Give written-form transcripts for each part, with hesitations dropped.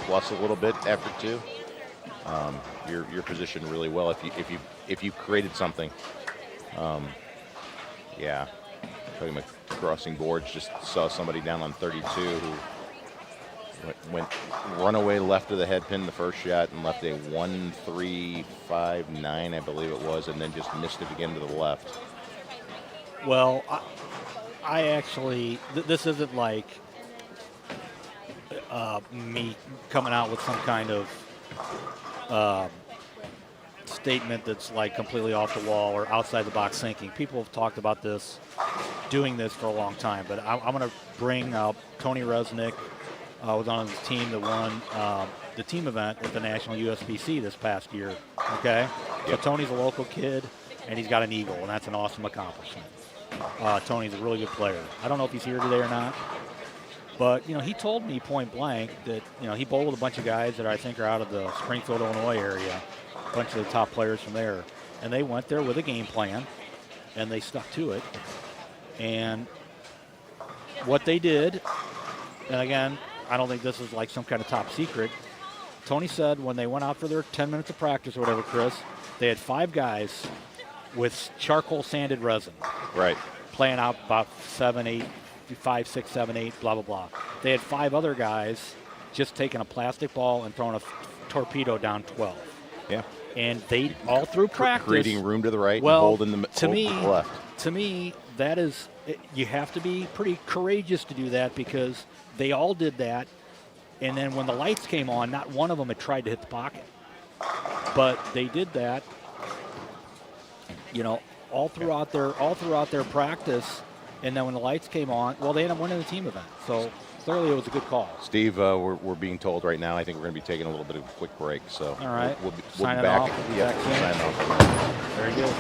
plus a little bit after 2, you're positioned really well if you created something. Yeah, talking about crossing boards, just saw somebody down on 32 who went runaway left of the head pin the first shot and left a 1-3-5-9, I believe it was, and then just missed it again to the left. Well, I actually, this isn't like me coming out with some kind of statement that's like completely off the wall or outside the box thinking. People have talked about this, doing this for a long time, but I'm going to bring up Tony Resnick. Was on his team that won the team event at the National USBC this past year. Okay, so Tony's a local kid, and he's got an eagle, and that's an awesome accomplishment. Tony's a really good player. I don't know if he's here today or not, but he told me point blank that he bowled with a bunch of guys that I think are out of the Springfield, Illinois area, a bunch of the top players from there, and they went there with a game plan, and they stuck to it. And what they did, and again, I don't think this is like some kind of top secret. Tony said when they went out for their 10 minutes of practice or whatever, Chris, they had 5 guys with charcoal sanded resin. Right. Playing out about 7, 8, 5, 6, 7, 8, blah, blah, blah. They had 5 other guys just taking a plastic ball and throwing a torpedo down 12. Yeah. And they, all through practice. Creating room to the right well, and holding the left. To me, that is, you have to be pretty courageous to do that because they all did that, and then when the lights came on, not one of them had tried to hit the pocket. But they did that, all throughout their practice, and then when the lights came on, well, they ended up winning the team event. So clearly, it was a good call. Steve, we're being told right now. I think we're going to be taking a little bit of a quick break. So all right, we'll be back. Back Sign off. Very good.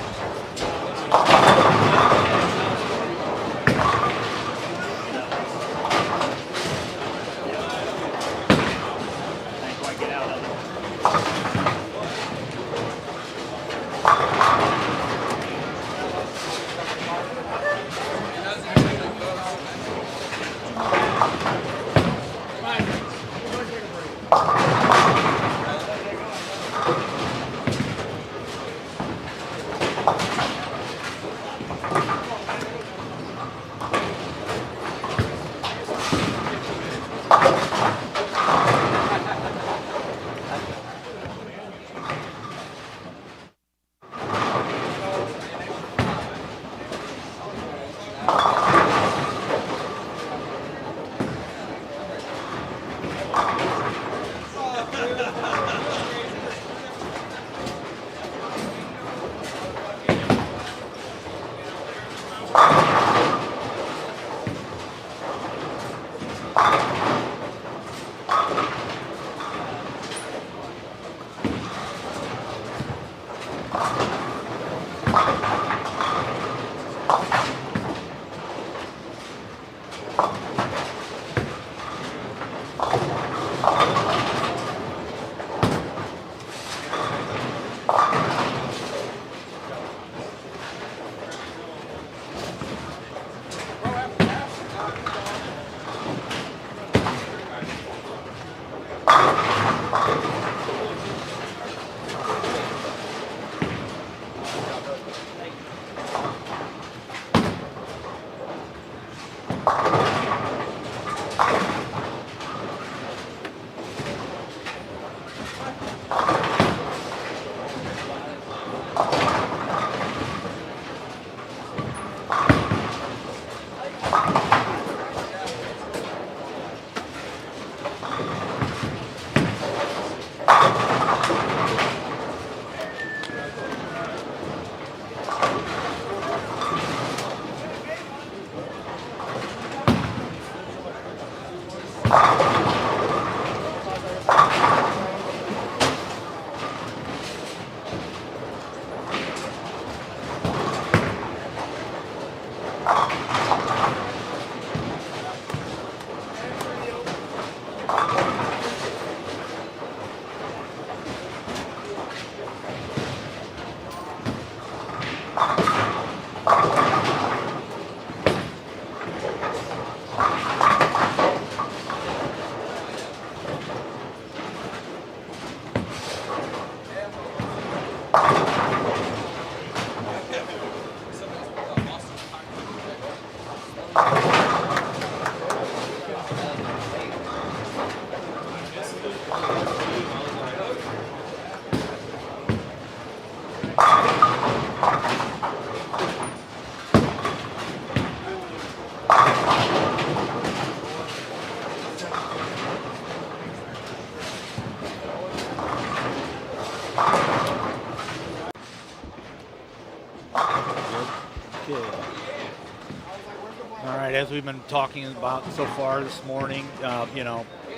As we've been talking about so far this morning,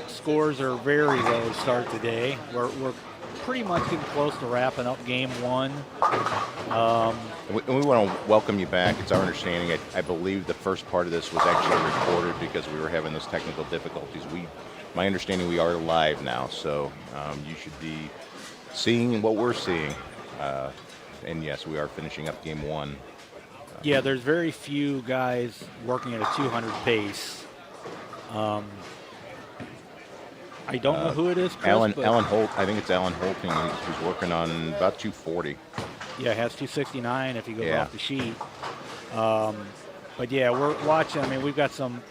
scores are very low to start today. We're pretty much getting close to wrapping up game one. We want to welcome you back. It's our understanding. I believe the first part of this was actually recorded because we were having those technical difficulties. My understanding, we are live now, so you should be seeing what we're seeing. And yes, we are finishing up game one. Yeah, there's very few guys working at a 200 pace. I don't know who it is, Chris, Alan Holt. I think it's Alan Holting who's working on about 240. Yeah, has 269 if he goes off the sheet. But yeah, we're watching. I mean, we've got some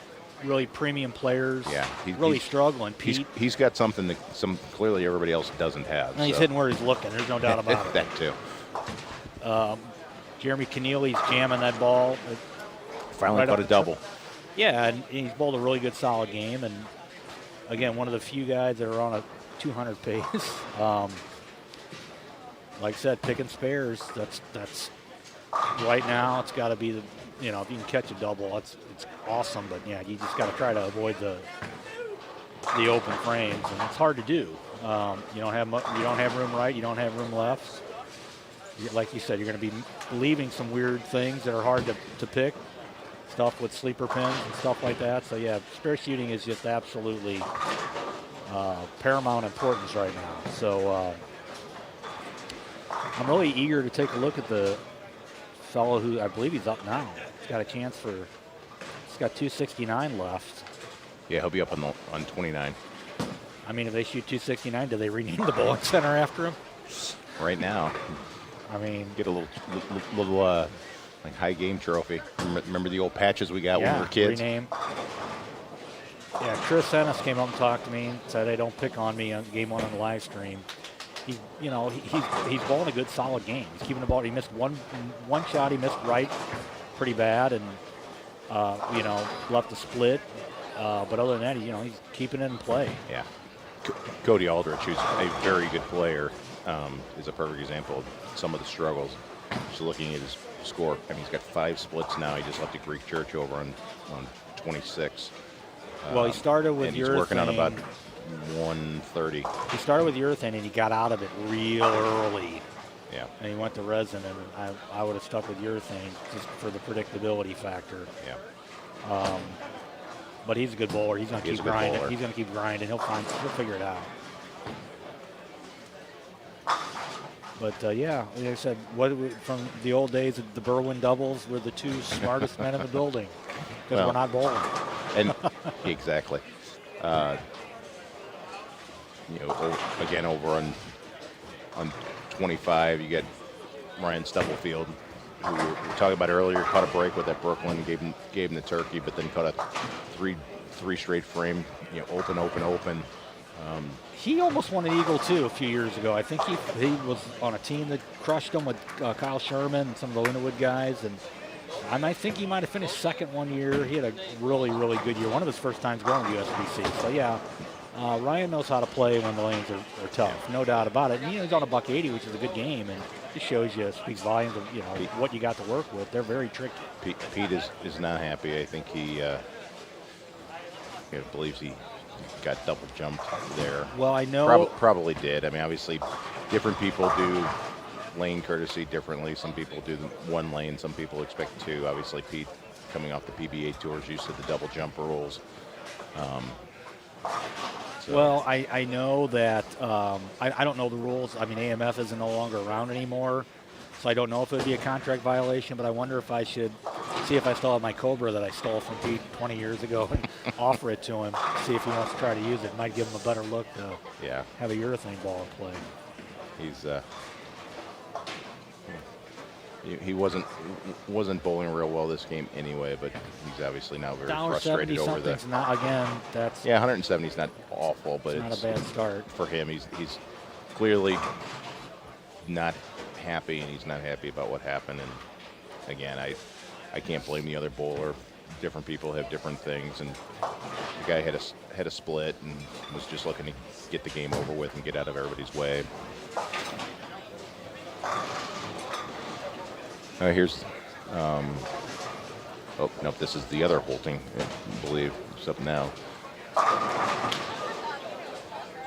really premium players. Yeah, he's struggling. Pete, he's got something that clearly everybody else doesn't have. And he's hitting where he's looking. There's no doubt about it. That too. Jeremy Keneally's jamming that ball. Finally got a double. Yeah, and he's bowled a really good, solid game. And again, one of the few guys that are on a 200 pace. Like I said, picking spares. That's right now. It's got to be the if you can catch a double, it's awesome. But yeah, you just got to try to avoid the open frames, and it's hard to do. You don't have room right. You don't have room left. Like you said, you're going to be leaving some weird things that are hard to pick, stuff with sleeper pins and stuff like that. So, yeah, spare shooting is just absolutely paramount importance right now. So I'm really eager to take a look at the fellow who I believe he's up now. He's got a chance he's got 269 left. Yeah, he'll be up on 29. I mean, if they shoot 269, do they rename the bowling center after him? Right now. I mean, get a little like high game trophy. Remember the old patches we got when we were kids? Rename. Yeah, Chris Ennis came up and talked to me and said, "Hey, don't pick on me on game one on the live stream." He's bowling a good, solid game. He's keeping the ball. He missed one shot. He missed right, pretty bad, and left a split. But other than that, he's keeping it in play. Yeah. Cody Aldrich, who's a very good player, is a perfect example of some of the struggles. Just looking at his score, I mean, he's got 5 splits now. He just left the Greek Church over on 26. Well, he started with urethane. He's working on about 130. He started with urethane, and he got out of it real early. Yeah. And he went to resin, and I would have stuck with urethane just for the predictability factor. Yeah. But he's a good bowler. He's going to keep grinding. Bowler. He's going to keep grinding. He'll figure it out. But yeah, like I said, from the old days, the Berwyn doubles were the 2 smartest men in the building because we're not bowling. And exactly. Again, over on 25, you get Ryan Stubblefield, who we were talking about earlier, caught a break with that Brooklyn, gave him the turkey, but then caught a three straight frame, open. He almost won an Eagle too a few years ago. I think he was on a team that crushed him with Kyle Sherman and some of the Lindenwood guys, and I think he might have finished second one year. He had a really, really good year. One of his first times going to USBC. So yeah, Ryan knows how to play when the lanes are tough, no doubt about it. And he's on a $180, which is a good game, and it shows you, speaks volumes of what you got to work with. They're very tricky. Pete is not happy. I think he believes he got double jumped there. Well, I know. Probably did. I mean, obviously, different people do lane courtesy differently. Some people do one lane. Some people expect 2. Obviously, Pete, coming off the PBA tours, used to the double jump rules. Well, I know that I don't know the rules. I mean, AMF is no longer around anymore, so I don't know if it would be a contract violation, but I wonder if I should see if I still have my Cobra that I stole from Pete 20 years ago and offer it to him, see if he wants to try to use it. Might give him a better look to have a urethane ball in play. He's He wasn't bowling real well this game anyway, but he's obviously now very $1.70 frustrated over something's not, again, that's Yeah, 170 is not awful, but not a bad start. for him. He's clearly not happy, and he's not happy about what happened. And again, I can't blame the other bowler. Different people have different things, and the guy had a split and was just looking to get the game over with and get out of everybody's way. Here's, oh, nope, this is the other Holting, I believe. It's up now.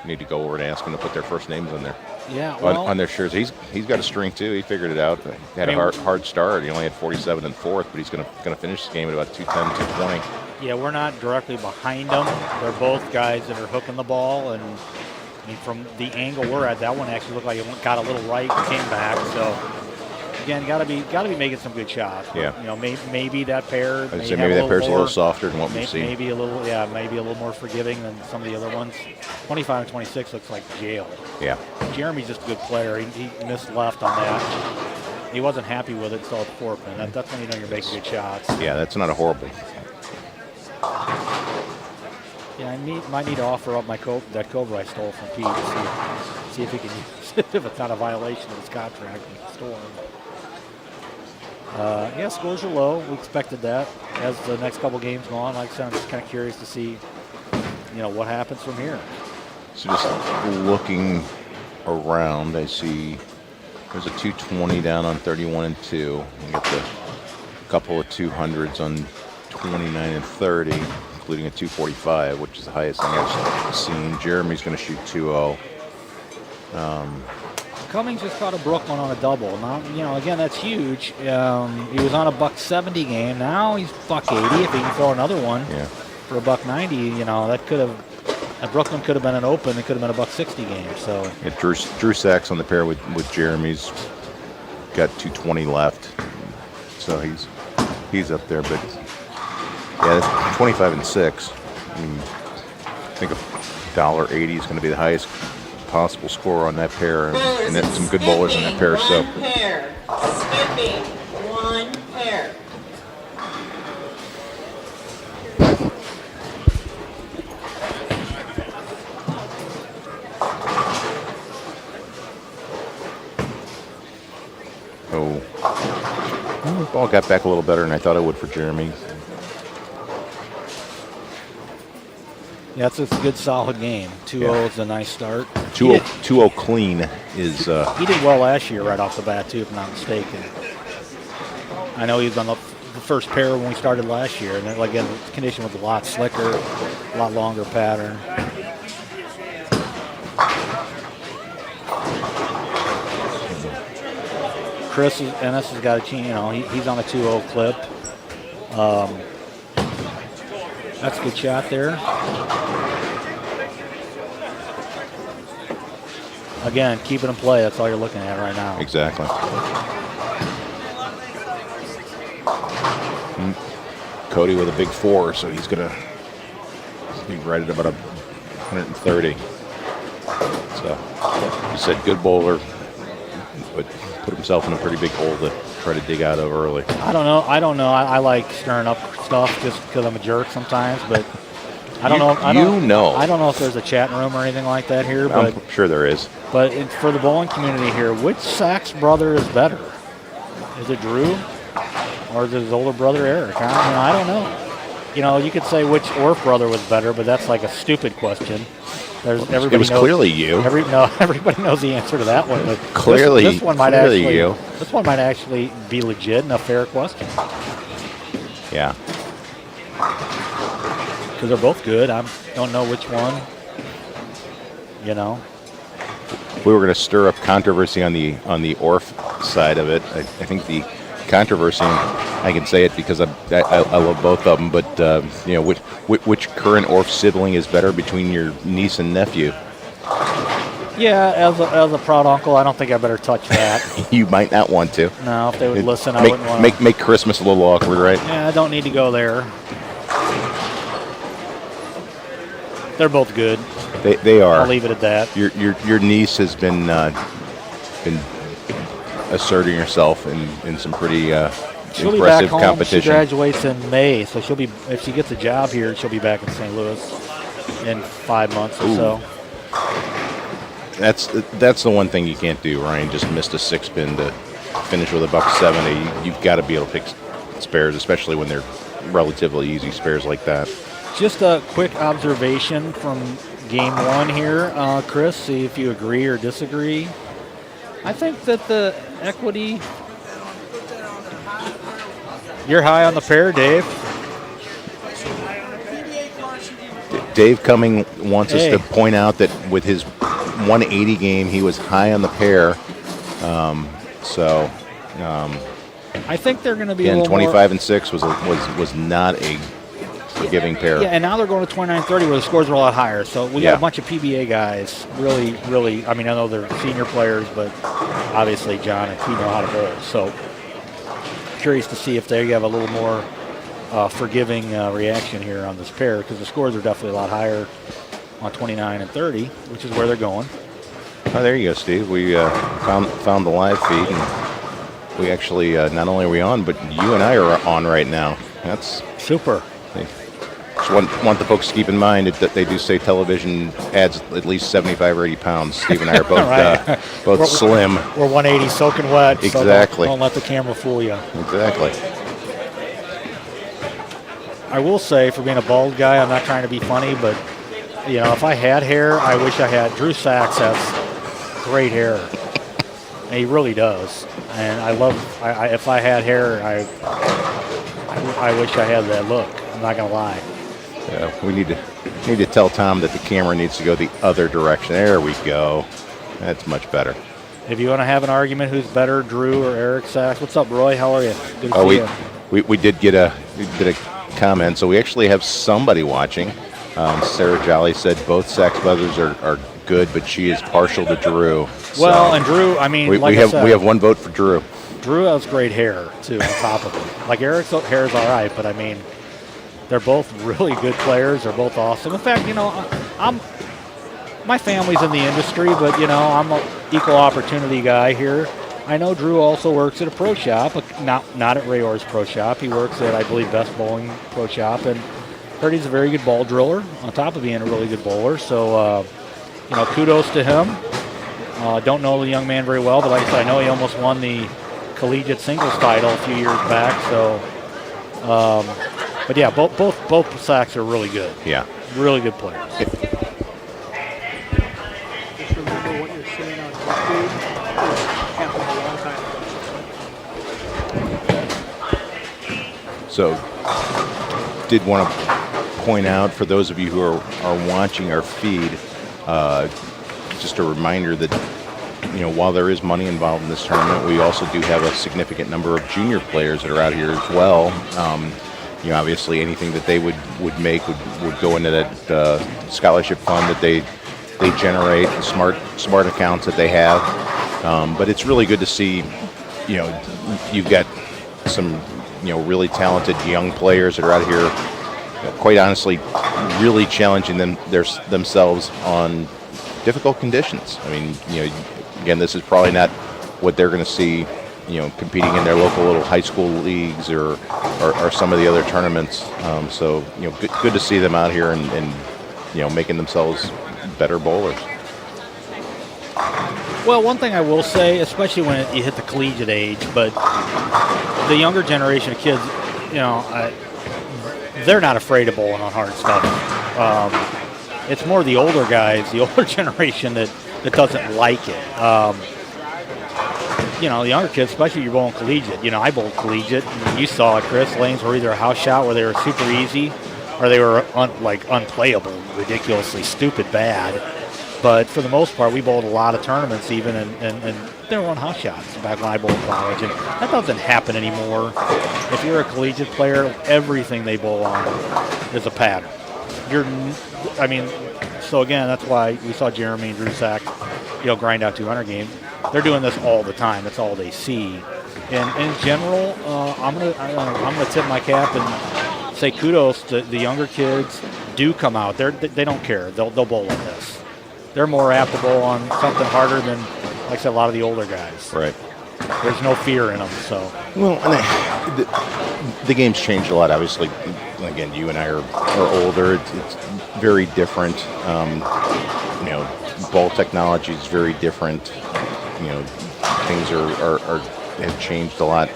Need to go over and ask them to put their first names on there. Yeah, well, on their shirts. He's got a string too. He figured it out. He had a hard start. He only had 47 in fourth, but he's going to finish the game at about 210, 220. Yeah, we're not directly behind them. They're both guys that are hooking the ball, and I mean, from the angle we're at, that one actually looked like it got a little right and came back. So again, got to be making some good shots. Yeah. You know, maybe that pair. I'd say maybe that pair's a little softer than what we've seen. Maybe a little more forgiving than some of the other ones. 25 and 26 looks like jail. Yeah. Jeremy's just a good player. He missed left on that. He wasn't happy with it, so it's 4 pin. That's when you know you're making good shots. Yeah, that's not a horrible. Yeah, I might need to offer up that Cobra I stole from Pete to see if he can use it, if it's not a violation of his contract with the store. Yeah, scores are low. We expected that. As the next couple games go on, like I said, I'm just kind of curious to see, what happens from here. So just looking around, I see there's a 220 down on 31 and 2. We got the couple of 200s on 29 and 30, including a 245, which is the highest thing I've seen. Jeremy's going to shoot 2-0. Cummings just caught a Brooklyn on a double. Now, again, that's huge. He was on a $170 game. Now he's $180. If he can throw another one for a $190, that Brooklyn could have been an open. It could have been a $160 game. So Drew Sachs on the pair with Jeremy's got 220 left, so he's up there. But yeah, that's 25 and 6. I think $1.80 is going to be the highest possible score on that pair, and then some good bowlers on that pair. So skipping one pair. The ball got back a little better than I thought it would for Jeremy. yeah, it's a good solid game. 2-0 is a nice start. 2-0 clean is. He did well last year right off the bat too, if I'm not mistaken. I know he was on the first pair when we started last year, and then, again, the condition was a lot slicker, a lot longer pattern. Chris Ennis has got a chance. He's on a 2-0 clip. That's a good shot there. Again, keep it in play. That's all you're looking at right now. Exactly. Cody with a big 4, so he's going to be right at about 130. So, you said good bowler, but put himself in a pretty big hole to try to dig out of early. I don't know. I like stirring up stuff just because I'm a jerk sometimes, but I don't know. I don't know if there's a chat room or anything like that here, but I'm sure there is. But for the bowling community here, which Sachs brother is better? Is it Drew, or is it his older brother Eric? I don't know. You could say which Orff brother was better, but that's like a stupid question. It was clearly you. Everybody knows the answer to that one. But clearly, this one might you. This one might actually be legit and a fair question. Yeah. Because they're both good. I don't know which one. We were going to stir up controversy on the Orff side of it. I think the controversy, I can say it because I love both of them, but which current Orff sibling is better between your niece and nephew? Yeah, as a proud uncle, I don't think I better touch that. You might not want to. No, if they would listen, I wouldn't want to. Make Christmas a little awkward, right? Yeah, I don't need to go there. They're both good. They are. I'll leave it at that. Your niece has been asserting herself in some pretty She'll be back impressive home. competition. She graduates in May, so she'll be, if she gets a job here, she'll be back in St. Louis in 5 months or so. That's the one thing you can't do, Ryan. Just missed a 6-pin to finish with a $170. You've got to be able to pick spares, especially when they're relatively easy spares like that. Just a quick observation from game one here, Chris, see if you agree or disagree. I think that the equity, you're high on the pair, Dave. Dave Cumming wants us to point out that with his 180 game, he was high on the pair. I think they're going to be Again, a little 25 more, and 6 was not a forgiving pair. Yeah, and now they're going to 29-30 where the scores are a lot higher. So we got Yeah. a bunch of PBA guys, really, I mean, I know they're senior players, but obviously John and Pete know how to bowl. So curious to see if they have a little more forgiving reaction here on this pair, because the scores are definitely a lot higher on 29 and 30, which is where they're going. Oh, there you go, Steve. We found the live feed, and we actually not only are we on, but you and I are on right now. That's super. Just want the folks to keep in mind that they do say television adds at least 75 or 80 pounds. Steve and I are both Right. both slim. We're 180 soaking wet. Exactly. So don't let the camera fool you. Exactly. I will say, for being a bald guy, I'm not trying to be funny, but you know, if I had hair, I wish I had. Drew Sachs has great hair. And he really does. And if I had hair, I wish I had that look. I'm not gonna lie. We need to tell Tom that the camera needs to go the other direction. There we go. That's much better. If you want to have an argument, who's better, Drew or Eric Sachs? What's up, Roy? How are you? Good to see you. We did get a comment, so we actually have somebody watching. Sarah Jolly said both Sachs brothers are good, but she is partial to Drew. Well, So and Drew, I mean, we have one vote for Drew. Drew has great hair too on top of it. Like Eric's hair is all right, but I mean, they're both really good players. They're both awesome. In fact, you know, my family's in the industry, but you know, I'm an equal opportunity guy here. I know Drew also works at a pro shop, but not at Ray Orr's pro shop. He works at, I believe, Best Bowling Pro Shop, and heard he's a very good ball driller on top of being a really good bowler. So, you know, kudos to him. Don't know the young man very well, but like I said, I know he almost won the collegiate singles title a few years back. So, but yeah, both Sachs are really good. Yeah, really good players. Just remember what you're saying on YouTube. Happened a long time ago. So did want to point out for those of you who are watching our feed, just a reminder that, you know, while there is money involved in this tournament, we also do have a significant number of junior players that are out here as well. You know, obviously anything that they would make would go into that scholarship fund that they generate, the smart accounts that they have. But it's really good to see, you know, you've got some, you know, really talented young players that are out here, you know, quite honestly, really challenging themselves on difficult conditions. I mean, you know, again, this is probably not what they're going to see, you know, competing in their local little high school leagues or some of the other tournaments. So, you know, good to see them out here and you know, making themselves better bowlers. Well, one thing I will say, especially when you hit the collegiate age, but the younger generation of kids, you know, they're not afraid of bowling on hard stuff. It's more the older guys, the older generation that doesn't like it. You know, the younger kids, especially if you're bowling collegiate. You know, I bowled collegiate. And you saw it, Chris. Lanes were either a house shot where they were super easy or they were unplayable, ridiculously stupid bad. But for the most part, we bowled a lot of tournaments even, and they were on house shots back when I bowled college. And that doesn't happen anymore. If you're a collegiate player, everything they bowl on is a pattern. So again, that's why we saw Jeremy and Drew Sachs, you know, grind out 200 games. They're doing this all the time. That's all they see. And in general, I'm gonna tip my cap and say kudos to the younger kids. Do come out. They don't care. They'll bowl like this. They're more apt to bowl on something harder than, like I said, a lot of the older guys. Right. there's no fear in them. So Well, and the game's changed a lot. Obviously, again, you and I are older. It's very different. Ball technology is very different. Things have changed a lot.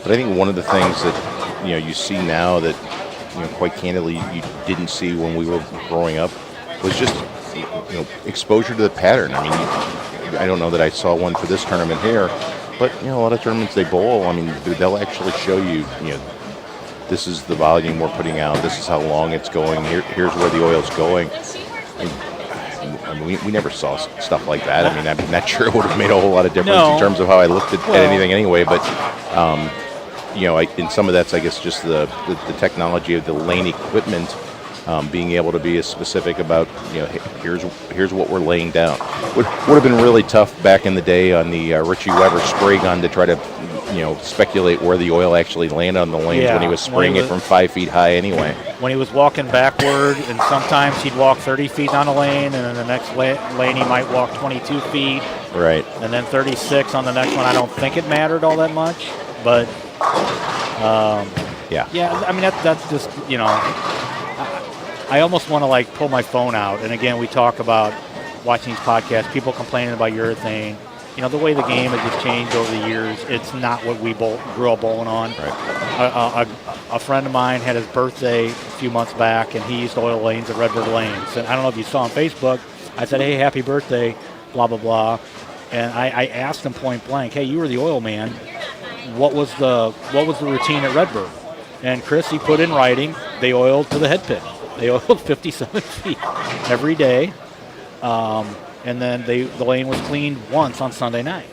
But I think one of the things that you see now that quite candidly you didn't see when we were growing up was just exposure to the pattern. I mean, I don't know that I saw one for this tournament here, but a lot of tournaments they bowl. I mean, they'll actually show you, this is the volume we're putting out. This is how long it's going. Here's where the oil's going. I mean, we never saw stuff like that. I mean, I'm not sure it would have made a whole lot of difference in terms of how I looked at anything anyway. But in some of that's, I guess, just the technology of the lane equipment, being able to be as specific about, here's what we're laying down. Would have been really tough back in the day on the Richie Weber spray gun to try to, speculate where the oil actually landed on the lanes when he was spraying it from 5 feet high anyway. When he was walking backward, and sometimes he'd walk 30 feet down a lane, and then the next lane he might walk 22 feet. Right. And then 36 on the next one. I don't think it mattered all that much, but yeah. I mean, that's just, I almost want to pull my phone out. And again, we talk about watching these podcasts, people complaining about urethane. The way the game has just changed over the years, it's not what we grew up bowling on. Right. A friend of mine had his birthday a few months back, and he used to oil lanes at Redbird Lanes. And I don't know if you saw on Facebook, I said, hey, happy birthday, blah, blah, blah. And I asked him point blank, hey, you were the oil man. What was the routine at Redbird? And Chris, he put in writing, they oiled to the head pin. They oiled 57 feet every day. And then the lane was cleaned once on Sunday night.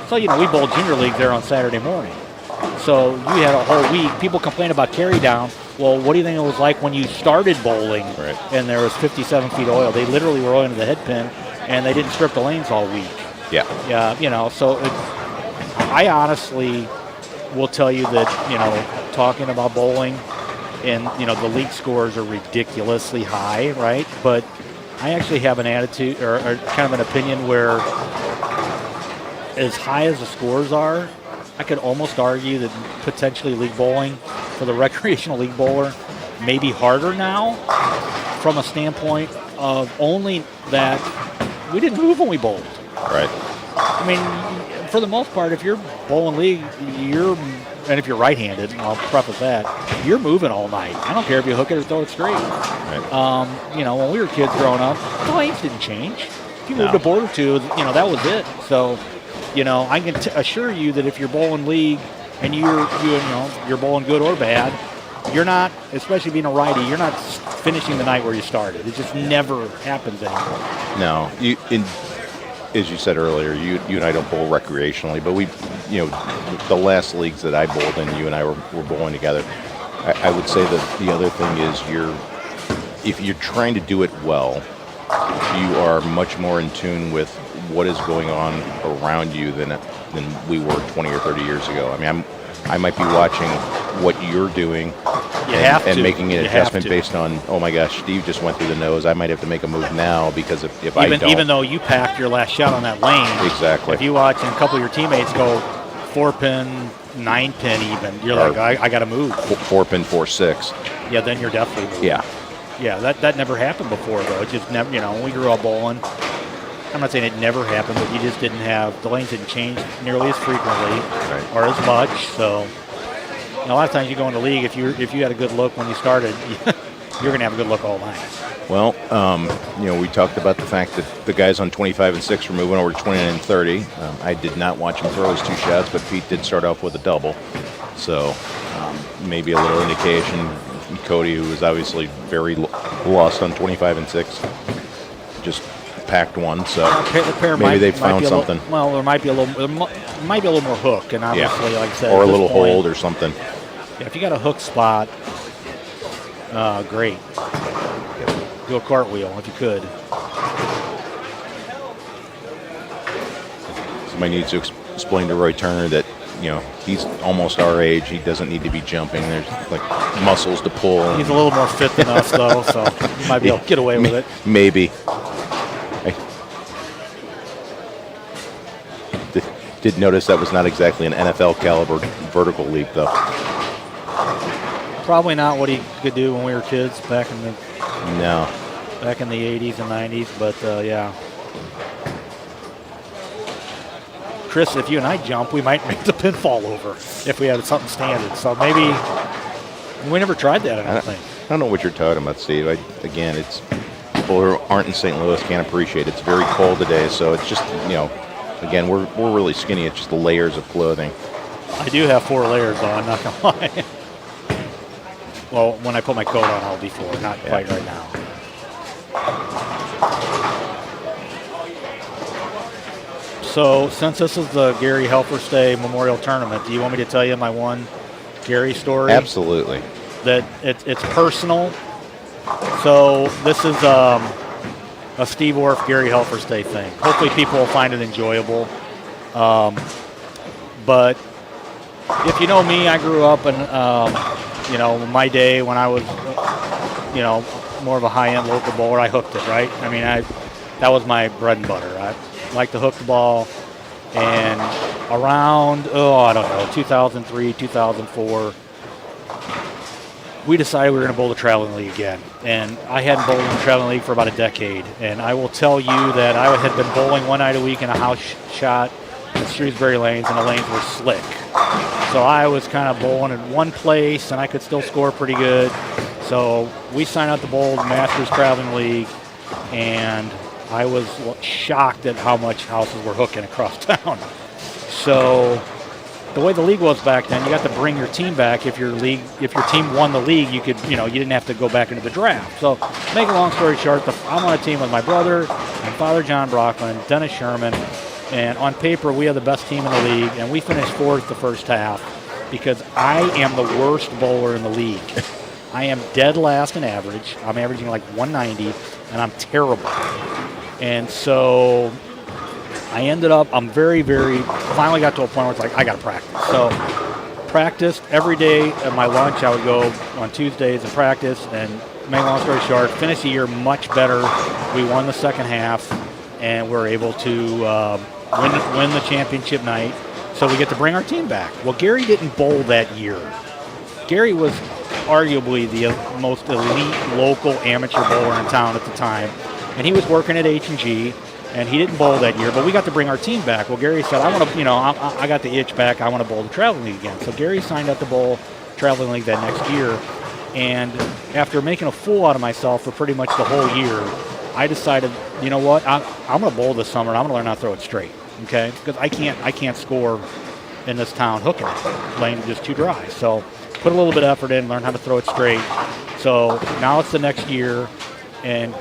So, we bowled junior league there on Saturday morning. So you had a whole week. People complain about carry down. Well, what do you think it was like when you started bowling and there was 57 feet oil? They literally were oiling to the head pin, and they didn't strip the lanes all week. Yeah, so I honestly will tell you that, talking about bowling, and, the league scores are ridiculously high, right? But I actually have an attitude or kind of an opinion where as high as the scores are, I could almost argue that potentially league bowling for the recreational league bowler may be harder now from a standpoint of only that we didn't move when we bowled. Right. I mean, for the most part, if you're bowling league, and if you're right-handed, and I'll preface that, you're moving all night. I don't care if you hook it or throw it straight. Right. When we were kids growing up, the lanes didn't change. If you moved a board or two, that was it. So, I can assure you that if you're bowling league and you're bowling good or bad, you're not, especially being a righty, you're not finishing the night where you started. It just never happens anymore. No. As you said earlier, you and I don't bowl recreationally, but we, the last leagues that I bowled in, you and I were bowling together. I would say that the other thing is if you're trying to do it well, you are much more in tune with what is going on around you than we were 20 or 30 years ago. I mean, I might be watching what you're doing and making an adjustment based on, oh my gosh, Steve just went through the nose. I might have to make a move now because if I don't. Even though you packed your last shot on that lane. Exactly. If you watch and a couple of your teammates go 4-pin, 9-pin even, you're like, I got to move. 4-pin, 4-6. Yeah, then you're definitely moving. Yeah. Yeah, that never happened before, though. It just never, when we grew up bowling, I'm not saying it never happened, but you just didn't have, the lanes didn't change nearly as frequently or as much. So, a lot of times you go into league, if you had a good look when you started, you're going to have a good look all night. Well, we talked about the fact that the guys on 25 and 6 were moving over to 29 and 30. I did not watch him throw his 2 shots, but Pete did start off with a double. So, maybe a little indication. Cody, who was obviously very lost on 25 and 6, just packed one. So maybe they found something. There might be a little more hook, and obviously, like I said, or a little hold or something. Yeah, if you got a hook spot, great. Do a cartwheel if you could. Somebody needs to explain to Roy Turner that he's almost our age. He doesn't need to be jumping. There's muscles to pull. He's a little more fit than us, though, so he might be able to get away with it. Maybe. Did notice that was not exactly an NFL caliber vertical leap, though. Probably not what he could do when we were kids back in the No. 80s and 90s, but yeah. Chris, if you and I jump, we might make the pinfall over if we had something standard. So maybe we never tried that, I don't think. I don't know what you're talking about, Steve. Again, it's people who aren't in St. Louis can't appreciate it. It's very cold today, so it's just, again, we're really skinny. It's just the layers of clothing. I do have 4 layers on, not gonna lie. Well, when I put my coat on, I'll be 4, not quite right now. So, since this is the Garry Helferstay Memorial Tournament, do you want me to tell you my one Garry story? Absolutely. That it's personal. So, this is a Steve Orff, Garry Helferstay thing. Hopefully people will find it enjoyable. But if you know me, I grew up in, my day when I was, more of a high-end local bowler, I hooked it, right? I mean, that was my bread and butter. I like to hook the ball. And around, 2003, 2004, we decided we were going to bowl the Traveling League again. And I hadn't bowled in the Traveling League for about a decade. And I will tell you that I had been bowling one night a week in a house shot in Shrewsbury Lanes, and the lanes were slick. So I was kind of bowling in one place, and I could still score pretty good. So we signed up to bowl the Masters Traveling League, and I was shocked at how much houses were hooking across town. So the way the league was back then, you got to bring your team back. If your team won the league, you could, you didn't have to go back into the draft. So, make a long story short, I'm on a team with my brother and Father John Brockman, Dennis Sherman, and on paper we are the best team in the league, and we finished 4th the first half because I am the worst bowler in the league. I am dead last in average. I'm averaging like 190, and I'm terrible. And so I ended up, I'm very, very, finally got to a point where it's like, I got to practice. So practiced every day at my lunch. I would go on Tuesdays and practice, and make a long story short, finished the year much better. We won the second half, and we're able to win the championship night. So we get to bring our team back. Well, Garry didn't bowl that year. Garry was arguably the most elite local amateur bowler in town at the time. And he was working at H&G, and he didn't bowl that year, but we got to bring our team back. Well, Garry said, I want to, I got the itch back. I want to bowl the Traveling League again. So Garry signed up to bowl Traveling League that next year. And after making a fool out of myself for pretty much the whole year, I decided, you know what, I'm going to bowl this summer, and I'm going to learn how to throw it straight, okay? Because I can't score in this town hooking it. Lane's just too dry. So put a little bit of effort in, learn how to throw it straight. So now it's the next year, and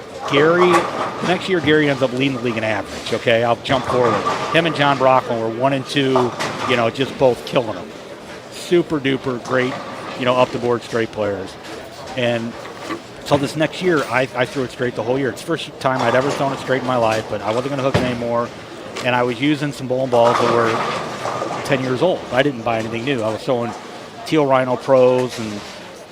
next year Garry ends up leading the league in average, okay? I'll jump forward. Him and John Brockman were 1 and 2, just both killing them. Super duper great, up the board straight players. And so this next year, I threw it straight the whole year. It's the first time I'd ever thrown it straight in my life, but I wasn't going to hook it anymore. And I was using some bowling balls that were 10 years old. I didn't buy anything new. I was throwing Teal Rhino Pros and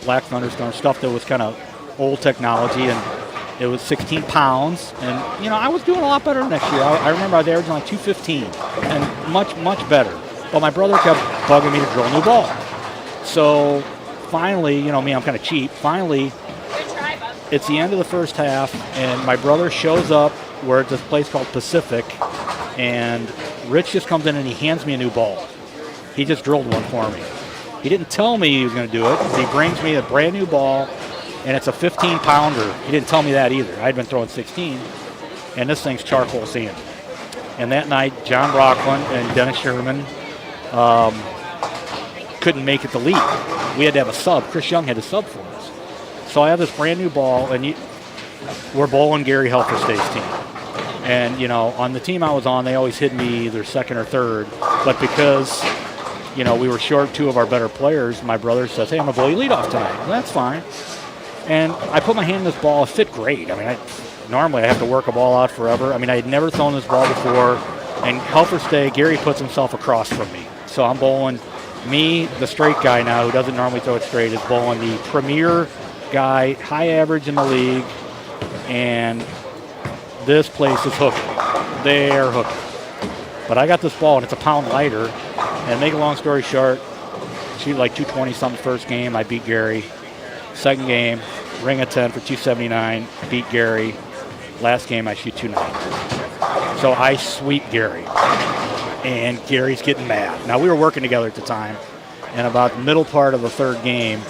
Black Thunderstorm, stuff that was kind of old technology, and it was 16 pounds, and I was doing a lot better next year. I remember I was averaging like 215, and much, much better. But my brother kept bugging me to drill a new ball. So finally, me, I'm kind of cheap. Finally, it's the end of the first half, and my brother shows up where it's this place called Pacific, and Rich just comes in and he hands me a new ball. He just drilled one for me. He didn't tell me he was going to do it. He brings me a brand new ball, and it's a 15-pounder. He didn't tell me that either. I'd been throwing 16, and this thing's charcoal sand. And that night, John Brockman and Dennis Sherman couldn't make it to lead. We had to have a sub. Chris Young had to sub for us. So I have this brand new ball, and we're bowling Garry Helferstay's team. And, on the team I was on, they always hit me either second or third. But because, we were short 2 of our better players, my brother says, hey, I'm going to bowl you leadoff tonight. Well, that's fine. And I put my hand in this ball. It fit great. I mean, normally I have to work a ball out forever. I mean, I had never thrown this ball before. And Helferstay, Garry puts himself across from me. So I'm bowling me, the straight guy now, who doesn't normally throw it straight, is bowling the premier guy, high average in the league. And this place is hooking. They're hooking. But I got this ball, and it's a pound lighter. And make a long story short, shoot like 220-something first game. I beat Garry. Second game, ring of 10 for 279, beat Garry. Last game, I shoot 290. So I sweep Garry. And Gary's getting mad. Now, we were working together at the time. And about the middle part of the third game,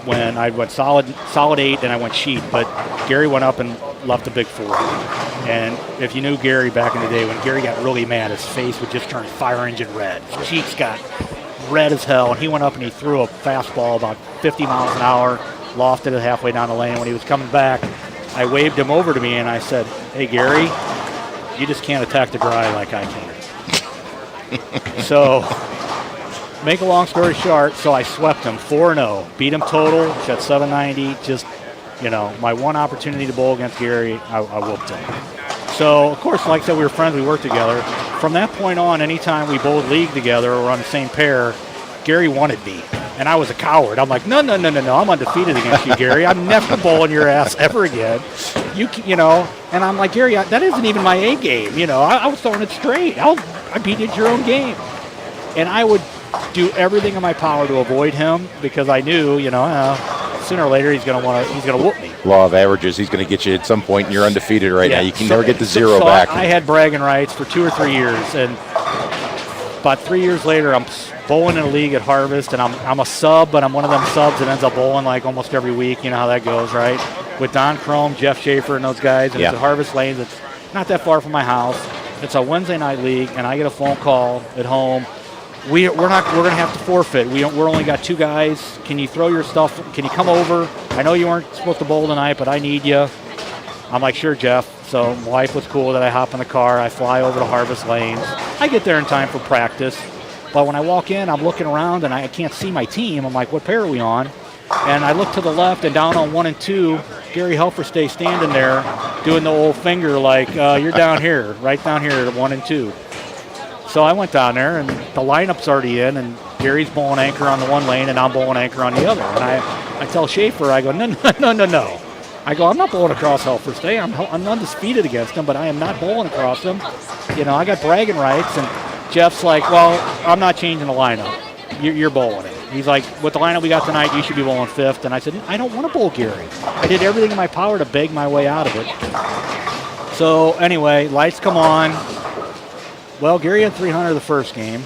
when I went solid 8 and I went sheet, but Garry went up and left a big 4. And if you knew Garry back in the day, when Garry got really mad, his face would just turn fire engine red. His cheeks got red as hell, and he went up and he threw a fastball about 50 miles an hour, lofted it halfway down the lane. When he was coming back, I waved him over to me and I said, "Hey, Garry, you just can't attack the dry like I can." So, make a long story short, so I swept him 4-0, beat him total, shot 790. Just, my one opportunity to bowl against Garry, I whooped him. So, of course, like I said, we were friends, we worked together. From that point on, anytime we bowled league together or on the same pair, Garry wanted me. And I was a coward. I'm like, no, I'm undefeated against you, Garry. I'm never bowling your ass ever again. And I'm like, Garry, that isn't even my A game. I was throwing it straight. I beat you at your own game. And I would do everything in my power to avoid him because I knew, sooner or later he's going to whoop me. Law of averages, he's going to get you at some point, and you're undefeated right now. You can never get to zero back. I had bragging rights for 2 or 3 years, and about 3 years later, I'm bowling in a league at Harvest, and I'm a sub, but I'm one of them subs that ends up bowling like almost every week. You know how that goes, right? With Don Chrome, Jeff Schaefer, and those guys, and it's at Harvest Lanes. It's not that far from my house. It's a Wednesday night league, and I get a phone call at home. We're going to have to forfeit. We're only got 2 guys. Can you throw your stuff? Can you come over? I know you weren't supposed to bowl tonight, but I need you. I'm like, sure, Jeff. So my wife was cool that I hop in the car. I fly over to Harvest Lanes. I get there in time for practice. But when I walk in, I'm looking around, and I can't see my team. I'm like, what pair are we on? And I look to the left, and down on 1 and 2, Garry Helferstay standing there doing the old finger like, you're down here, right down here at 1 and 2. So I went down there, and the lineup's already in, and Gary's bowling anchor on the one lane, and I'm bowling anchor on the other. And I tell Schaefer, I go, no. I go, I'm not bowling across Helferstay. I'm undefeated against him, but I am not bowling across him. I got bragging rights, and Jeff's like, well, I'm not changing the lineup. You're bowling it. He's like, with the lineup we got tonight, you should be bowling 5th. And I said, I don't want to bowl Garry. I did everything in my power to beg my way out of it. So anyway, lights come on. Well, Garry had 300 the first game.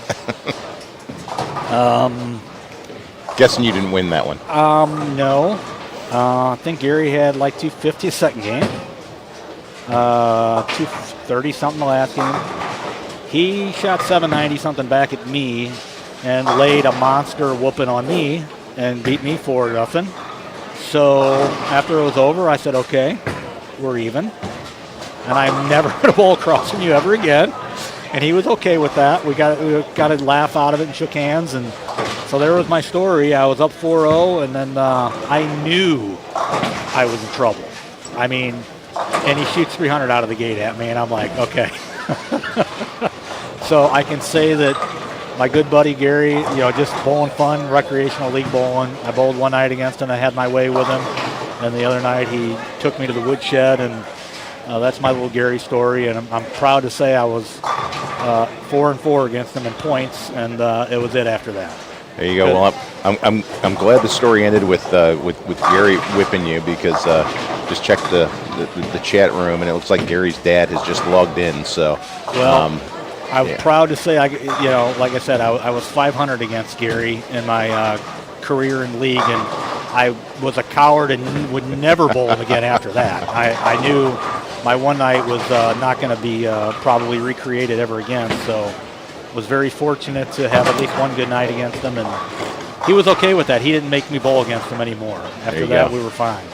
Guessing you didn't win that one. No. I think Garry had like 250 the second game. 230 something the last game. He shot 790 something back at me and laid a monster whooping on me and beat me 4-0. So after it was over, I said, okay, we're even. And I'm never going to bowl across from you ever again. And he was okay with that. We got a laugh out of it and shook hands. And so there was my story. I was up 4-0, and then I knew I was in trouble. I mean, and he shoots 300 out of the gate at me, and I'm like, okay. So I can say that my good buddy Garry, just bowling fun, recreational league bowling. I bowled one night against him. I had my way with him. And the other night he took me to the woodshed, and that's my little Garry story. And I'm proud to say I was 4-4 against him in points, and it was it after that. There you go. Good. Well, I'm glad the story ended with Garry whipping you, because just checked the chat room, and it looks like Gary's dad has just logged in. So, well, I was proud to say, like I said, I was 500 against Garry in my career in league, and I was a coward and would never bowl him again after that. I knew my one night was not going to be probably recreated ever again, so was very fortunate to have at least one good night against him, and he was okay with that. He didn't make me bowl against him anymore. After that, we were fine.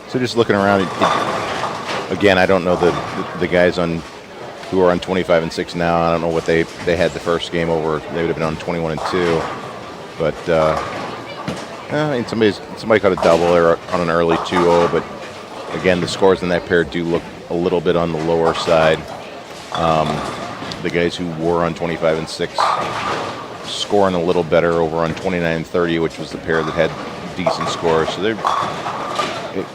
So just looking around, again, I don't know the guys who are on 25-6 now. I don't know what they had the first game over. They would have been on 21-2, but I mean, somebody caught a double or on an early 2-0, but again, the scores in that pair do look a little bit on the lower side. The guys who were on 25-6 scoring a little better over on 29-30, which was the pair that had decent scores. So they're,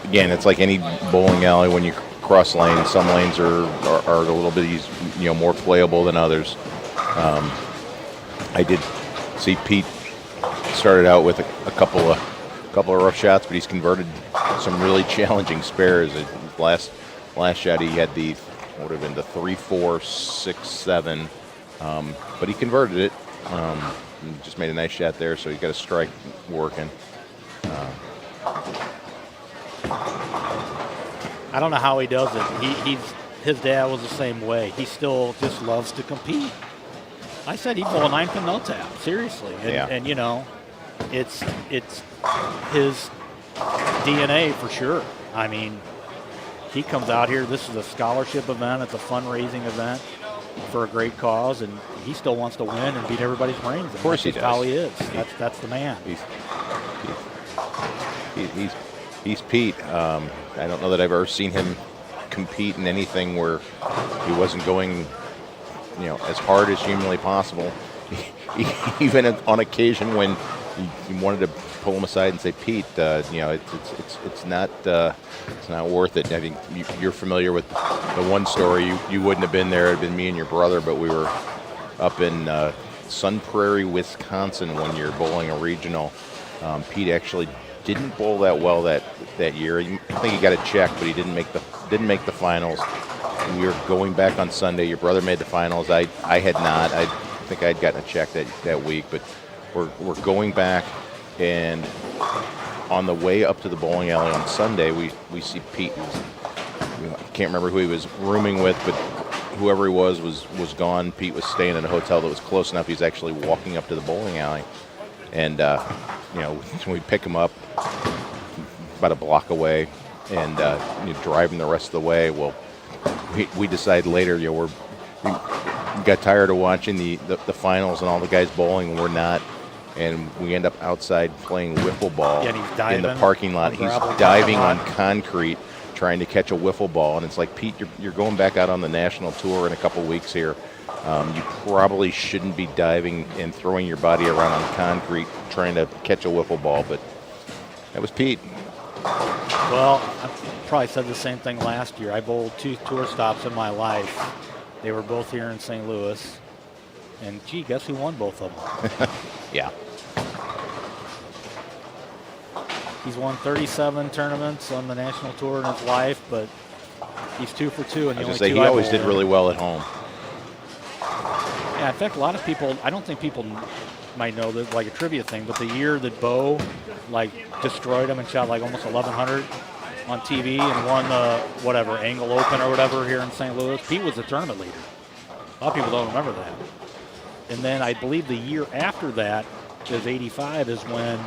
again, it's like any bowling alley when you cross lanes. Some lanes are a little bit more playable than others. I did see Pete started out with a couple of rough shots, but he's converted some really challenging spares. Last shot he had the 3, 4, 6, 7, but he converted it. He just made a nice shot there, so he got a strike working. I don't know how he does it. His dad was the same way. He still just loves to compete. I said he'd bowl a 9-pin no tap, seriously. And you know, it's his DNA for sure. I mean, he comes out here. This is a scholarship event. It's a fundraising event for a great cause, and he still wants to win and beat everybody's brains. Of course he does. How he is. That's the man. He's Pete. I don't know that I've ever seen him compete in anything where he wasn't going, as hard as humanly possible. Even on occasion when you wanted to pull him aside and say, Pete, it's not worth it. I think you're familiar with the one story. You wouldn't have been there. It had been me and your brother, but we were up in Sun Prairie, Wisconsin one year bowling a regional. Pete actually didn't bowl that well that year. I think he got a check, but he didn't make the finals. We were going back on Sunday. Your brother made the finals. I had not. I think I had gotten a check that week, but we're going back, and on the way up to the bowling alley on Sunday, we see Pete. I can't remember who he was rooming with, but whoever he was gone. Pete was staying in a hotel that was close enough. He's actually walking up to the bowling alley, and we pick him up about a block away, and driving the rest of the way. Well, we decided later, we got tired of watching the finals and all the guys bowling, and we're not. And we end up outside playing wiffle ball in the parking lot. He's diving on concrete trying to catch a wiffle ball. And it's like, Pete, you're going back out on the national tour in a couple weeks here. You probably shouldn't be diving and throwing your body around on concrete trying to catch a wiffle ball. But that was Pete. Well, I probably said the same thing last year. I bowled 2 tour stops in my life. They were both here in St. Louis. And, gee, guess who won both of them? Yeah. He's won 37 tournaments on the national tour in his life, but he's 2 for 2. And he always did really well at home. Yeah, in fact, a lot of people, I don't think people might know that, like a trivia thing, but the year that Bo, destroyed him and shot almost 1,100 on TV and won the, Angle Open or whatever here in St. Louis, Pete was the tournament leader. A lot of people don't remember that. And then I believe the year after that, which is 85, is when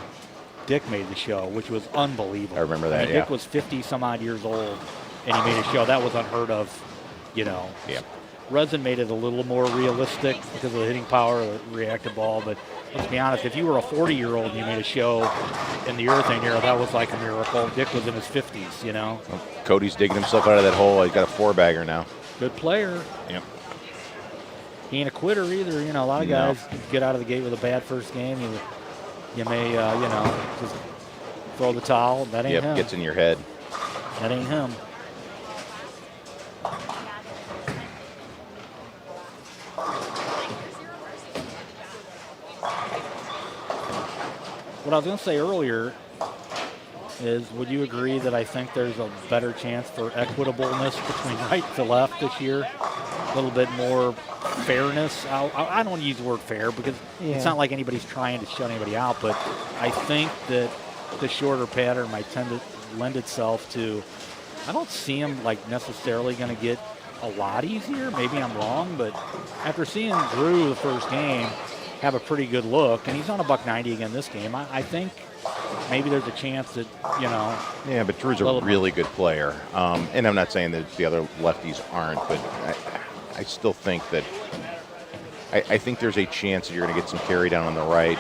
Dick made the show, which was unbelievable. I remember that, yeah. Dick was 50-some-odd years old, and he made a show. That was unheard of, Yeah. Resin made it a little more realistic because of the hitting power of the reactive ball. But let's be honest, if you were a 40-year-old and you made a show in the urethane era, that was like a miracle. Dick was in his 50s, Well, Cody's digging himself out of that hole. He's got a 4-bagger now. Good player. Yep. He ain't a quitter either. A lot of guys get out of the gate with a bad first game. You may, just throw the towel. That ain't him. Yep, gets in your head. That ain't him. What I was going to say earlier is, would you agree that I think there's a better chance for equitableness between right to left this year? A little bit more fairness. I don't want to use the word fair because it's not like anybody's trying to shut anybody out, but I think that the shorter pattern might tend to lend itself to, I don't see him necessarily going to get a lot easier. Maybe I'm wrong, but after seeing Drew the first game have a pretty good look, and he's on a $190 again this game, I think maybe there's a chance that, Yeah, but Drew's a really good player. And I'm not saying that the other lefties aren't, but I still think that I think there's a chance that you're going to get some carry down on the right.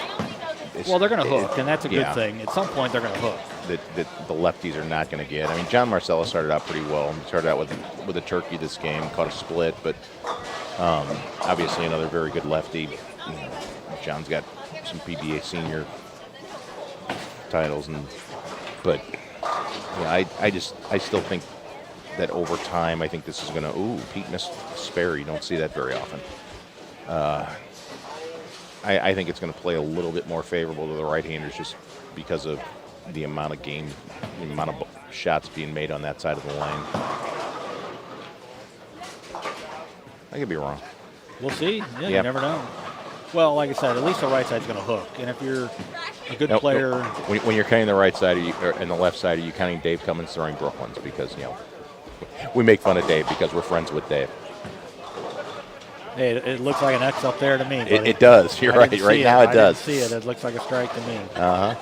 Well, they're going to hook, and that's a good thing. At some point, they're going to hook. That the lefties are not going to get. I mean, John Marcella started out pretty well. He started out with a turkey this game, caught a split, but obviously another very good lefty. John's got some PBA senior titles, but I still think that over time, I think this is going to, Pete missed spare. You don't see that very often. I think it's going to play a little bit more favorable to the right-handers just because of the amount of shots being made on that side of the lane. I could be wrong. We'll see. Yeah, you never know. Well, like I said, at least the right side's going to hook. And if you're a good player. No. When you're counting the right side and the left side, are you counting Dave Cummins throwing Brooklyn's? Because, we make fun of Dave because we're friends with Dave. Hey, it looks like an X up there to me. It does. You're right. Right now it does. I didn't see it. It looks like a strike to me. Uh-huh.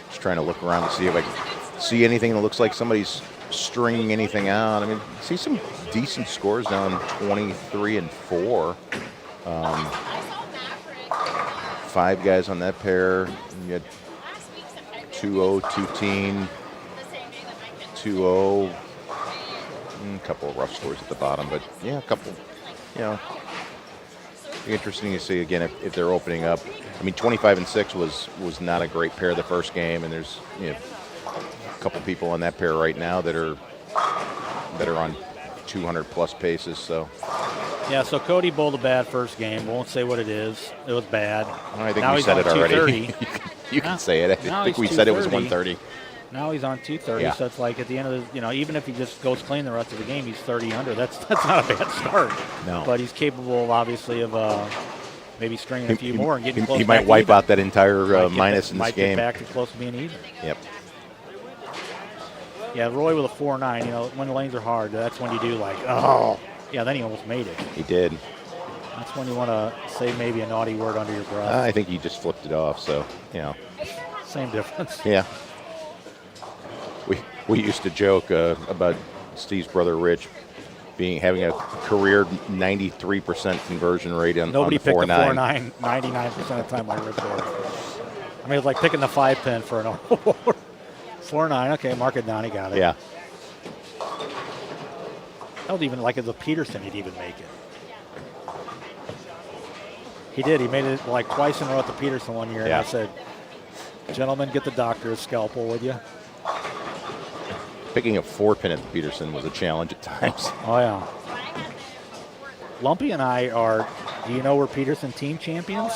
Just trying to look around to see if I can see anything that looks like somebody's stringing anything out. I mean, see some decent scores down 23 and 4. 5 guys on that pair. You had 2-0, 2-teen, 2-0. A couple of rough scores at the bottom, but yeah, a couple. Be interesting to see again if they're opening up. I mean, 25 and 6 was not a great pair the first game, and there's a couple people on that pair right now that are on 200 plus paces. So yeah, so Cody bowled a bad first game. Won't say what it is. It was bad. I think now we said it already. 230. you can say it. I think we said it was 130. Now he's on 230, yeah. So it's like at the end of the, even if he just goes clean the rest of the game, he's 30 under. That's not a bad start. No. But he's capable, obviously, of maybe stringing a few more and getting close. He might wipe out that entire minus in this game. Might get back to close to being even. Yep. Yeah, Roy with a 4-9. When the lanes are hard, that's when you do yeah. Then he almost made it. He did. That's when you want to say maybe a naughty word under your breath. I think he just flipped it off. So Same difference. Yeah. We used to joke about Steve's brother Rich having a career 93% conversion rate on Nobody the picked 4-9. 99% of the time like Rich was. I mean, it's like picking the 5-pin for an 4-9. Okay, mark it down. He got it. Yeah. That was even like as a Peterson, he'd even make it. He did. He made it like twice in a row at the Peterson one year. Yeah. And I said, gentlemen, get the doctor a scalpel, would you? Picking a 4-pin at the Peterson was a challenge at times. Oh, yeah. Lumpy and I are, do you know we're Peterson team champions?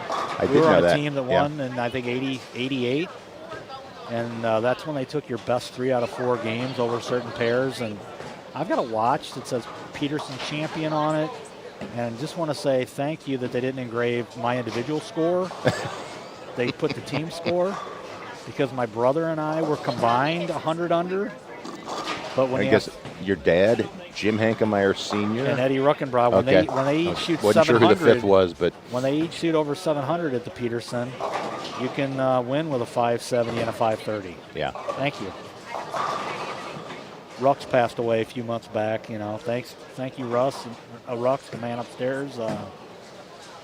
I did we were know on a that. team that won in, I think, 88. And that's when they took your best 3 out of 4 games over certain pairs. And I've got a watch that says Peterson champion on it. And just want to say thank you that they didn't engrave my individual score. They put the team score because my brother and I were combined 100 under. But when I guess your dad, Jim Hankemeyer Sr. and Eddie Ruckenbrod, when they each shoot 700, wasn't sure who the fifth was, but when they each shoot over 700 at the Peterson, you can win with a 570 and a 530. Yeah. Thank you. Rux passed away a few months back. Thank you, Russ. Rux, the man upstairs. That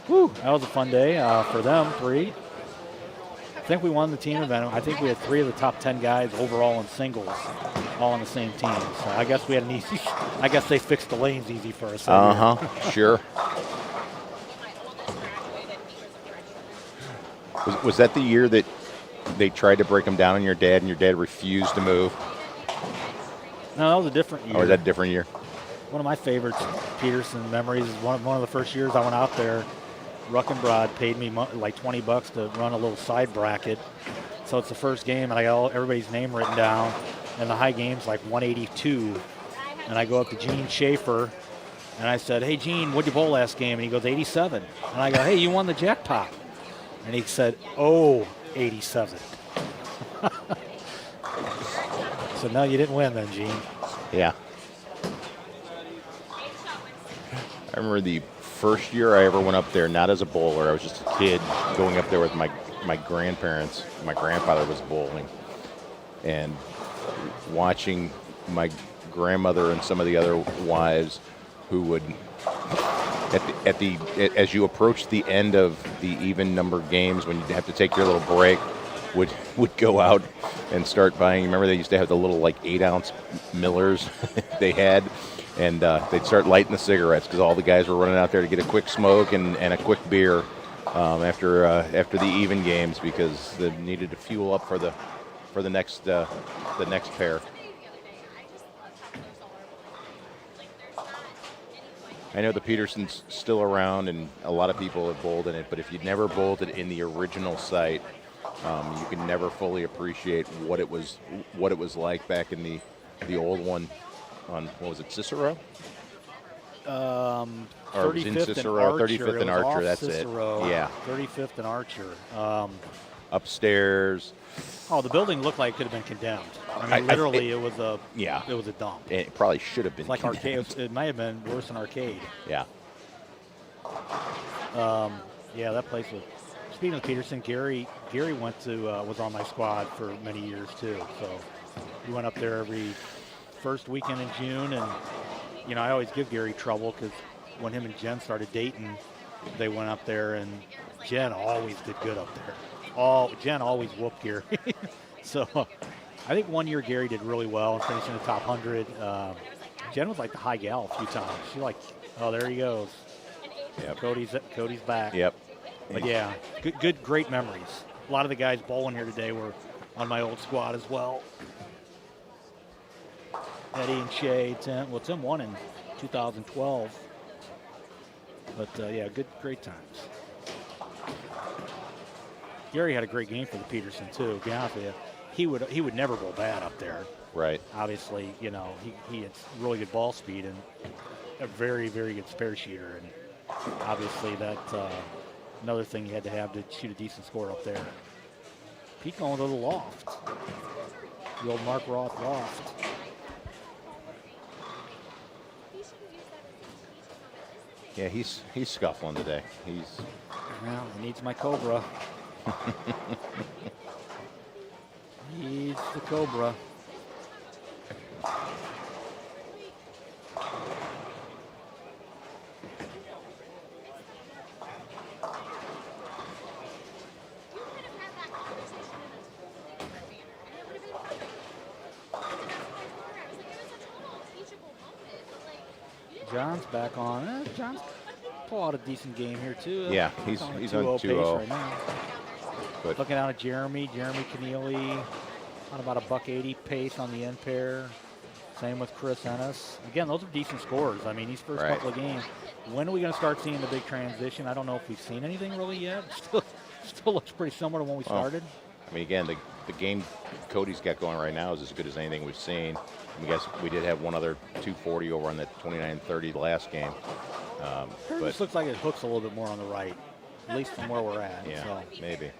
was a fun day for them 3. I think we won the team event. I think we had 3 of the top 10 guys overall in singles, all on the same team. So I guess we had an easy. I guess they fixed the lanes easy for us. Sure. Was that the year that they tried to break him down on your dad, and your dad refused to move? No, that was a different year. Oh, was that a different year? One of my favorite Peterson memories is one of the first years I went out there. Ruckenbrod paid me like $20 to run a little side bracket. So it's the first game, and I got everybody's name written down. And the high game's like 182. And I go up to Gene Schaefer, and I said, "Hey, Gene, what'd you bowl last game?" And he goes, 87. And I go, "Hey, you won the jackpot." And he said, "Oh, 87. So no, you didn't win then, Gene. Yeah. I remember the first year I ever went up there, not as a bowler. I was just a kid going up there with my grandparents. My grandfather was bowling. And watching my grandmother and some of the other wives who would, as you approach the end of the even numbered games, when you have to take your little break, would go out and start buying. Remember they used to have the little 8-ounce Millers they had, and they'd start lighting the cigarettes because all the guys were running out there to get a quick smoke and a quick beer. after the even games because they needed to fuel up for the next pair. I know the Peterson's still around, and a lot of people have bowled in it. But if you'd never bowled it in the original site, you can never fully appreciate what it was like back in the old one on what was it, Cicero? Or it was in 35th and Cicero, Archer. 35th and It was Archer. off That's Cicero, it. Yeah. 35th and Archer. Upstairs. Oh, the building looked like it could have been condemned. I mean, I- literally, it- it was a Yeah. it was a dump. It probably should have been It's like condemned. arcade. It might have been worse than arcade. Yeah. Yeah, that place was. Speaking of Peterson, Gary was on my squad for many years too. So we went up there every first weekend in June, and I always give Gary trouble because when him and Jen started dating, they went up there, and Jen always did good up there. Jen always whooped Gary. So I think one year Gary did really well and finished in the top 100. Jen was like the high gal a few times. She there he goes. Yep. Cody's back. Yep. But yeah, great memories. A lot of the guys bowling here today were on my old squad as well. Eddie and Shay, Tim. Well, Tim won in 2012. But yeah, great times. Gary had a great game for the Peterson too. To be honest with you, he would never bowl bad up there. Right. Obviously, he had really good ball speed and a very, very good spare shooter. And obviously that's another thing you had to have to shoot a decent score up there. Pete going to the loft. The old Mark Roth loft. Yeah, he's scuffling today. Well, he needs my Cobra. He's the Cobra. John's back on. John's pull out a decent game here too. Yeah, he's on a on 2-0 pace 2-0. right now. But Looking out at Jeremy Keneally on about a $180 pace on the end pair. Same with Chris Ennis. Again, those are decent scores. I mean, these first Right. couple of games. When are we going to start seeing the big transition? I don't know if we've seen anything really yet. Still looks pretty similar to when we started. I mean, again, the game Cody's got going right now is as good as anything we've seen. I guess we did have one other 240 over on that 29-30 last game. It But just looks like it hooks a little bit more on the right, at least from where we're at. yeah, So. maybe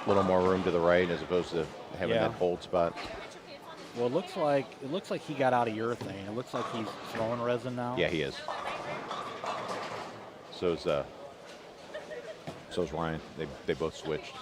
little more room to the right as opposed to having Yeah. that hold spot. Well, it looks like he got out of urethane. It looks like he's throwing resin now. Yeah, he is. So's Ryan. They both switched.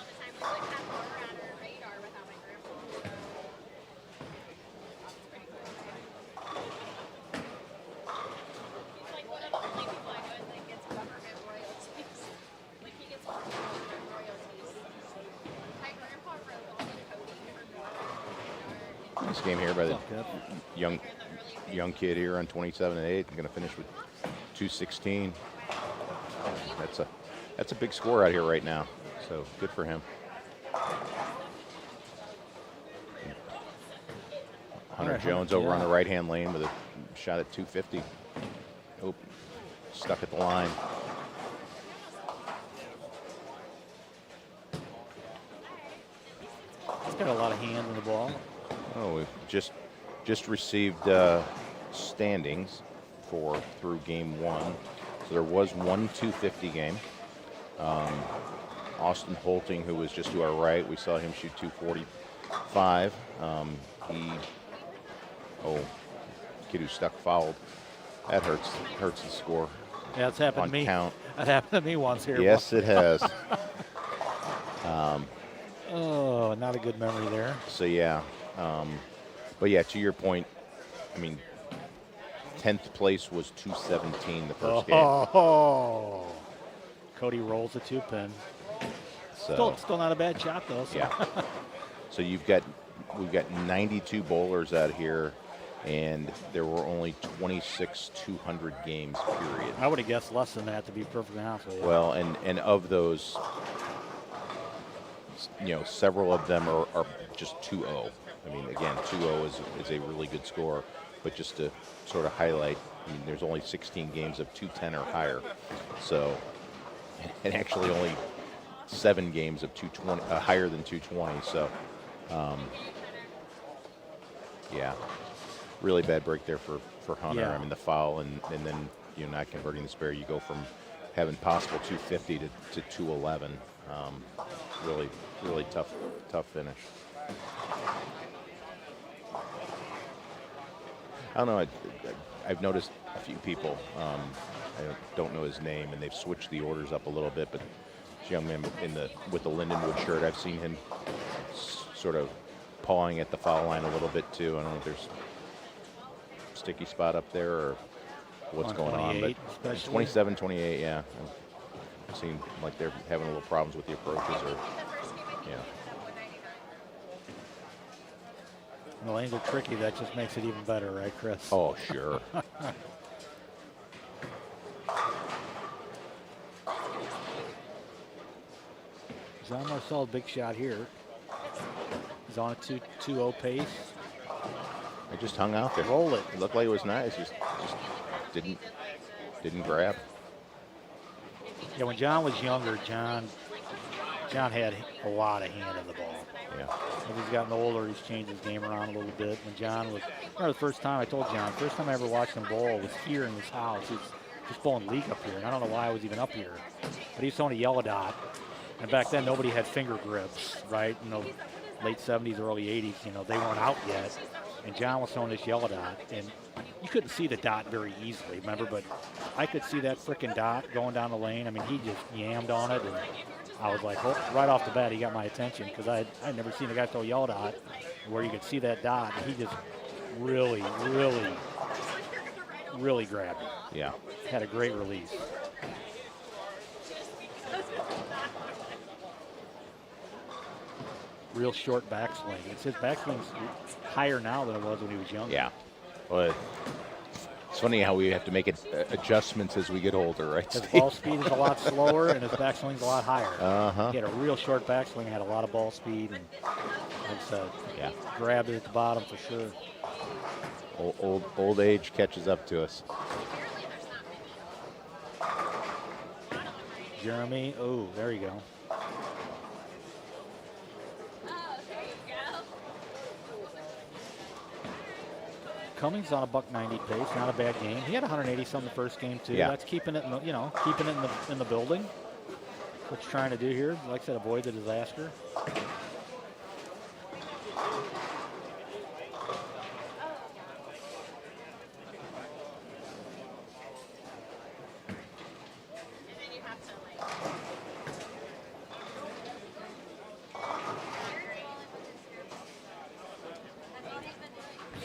Nice game here by the young kid here on 27 and 8. I'm going to finish with 216. That's a big score out here right now. So good for him. Hunter Jones over on the right-hand lane with a shot at 250. Oh, stuck at the line. He's got a lot of hand in the ball. Oh, we've just received standings through game one. So there was one 250 game. Austin Holting, who was just to our right, we saw him shoot 245. Kid who stuck fouled. That hurts the score. Yeah, it's happened on to me. count. That happened to me once here. Yes, it has. Oh, not a good memory there. So yeah, but yeah, to your point, I mean, 10th place was 217 the first game. Oh, Cody rolls a 2-pin. So Still not a bad shot though. So. yeah. So we've got 92 bowlers out here and there were only 26 200 games, period. I would have guessed less than that, to be perfectly honest with you. Well, and of those, several of them are just 2-0. I mean, again, 2-0 is a really good score, but just to sort of highlight, I mean, there's only 16 games of 210 or higher. So, and actually only 7 games of 220 higher than 220. So, yeah, really bad break there for Hunter. Yeah. I mean, the foul and then not converting the spare. You go from having possible 250 to 211. Really tough finish. I don't know. I've noticed a few people. I don't know his name, and they've switched the orders up a little bit. But this young man with the Lindenwood shirt, I've seen him sort of pawing at the foul line a little bit too. I don't know if there's a sticky spot up there or what's On going on. But especially. 27, 28, yeah. It seems like they're having a little problems with the approaches, or And the lanes are tricky. That just makes it even better, right, Chris? Oh, sure. John Marcel, big shot here. He's on a 2-0 pace. I just hung out there. Roll it. It looked like it was nice. Just didn't grab. Yeah, when John was younger, John had a lot of hand in the ball. Yeah. As he's gotten older, he's changed his game around a little bit. When John was, I remember the first time I told John, first time I ever watched him bowl was here in this house. He's just bowling league up here, and I don't know why I was even up here. But he's throwing a yellow dot, and back then nobody had finger grips, right? Late 70s, early 80s, they weren't out yet. And John was throwing this yellow dot, and you couldn't see the dot very easily, remember? But I could see that frickin' dot going down the lane. I mean, he just yammed on it, and I was like, oh, right off the bat, he got my attention because I'd never seen a guy throw a yellow dot where you could see that dot, and he just really, really, really grabbed it. Yeah. Had a great release. Real short backswing. His backswing's higher now than it was when he was younger. Yeah. Well, it's funny how we have to make adjustments as we get older, right? His Steve? ball speed is a lot slower, and his backswing's a lot higher. Uh-huh. He had a real short backswing, had a lot of ball speed, and like I said, Yeah. grabbed it at the bottom for sure. Old age catches up to us. Jeremy, oh, there you go. Cummings on a $190 pace, not a bad game. He had 180 some the first game too. Yeah. That's keeping it, keeping it in the building. What you're trying to do here, like I said, avoid the disaster.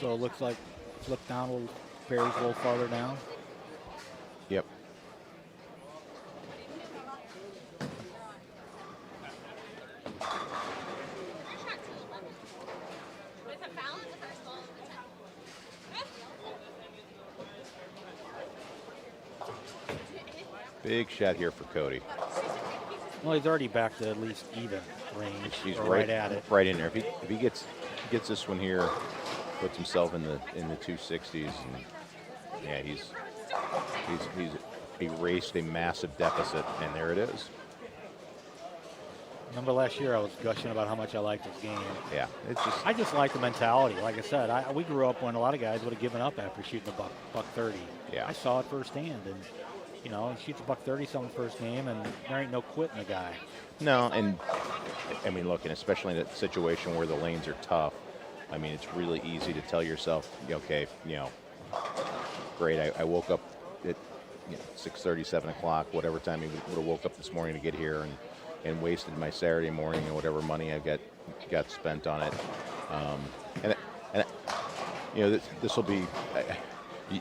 So it looks like flip down a little, Perry's a little farther down. Yep. Big shot here for Cody. Well, he's already back to at least even range. He's or right at it. right in there. If he gets this one here, puts himself in the 260s, and yeah, he's erased a massive deficit, and there it is. Remember last year I was gushing about how much I liked this game. Yeah, it's just I just like the mentality. Like I said, we grew up when a lot of guys would have given up after shooting a buck 30. Yeah. I saw it firsthand, and he shoots a buck 30 some first game, and there ain't no quitting the guy. no, and I mean, look, and especially in a situation where the lanes are tough. I mean, it's really easy to tell yourself, okay, great. I woke up at 6:30, 7 o'clock, whatever time you would have woke up this morning to get here, and wasted my Saturday morning and whatever money I got spent on it. This will be.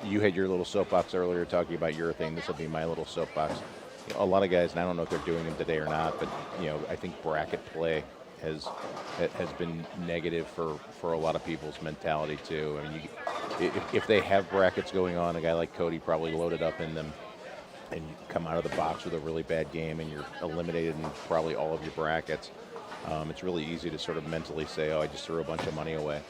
You had your little soapbox earlier talking about your thing. This will be my little soapbox. A lot of guys, and I don't know if they're doing them today or not, but I think bracket play has been negative for a lot of people's mentality too. I mean, if they have brackets going on, a guy like Cody probably loaded up in them, and you come out of the box with a really bad game, and you're eliminated in probably all of your brackets. It's really easy to sort of mentally say, "Oh, I just threw a bunch of money away."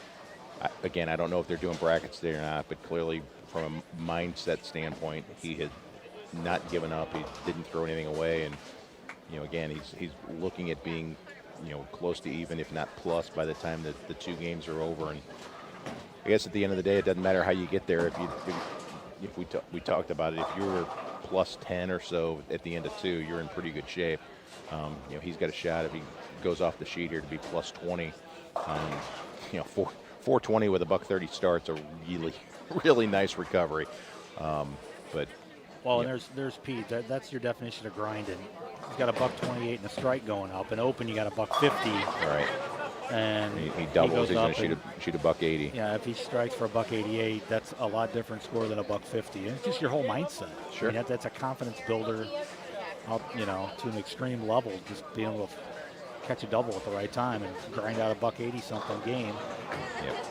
Again, I don't know if they're doing brackets today or not, but clearly, from a mindset standpoint, he had not given up. He didn't throw anything away, and again, he's looking at being, close to even, if not plus, by the time that the 2 games are over. And I guess at the end of the day, it doesn't matter how you get there. If we talked about it, if you were plus 10 or so at the end of 2, you're in pretty good shape. He's got a shot if he goes off the sheet here to be plus 20. 420 with a $130 start's a really, really nice recovery. But well, and there's Pete. That's your definition of grinding. He's got a $128 and a strike going up. And open, you got a $150. Right. And he doubles. He's going to shoot a $180. Yeah, if he strikes for a $188, that's a lot different score than a $150. And it's just your whole mindset. Sure. I mean, that's a confidence builder, to an extreme level. Just being able to catch a double at the right time and grind out a $180 something game. Yep.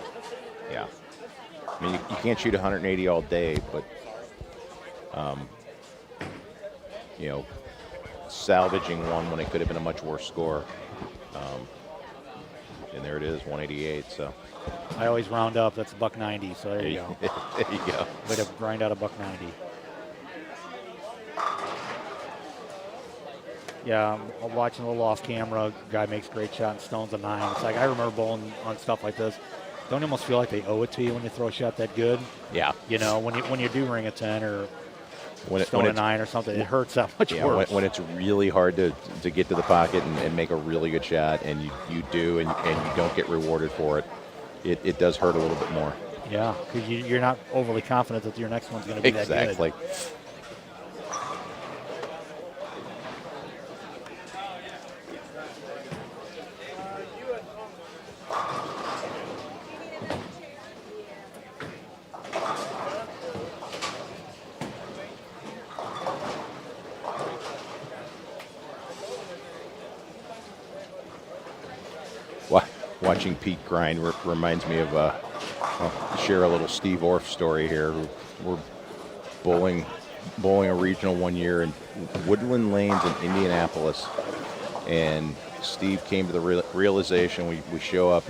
Yeah. I mean, you can't shoot 180 all day, but salvaging one when it could have been a much worse score. And there it is, 188. So I always round up. That's a $190. So there you go. There you go. Way to grind out a $190. Yeah, I'm watching a little off camera. Guy makes a great shot and stones a 9. It's like I remember bowling on stuff like this. Don't you almost feel like they owe it to you when you throw a shot that good? Yeah. When you do ring a 10 or when stone a 9 or something, it hurts that much worse. When it's really hard to get to the pocket and make a really good shot, and you do, and you don't get rewarded for it, it does hurt a little bit more. Yeah, because you're not overly confident that your next one's going to be that good. Exactly. Watching Pete grind reminds me of, I'll share a little Steve Orff story here. We're bowling a regional one year in Woodland Lanes in Indianapolis, and Steve came to the realization, we show up,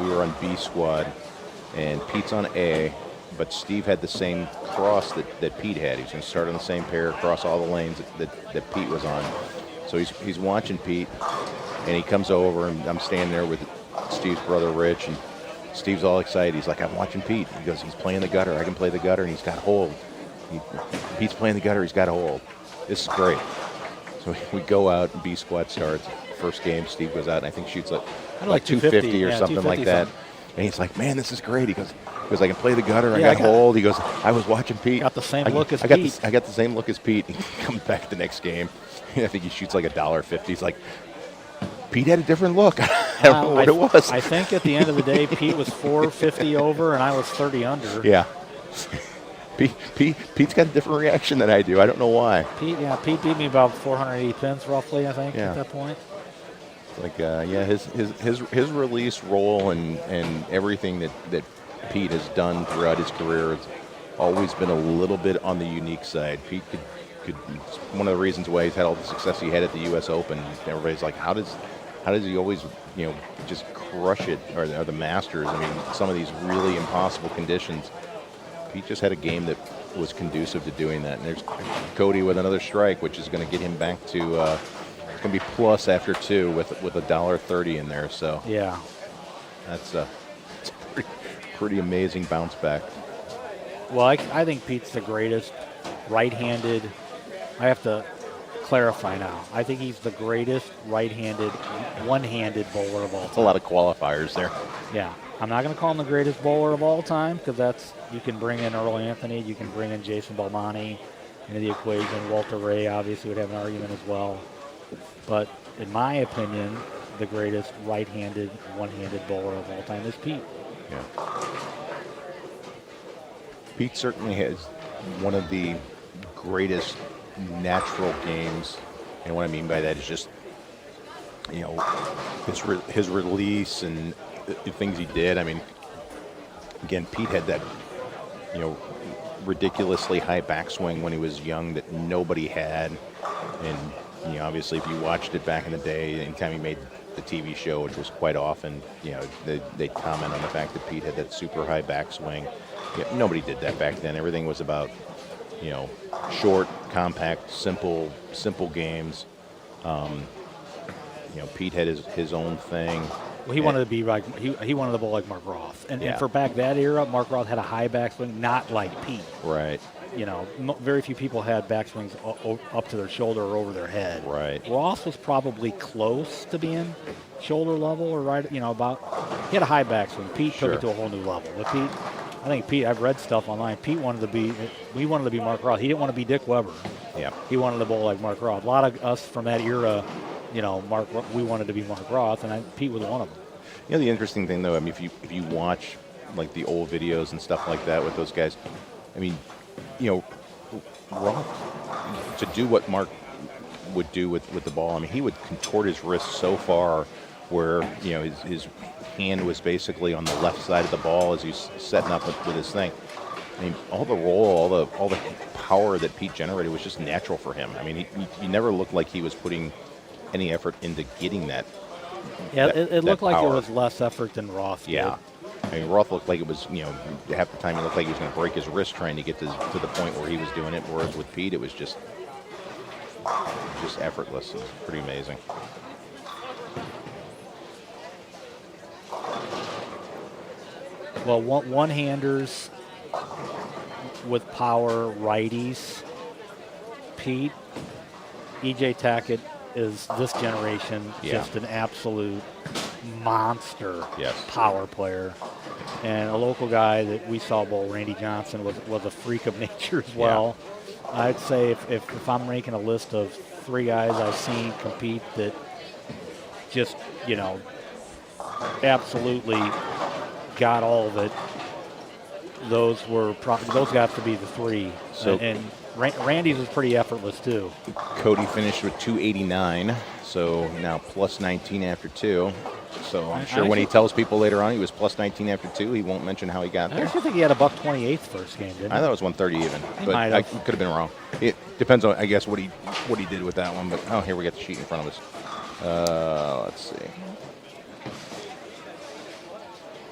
we were on B squad, and Pete's on A, but Steve had the same cross that Pete had. He was going to start on the same pair, across all the lanes that Pete was on. So he's watching Pete, and he comes over, and I'm standing there with Steve's brother, Rich, and Steve's all excited. He's like, I'm watching Pete. He goes, he's playing the gutter. I can play the gutter, and he's got hold. Pete's playing the gutter. He's got a hold. This is great. So we go out, and B squad starts. First game, Steve goes out, and I think shoots like 250 or something like that. And he's like, man, this is great. He goes, I can play the gutter. I got hold. He goes, I was watching Pete. Got the same look as Pete. I got the same look as Pete. He comes back the next game. I think he shoots like $1.50. He's like, Pete had a different look. I don't know what it was. I think at the end of the day, Pete was 450 over and I was 30 under. Yeah. Pete's got a different reaction than I do. I don't know why. Pete beat me about 480 pins roughly, I think, at that point. Like, his release roll and everything that Pete has done throughout his career has always been a little bit on the unique side. Pete could one of the reasons why he's had all the success he had at the U.S. Open. Everybody's like, how does he always just crush it, or the Masters? I mean, some of these really impossible conditions. Pete just had a game that was conducive to doing that. And there's Cody with another strike, which is going to get him back to it's going to be plus after 2 with $1.30 in there. So yeah, it's a pretty amazing bounce back. Well, I think Pete's the greatest right-handed. I have to clarify now. I think he's the greatest right-handed, one-handed bowler of all time. That's a lot of qualifiers there. Yeah. I'm not going to call him the greatest bowler of all time, because you can bring in Earl Anthony, you can bring in Jason Belmonte into the equation. Walter Ray obviously would have an argument as well. But in my opinion, the greatest right-handed, one-handed bowler of all time is Pete. Yeah. Pete certainly has one of the greatest natural games, and what I mean by that is just his release and the things he did. I mean, again, Pete had that, you know, ridiculously high backswing when he was young that nobody had. And, you know, obviously if you watched it back in the day, anytime he made the TV show, which was quite often, you know, they'd comment on the fact that Pete had that super high backswing. Yeah, nobody did that back then. Everything was about, you know, short, compact, simple games. You know, Pete had his own thing. Well, he wanted to be like he wanted to bowl like Mark Roth, and Yeah. for back that era, Mark Roth had a high backswing, not like Pete. Right. You know, very few people had backswings up to their shoulder or over their head. Right. Roth was probably close to being shoulder level or right, you know, about. He had a high backswing. Pete Sure. took it to a whole new level. But Pete, I think Pete. I've read stuff online. Pete wanted to be. We wanted to be Mark Roth. He didn't want to be Dick Weber. Yeah. He wanted to bowl like Mark Roth. A lot of us from that era, you know, we wanted to be Mark Roth, and Pete was one of them. You know, the interesting thing though, I mean, if you watch like the old videos and stuff like that with those guys, I mean, you know, Roth, to do what Mark would do with the ball, I mean, he would contort his wrist so far where, you know, his hand was basically on the left side of the ball as he's setting up with his thing. I mean, all the roll, all the power that Pete generated was just natural for him. I mean, he never looked like he was putting any effort into getting that. Yeah, that it looked like power. it was less effort than Roth did. Yeah. I mean, Roth looked like it was, you know, half the time he looked like he was going to break his wrist trying to get to the point where he was doing it. Whereas with Pete, it was just effortless. It was pretty amazing. Well, one-handers with power, righties. Pete, E.J. Tackett is this generation just an absolute monster power player. And a local guy that we saw bowl, Randy Johnson, was a freak of nature as well. Yeah. I'd say if I'm making a list of 3 guys I've seen compete that just, you know, absolutely got all of it, those got to be the 3. So, and Randy's was pretty effortless too. Cody finished with 289, so now plus 19 after 2. So I'm sure when he tells people later on he was plus 19 after 2, he won't mention how he got there. I actually think he had a $128 first game, didn't he? I thought it was 130 even, but I could have been wrong. It depends on, I guess, what he did with that one. But here we got the sheet in front of us. Let's see.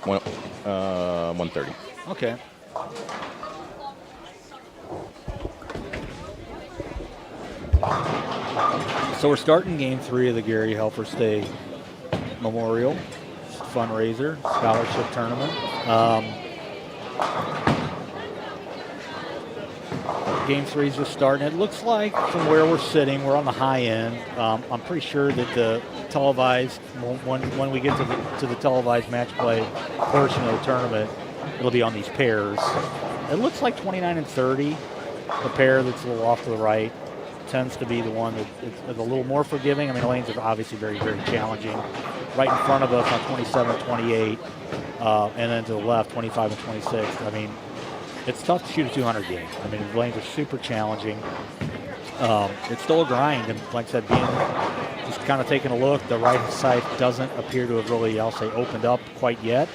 130. Okay. So we're starting Game 3 of the Garry Helferstay Memorial fundraiser scholarship tournament. Game 3 is just starting. It looks like from where we're sitting, we're on the high end. I'm pretty sure that the televised, when we get to the televised match play portion of the tournament, it'll be on these pairs. It looks like 29 and 30. The pair that's a little off to the right tends to be the one that is a little more forgiving. I mean, the lanes are obviously very, very challenging. Right in front of us on 27 and 28, and then to the left, 25 and 26. I mean, it's tough to shoot a 200 game. I mean, the lanes are super challenging. It's still a grind, and like I said, just kind of taking a look, the right side doesn't appear to have really, I'll say, opened up quite yet.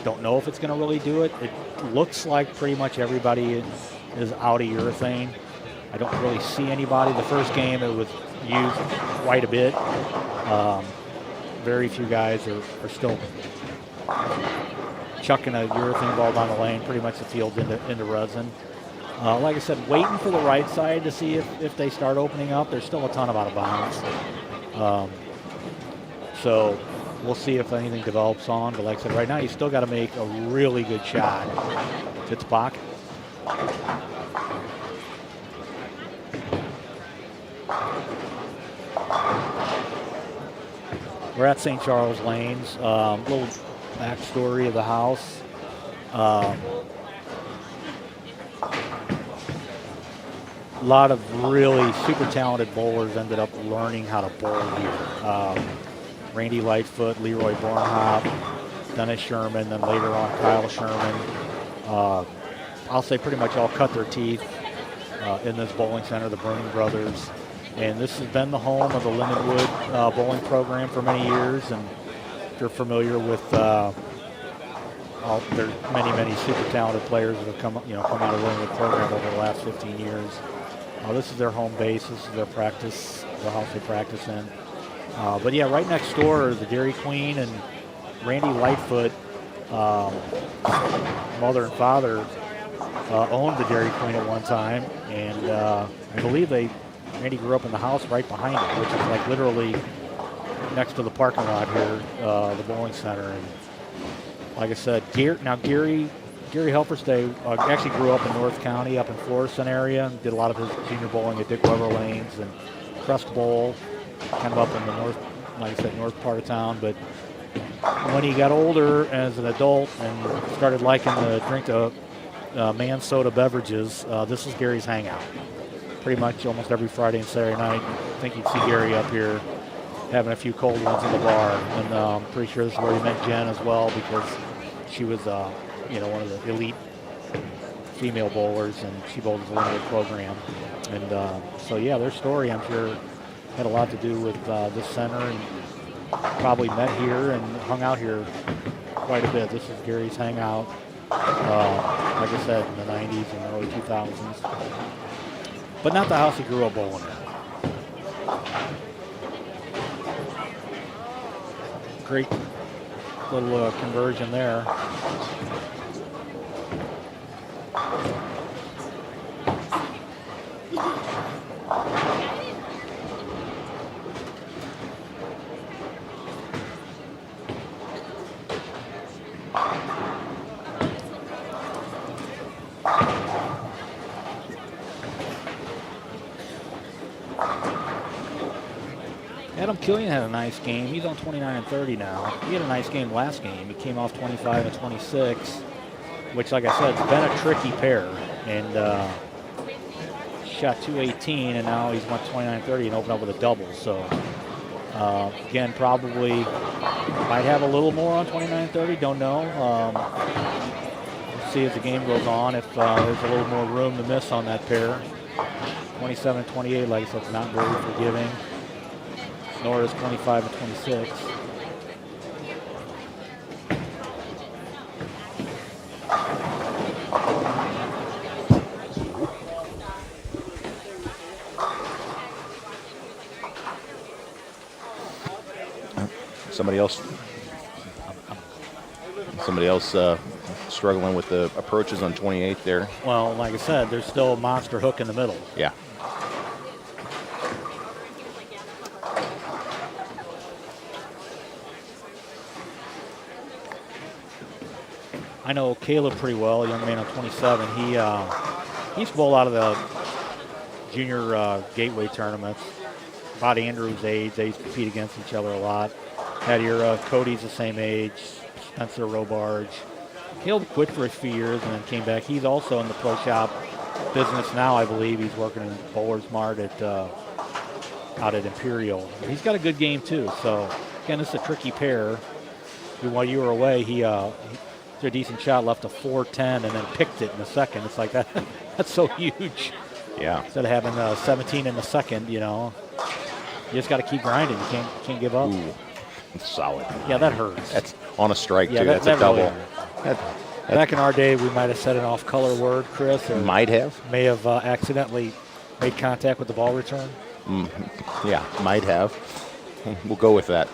Don't know if it's going to really do it. It looks like pretty much everybody is out of urethane. I don't really see anybody. The first game, it was used quite a bit. Very few guys are still chucking a urethane ball down the lane, pretty much the field into resin. Like I said, waiting for the right side to see if they start opening up. There's still a ton of out of bounds. So we'll see if anything develops on. But like I said, right now you still got to make a really good shot to the pocket. We're at St. Charles Lanes. Little backstory of the house. A lot of really super talented bowlers ended up learning how to bowl here. Randy Lightfoot, Leroy Bornhop, Dennis Sherman, then later on Kyle Sherman. I'll say pretty much all cut their teeth in this bowling center, the Bruning brothers. And this has been the home of the Lindenwood bowling program for many years. And if you're familiar with there's many super talented players that have come out of the program over the last 15 years. This is their home base. This is their practice, the house they practice in. But yeah, right next door is the Dairy Queen, and Randy Lightfoot, mother and father, owned the Dairy Queen at one time, and I believe Randy grew up in the house right behind it, which is like literally next to the parking lot here, the bowling center. And like I said, Garry Helferstay actually grew up in North County, up in Florissant area, and did a lot of his junior bowling at Dick Weber Lanes and Crest Bowl, kind of up in the north, like I said, north part of town. But when he got older as an adult and started liking to drink the man soda beverages, this is Garry's hangout. Pretty much almost every Friday and Saturday night, I think you'd see Garry up here having a few cold ones in the bar. And I'm pretty sure this is where he met Jen as well, because she was, one of the elite female bowlers, and she bowled as a limited program. And so, yeah, their story, I'm sure, had a lot to do with this center, and probably met here and hung out here quite a bit. This is Garry's hangout, like I said, in the 90s and early 2000s. But not the house he grew up bowling in. Great little conversion there. Adam Killian had a nice game. He's on 29-30 now. He had a nice game last game. He came off 25-26, which, like I said, it's been a tricky pair. And shot 218, and now he's went 29-30 and opened up with a double. So, again, probably might have a little more on 29-30. Don't know. We'll see as the game goes on if there's a little more room to miss on that pair. 27-28, like I said, it's not very forgiving. Nor is 25-26. Somebody else struggling with the approaches on 28 there. Well, like I said, there's still a monster hook in the middle. Yeah. I know Caleb pretty well, a young man on 27. He's bowled out of the junior gateway tournaments. About Andrew's age, they used to compete against each other a lot. That era, Cody's the same age, Spencer Robarge. Caleb quit for a few years and then came back. He's also in the pro shop business now, I believe. He's working in Bowler's Mart out at Imperial. He's got a good game too. So again, this is a tricky pair. While you were away, he a decent shot, left a 4-10, and then picked it in the second. It's like that. That's so huge. Yeah. Instead of having 17 in the second, you just got to keep grinding. You can't give up. Ooh, solid. Yeah, that hurts. That's on a strike, yeah, too. That's a double. Really Back in our day, we might have said an off-color word, Chris. Or might have. May have accidentally made contact with the ball return. Yeah, might have. We'll go with that.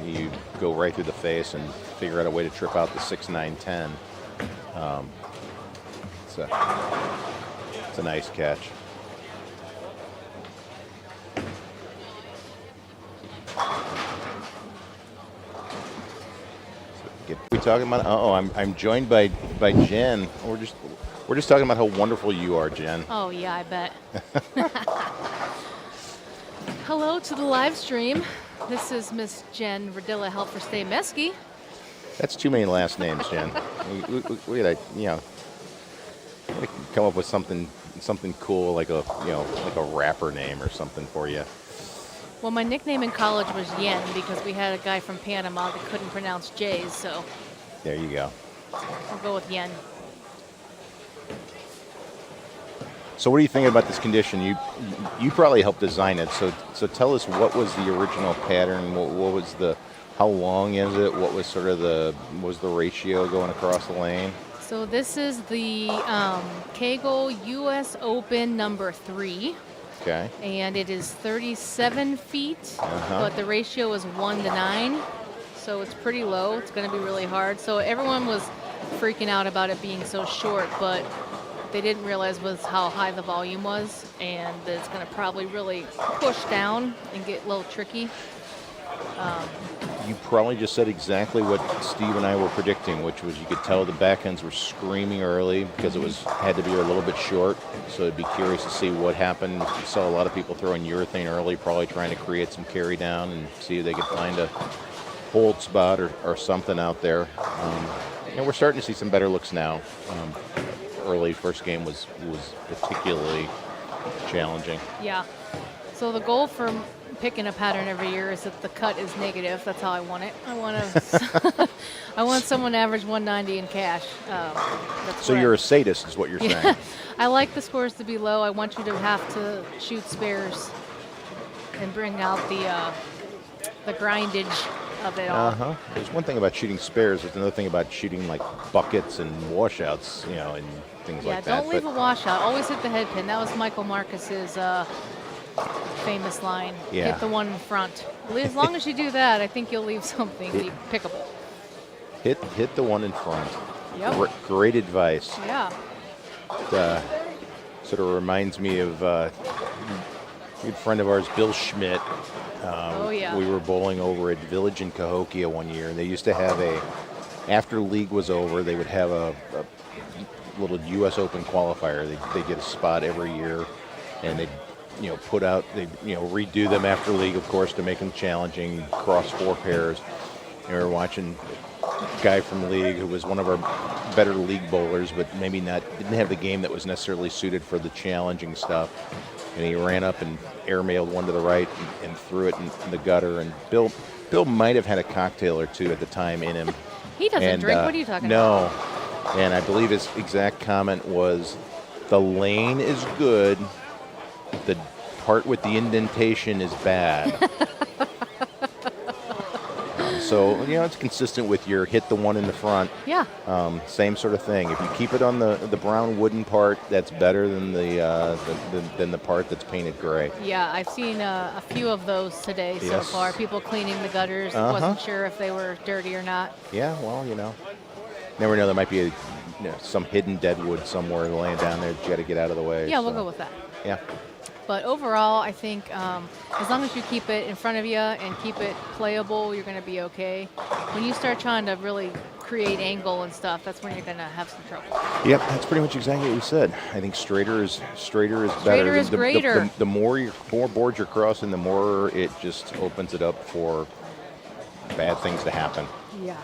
You go right through the face and figure out a way to trip out the 6-9-10. It's a nice catch. We talking about? Oh, I'm joined by Jen. We're just talking about how wonderful you are, Jen. Oh yeah, I bet. Hello to the live stream. This is Miss Jen Radilla Helferstay Mesky. That's too many last names, Jen. we gotta, come up with something cool, like a rapper name or something for you. Well, my nickname in college was Yen because we had a guy from Panama that couldn't pronounce J's, so. There you go. I'll go with yen. So what are you thinking about this condition? You probably helped design it. So tell us, what was the original pattern? What was how long is it? What was sort of what was the ratio going across the lane? So this is the Kegel U.S. Open number 3. Okay. And it is 37 feet, Uh-huh. but the ratio is 1 to 9. So it's pretty low. It's going to be really hard. So everyone was freaking out about it being so short, but they didn't realize was how high the volume was, and that it's going to probably really push down and get a little tricky. You probably just said exactly what Steve and I were predicting, which was you could tell the backends were screaming early because it had to be a little bit short. So it'd be curious to see what happened. You saw a lot of people throwing urethane early, probably trying to create some carry down and see if they could find a hold spot or something out there. And we're starting to see some better looks now. Early first game was particularly challenging. Yeah. So the goal for picking a pattern every year is that the cut is negative. That's how I want it. I want to. I want someone to average 190 in cash. So you're a sadist, is what you're saying. I like the scores to be low. I want you to have to shoot spares and bring out the grindage of it all. Uh-huh. There's one thing about shooting spares. There's another thing about shooting like buckets and washouts, and things like that. Yeah, don't leave a washout. Always hit the head pin. That was Michael Marcus's famous line. Yeah. Hit the one in front. As long as you do that, I think you'll leave something pickable. Hit the one in front. Yep. Great advice. Yeah. Sort of reminds me of a good friend of ours, Bill Schmidt. Oh, yeah. We were bowling over at Village in Cahokia one year, and they used to have after league was over, they would have a little U.S. Open qualifier. They get a spot every year, and they'd redo them after league, of course, to make them challenging, cross 4 pairs. And we were watching a guy from league who was one of our better league bowlers, but maybe didn't have the game that was necessarily suited for the challenging stuff. And he ran up and airmailed one to the right and threw it in the gutter. And Bill might have had a cocktail or two at the time in him. He doesn't drink. What are you talking about? No. And I believe his exact comment was, the lane is good, the part with the indentation is bad. So, it's consistent with your hit the one in the front. Yeah. Same sort of thing. If you keep it on the brown wooden part, that's better than the part that's painted gray. Yeah, I've seen a few of those today so Yes. far. People cleaning the gutters. Wasn't sure if they were dirty or not. Yeah, well, never know. There might be some hidden deadwood somewhere laying down there that you got to get out of the way. Yeah, we'll go with that. Yeah. But overall, I think as long as you keep it in front of you and keep it playable, you're going to be okay. When you start trying to really create angle and stuff, that's when you're going to have some trouble. Yep, that's pretty much exactly what we said. I think straighter is better. Straighter is greater. The more boards you're crossing, the more it just opens it up for bad things to happen. Yeah.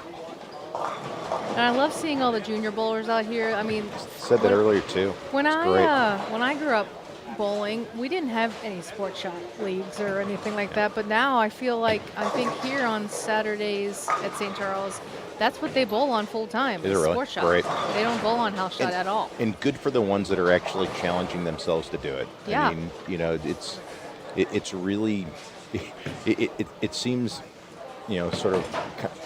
And I love seeing all the junior bowlers out here. I mean, Said that earlier too. when It's great. I grew up bowling, we didn't have any sport shot leagues or anything like that. But now I think here on Saturdays at St. Charles, that's what they bowl on full time. Is it really? Sport shot. Great. They don't bowl on house shot at all. And good for the ones that are actually challenging themselves to do it. Yeah. I mean, it's really, it seems, sort of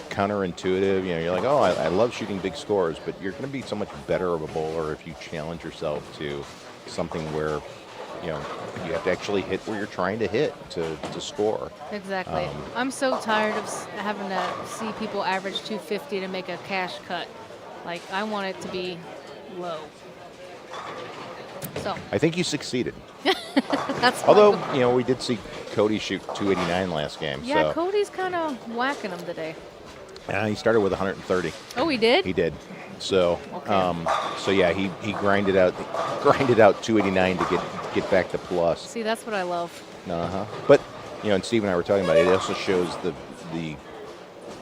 counterintuitive. You're like, oh, I love shooting big scores, but you're going to be so much better of a bowler if you challenge yourself to something where, you have to actually hit where you're trying to hit to score. Exactly. I'm so tired of having to see people average 250 to make a cash cut. Like, I want it to be low. So I think you succeeded. that's Although, we did see Cody shoot 289 last game. yeah, So Cody's kind of whacking them today. he started with 130. Oh, he did? He did. So, Okay. he grinded out 289 to get back to plus. See, that's what I love. But and Steve and I were talking about it. It also shows the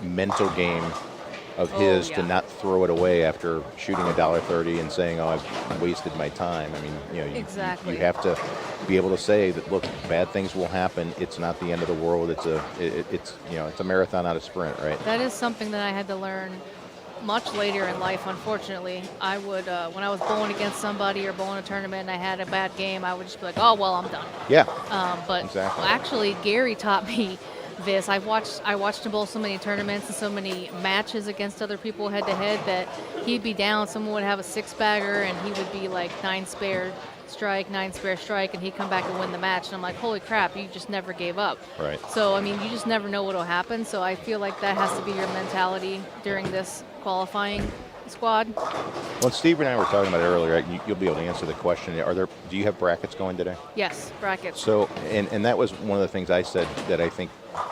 mental game of his to yeah. not throw it away after shooting $1.30 and saying, "Oh, I've wasted my time." I mean, Exactly. you have to be able to say that. Look, bad things will happen. It's not the end of the world. It's a marathon, not a sprint, right? That is something that I had to learn much later in life, unfortunately. I would, when I was bowling against somebody or bowling a tournament and I had a bad game, I would just be like, oh, well, I'm done. Yeah. But Exactly. actually, Gary taught me this. I watched him bowl so many tournaments and so many matches against other people head to head that he'd be down. Someone would have a 6-bagger and he would be like 9 spare strike, 9 spare strike, and he'd come back and win the match. And I'm like, holy crap, you just never gave up. Right. So, I mean, you just never know what will happen. So I feel like that has to be your mentality during this qualifying squad. Well, Steve and I were talking about it earlier. You'll be able to answer the question. Do you have brackets going today? Yes, brackets. So, and that was one of the things I said that I think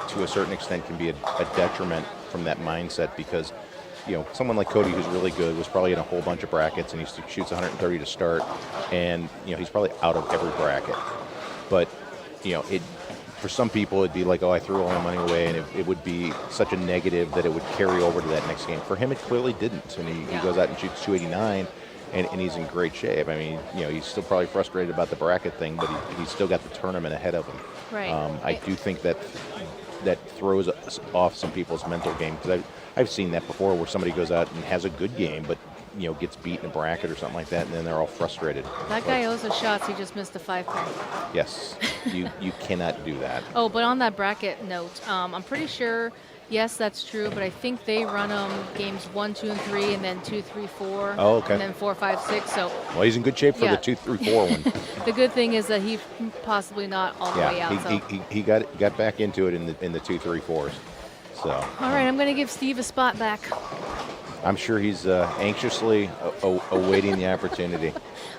to a certain extent can be a detriment from that mindset because, someone like Cody who's really good was probably in a whole bunch of brackets and he shoots 130 to start and, he's probably out of every bracket. But, for some people it'd be like, oh, I threw all my money away and it would be such a negative that it would carry over to that next game. For him, it clearly didn't. And he goes out and shoots 289 and he's in great shape. I mean, he's still probably frustrated about the bracket thing, but he's still got the tournament ahead of him. Right. I do think that throws off some people's mental game because I've seen that before where somebody goes out and has a good game, but gets beat in a bracket or something like that, and then they're all frustrated. That guy owes us shots. He just missed a 5-pin. Yes, you cannot do that. Oh, but on that bracket note, I'm pretty sure, yes, that's true, but I think they run them games 1, 2, and 3, and then 2, 3, 4. Oh, okay. And then 4, 5, 6. So. Well, he's in good shape for Yeah. the 2, 3, 4 one. The good thing is that he possibly not all the way out. he got back into it in the 2, 3, 4s. So. All right, I'm going to give Steve a spot back. I'm sure he's anxiously awaiting the opportunity.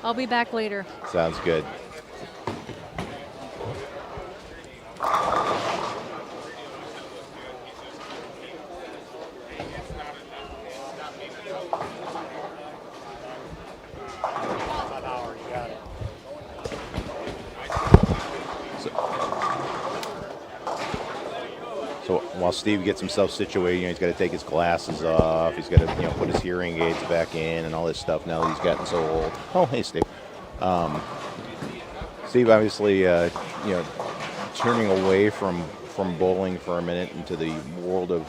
I'll be back later. Sounds good. So while Steve gets himself situated, he's got to take his glasses off. He's got to, put his hearing aids back in and all this stuff. Now that he's gotten so old. Oh, hey, Steve. Steve, obviously, turning away from bowling for a minute into the world of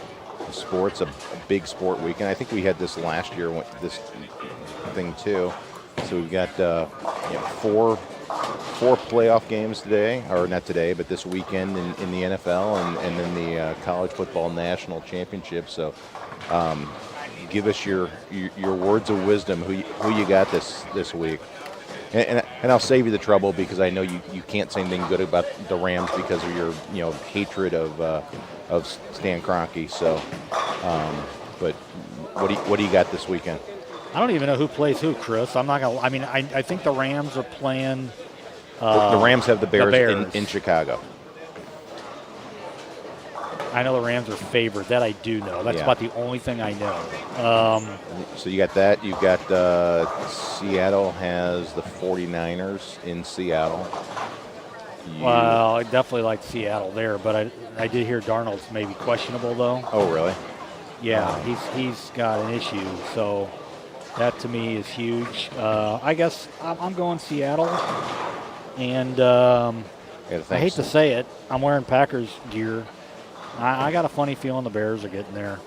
sports, a big sport weekend. I think we had this last year, this thing too. So we've got, 4 playoff games today, or not today, but this weekend in the NFL and then the college football national championship. So give us your words of wisdom, who you got this week. And I'll save you the trouble because I know you can't say anything good about the Rams because of your hatred of Stan Kroenke. So, but what do you got this weekend? I don't even know who plays who, Chris. I'm not gonna. I mean, I think the Rams are playing. The Rams have the Bears. In Chicago. I know the Rams are favored. That I do know. That's about the only thing I know. So you got that. You've got Seattle has the 49ers in Seattle. Well, I definitely like Seattle there, but I did hear Darnold's maybe questionable though. Oh, really? Yeah, he's got an issue. So that to me is huge. I guess I'm going Seattle, and I hate to say it, I'm wearing Packers gear. I got a funny feeling the Bears are getting there.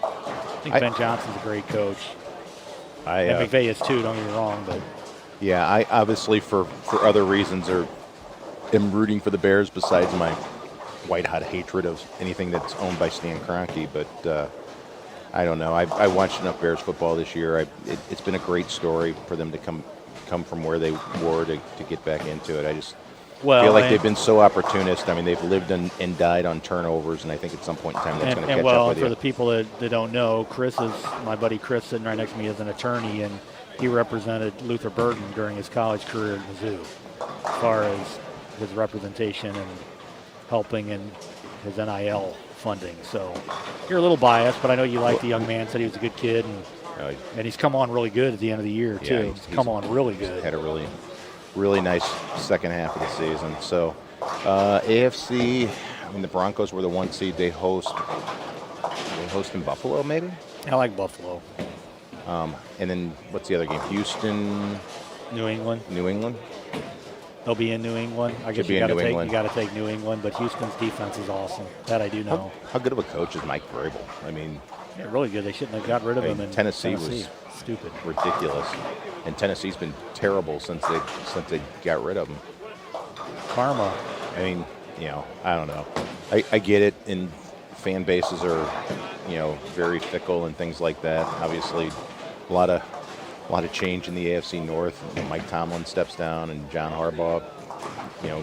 I think Ben Johnson's a great coach. And McVay is too, don't get me wrong. But yeah, I obviously for other reasons am rooting for the Bears besides my white-hot hatred of anything that's owned by Stan Kroenke. But I don't know. I watched enough Bears football this year. It's been a great story for them to come from where they were to get back into it. I just feel like they've been so opportunist. I mean, they've lived and died on turnovers, and I think at some point in time that's going to catch up with you. For the people that don't know, my buddy Chris sitting right next to me is an attorney, and he represented Luther Burden during his college career at Mizzou as far as his representation and helping in his NIL funding. So you're a little biased, but I know you like the young man, said he was a good kid, and he's come on really good at the end of the year, too. He's come on really good. Had a really nice second half of the season. So AFC, I mean, the Broncos were the 1 seed. They host in Buffalo, maybe? I like Buffalo. And then what's the other game? Houston, New England. They'll be in New England. I guess you got to take New England, but Houston's defense is awesome. That I do know. How good of a coach is Mike Vrabel? I mean, Yeah, really good. They shouldn't have got rid of him. In Tennessee was stupid, ridiculous, and Tennessee's been terrible since they got rid of him. Karma. I mean, I don't know. I get it, and fan bases are, very fickle and things like that. Obviously, a lot of change in the AFC North. Mike Tomlin steps down, and John Harbaugh,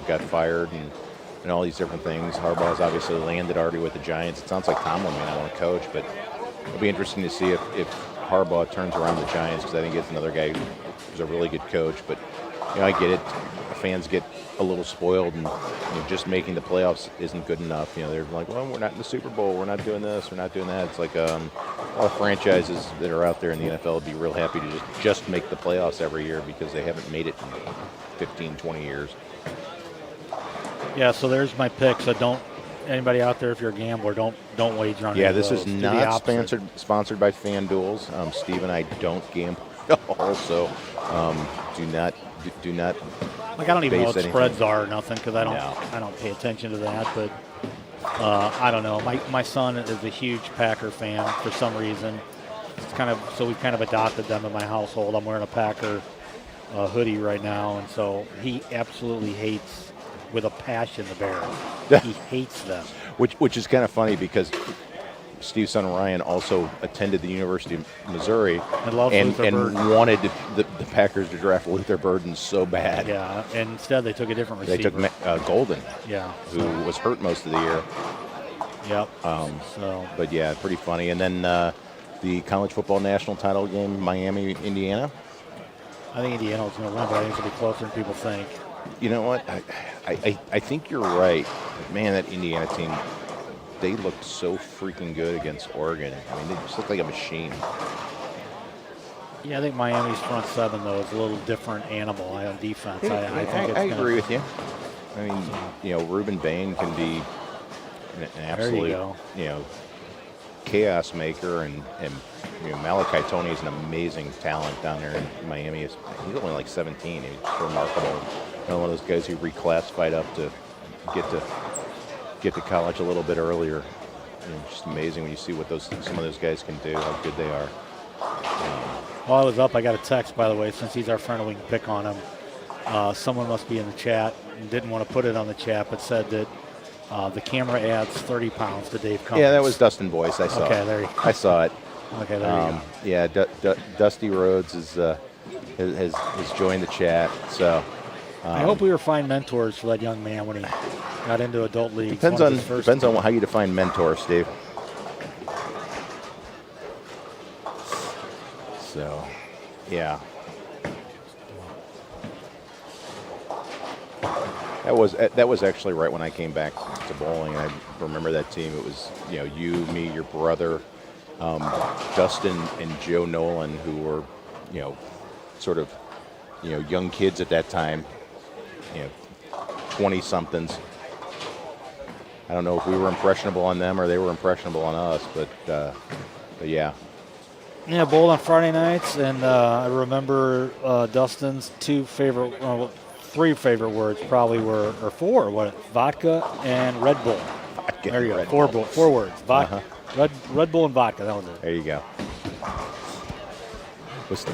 got fired, and all these different things. Harbaugh's obviously landed already with the Giants. It sounds like Tomlin may not want to coach, but it'll be interesting to see if Harbaugh turns around the Giants, because I think it's another guy who's a really good coach. But I get it. Fans get a little spoiled, and just making the playoffs isn't good enough. They're like, well, we're not in the Super Bowl. We're not doing this. We're not doing that. It's like all franchises that are out there in the NFL would be real happy to just make the playoffs every year, because they haven't made it in 15, 20 years. Yeah, so there's my pick. So don't anybody out there, if you're a gambler, don't wager on. Yeah, any this of is those. not sponsored by FanDuels. Steve and I don't gamble at all, so do not. Like, I don't even know what anything. spreads are or nothing, because I No. don't pay attention to that. But I don't know. My son is a huge Packer fan for some reason. So we've kind of adopted them in my household. I'm wearing a Packer hoodie right now, and so he absolutely hates, with a passion, the Bears. He hates them. Which is kind of funny, because Steve's son Ryan also attended the University of Missouri And loves Luther Burden. wanted the Packers to draft Luther Burden so bad. Yeah, and instead they took a different They receiver. took Golden, Yeah. who was hurt most of the year. Yep. But yeah, pretty funny. And then the college football national title game, Miami, Indiana. I think Indiana's going to win, but I think it'll be closer than people think. You know what? I think you're right. Man, that Indiana team, they looked so freaking good against Oregon. I mean, they just looked like a machine. Yeah, I think Miami's front seven, though, is a little different animal on defense. I think it's I agree with you. I mean, Reuben Bain can be an absolute, chaos maker, and Malachi Tony is an amazing talent down there in Miami. He's only like 17. He's remarkable. One of those guys who reclassified up to get to college a little bit earlier. Just amazing when you see what some of those guys can do, how good they are. While I was up, I got a text, by the way, since he's our friend and we can pick on him. Someone must be in the chat and didn't want to put it on the chat, but said that the camera adds 30 pounds to Dave Cummings. Yeah, that was Dustin Boyce. I saw it. Okay, there you go. I saw it. Okay, there you go. Yeah, Dusty Rhodes has joined the chat. So I hope we were fine mentors for that young man when he got into adult leagues. depends on how you define mentor, Steve. So, yeah. That was actually right when I came back to bowling. I remember that team. It was you, me, your brother, Dustin, and Joe Nolan, who were sort of young kids at that time, 20-somethings. I don't know if we were impressionable on them or they were impressionable on us, but yeah. Yeah, bowled on Friday nights, and I remember Dustin's three favorite words probably were, or four, vodka and Red Bull. Vodka there you go, Red four Bull. four words, vodka, Red Bull and vodka, that was it. There you go. Was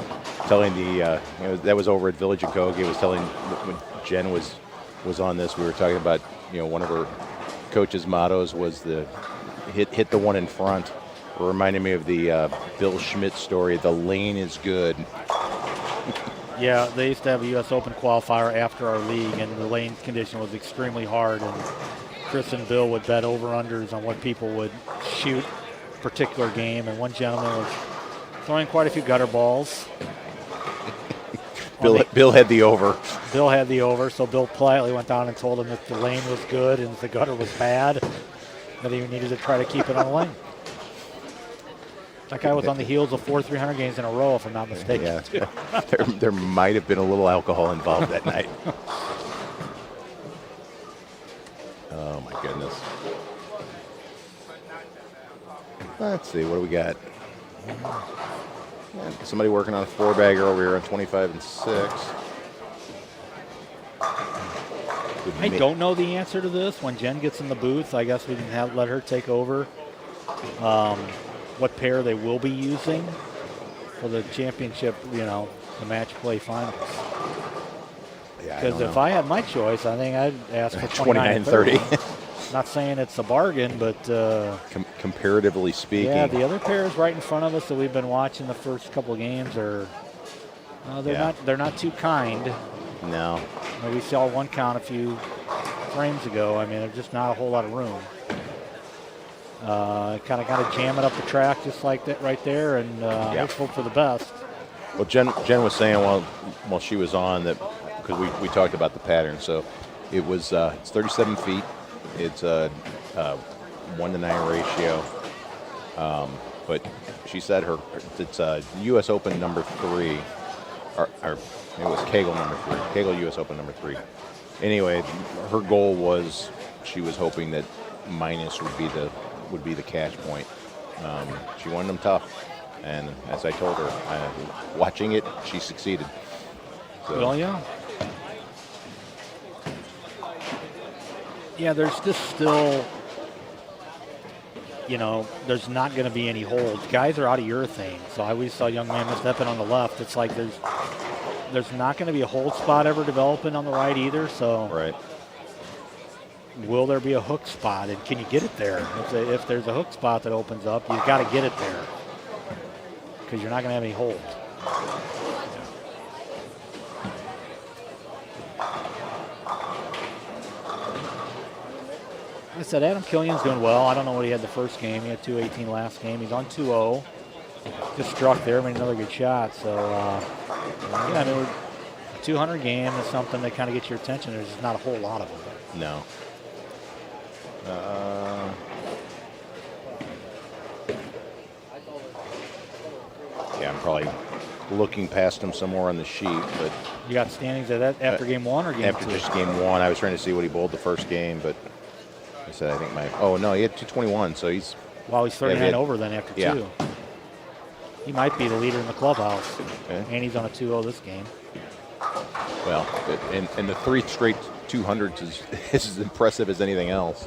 telling that was over at Village of Kogi. Was telling when Jen was on this, we were talking about one of her coach's mottos was the hit the one in front. It reminded me of the Bill Schmidt story. The lane is good. Yeah, they used to have a U.S. Open qualifier after our league, and the lane condition was extremely hard. And Chris and Bill would bet over-unders on what people would shoot a particular game. And one gentleman was throwing quite a few gutter balls. Bill had the over. Bill had the over, so Bill politely went down and told him that the lane was good and the gutter was bad, that he needed to try to keep it on the lane. That guy was on the heels of 4 300 games in a row, if I'm not mistaken. Yeah, there might have been a little alcohol involved that night. Oh my goodness. Let's see, what do we got? Yeah, somebody working on a 4-bagger over here on 25 and 6. I don't know the answer to this. When Jen gets in the booth, I guess we can let her take over. what pair they will be using for the championship, the match play finals. Yeah, Because if I had my choice, I think I'd ask for 29-30. Not saying it's a bargain, but Comparatively speaking. yeah, the other pairs right in front of us that we've been watching the first couple of games are they're not too kind. No. We saw one count a few frames ago. I mean, there's just not a whole lot of room. Kind of got to jam it up the track just like that right there, and hope for the best. Well, Jen was saying while she was on that, because we talked about the pattern. So it was it's 37 feet. It's a 1-to-9 ratio. But she said it's U.S. Open number 3, or it was Kegel number 3. Kegel U.S. Open number 3. Anyway, her goal was she was hoping that minus would be the cash point. She wanted them tough, and as I told her, watching it, she succeeded. So. Well, yeah. Yeah, there's just still, there's not going to be any holds. Guys are out of urethane, so I always saw a young man stepping on the left. It's like there's not going to be a hold spot ever developing on the right either. So right. Will there be a hook spot, and can you get it there? If there's a hook spot that opens up, you've got to get it there because you're not going to have any hold. Like I said, Adam Killian's doing well. I don't know what he had the first game. He had 218 last game. He's on 2-0. Just struck there, made another good shot. So, I mean, a 200 game is something that kind of gets your attention. There's just not a whole lot of them. No. Yeah, I'm probably looking past him somewhere on the sheet, but you got standings at that after game one or game after 2? Just game 1. I was trying to see what he bowled the first game, but I said I think he had 221, so he's 39 over then after 2. He might be the leader in the clubhouse, and he's on a 2-0 this game. Well, and the 3 straight 200s is as impressive as anything else.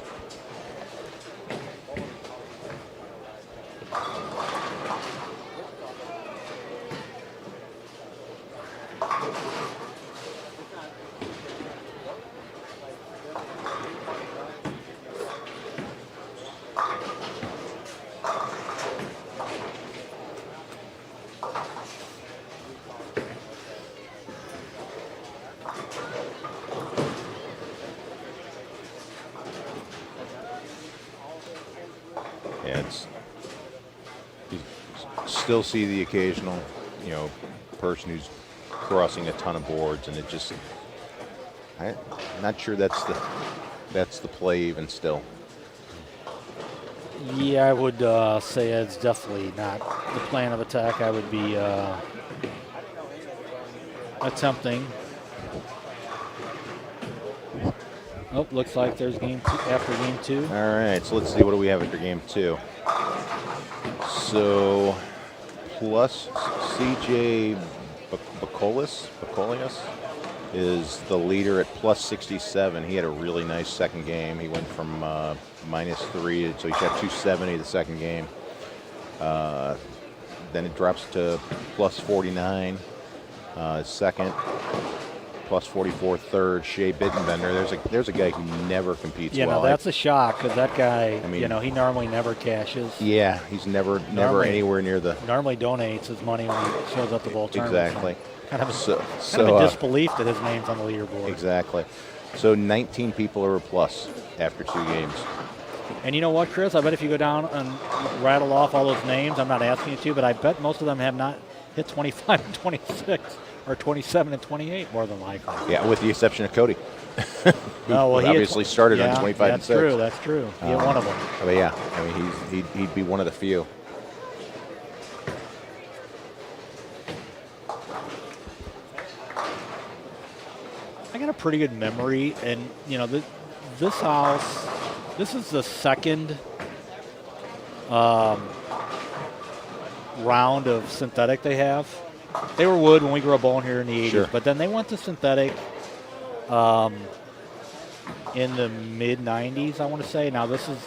Still see the occasional, person who's crossing a ton of boards, and it just, I'm not sure that's the play even still. Yeah, I would say it's definitely not the plan of attack. I would be attempting. Oh, looks like there's game 2 after game 2. All right, so let's see, what do we have after game 2? So, plus CJ Bacolius is the leader at plus 67. He had a really nice second game. He went from -3, so he shot 270 the second game. Then it drops to plus 49 second, plus 44 third. Shea Bittenbender. There's a guy who never competes well. No, that's a shock because that guy, he normally never cashes. Yeah, he's never anywhere near the. Normally donates his money when he shows up the bowl tournament. Exactly. Kind of a disbelief that his name's on the leaderboard. Exactly. So 19 people are a plus after 2 games. And you know what, Chris? I bet if you go down and rattle off all those names, I'm not asking you to, but I bet most of them have not hit 25 and 26 or 27 and 28 more than likely. Yeah, with the exception of Cody. He obviously started on 25 and 6. That's true. He had one of them. But yeah, I mean, he'd be one of the few. I got a pretty good memory, and this house, this is the second round of synthetic they have. They were wood when we grew up bowling here in the 80s, but then they went to synthetic in the mid 90s, I want to say. Now this is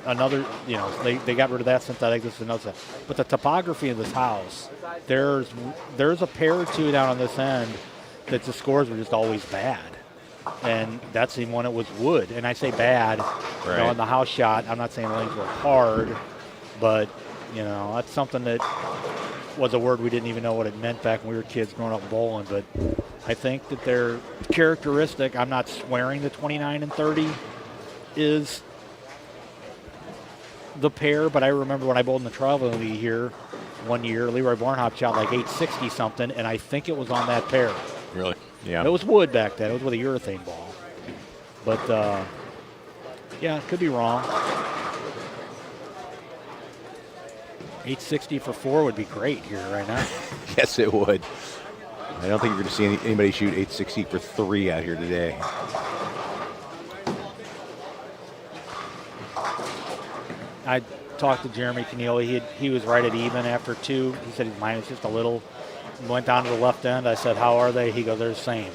another, they got rid of that synthetic. This is another set. But the topography of this house, there's a pair or two down on this end that the scores were just always bad. And that's even when it was wood. And I say bad, Right. in the house shot, I'm not saying the lanes were hard, but, that's something that was a word we didn't even know what it meant back when we were kids growing up bowling. But I think that they're characteristic. I'm not swearing the 29 and 30 is the pair, but I remember when I bowled in the travel league here one year, Leroy Barnhop shot like 860 something, and I think it was on that pair. Really? Yeah. It was wood back then. It was with a urethane ball. But, yeah, could be wrong. 860 for 4 would be great here right now. Yes, it would. I don't think you're going to see anybody shoot 860 for 3 out here today. I talked to Jeremy Keneally. He was right at even after 2. He said he's minus just a little. Went down to the left end. I said, how are they? He goes, they're the same.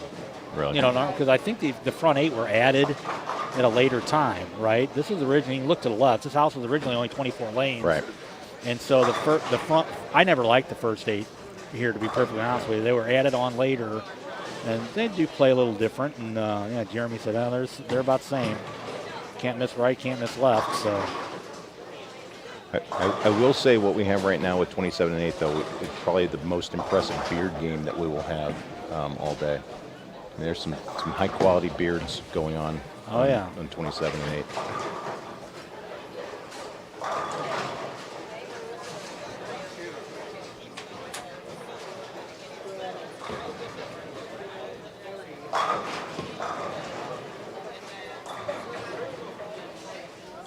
Really? Because I think the front 8 were added at a later time, right? This was originally, you look to the left, this house was originally only 24 lanes. Right. And so the front, I never liked the first 8 here, to be perfectly honest with you. They were added on later, and they do play a little different. And, Jeremy said, they're about the same. Can't miss right, can't miss left, so. I will say what we have right now with 27 and 8, though, it's probably the most impressive beard game that we will have all day. And there's some high-quality beards going on. Oh, yeah. On 27 and 8.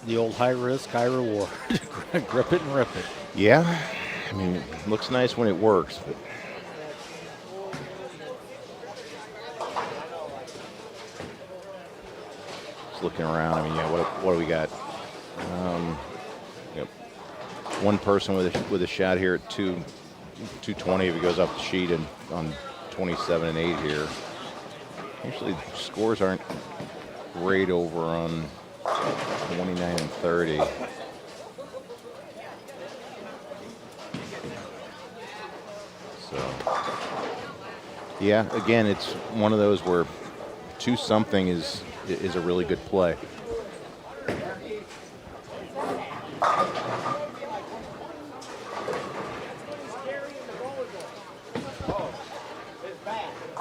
The old high risk, high reward. Grip it and rip it. Yeah, I mean, it looks nice when it works, but just looking around. I mean, yeah, what do we got? Yep. One person with a shot here at 220 if he goes off the sheet, and on 27 and 8 here. Actually, scores aren't great over on 29 and 30. So, yeah, again, it's one of those where 2-something is a really good play.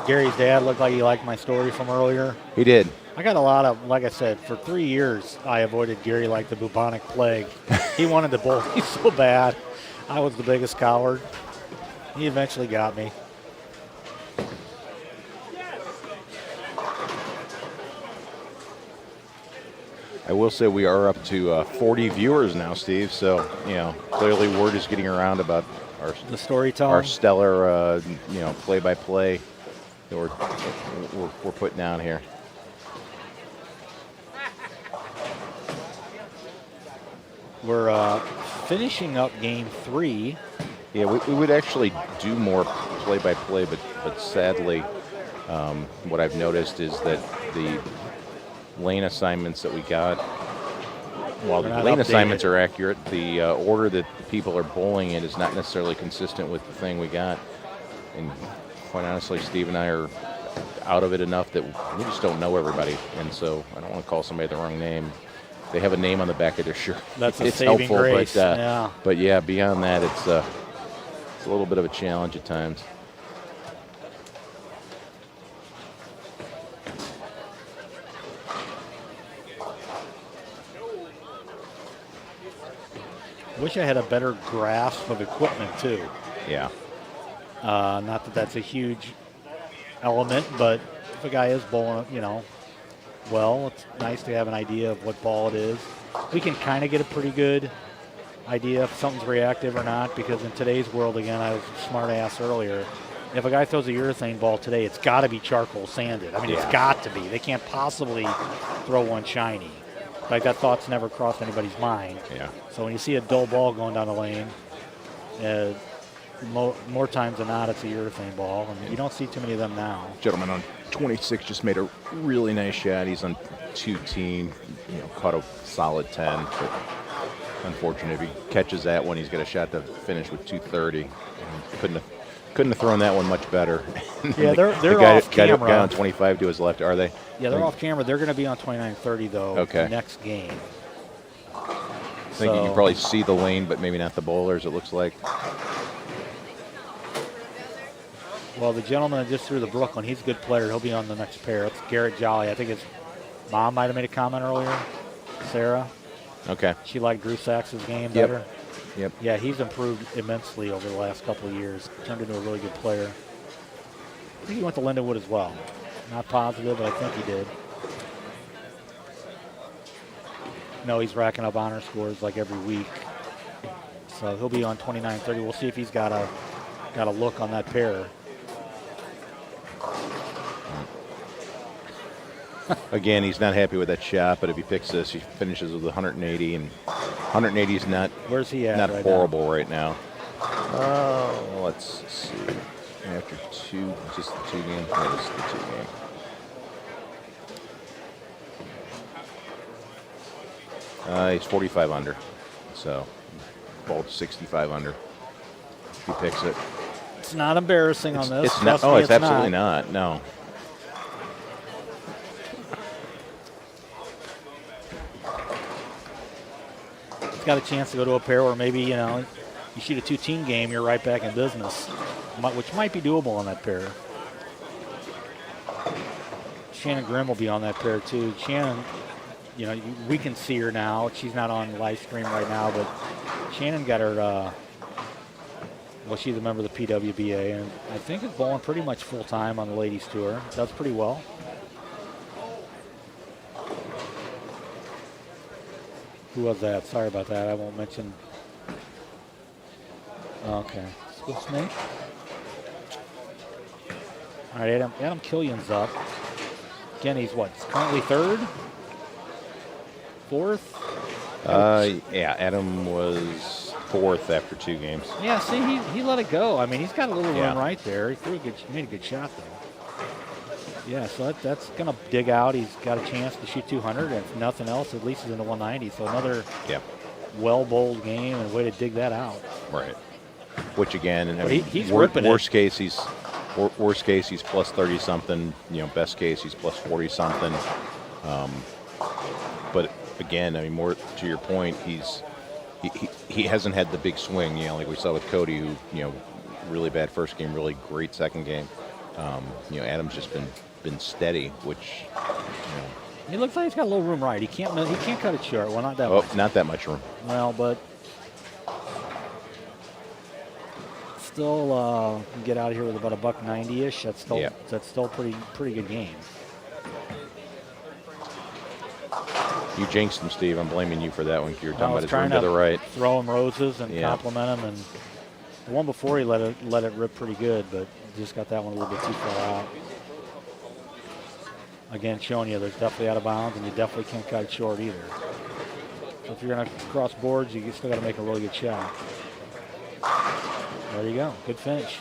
Gary's dad looked like he liked my story from earlier. He did. I got a lot of, like I said, for 3 years, I avoided Gary like the bubonic plague. He wanted to bowl me so bad. I was the biggest coward. He eventually got me. I will say we are up to 40 viewers now, Steve. So, clearly word is getting around about The storytelling. our stellar, play-by-play that we're putting down here. We're finishing up game 3. Yeah, we would actually do more play-by-play, but sadly, what I've noticed is that the lane assignments that we got, while the lane assignments are accurate, the order that people are bowling in is not necessarily consistent with the thing we got. And quite honestly, Steve and I are out of it enough that we just don't know everybody. And so I don't want to call somebody the wrong name. They have a name on the back of their shirt. That's a it's saving helpful, grace. but yeah, beyond that, it's a little bit of a challenge at times. Wish I had a better grasp of equipment too. Yeah. Not that that's a huge element, but if a guy is bowling, well, it's nice to have an idea of what ball it is. We can kind of get a pretty good idea if something's reactive or not, because in today's world, again, I was a smart ass earlier. If a guy throws a urethane ball today, it's got to be charcoal sanded. I mean, It's got to be. They can't possibly throw one shiny. Like, that thought's never crossed anybody's mind. Yeah. So when you see a dull ball going down the lane, more times than not, it's a urethane ball, and you don't see too many of them now. Gentleman on 26 just made a really nice shot. He's on 2-team, caught a solid 10, but unfortunately, if he catches that one, he's got a shot to finish with 230. Couldn't have thrown that one much better. Yeah, they're guy, off camera. Guy on 25 to his left, are they? Yeah, they're off camera. They're going to be on 29-30 though. Okay. Next game. I think you can probably see the lane, but maybe not the bowlers. It looks like. Well, the gentleman that just threw the Brooklyn, he's a good player. He'll be on the next pair. It's Garrett Jolly. I think his mom might have made a comment earlier. Sarah. Okay. She liked Drew Sachs's game better. Yep. Yeah, he's improved immensely over the last couple of years. Turned into a really good player. I think he went to Lindenwood as well. Not positive, but I think he did. No, he's racking up honor scores like every week. So he'll be on 29-30. We'll see if he's got a look on that pair. Again, he's not happy with that shot, but if he picks this, he finishes with 180, and 180 is not. Where's he at? Not right horrible right now. Let's see. After just the 2 game. Yeah, just the 2 game. He's 45 under, so bowled 65 under. He picks it. It's not embarrassing on this. It's not. Oh, it's absolutely not. No. Got a chance to go to a pair where maybe, you shoot a 2-team game, you're right back in business, which might be doable on that pair. Shannon Grimm will be on that pair too. Shannon, we can see her now. She's not on live stream right now, but Shannon got her, she's a member of the PWBA, and I think is bowling pretty much full-time on the ladies tour. Does pretty well. Who was that? Sorry about that. I won't mention. Okay. Swift Snake. All right, Adam Killian's up. Again, he's currently 3rd? 4th? Yeah, Adam was 4th after 2 games. Yeah, see, he let it go. I mean, he's got a little run right there. He made a good shot, though. Yeah, so that's going to dig out. He's got a chance to shoot 200, and if nothing else, at least he's in the 190. So another well-bowled game and a way to dig that out. Right. Which again, and he's ripping worst case he's plus 30 something. Best case he's plus 40 something. But again, I mean, more to your point, he hasn't had the big swing. Like we saw with Cody, who really bad first game, really great second game. Adam's just been steady, which he looks like he's got a little room right. He can't cut it short. Well, not that much. Oh, not that much room. Well, but still can get out of here with about $190-ish. That's still pretty good game. You jinxed him, Steve. I'm blaming you for that one. You were talking about his room to the right. Throw him roses and compliment him, and the one before he let it rip pretty good, but just got that one a little bit too far out. Again, showing you there's definitely out of bounds, and you definitely can't cut it short either. So if you're going to cross boards, you still got to make a really good shot. There you go. Good finish.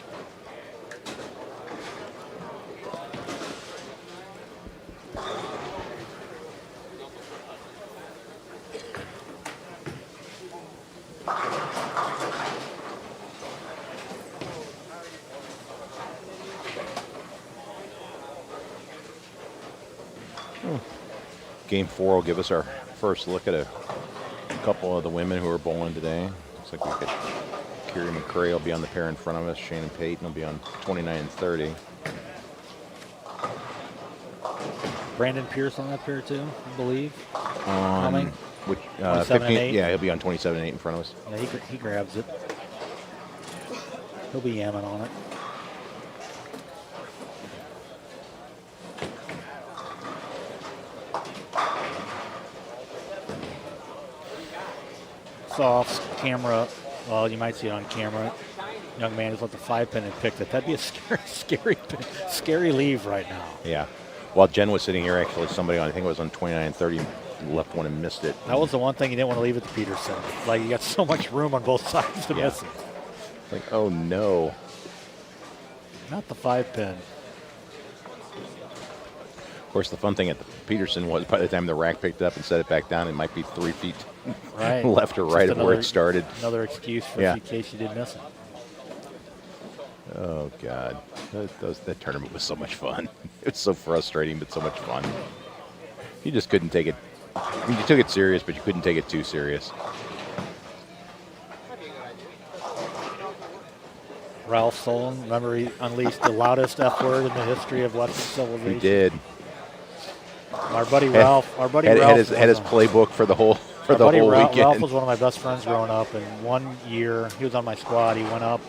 Game 4 will give us our first look at a couple of the women who are bowling today. Looks like we got Kiri McCray will be on the pair in front of us. Shannon Payton will be on 29 and 30. Brandon Pierce on that pair too, I believe. On which 15? Yeah, he'll be on 27 and 8 in front of us. Yeah, he grabs it. He'll be yamming on it. Off camera, well, you might see it on camera. Young man just let the 5-pin and picked it. That'd be a scary leave right now. Yeah. While Jen was sitting here, actually, somebody on, I think it was on 29 and 30, left one and missed it. That was the one thing you didn't want to leave it to Peterson. Like, you got so much room on both sides to miss it. Like, oh no. Not the 5-pin. Of course, the fun thing at the Peterson was by the time the rack picked up and set it back down, it might be 3 feet Right. left or right Just of where it started. Another excuse for Yeah. in case you did miss it. Oh, God. That tournament was so much fun. It was so frustrating, but so much fun. You just couldn't take it. I mean, you took it serious, but you couldn't take it too serious. Ralph Solon, remember he unleashed the loudest F word in the history of Western civilization. He did. Our buddy Ralph. Had his playbook for the whole weekend. Ralph was one of my best friends growing up, and one year he was on my squad. He went up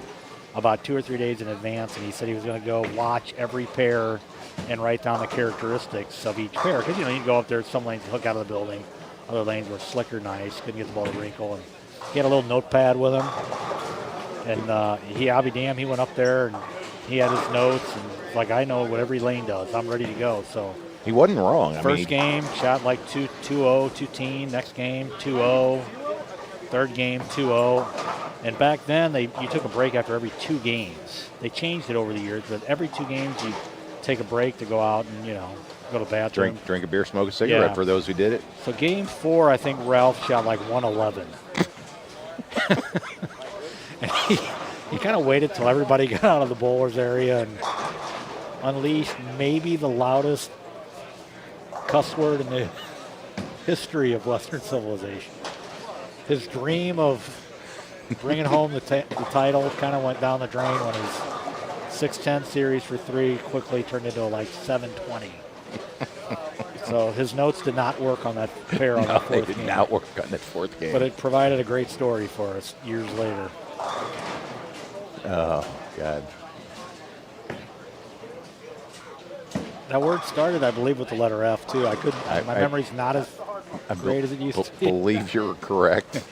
about 2 or 3 days in advance, and he said he was going to go watch every pair and write down the characteristics of each pair. Because, you can go up there, some lanes hook out of the building, other lanes were slick or nice, couldn't get the ball to wrinkle. And he had a little notepad with him, and I'll be damned, he went up there, and he had his notes, and it's like, I know what every lane does. I'm ready to go. So He wasn't wrong. First game, shot like 2-0, 2-teen. Next game, 2-0. Third game, 2-0. And back then, you took a break after every 2 games. They changed it over the years, but every 2 games, you take a break to go out and, go to the bathroom. Drink a beer, smoke a cigarette for those who did it. So game 4, I think Ralph shot like 111. And he kind of waited till everybody got out of the bowlers area and unleashed maybe the loudest cuss word in the history of Western civilization. His dream of bringing home the title kind of went down the drain when his 610 series for 3 quickly turned into like 720. So his notes did not work on that pair on that fourth game. They did not work on that 4th game. But it provided a great story for us years later. Oh, God. That word started, I believe, with the letter F, too. My memory's not as great as it used to be. I believe you're correct.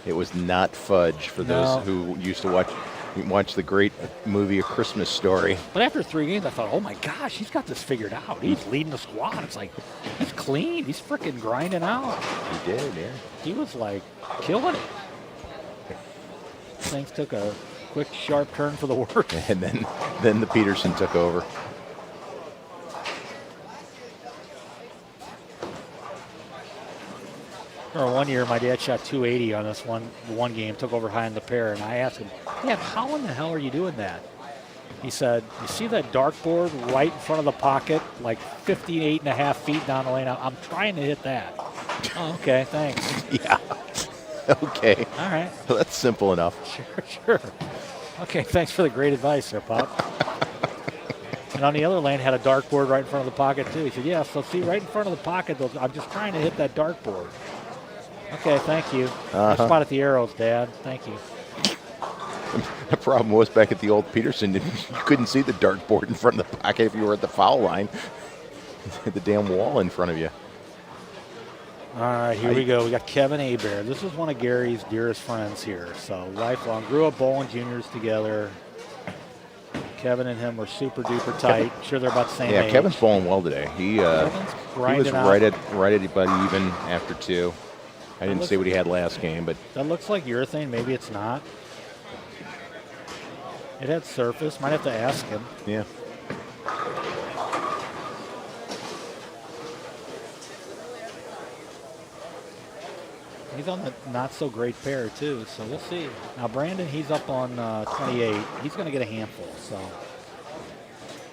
It was not fudge for those who used to watch the great movie A Christmas Story. But after 3 games, I thought, oh, my gosh, he's got this figured out. He's leading the squad. It's like, he's clean. He's freaking grinding out. He did, yeah. He was, like, killing it. Things took a quick, sharp turn for the worse. And then the Peterson took over. One year, my dad shot 280 on this one game, took over high in the pair, and I asked him, Dad, how in the hell are you doing that? He said, you see that dartboard right in front of the pocket, like 58.5 feet down the lane? I'm trying to hit that. Oh, okay, thanks. Yeah. Okay. All right. Well, that's simple enough. Sure. Okay, thanks for the great advice there, Pop. And on the other lane, had a dartboard right in front of the pocket, too. He said, yeah, so see, right in front of the pocket, I'm just trying to hit that dartboard. Okay, thank you. I spotted the arrows, Dad. Thank you. The problem was back at the old Peterson, you couldn't see the dartboard in front of the pocket if you were at the foul line. The damn wall in front of you. All right, here we go. We got Kevin Hebert. This is one of Gary's dearest friends here. So lifelong. Grew up bowling juniors together. Kevin and him were super duper tight. Sure, they're about the same age. Yeah, Kevin's bowling well today. He was right at about even after 2. I didn't see what he had last game, but that looks like urethane. Maybe it's not. It had surface. Might have to ask him. Yeah. He's on the not-so-great pair, too, so we'll see. Now, Brandon, he's up on 28. He's going to get a handful, so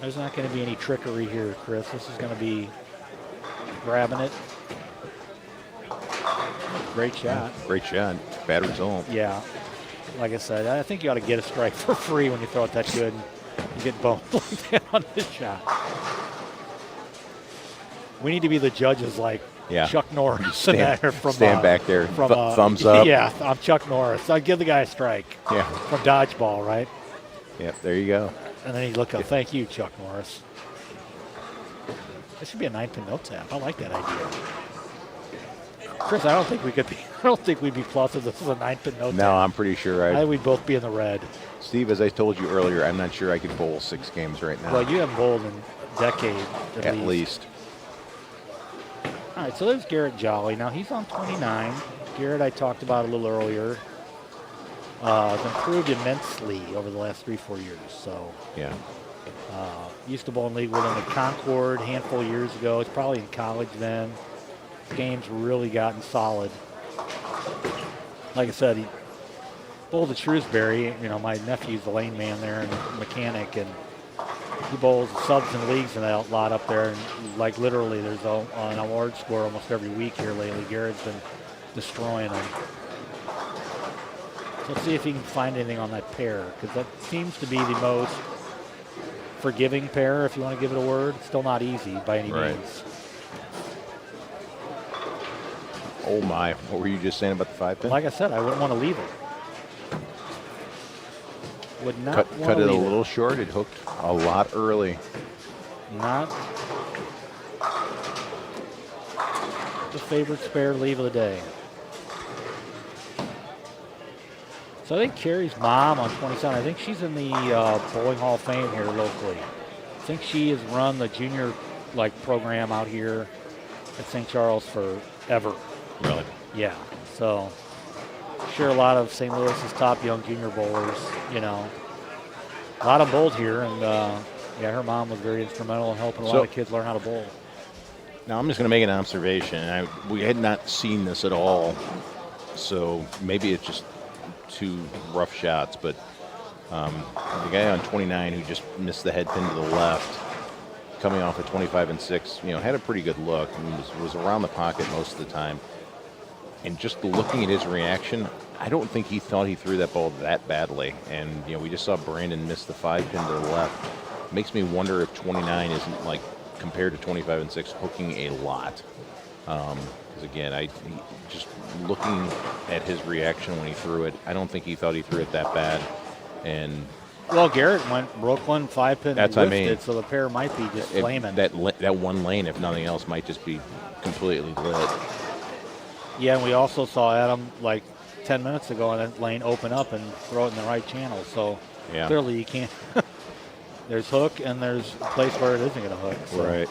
there's not going to be any trickery here, Chris. This is going to be grabbing it. Great shot. Great shot. Bad result. Yeah. Like I said, I think you ought to get a strike for free when you throw it that good. You get boned like that on this shot. We need to be the judges like Chuck Norris. Stand back there. Thumbs up. Yeah, I'm Chuck Norris. I'll give the guy a strike. Yeah. From dodgeball, right? Yep, there you go. And then he'd look up, thank you, Chuck Norris. This should be a 9-pin no tap. I like that idea. Chris, I don't think we'd be plus if this is a 9-pin no tap. No, I'm pretty sure I think we'd both be in the red. Steve, as I told you earlier, I'm not sure I could bowl 6 games right now. Well, you haven't bowled in a decade at least. All right, so there's Garrett Jolly. Now he's on 29. Garrett, I talked about a little earlier, has improved immensely over the last 3-4 years. So Yeah. used to bowl in league with him at Concord a handful of years ago. It's probably in college then. His game's really gotten solid. Like I said, he bowled at Shrewsbury. You know, my nephew's the lane man there and mechanic, and he bowls subs and leagues and that lot up there. And like literally, there's an award score almost every week here lately. Garrett's been destroying them. So let's see if he can find anything on that pair, because that seems to be the most forgiving pair, if you want to give it a word. It's still not easy by any means. Oh my! What were you just saying about the 5-pin? Like I said, I wouldn't want to leave it. Would not cut want to it a leave little short. It hooked a lot early. Not the favorite spare leave of the day. So I think Carrie's mom on 27, I think she's in the Bowling Hall of Fame here locally. I think she has run the junior program out here at St. Charles forever. Really? Yeah. So sure, a lot of St. Louis's top young junior bowlers, you know, a lot of bowled here, and yeah, her mom was very instrumental in helping a lot of kids learn how to bowl. Now I'm just going to make an observation. We had not seen this at all, so maybe it's just two rough shots. But the guy on 29 who just missed the head pin to the left, coming off at 25 and 6, you know, had a pretty good look and was around the pocket most of the time. And just looking at his reaction, I don't think he thought he threw that ball that badly. And, you know, we just saw Brandon miss the 5-pin to the left. Makes me wonder if 29 isn't, like, compared to 25 and 6, hooking a lot. Because, again, just looking at his reaction when he threw it, I don't think he thought he threw it that bad. And well, Garrett went Brooklyn 5-pin and what I lifted, mean. so the pair might be just flaming. That one lane, if nothing else, might just be completely lit. Yeah, and we also saw Adam 10 minutes ago on that lane open up and throw it in the right channel. So clearly you can't. There's hook and there's a place where it isn't going to hook. So. Right.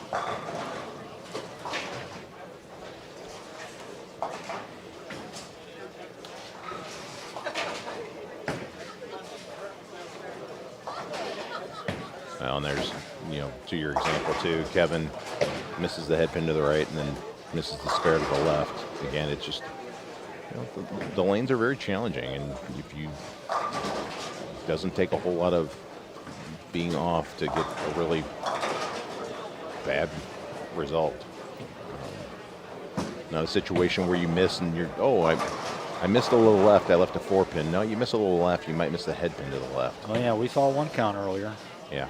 Well, and there's, you know, to your example too, Kevin misses the head pin to the right and then misses the spare to the left. Again, it's just, you know, the lanes are very challenging, and if you doesn't take a whole lot of being off to get a really bad result. Not a situation where you miss and you're, I missed a little left. I left a 4-pin. No, you miss a little left, you might miss the head pin to the left. Oh yeah, we saw one count earlier. Yeah.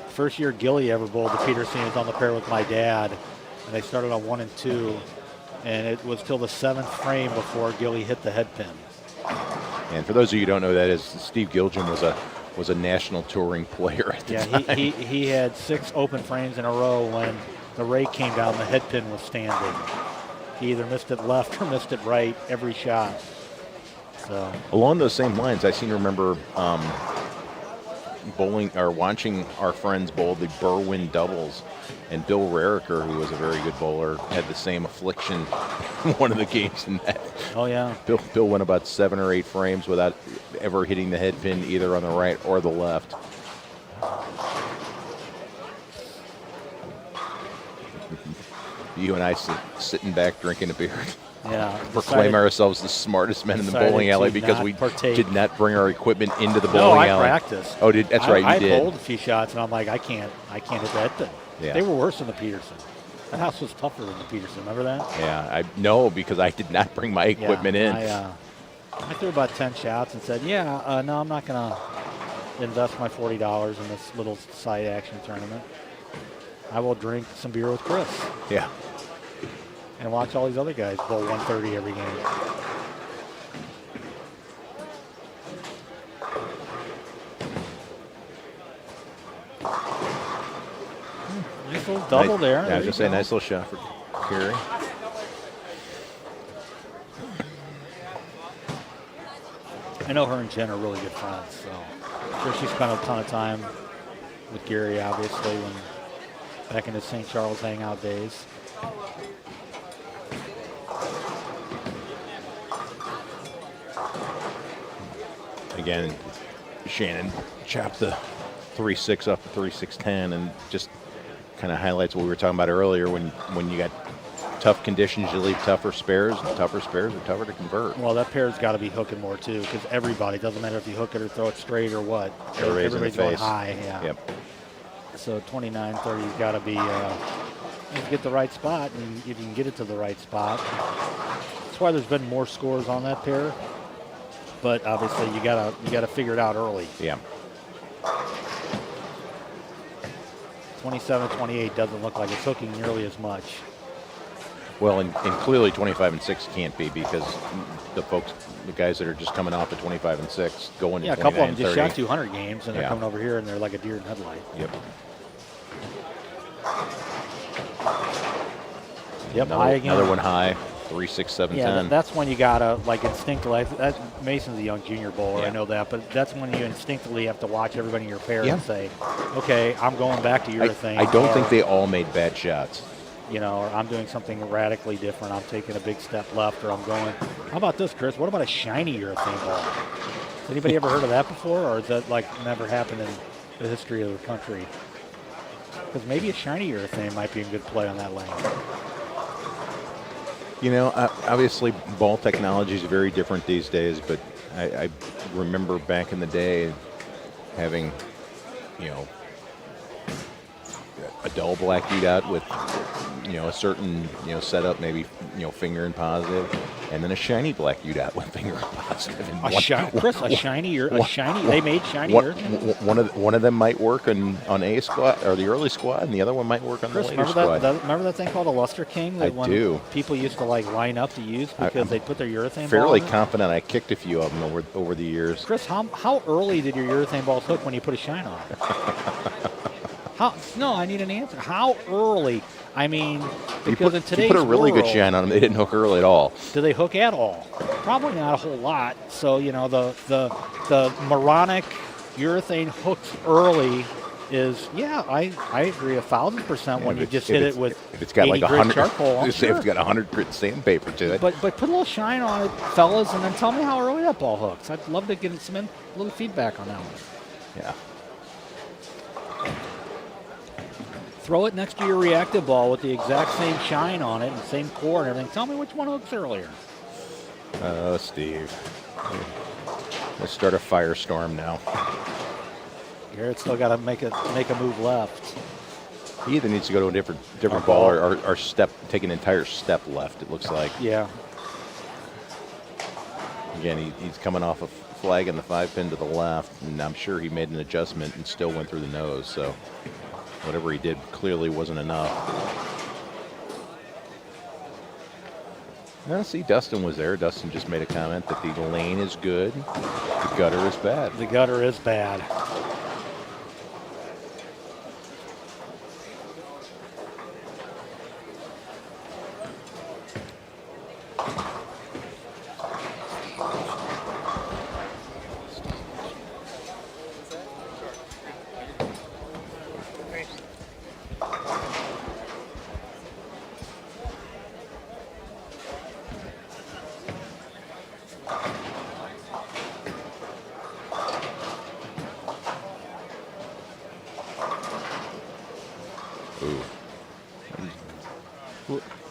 First year Gilly ever bowled the Peterson was on the pair with my dad, and they started on 1 and 2, and it was till the 7th frame before Gilly hit the head pin. And for those of you who don't know, that is Steve Gilgin was a national touring player at the time. He had 6 open frames in a row when the rake came down, the head pin was standing. He either missed it left or missed it right every shot. So along those same lines, I seem to remember bowling or watching our friends bowl the Berwyn doubles, and Bill Rariker, who was a very good bowler, had the same affliction in one of the games in that. Oh yeah. Bill went about 7 or 8 frames without ever hitting the head pin either on the right or the left. You and I sitting back drinking a beer. Yeah. Proclaim ourselves the smartest men in the bowling alley because we did not bring our equipment into the bowling alley. No, I practiced. Oh, that's right, you did. I bowled a few shots, and I'm like, I can't hit that thing. Yeah. They were worse than the Peterson. That house was tougher than the Peterson. Remember that? Yeah, I know because I did not bring my equipment in. I threw about 10 shots and said, no, I'm not going to invest my $40 in this little side action tournament. I will drink some beer with Chris. Yeah. And watch all these other guys bowl 130 every game. Nice little double there. Yeah, I was going to say, nice little shot for Garry. I know her and Jen are really good friends, so I'm sure she spent a ton of time with Garry, obviously, when back in the St. Charles hangout days. Again, Shannon chopped the 3.6 up to 3.610, and just kind of highlights what we were talking about earlier. When you got tough conditions, you leave tougher spares, and tougher spares are tougher to convert. Well, that pair's got to be hooking more too, because everybody, doesn't matter if you hook it or throw it straight or what. Everybody's in the going face. high. Yeah. Yep. So 29, 30, you've got to be you get the right spot, and if you can get it to the right spot. That's why there's been more scores on that pair. But obviously, you gotta figure it out early. Yeah. 27, 28 doesn't look like it's hooking nearly as much. Well, and clearly 25 and 6 can't be, because the guys that are just coming off the 25 and 6 going Yeah, to a couple 29 of them and just 30. shot 200 games, and they're Yeah. coming over here, and they're like a deer in headlight. Yep. Yep, high again. Another one high, 3.6, 7.10. Yeah, that's when you gotta like instinctively. Mason's a young junior bowler, Yeah. I know that, but that's when you instinctively have to watch everybody in your pair Yeah. and say, "Okay, I'm going back to your thing." I don't or, think they all made bad shots. you know, or I'm doing something radically different. I'm taking a big step left, or I'm going. How about this, Chris? What about a shiny urethane ball? Has anybody ever heard of that before, or is that like never happened in the history of the country? Because maybe a shiny urethane might be a good play on that lane. You know, obviously ball technology is very different these days, but I remember back in the day having, you know, a dull black bead out with, you know, a certain, you know, setup, maybe, you know, finger and positive, and then a shiny black bead out with finger and positive. And They made shiny urethane. One of them might work on A squad or the early squad, and the other one might work on Chris, the later squad. remember that thing called a Luster King? That I do. People used to like line up to use because they put their urethane Fairly ball in it? confident I kicked a few of them over the years. Chris, how early did your urethane balls hook when you put a shine on it? No, I need an answer. How early? I mean, because in today's you put a really world, good shine on them, they didn't hook early at all. do they hook at all? Probably not a whole lot. So, you know, the moronic urethane hooks early is, yeah, I agree 1,000% when you just hit it with if it's got 80 like grit 100 charcoal. if it's got 100 grit sandpaper to it. But put a little shine on it, fellas, and then tell me how early that ball hooks. I'd love to get a little feedback on that one. Yeah. Throw it next to your reactive ball with the exact same shine on it and same core and everything. Tell me which one hooks earlier. Oh, Steve. Let's start a firestorm now. Garrett's still got to make a move left. He either needs to go to a different ball or take an entire step left, it looks like. Yeah. Again, he's coming off a flag in the 5-pin to the left, and I'm sure he made an adjustment and still went through the nose, so whatever he did clearly wasn't enough. Now, see, Dustin was there. Dustin just made a comment that the lane is good, the gutter is bad. The gutter is bad.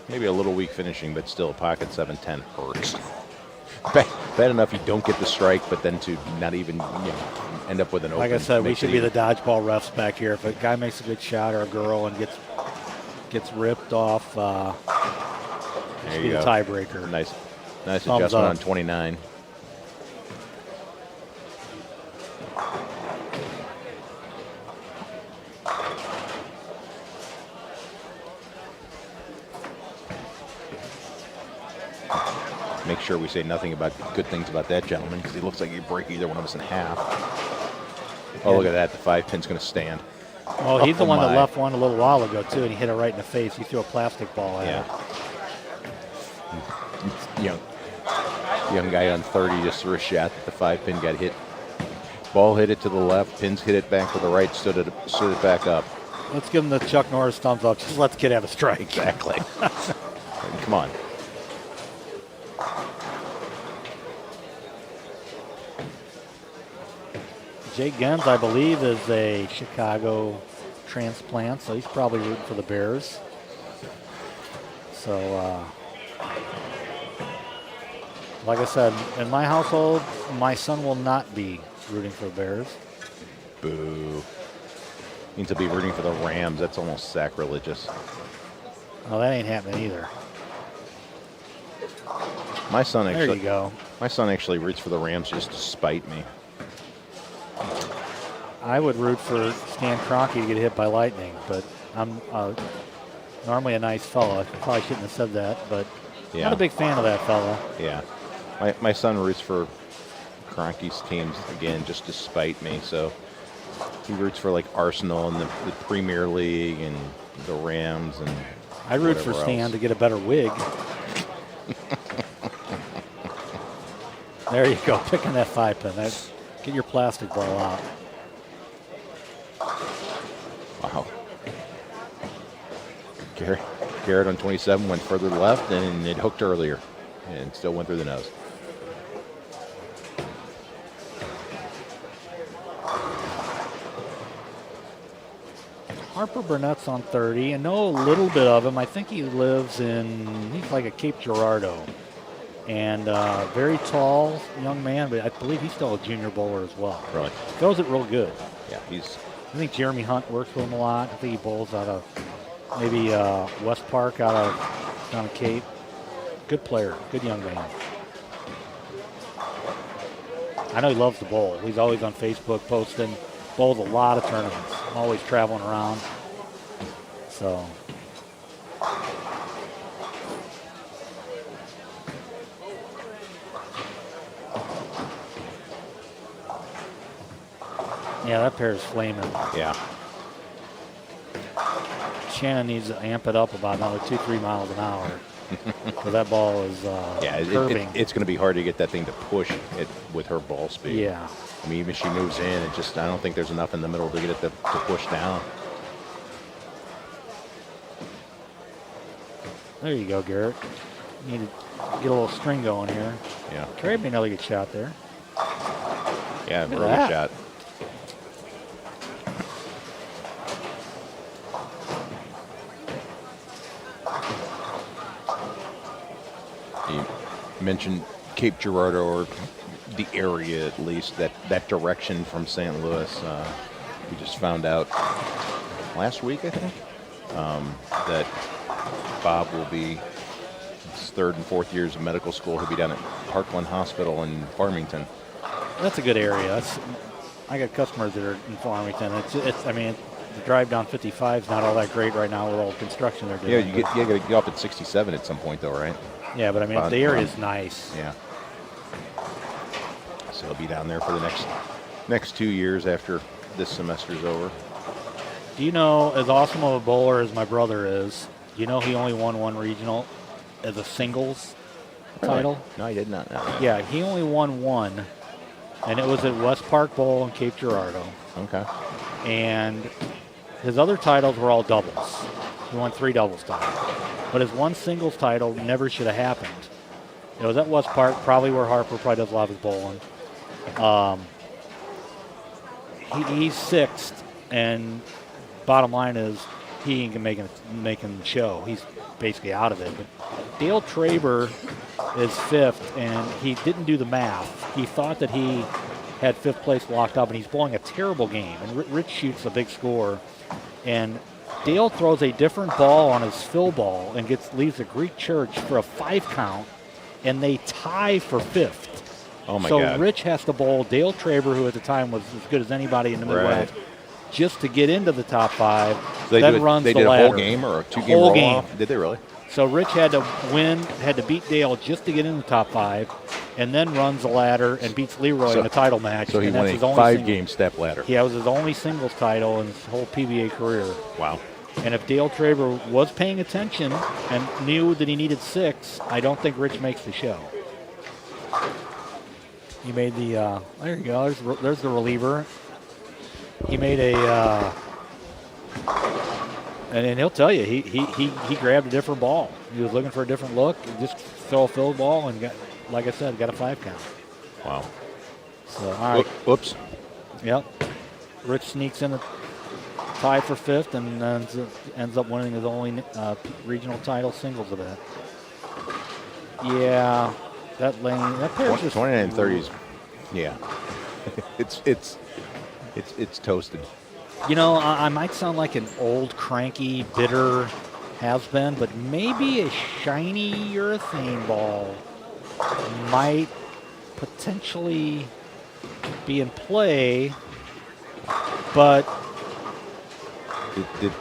Maybe a little weak finishing, but still, pocket 710 hurts. Bad enough you don't get the strike, but then to not even end up with an open. Like I said, we should be the dodgeball refs back here. If a guy makes a good shot or a girl and gets ripped off, there be you the go. tiebreaker. Nice Thumbs adjustment up. on 29. Make sure we say nothing about good things about that gentleman, because he looks like he'd break either one of us in half. Oh, look at that. The 5-pin's going to stand. Well, he's the Oh, one that my. left one a little while ago, too, and he hit it right in the face. He threw a plastic ball at it. Young guy on 30 just threw a shot that the 5-pin got hit. Ball hit it to the left, pins hit it back to the right, stood it back up. Let's give him the Chuck Norris thumbs up. Just let the kid have a strike. Exactly. Come on. Jay Gens, I believe, is a Chicago transplant, so he's probably rooting for the Bears. So, like I said, in my household, my son will not be rooting for the Bears. Boo. Means to be rooting for the Rams. That's almost sacrilegious. Oh, that ain't happening either. My son There you actually, go. my son actually roots for the Rams just to spite me. I would root for Stan Kroenke to get hit by lightning, but I'm normally a nice fella. I probably shouldn't have said that, but Yeah. not a big fan of that fella. Yeah. My son roots for Kroenke's teams again just to spite me. So he roots for like Arsenal and the Premier League and the Rams and I root for whatever Stan else. to get a better wig. There you go, picking that 5-pin. Get your plastic ball out. Wow. Garrett on 27 went further left and it hooked earlier and still went through the nose. Harper Burnett's on 30. I know a little bit of him. I think he's like a Cape Girardeau. And very tall young man, but I believe he's still a junior bowler as well. Really? Throws it real good. Yeah, I think Jeremy Hunt works with him a lot. I think he bowls out of maybe West Park down of Cape. Good player, good young man. I know he loves to bowl. He's always on Facebook posting. Bowls a lot of tournaments. Always traveling around. So. Yeah, that pair is flaming. yeah. Shannon needs to amp it up about another 2-3 miles an hour. Because that ball is curving. It's going to be hard to get that thing to push it with her ball speed. Yeah. I mean, even if she moves in, I don't think there's enough in the middle to get it to push down. There you go, Garrett. You need to get a little string going here. Yeah. Carey made another good shot there. Yeah, Look at really that. good shot. You mentioned Cape Girardeau, or the area at least, that direction from St. Louis. We just found out last week, I think, that Bob will be his 3rd and 4th years of medical school. He'll be down at Parkland Hospital in Farmington. That's a good area. I got customers that are in Farmington. The drive down 55 is not all that great right now with all the construction they're doing. Yeah, you got to get off at 67 at some point, though, right? Yeah, but the area is nice. Yeah. So he'll be down there for the next 2 years after this semester's over. Do you know, as awesome of a bowler as my brother is, do you know he only won one regional as a singles title? No, I did not know that. Yeah, he only won one, and it was at West Park Bowl in Cape Girardeau. Okay. And his other titles were all doubles. He won 3 doubles titles. But his one singles title never should have happened. It was at West Park, probably where Harper probably does a lot of his bowling. He's 6th, and bottom line is he ain't making the show. He's basically out of it. But Dale Traber is 5th, and he didn't do the math. He thought that he had 5th place locked up, and he's bowling a terrible game. And Rich shoots a big score, and Dale throws a different ball on his fill ball and leaves the Greek Church for a 5 count, and they tie for 5th. Oh my so God. Rich has to bowl Dale Traber, who at the time was as good as anybody in the Midwest, just to get into the top 5. So they did a whole game or a 2-game whole roll-off? Did they really? So Rich had to beat Dale just to get in the top 5, and then runs the ladder and beats Leroy in a title match. So he and won that's a his only 5-game step ladder. Yeah, it was his only singles title in his whole PBA career. Wow. And if Dale Traber was paying attention and knew that he needed 6, I don't think Rich makes the show. He made the, there you go, there's the reliever. He made a, and he'll tell you, he grabbed a different ball. He was looking for a different look, just throw a fill ball and got, like I said, got a 5 count. Wow. So, all right. Oops. Yep. Rich sneaks in a tie for 5th and ends up winning his only regional title singles event. Yeah, that lane, that pair's just 29 30s. Yeah. it's toasted. You know, I might sound like an old, cranky, bitter has-been, but maybe a shiny urethane ball might potentially be in play, but...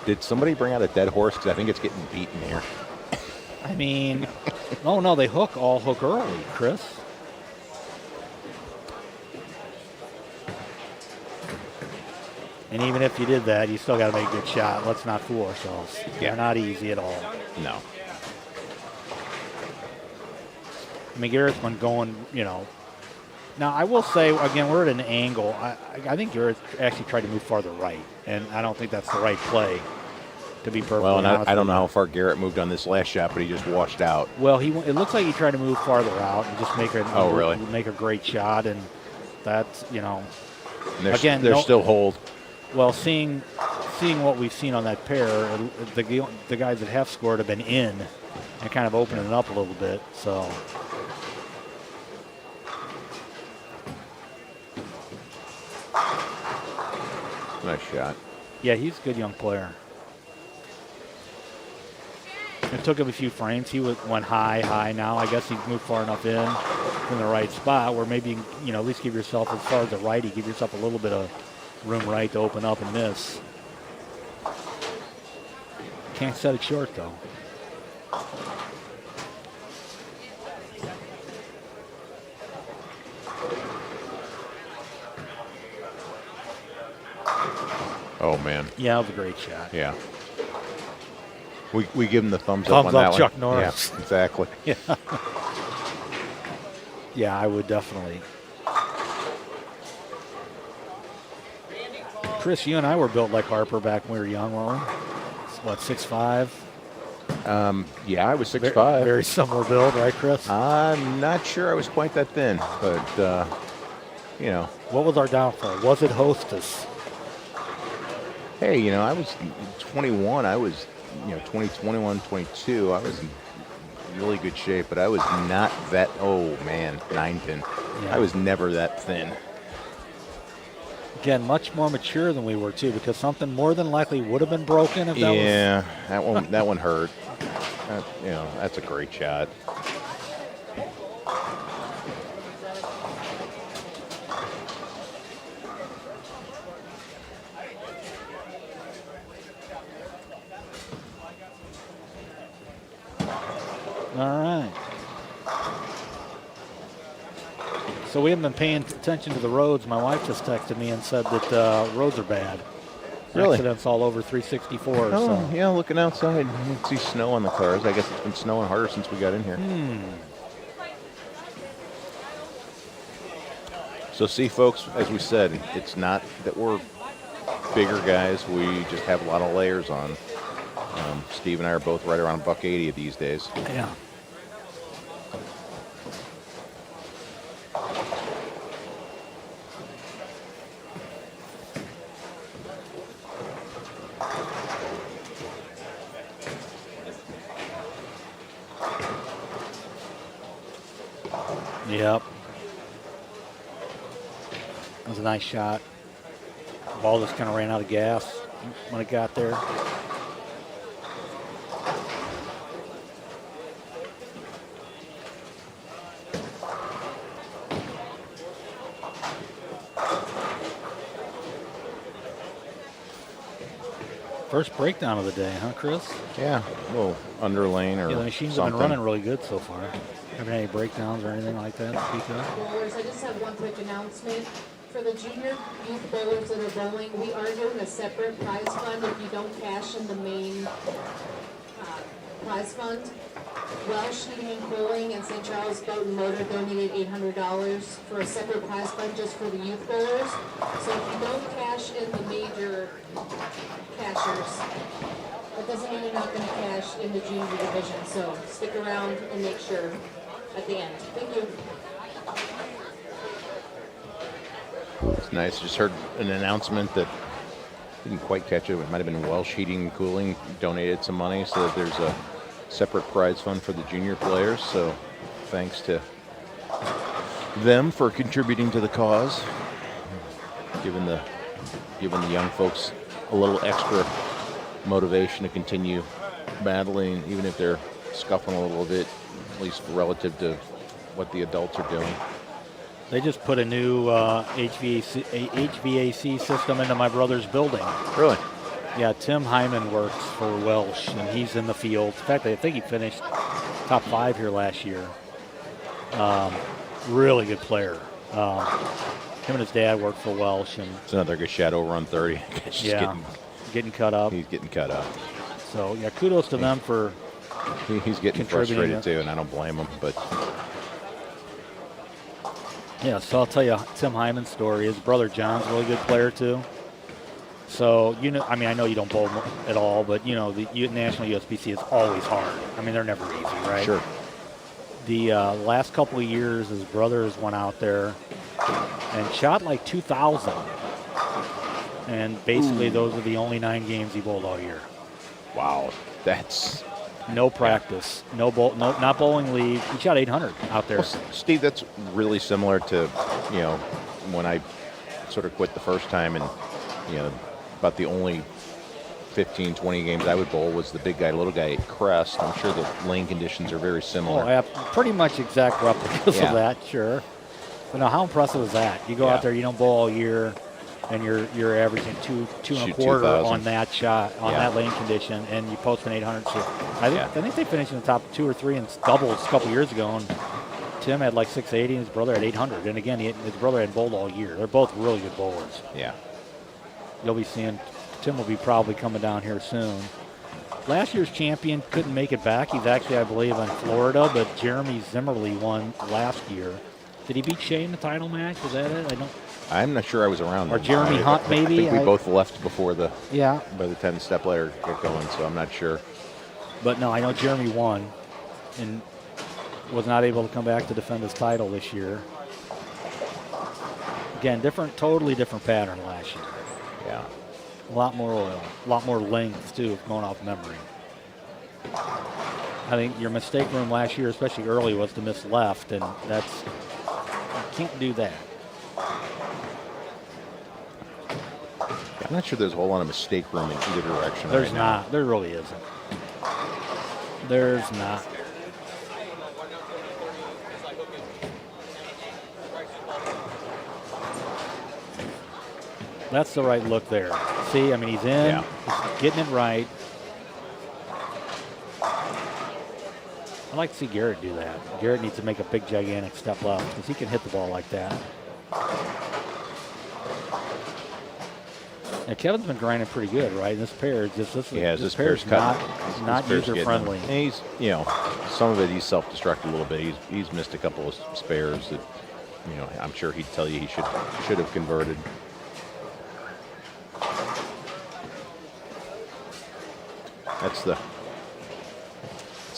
Did somebody bring out a dead horse? Because I think it's getting beaten here. I mean, no, they all hook early, Chris. And even if you did that, you still got to make a good shot. Let's not fool ourselves. They're not easy at all. No. I mean, Garrett's been going, you know. Now, I will say, again, we're at an angle. I think Garrett actually tried to move farther right, and I don't think that's the right play, to be perfectly honest. Well, I don't know how far Garrett moved on this last shot, but he just washed out. Well, it looks like he tried to move farther out and just make a great shot, and that's, you know. And there's still hold. Well, seeing what we've seen on that pair, the guys that have scored have been in and kind of opening it up a little bit. So, nice shot. yeah, he's a good young player. It took him a few frames. He went high now. I guess he moved far enough in the right spot where maybe, you know, at least give yourself, as far as the righty, give yourself a little bit of room right to open up and miss. Can't set it short, though. Oh, man. Yeah, that was a great shot. Yeah. We give him the thumbs up on that one. Chuck Norris. Yeah, exactly. Yeah. Yeah, I would definitely. Chris, you and I were built like Harper back when we were young, weren't we? What, 6'5"? Yeah, I was 6'5". Very similar build, right, Chris? I'm not sure I was quite that thin, but, you know. What was our downfall? Was it Hostess? Hey, you know, I was 21. I was, 20, 21, 22. I was in really good shape, but I was not that, 9'10". Yeah. I was never that thin. Again, much more mature than we were, too, because something more than likely would have been broken if that was... that one hurt. That's a great shot. All right. So we haven't been paying attention to the roads. My wife just texted me and said that roads are bad. Really? Accidents all over 364. Oh, so. yeah, looking outside, you can see snow on the cars. I guess it's been snowing harder since we got in here. So see, folks, as we said, it's not that we're bigger guys. We just have a lot of layers on. Steve and I are both right around $180 these days. Yeah. Yep. That was a nice shot. Ball just kind of ran out of gas when it got there. First breakdown of the day, huh, Chris? Yeah, a little under lane or the machines something. have been running really good so far. Haven't any breakdowns or anything like that to speak of? Bowlers, I just have one quick announcement. For the junior youth bowlers that are bowling, we are doing a separate prize fund if you don't cash in the main prize fund. Welsh, Heating and Cooling, and St. Charles Boat and Motor donated $800 for a separate prize fund just for the youth bowlers. So if you don't cash in the major cashers, that doesn't mean you're not going to cash in the junior division. So stick around and make sure at the end. Thank you. It's nice. Just heard an announcement that didn't quite catch it. It might have been Welsh Heating and Cooling donated some money so that there's a separate prize fund for the junior players. So thanks to them for contributing to the cause, giving the young folks a little extra motivation to continue battling, even if they're scuffling a little bit, at least relative to what the adults are doing. They just put a new HVAC system into my brother's building. Really? Yeah, Tim Hyman works for Welsh, and he's in the field. In fact, I think he finished top 5 here last year. Really good player. Him and his dad work for Welsh, and It's another good shot over on 30. Just yeah, getting cut up. he's getting cut up. So yeah, kudos to them for He's getting Contributing frustrated too, and I don't blame him. But yeah. So I'll tell you Tim Hyman's story. His brother John's a really good player too. So I know you don't bowl at all, but the National USBC is always hard. I mean, they're never easy, right? sure, The last couple of years, his brothers went out there and shot like 2,000. And basically, those are the only 9 games he bowled all year. wow, that's No practice, not bowling league. He shot 800 out there. well, Steve. That's really similar to when I sort of quit the first time, and about the only 15, 20 games I would bowl was the big guy, little guy at Crest. I'm sure the lane conditions are very similar. Oh, yeah, pretty much exact replicas Yeah. of that, sure. But now, how impressive is that? You go Yeah. out there, you don't bowl all year, and you're averaging two and a Shoot quarter 2,000. on that shot, on Yeah. that lane condition, and you post an 800. So I Yeah. think they finished in the top 2 or 3 in doubles a couple years ago, and Tim had like 680, and his brother had 800. And again, his brother had bowled all year. They're both really good bowlers. Yeah, You'll be seeing Tim will be probably coming down here soon. Last year's champion couldn't make it back. He's actually, I believe, in Florida, but Jeremy Zimmerly won last year. Did he beat Shea in the title match? Was that it? I'm not sure I was around. Or then. Jeremy Hunt, I maybe? think we I- both left before by Yeah. the 10 step ladder got going, so I'm not sure. But no, I know Jeremy won and was not able to come back to defend his title this year. Again, totally different pattern last year. Yeah, A lot more oil, a lot more length too, going off memory. I think your mistake room last year, especially early, was to miss left, and you can't do that. I'm not sure there's a whole lot of mistake room in either direction. There's right now. not. There really isn't. There's not. That's the right look there. See, I mean, he's in, Yeah. he's getting it right. I'd like to see Garrett do that. Garrett needs to make a big, gigantic step left because he can hit the ball like that. Now, Kevin's been grinding pretty good, right? This pair is just this pair's not This pair's user getting friendly. him. And he's, some of it he's self-destructed a little bit. He's missed a couple of spares that, I'm sure he'd tell you he should have converted. That's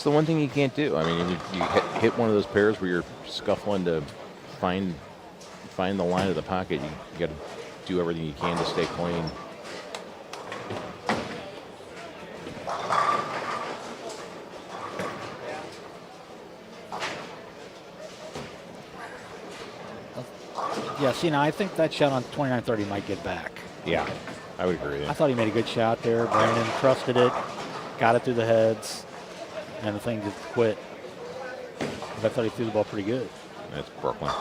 the one thing you can't do. I mean, you hit one of those pairs where you're scuffling to find the line of the pocket. You got to do everything you can to stay clean. Yeah, see, now I think that shot on 29-30 might get back. Yeah, I would agree with I you. thought he made a good shot there. Brandon trusted it, got it through the heads, and the thing just quit. But I thought he threw the ball pretty good. That's Brooklyn.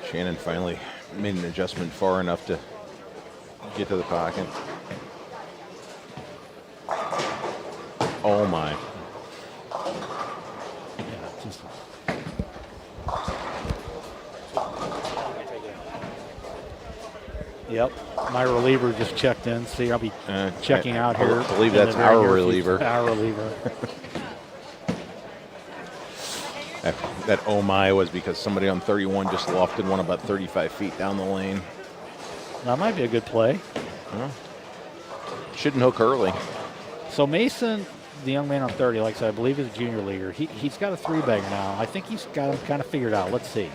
Shannon finally made an adjustment far enough to get to the pocket. Oh my. Yeah, just Yep, my reliever just checked in. See, I'll be checking out here. I believe in the that's very our near reliever. future. Our reliever. That oh my was because somebody on 31 just lofted one about 35 feet down the lane. That might be a good play. Shouldn't hook early. So Mason, the young man on 30, like I said, I believe is a junior leaguer. He's got a 3-bagger now. I think he's got him kind of figured out. Let's see.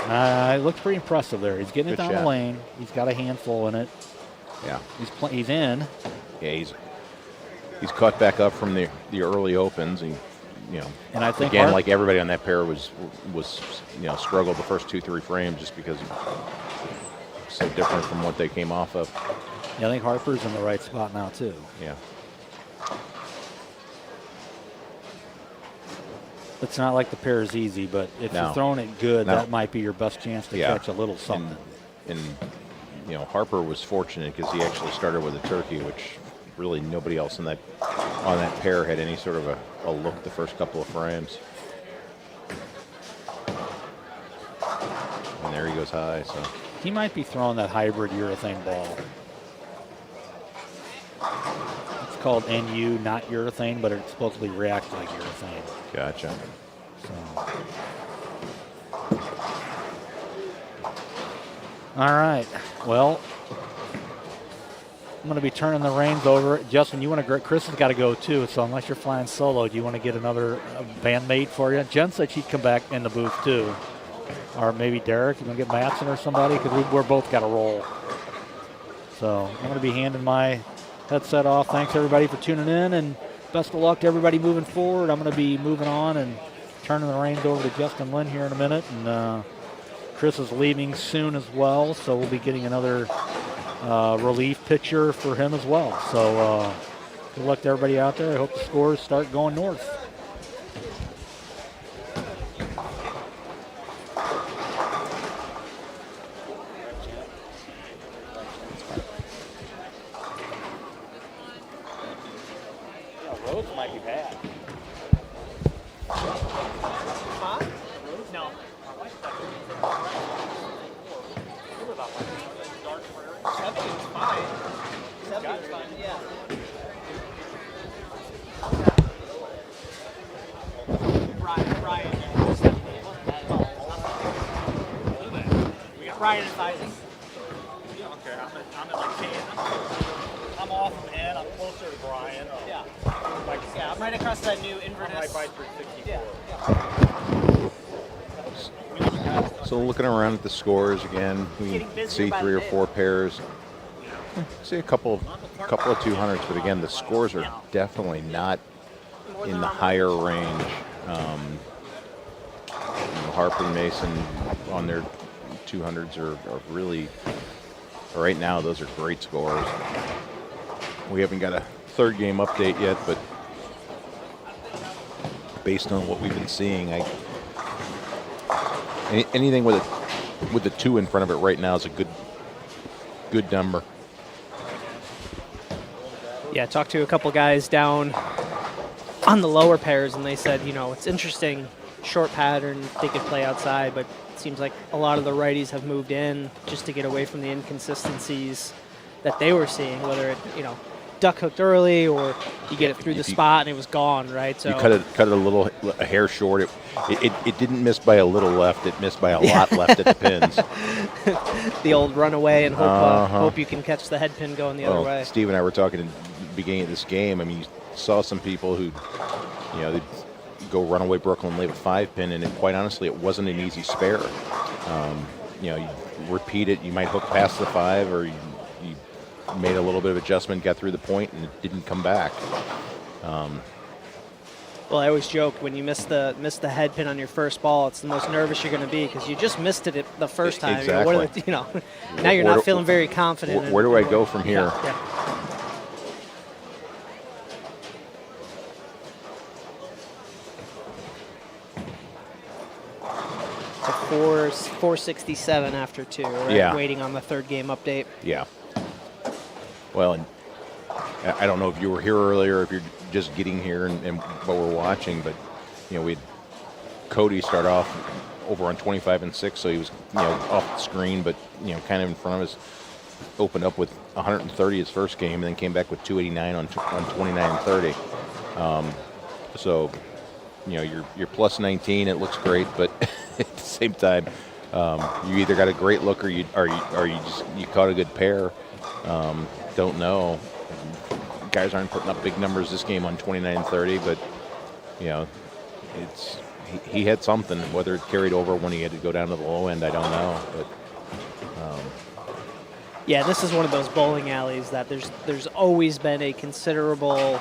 It looks pretty impressive there. He's getting it down the lane. He's got a handful in it. Yeah. He's in. Yeah, he's caught back up from the early opens. And I think again, like everybody on that pair was struggled the first 2-3 frames just because it's so different from what they came off of. Yeah, I think Harper's in the right spot now too. Yeah. It's not like the pair is easy, but if you're throwing it good, that might be your best chance to catch a little something. And Harper was fortunate because he actually started with a turkey, which really nobody else on that pair had any sort of a look the first couple of frames. And there he goes high. So he might be throwing that hybrid urethane ball. It's called NU, not urethane, but it supposedly reacts like urethane. Gotcha. So. All right. Well, I'm going to be turning the reins over. Justin, Chris has got to go too, so unless you're flying solo, do you want to get another bandmate for you? Jen said she'd come back in the booth too. Or maybe Derek, you want to get Matson or somebody? Because we're both got to roll. So I'm going to be handing my headset off. Thanks everybody for tuning in, and best of luck to everybody moving forward. I'm going to be moving on and turning the reins over to Justin Lynn here in a minute, and Chris is leaving soon as well, so we'll be getting another relief pitcher for him as well. So good luck to everybody out there. I hope the scores start going north. Roads might be bad. Huh? No. Seventy was fine. 70 was fine, yeah. Ryan. We got Ryan and Isaac. Okay, I'm at like 10. I'm off from Ed. I'm closer to Brian. Yeah. Like, Yeah, I'm right across that new Inverness. right by 364. Yeah. So looking around at the scores again, we Getting can busier see by 3 the or day. 4 pairs. See a couple of 200s, but again, the scores are definitely not in the higher range. Harper and Mason on their 200s are really, right now, those are great scores. We haven't got a third game update yet, but based on what we've been seeing, anything with a 2 in front of it right now is a good number. Yeah, I talked to a couple guys down on the lower pairs, and they said, it's interesting, short pattern, they could play outside, but it seems like a lot of the righties have moved in just to get away from the inconsistencies that they were seeing, whether it, duck hooked early or you get it through the spot and it was gone, right? So you cut it a hair short. It didn't miss by a little left. It missed by a lot left at the pins. The old runaway and hope you can catch the head pin going the other way. Steve and I were talking at the beginning of this game. I mean, you saw some people who, they'd go runaway Brooklyn, leave a 5-pin, and quite honestly, it wasn't an easy spare. You repeat it, you might hook past the 5, or you made a little bit of adjustment, got through the point, and it didn't come back. Well, I always joke when you miss the head pin on your first ball, it's the most nervous you're going to be because you just missed it the first time. Exactly. Now you're not feeling very confident. Where do I go from here? Yeah. It's 467 after 2, right? Yeah. Waiting on the third game update. Yeah. Well, and I don't know if you were here earlier, if you're just getting here and what we're watching, but we had Cody start off over on 25 and 6, so he was off the screen, but kind of in front of us. Opened up with 130 his first game, and then came back with 289 on 29 and 30. So you're plus 19. It looks great, but at the same time, You either got a great look or you caught a good pair. Don't know. Guys aren't putting up big numbers this game on 29-30, but you know, it's he had something. Whether it carried over when he had to go down to the low end, I don't know. But Yeah, this is one of those bowling alleys that there's always been a considerable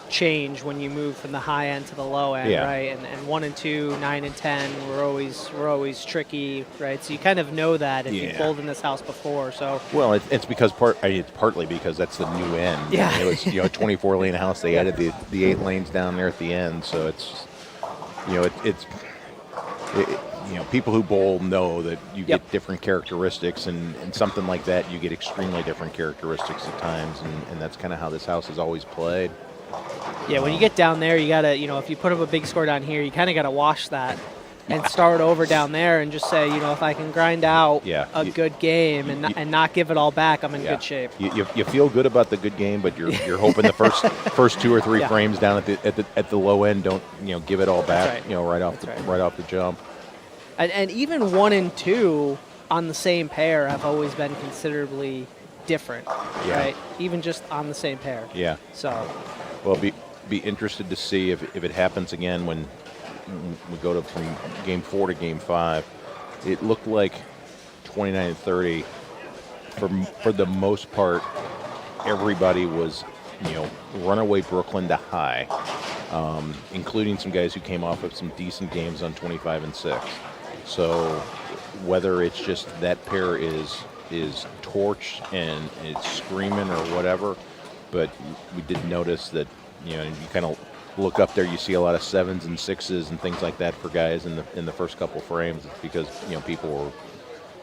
change when you move from the high end to the low end, Yeah. right? And 1 and 2, 9 and 10 were always tricky, right? So you kind of know that if you've Yeah. bowled in this house before. So well, it's because it's partly because that's the new end. Yeah. I mean, it was 24 lane house. They added the 8 lanes down there at the end, so it's people who bowl know that you Yep. get different characteristics, and something like that you get extremely different characteristics at times, and that's kind of how this house has always played. yeah, when you get down there, you gotta, if you put up a big score down here, you kind of gotta wash that and start over down there and just say, if I can grind out Yeah. a good game and not give it all back, I'm in good shape. You feel good about the good game, but you're hoping the first 2 or 3 Yeah. frames down at the low end don't give it all back right. right off That's right off the jump. And even 1 and 2 on the same pair have always been considerably different, Yeah. right? Even just on the same pair. Yeah. So, Well, be interested to see if it happens again when we go from game 4 to game 5. It looked like 29-30 for the most part. Everybody was runaway Brooklyn to high, including some guys who came off of some decent games on 25 and 6. So whether it's just that pair is torched and it's screaming or whatever, but we did notice that you kind of look up there, you see a lot of 7s and 6s and things like that for guys in the first couple frames. It's because people were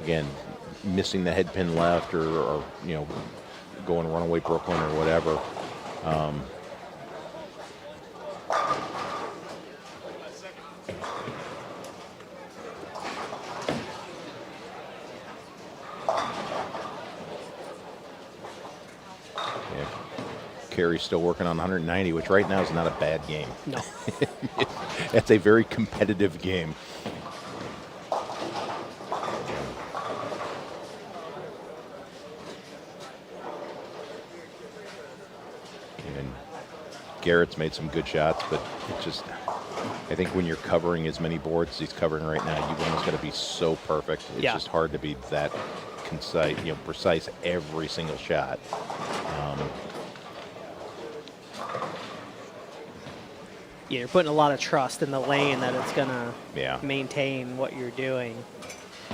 again missing the head pin left or going runaway Brooklyn or whatever. Carey's still working on 190, which right now is not a bad game. no. That's a very competitive game. And Garrett's made some good shots, but it's just, I think when you're covering as many boards as he's covering right now, you've almost got to be so perfect. It's Yeah. just hard to be that concise, precise every single shot. Yeah, you're putting a lot of trust in the lane that it's going to Yeah. maintain what you're doing.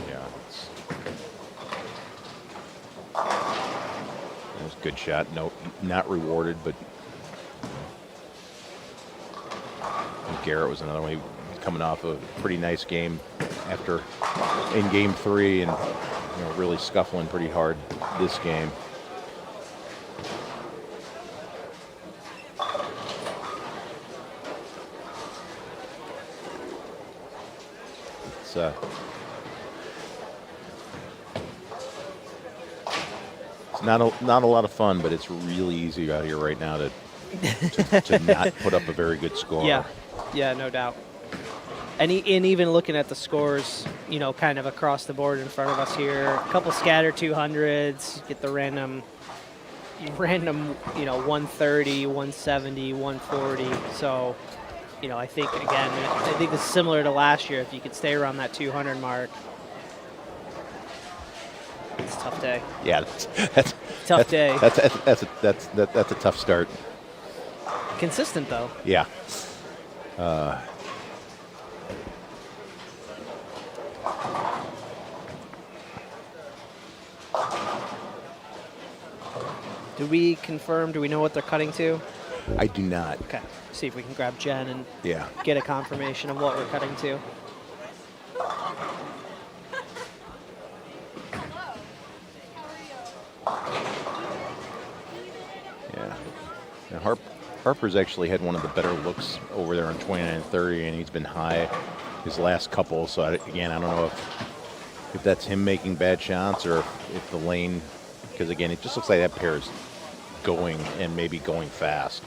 Yeah. That was a good shot. No, not rewarded, but Garrett was another one. He was coming off a pretty nice game after in game 3 and really scuffling pretty hard this game. It's not a lot of fun, but it's really easy out here right now to not put up a very good score. Yeah, no doubt. And even looking at the scores, kind of across the board in front of us here, a couple scatter 200s, get the random, 130, 170, 140. So, I think it's similar to last year. If you could stay around that 200 mark, it's a tough day. Yeah, Tough day. That's a tough start. Consistent though. Yeah. Do we confirm? Do we know what they're cutting to? I do not. Okay. See if we can grab Jen and Yeah. get a confirmation of what we're cutting to. Yeah. Now Harper's actually had one of the better looks over there on 29-30, and he's been high his last couple. So I don't know if that's him making bad shots or if the lane, because again, it just looks like that pair is going and maybe going fast.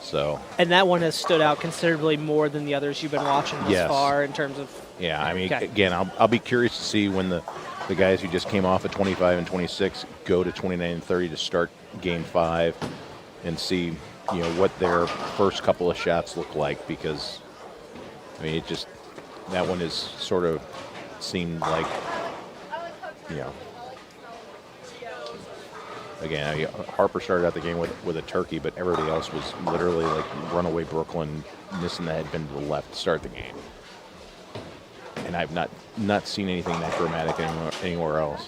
So And that one has stood out considerably more than the others you've been watching thus Yes. far in terms of. yeah, I mean, Okay. again, I'll be curious to see when the guys who just came off at 25 and 26 go to 29 and 30 to start Game 5, and see what their first couple of shots look like, because I mean that one is sort of seemed like again, Harper started out the game with a turkey, but everybody else was literally like runaway Brooklyn, missing the headpin to the left to start the game. And I've not seen anything that dramatic anywhere else.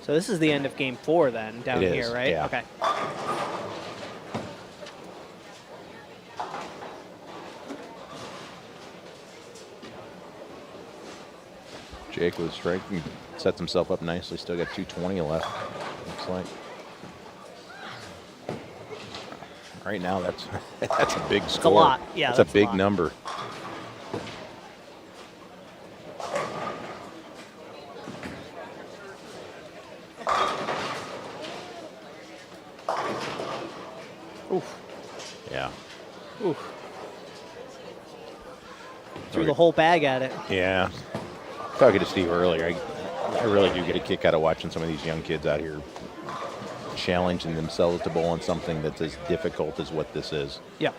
So this is the end of Game 4 then, down It here, is, right? yeah. Okay. Jake with a strike, he sets himself up nicely. Still got 220 left, looks like. Right now, that's a big score. a lot. Yeah, that's that's a a big lot. number. Oof. Yeah. Oof. Threw the whole bag at it. Yeah. Talking to Steve earlier, I really do get a kick out of watching some of these young kids out here challenging themselves to bowl on something that's as difficult as what this is. Yeah.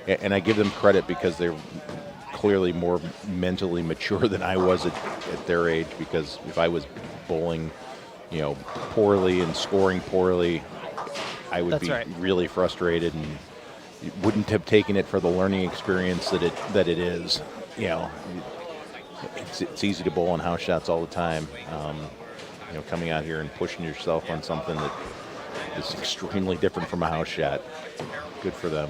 And I give them credit because they're clearly more mentally mature than I was at their age, because if I was bowling, poorly and scoring poorly, I would That's be right. really frustrated and wouldn't have taken it for the learning experience that it is. It's easy to bowl on house shots all the time. Coming out here and pushing yourself on something that is extremely different from a house shot. Good for them.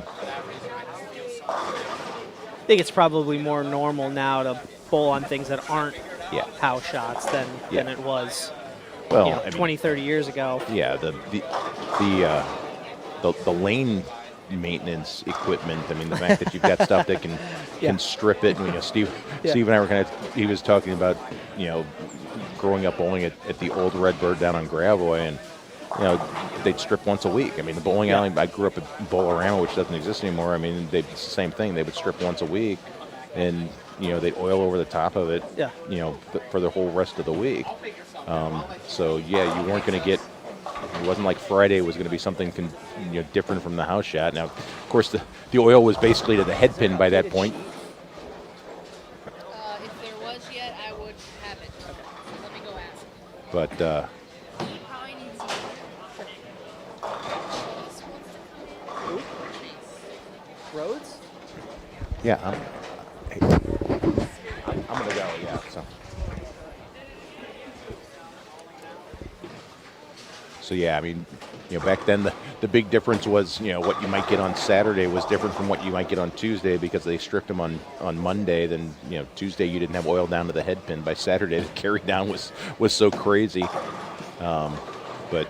I think it's probably more normal now to bowl on things that aren't Yeah. house shots than Yeah. it was Well, I mean, 20, 30 years ago. yeah, the lane maintenance equipment. I mean, the fact that you've got stuff that can Yeah. strip it. And, Steve Yeah. and I were he was talking about growing up bowling at the old Redbird down on Gravois, and they'd strip once a week. I mean, the bowling alley. I grew up at Bowlerama, which doesn't exist anymore. I mean, it's the same thing. They would strip once a week, and they'd oil over the top of it. Yeah. For the whole rest of the week. So yeah, you weren't going to get. It wasn't like Friday was going to be something different from the house shot. Now, of course, the oil was basically to the head pin by that point. If there was yet, I would have it. Let me go ask. But Probably needs Roads? yeah, I'm going to go. Yeah. So yeah, I mean, back then the big difference was, what you might get on Saturday was different from what you might get on Tuesday, because they stripped them on Monday. Then, Tuesday you didn't have oil down to the head pin. By Saturday, the carry down was so crazy. But,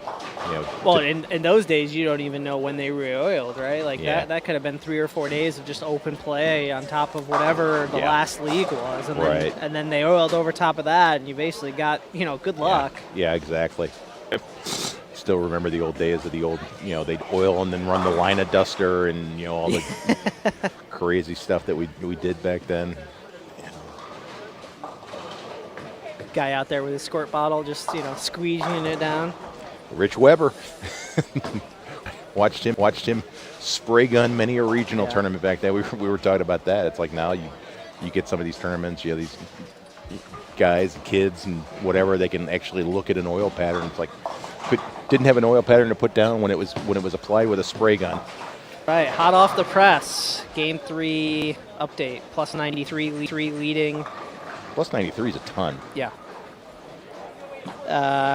Well, in those days, you don't even know when they re-oiled, right? Like Yeah. that could have been 3 or 4 days of just open play on top of whatever the Yeah. last league was. And Right. then they oiled over top of that, and you basically got, good luck. Yeah, exactly. Still remember the old days of the old, they'd oil and then run the line of duster and, all the crazy stuff that we did back then. Guy out there with his squirt bottle just, squeezing it down. Rich Weber. watched him spray gun many a regional tournament back then. We were talking about that. It's like now you get some of these tournaments, these guys, kids, and whatever, they can actually look at an oil pattern. It's like, didn't have an oil pattern to put down when it was applied with a spray gun. Right, hot off the press. Game 3 update. Plus 93 leading. Plus 93 is a ton. Yeah.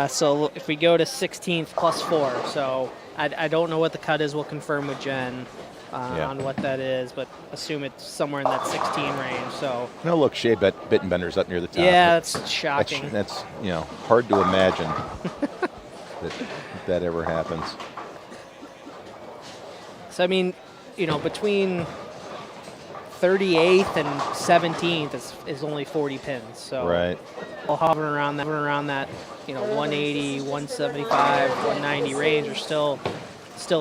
So if we go to 16th, plus 4. So I don't know what the cut is. We'll confirm with Jen on what that is, but assume it's somewhere in that 16 range. So No, look, Shea Bittenbender's up near the top. yeah, that's shocking. That's hard to imagine that ever happens. So I mean, between 38th and 17th is only 40 pins. So Right. all hovering around that 180, 175, 190 range are still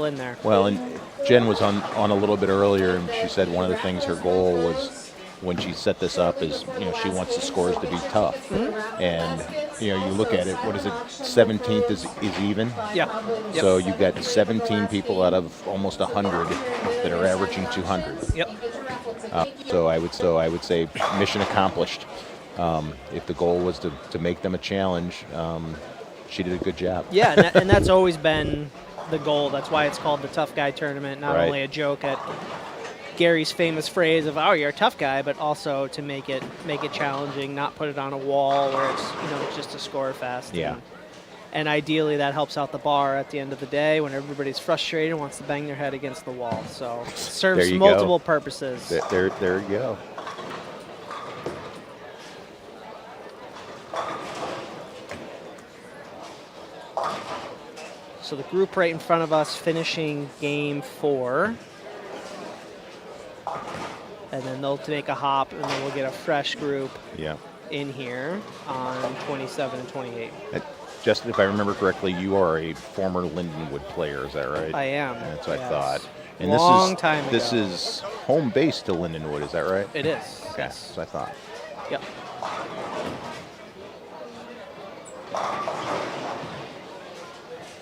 in there. Well, and Jen was on a little bit earlier, and she said one of the things her goal was when she set this up is, she wants the scores to be tough. And, you look at it, what is it, 17th is even? Yeah. Yep. So you've got 17 people out of almost 100 that are averaging 200. Yep. So I would say mission accomplished. If the goal was to make them a challenge, she did a good job. Yeah, and that's always been the goal. That's why it's called the Tough Guy Tournament. Not Right. only a joke at Gary's famous phrase of, "Oh, you're a tough guy," but also to make it challenging, not put it on a wall where it's just a score fest. Yeah. And ideally, that helps out the bar at the end of the day when everybody's frustrated and wants to bang their head against the wall. So it serves There you multiple go. purposes. There you go. So the group right in front of us finishing game 4. And then they'll make a hop, and then we'll get a fresh group Yeah. in here on 27 and 28. Justin, if I remember correctly, you are a former Lindenwood player. Is that right? I am. That's what yes. I thought. And Long time ago. This is home base to Lindenwood. Is that right? It is. Okay. Yes. That's what I thought. Yep.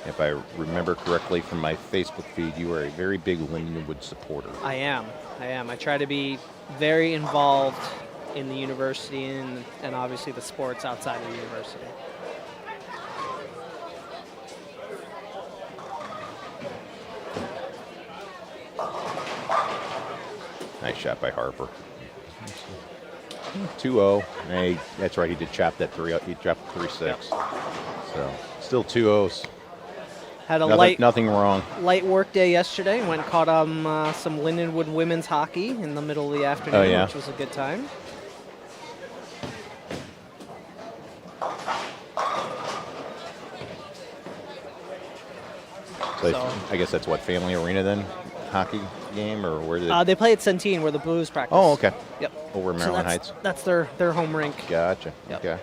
If I remember correctly from my Facebook feed, you are a very big Lindenwood supporter. I am. I try to be very involved in the university and obviously the sports outside of the university. Nice shot by Harper. 2-0. Hey, that's right. He did chop that 3. He dropped 3-6. So still 2-0s. Had a Nothing wrong. light work day yesterday. Went and caught some Lindenwood women's hockey in the middle of the afternoon, Oh, yeah? which was a good time. So I guess that's what, Family Arena then? Hockey game, or where did it? They play at Centene where the Blues practice. Oh, okay. Yep. Over in So Maryland that's, Heights. that's their home rink. Gotcha. Yep. Okay.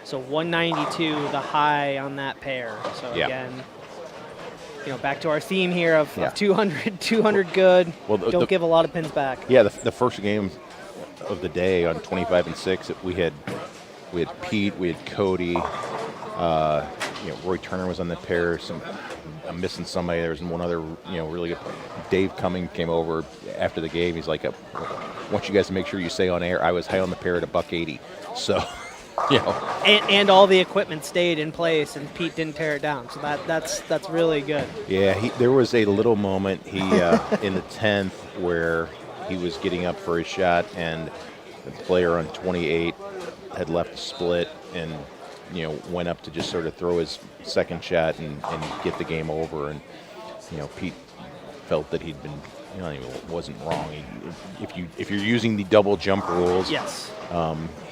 So 192, the high on that pair. So Yeah. again, back to our theme here of Yeah. 200 good. Well, Don't give a lot of pins back. Yeah, the first game of the day on 25 and 6, we had Pete, we had Cody, Roy Turner was on the pair. I'm missing somebody. There was one other, really good. Dave Cumming came over after the game. He's like, I want you guys to make sure you stay on air. I was high on the pair at $1.80. So, And all the equipment stayed in place, and Pete didn't tear it down. So that's really good. Yeah, there was a little moment in the 10th where he was getting up for his shot, and the player on 28 had left the split and went up to just sort of throw his second shot and get the game over. And Pete felt that he'd been, he wasn't wrong. If you're using the double jump rules, Yes.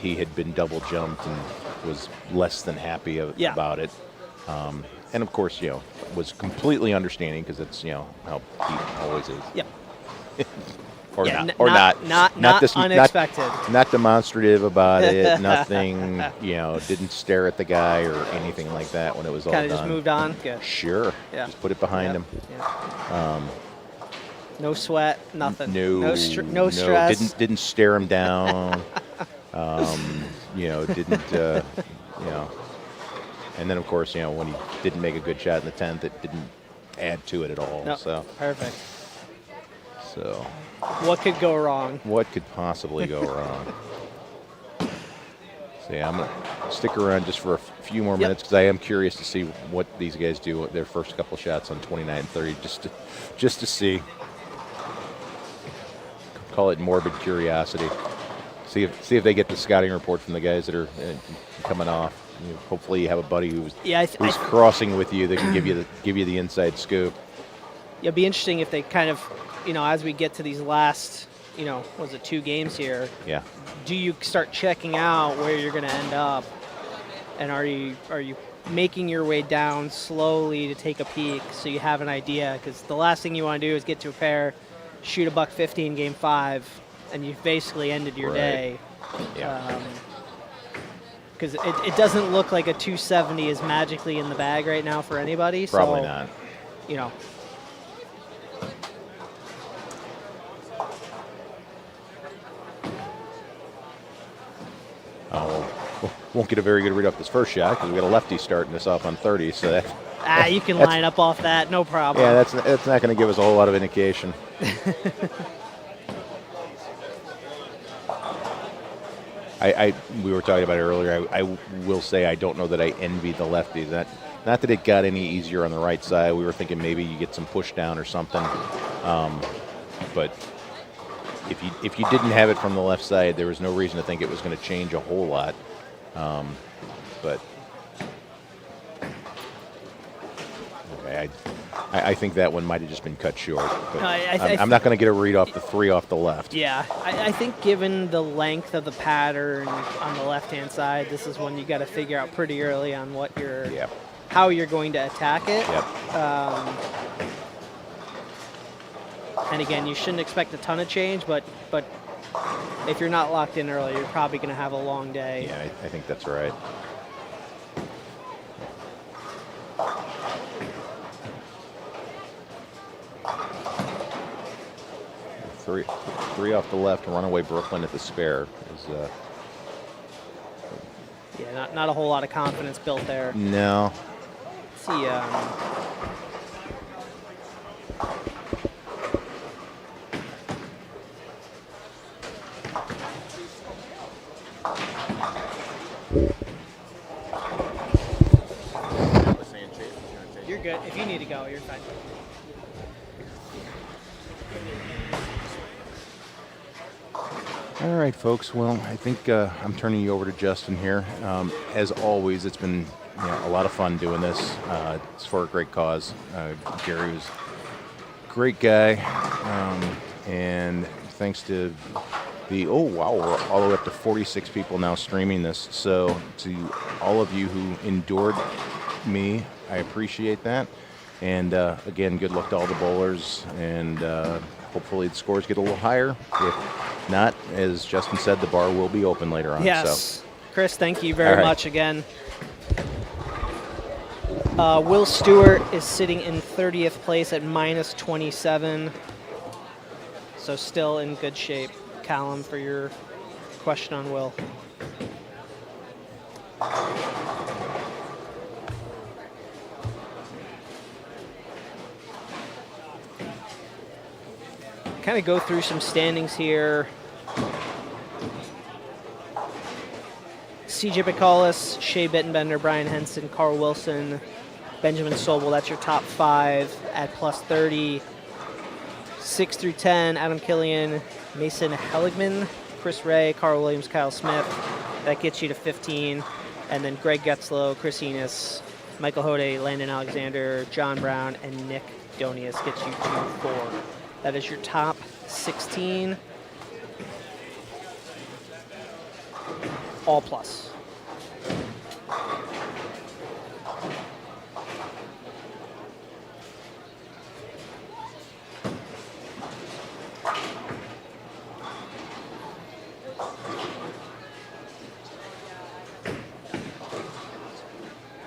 he had been double jumped and was less than happy about it. And of course, was completely understanding because it's how Pete always is. Yep. Or Yeah, not. Not unexpected. Not demonstrative about it. Nothing. Didn't stare at the guy or anything like that when it was all done. Kind of just moved on. Good. Sure. Yeah. Just put it behind him. Yeah. No sweat. Nothing. No stress. Didn't stare him down. Didn't. And then of course, when he didn't make a good shot in the 10th, it didn't add to it at all. No, So. perfect. So. What could go wrong? What could possibly go wrong? So yeah, I'm going to stick around just for a few more minutes because I am curious to see what these guys do with their first couple shots on 29 and 30, just to see. Call it morbid curiosity. See if they get the scouting report from the guys that are coming off. Hopefully you have a buddy who's crossing with you that can give you the inside scoop. It'd be interesting if they kind of, as we get to these last, was it 2 games here? Yeah. Do you start checking out where you're going to end up And are you making your way down slowly to take a peek so you have an idea? Because the last thing you want to do is get to a pair, shoot a $150 in game 5, and you've basically ended your Right. day. Yeah. Because it doesn't look like a 270 is magically in the bag right now for anybody. Probably so, not. You know. Oh, won't get a very good read off this first shot because we got a lefty starting us off on 30. So that, You can line up off that, no problem. yeah, that's not going to give us a whole lot of indication. We were talking about it earlier. I will say I don't know that I envy the lefties. Not that it got any easier on the right side. We were thinking maybe you get some push down or something. But if you didn't have it from the left side, there was no reason to think it was going to change a whole lot. But okay, I think that one might have just been cut short. But I'm not going to get a read off the 3 off the left. Yeah, I think given the length of the pattern on the left-hand side, this is one you got to figure out pretty early on what how you're going to attack it. Yep. And again, you shouldn't expect a ton of change, but if you're not locked in early, you're probably going to have a long day. Yeah, I think that's right. Three off the left, runaway Brooklyn at the spare is. Yeah, not a whole lot of confidence built there. No. Let's see. You're good. If you need to go, you're fine. All right, folks. Well, I think I'm turning you over to Justin here. As always, it's been a lot of fun doing this. It's for a great cause. Gary was a great guy, and thanks to we're all the way up to 46 people now streaming this. So to all of you who endured me, I appreciate that. And again, good luck to all the bowlers, and hopefully the scores get a little higher. If not, as Justin said, the bar will be open later on. Yes. So. Chris, thank you very much again. Will Stewart is sitting in 30th place at minus 27. So still in good shape. Callum, for your question on Will. Kind of go through some standings here. CJ Picalis, Shea Bittenbender, Brian Henson, Carl Wilson, Benjamin Sobel. That's your top 5 at plus 30. 6 through 10, Adam Killian, Mason Heligman, Chris Ray, Carl Williams, Kyle Smith. That gets you to 15. And then Greg Getzlow, Chris Enos, Michael Hode, Landon Alexander, John Brown, and Nick Donius gets you to 4. That is your top 16. All plus.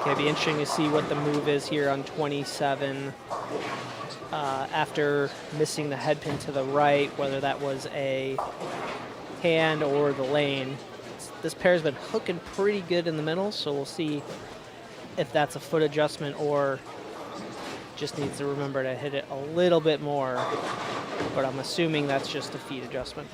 Okay, it'll be interesting to see what the move is here on 27. After missing the head pin to the right, whether that was a hand or the lane. This pair's been hooking pretty good in the middle, so we'll see if that's a foot adjustment or just needs to remember to hit it a little bit more. But I'm assuming that's just a feet adjustment.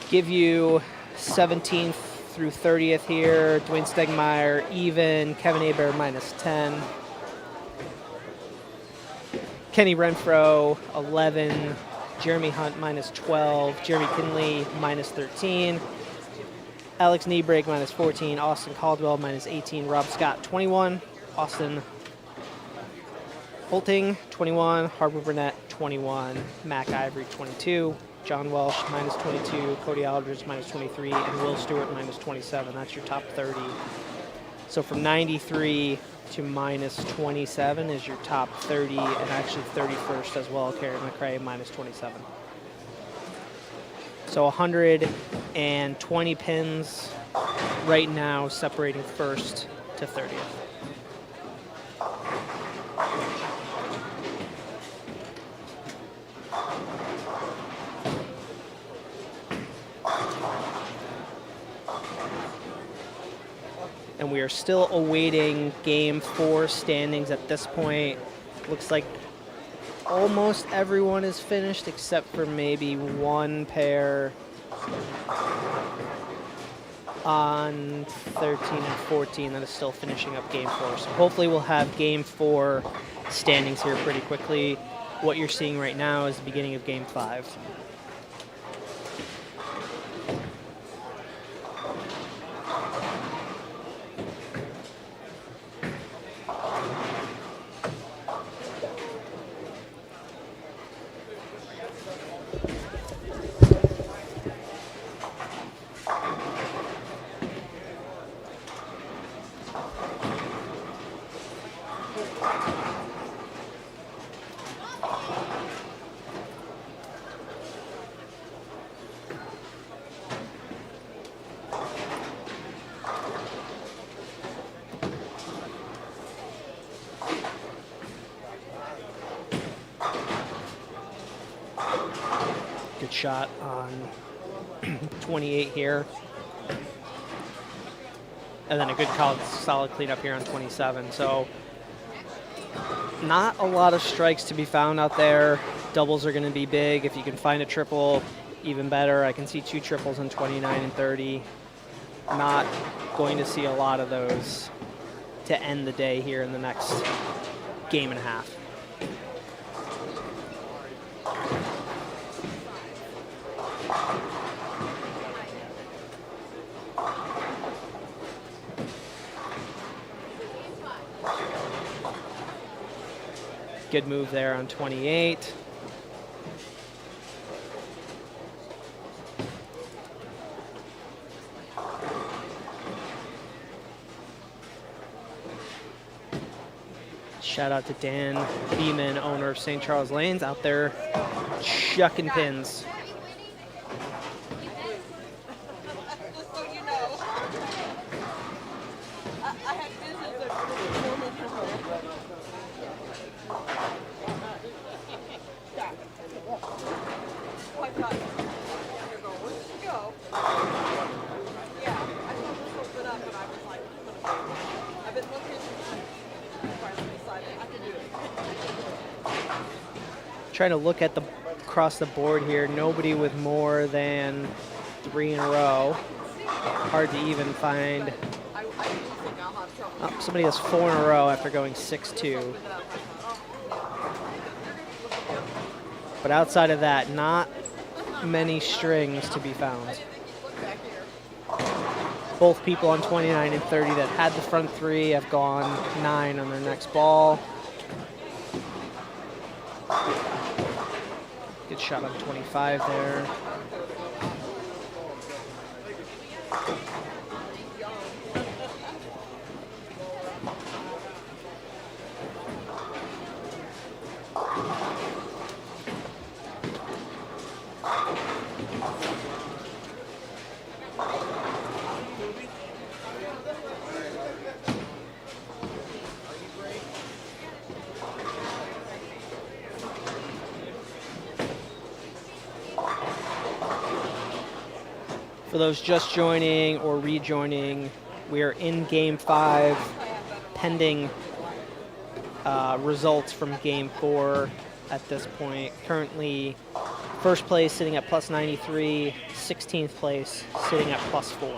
Give you 17th through 30th here. Dwayne Stegmeyer even. Kevin Aber minus 10. Kenny Renfro 11. Jeremy Hunt minus 12. Jeremy Kinley minus 13. Alex Niebreg minus 14, Austin Caldwell minus 18, Rob Scott 21, Austin Holting 21, Harper Burnett 21, Mac Ivory 22, John Welsh minus 22, Cody Aldridge minus 23, and Will Stewart minus 27. That's your top 30. So from 93 to minus 27 is your top 30, and actually 31st as well, Kerry McRae minus 27. So 120 pins right now separating first to 30th. And we are still awaiting Game 4 standings at this point. Looks like almost everyone is finished except for maybe one pair on 13 and 14 that is still finishing up Game 4. So hopefully we'll have Game 4 standings here pretty quickly. What you're seeing right now is the beginning of Game 5. Good shot on 28 here. And then a good solid cleanup here on 27. So not a lot of strikes to be found out there. Doubles are going to be big. If you can find a triple, even better. I can see 2 triples on 29 and 30. Not going to see a lot of those to end the day here in the next game and a half. Good move there on 28. Shout out to Dan Beeman, owner of St. Charles Lanes, out there chucking pins. Trying to look at the across the board here. Nobody with more than 3 in a row. Hard to even find. Oh, somebody has 4 in a row after going 6-2. But outside of that, not many strings to be found. Both people on 29 and 30 that had the front 3 have gone 9 on their next ball. Good shot on 25 there. For those just joining or rejoining, we are in Game 5, pending results from Game 4 at this point. Currently, first place sitting at plus 93, 16th place sitting at plus 4.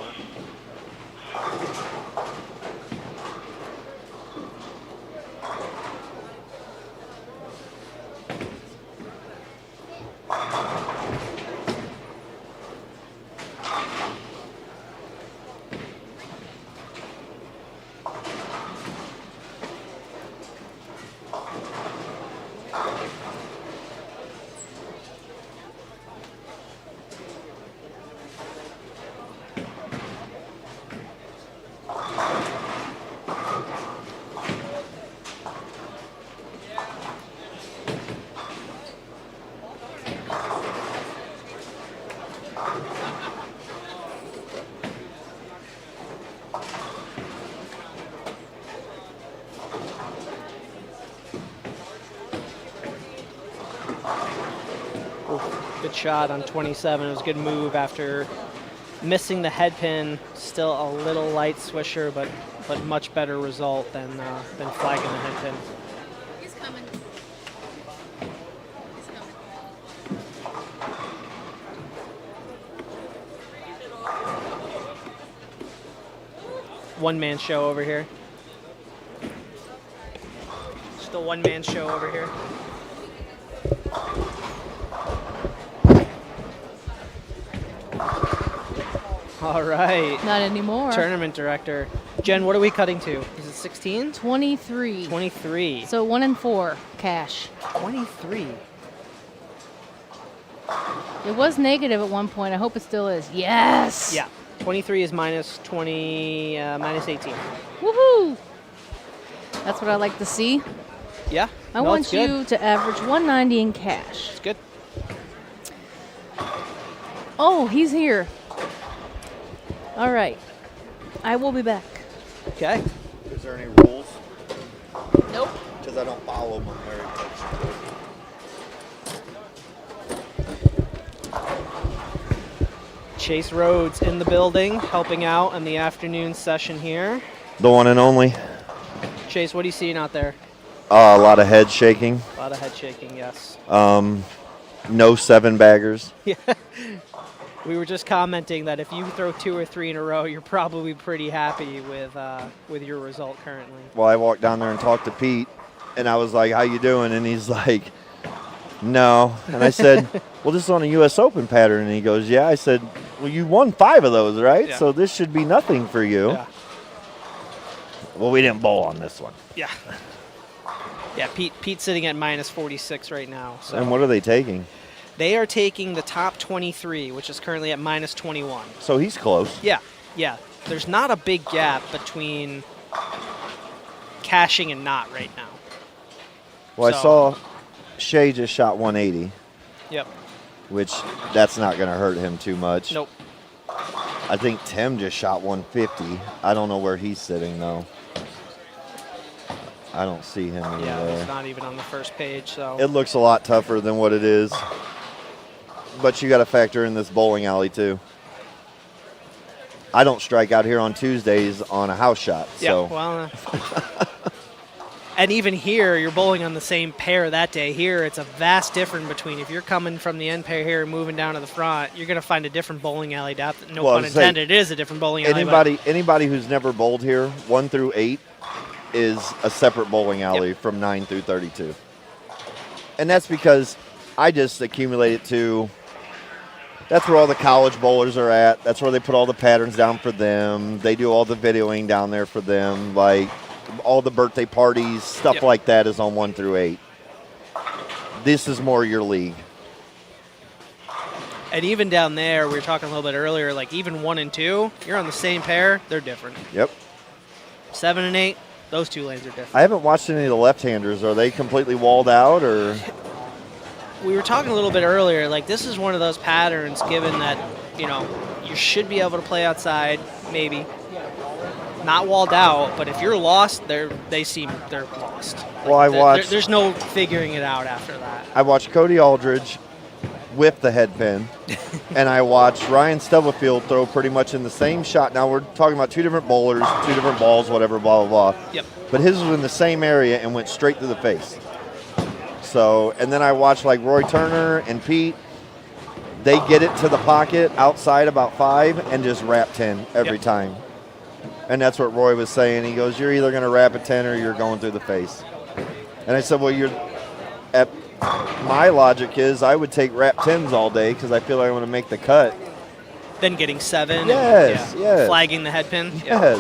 good shot on 27. It was a good move after missing the head pin. Still a little light swisher, but much better result than flagging the head pin. He's coming. He's coming. One-man show over here. Just a one-man show over here. All right. Not anymore. Tournament director. Jen, what are we cutting to? Is it 16? 23. 23. So 1 and 4 cash. 23. It was negative at one point. I hope it still is. Yes. Yeah. 23 is minus 20, minus 18. Woohoo! That's what I like to see. Yeah. I no, want it's good. you to average 190 in cash. It's good. Oh, he's here. All right. I will be back. Okay. Is there any rules? Nope. Because I don't follow them very much. Chase Rhodes in the building, helping out in the afternoon session here. The one and only. Chase, what are you seeing out there? A lot of head shaking. A lot of head shaking, yes. No 7-baggers. Yeah. We were just commenting that if you throw 2 or 3 in a row, you're probably pretty happy with your result currently. Well, I walked down there and talked to Pete, and I was like, how you doing? And he's like, no. And I said, well, this is on a U.S. Open pattern. And he goes, yeah. I said, well, you won 5 of those, right? Yeah. So this should be nothing for you. Yeah. Well, we didn't bowl on this one. Yeah. Yeah, Pete's sitting at minus 46 right now. So And what are they taking? they are taking the top 23, which is currently at minus 21. So he's close. Yeah, yeah. There's not a big gap between cashing and not right now. Well, So- I saw Shea just shot 180, Yep. which that's not going to hurt him too much. Nope. I think Tim just shot 150. I don't know where he's sitting, though. I don't see him either. Yeah, it's not even on the first page. So It looks a lot tougher than what it is. But you got to factor in this bowling alley, too. I don't strike out here on Tuesdays on a house shot. yeah. So Well. And even here, you're bowling on the same pair that day. Here, it's a vast difference between if you're coming from the end pair here and moving down to the front, you're going to find a different bowling alley depth. No Well, pun I was saying, intended. It is a different bowling alley. but- anybody who's never bowled here, 1 through 8, is a separate bowling alley from 9 through 32. And that's because I just accumulated to, that's where all the college bowlers are at. That's where they put all the patterns down for them. They do all the videoing down there for them. Like all the birthday parties, stuff like that is on 1 through 8. This is more your league. And even down there, we were talking a little bit earlier, like even 1 and 2, you're on the same pair, they're different. Yep. 7 and 8, those 2 lanes are different. I haven't watched any of the left-handers. Are they completely walled out, or? We were talking a little bit earlier, like this is one of those patterns given that, you know, you should be able to play outside, maybe. Not walled out, but if you're lost, they're lost. Well, I watched. There's no figuring it out after that. I watched Cody Aldridge whip the head pin, and I watched Ryan Stubblefield throw pretty much in the same shot. Now we're talking about 2 different bowlers, 2 different balls, whatever, blah blah blah. Yep. But his was in the same area and went straight through the face. So, and then I watched like Roy Turner and Pete. They get it to the pocket outside about 5 and just wrap 10 every Yep. time. And that's what Roy was saying. He goes, you're either going to wrap a 10 or you're going through the face. And I said, well, my logic is I would take wrap 10s all day because I feel like I want to make the cut. Then getting 7. Yes, and, yes. Flagging the head pin. Yes.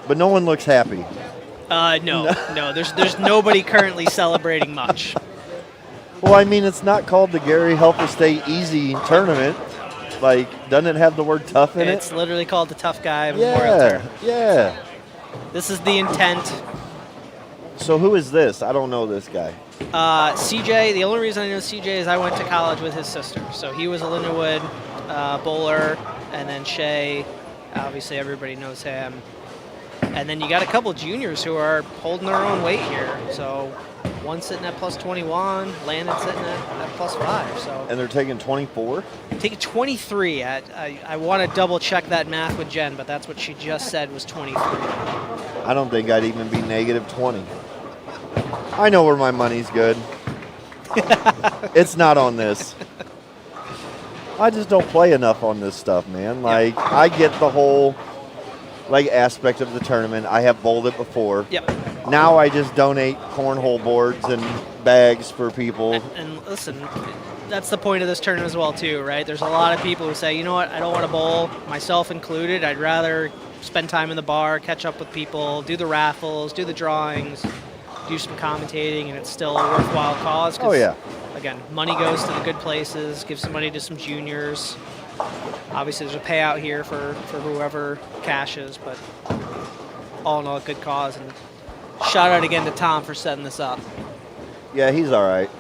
But no one looks happy. No. There's nobody currently celebrating much. Well, I mean, it's not called the Garry Helferstay Easy Tournament. Like, doesn't it have the word tough in It's it? literally called the Tough Guy Memorial Yeah, Tournament. yeah. This is the intent. So who is this? I don't know this guy. CJ, the only reason I know CJ is I went to college with his sister. So he was a Lindenwood bowler, and then Shay, obviously everybody knows him. And then you got a couple juniors who are holding their own weight here. So One sitting at plus 21, Landon sitting at plus 5. So And they're taking 24? take 23. I want to double check that math with Jen, but that's what she just said was 23. I don't think I'd even be negative 20. I know where my money's good. It's not on this. I just don't play enough on this stuff, man. Like, I get the whole aspect of the tournament. I have bowled it before. Yep. Now I just donate cornhole boards and bags for people. And listen, that's the point of this tournament as well, too, right? There's a lot of people who say, you know what, I don't want to bowl, myself included. I'd rather spend time in the bar, catch up with people, do the raffles, do the drawings, do some commentating, and it's still a worthwhile cause. Oh, yeah. Again, money goes to the good places, give some money to some juniors. Obviously, there's a payout here for whoever cashes, but all in all, a good cause. And shout out again to Tom for setting this up. Yeah, he's all right.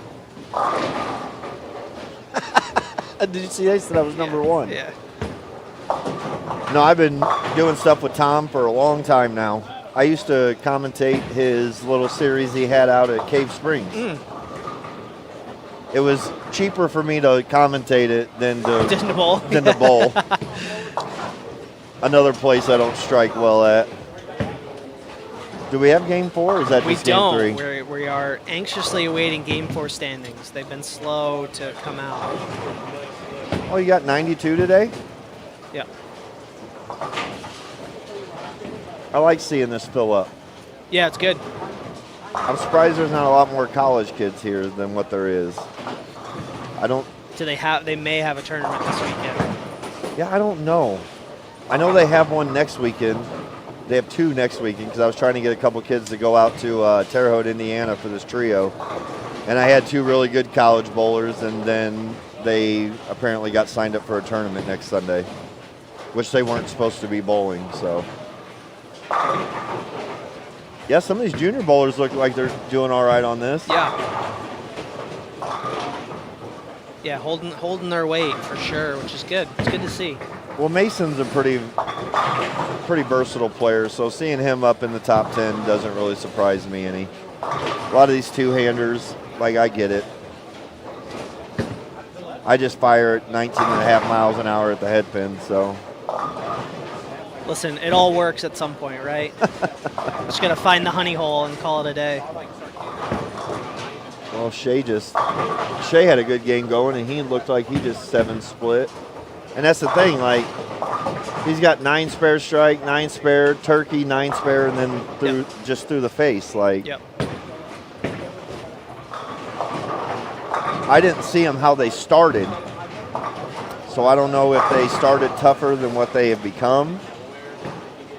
Did you see I said I was number one? Yeah. No, I've been doing stuff with Tom for a long time now. I used to commentate his little series he had out at Cave Springs. It was cheaper for me to commentate it than to bowl. Than to bowl. Another place I don't strike well at. Do we have game 4 or is that We just game don't. 3? We are anxiously awaiting game 4 standings. They've been slow to come out. Oh, you got 92 today? Yeah. I like seeing this fill up. Yeah, it's good. I'm surprised there's not a lot more college kids here than what there is. I don't. Do they may have a tournament this weekend. Yeah, I don't know. I know they have one next weekend. They have 2 next weekend because I was trying to get a couple kids to go out to Terre Haute, Indiana for this trio. And I had 2 really good college bowlers, and then they apparently got signed up for a tournament next Sunday, which they weren't supposed to be bowling, so. Yeah, some of these junior bowlers look like they're doing all right on this. Yeah. Yeah, holding their weight for sure, which is good. It's good to see. Well, Mason's a pretty versatile player, so seeing him up in the top 10 doesn't really surprise me any. A lot of these two-handers, like, I get it. I just fire at 19.5 miles an hour at the head pin, so. Listen, it all works at some point, right? Just got to find the honey hole and call it a day. Well, Shea had a good game going, and he looked like he just 7 split. And that's the thing, like, he's got 9 spare strike, 9 spare, turkey, 9 spare, and then just through the face. Like, yep. I didn't see them how they started, so I don't know if they started tougher than what they have become,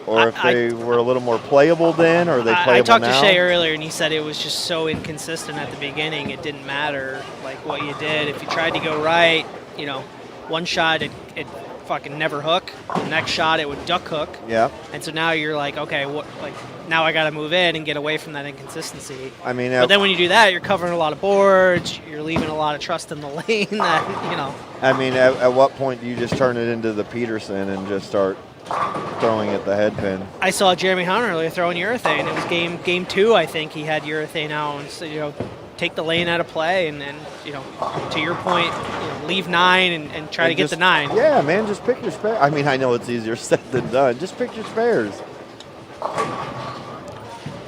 or if they were a little more playable then, or are they playable now? I talked to Shea earlier, and he said it was just so inconsistent at the beginning. It didn't matter, like, what you did. If you tried to go right, you know, one shot it fucking never hook. The next shot it would duck hook. Yeah. And so now you're like, okay, now I got to move in and get away from that inconsistency. I mean, but then when you do that, you're covering a lot of boards. You're leaving a lot of trust in the lane. That, you know. I mean, at what point do you just turn it into the Peterson and just start throwing at the head pin? I saw Jeremy Hunt earlier throwing urethane. It was game 2, I think. He had urethane out, and so, you know, take the lane out of play, and you know, to your point, you know, leave 9 and try to get the 9. Yeah, man, just pick your spare. I mean, I know it's easier said than done. Just pick your spares.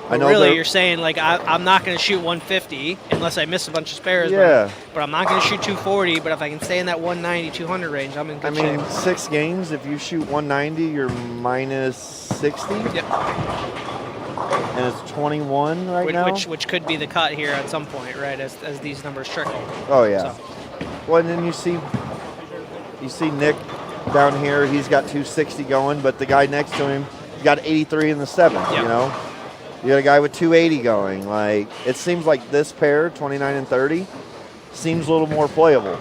I know really, you're saying, like, I'm not going to shoot 150 unless I miss a bunch of spares. Yeah. But I'm not going to shoot 240, but if I can stay in that 190, 200 range, I'm in good shape. I mean, 6 games, if you shoot 190, you're minus 60. Yep. And it's 21 now? Which could be the cut here at some point, right, as these numbers trickle. Oh, yeah. So. Well, and then you see Nick down here. He's got 260 going, but the guy next to him got 83 in the 7th, yep. You know? You got a guy with 280 going. Like, it seems like this pair, 29 and 30, seems a little more playable.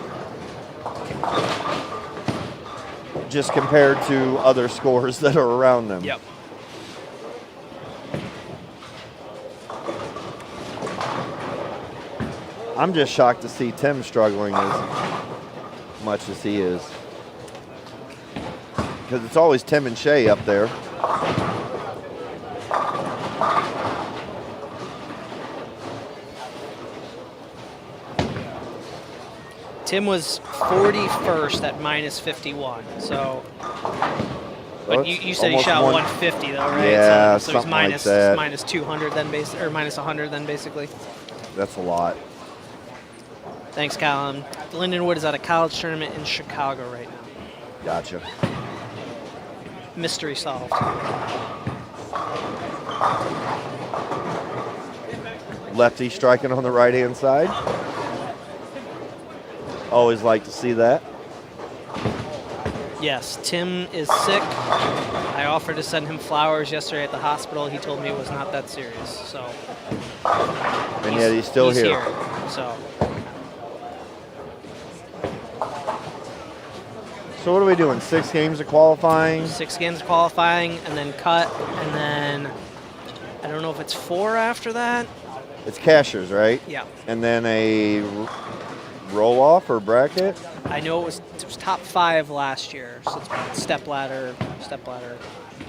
Just compared to other scores that are around them. Yep. I'm just shocked to see Tim struggling as much as he is. Because it's always Tim and Shea up there. Tim was 41st at minus 51. So, but you said he almost shot one- 150 though, right? Yeah, so he's something like minus that. minus 200 then, or minus 100 then, basically. That's a lot. Thanks, Callum. Lindenwood is at a college tournament in Chicago right now. Gotcha. Mystery solved. Lefty striking on the right-hand side. Always like to see that. Yes, Tim is sick. I offered to send him flowers yesterday at the hospital. He told me it was not that serious. So, And yet he's still here. So, So what are we doing? 6 games of qualifying? 6 games of qualifying and then cut, and then I don't know if it's 4 after that. It's cashers, right? Yeah. And then a roll-off or bracket? I know it was top 5 last year, so it's step ladder.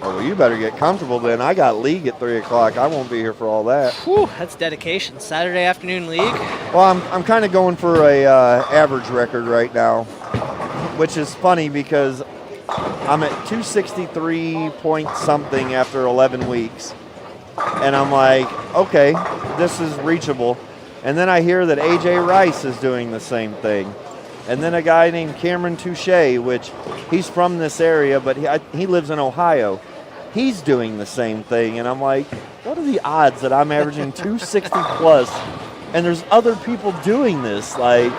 Oh, well, you better get comfortable then. I got league at 3 o'clock. I won't be here for all that. Whew, that's dedication. Saturday afternoon league. Well, I'm kind of going for a average record right now, which is funny because I'm at 263 point something after 11 weeks. And I'm like, okay, this is reachable. And then I hear that AJ Rice is doing the same thing. And then a guy named Cameron Touche, which he's from this area, but he lives in Ohio. He's doing the same thing. And I'm like, what are the odds that I'm averaging 260 plus? And there's other people doing this. Like,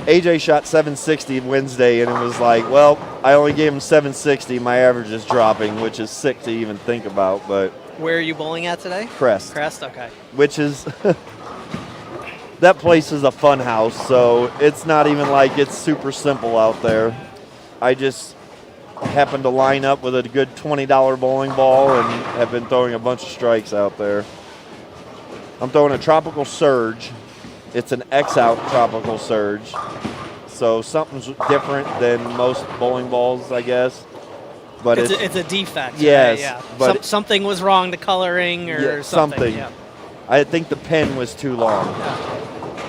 AJ shot 760 Wednesday, and it was like, well, I only gave him 760. My average is dropping, which is sick to even think about. But Where are you bowling at today? Crest. Crest, okay. Which is that place is a fun house, so it's not even like it's super simple out there. I just happened to line up with a good $20 bowling ball and have been throwing a bunch of strikes out there. I'm throwing a Tropical Surge. It's an X-out Tropical Surge, so something's different than most bowling balls, I guess. But it's a defect. Yes, right? Yeah. but something was wrong to coloring or yeah, something. Yeah. I think the pen was too long,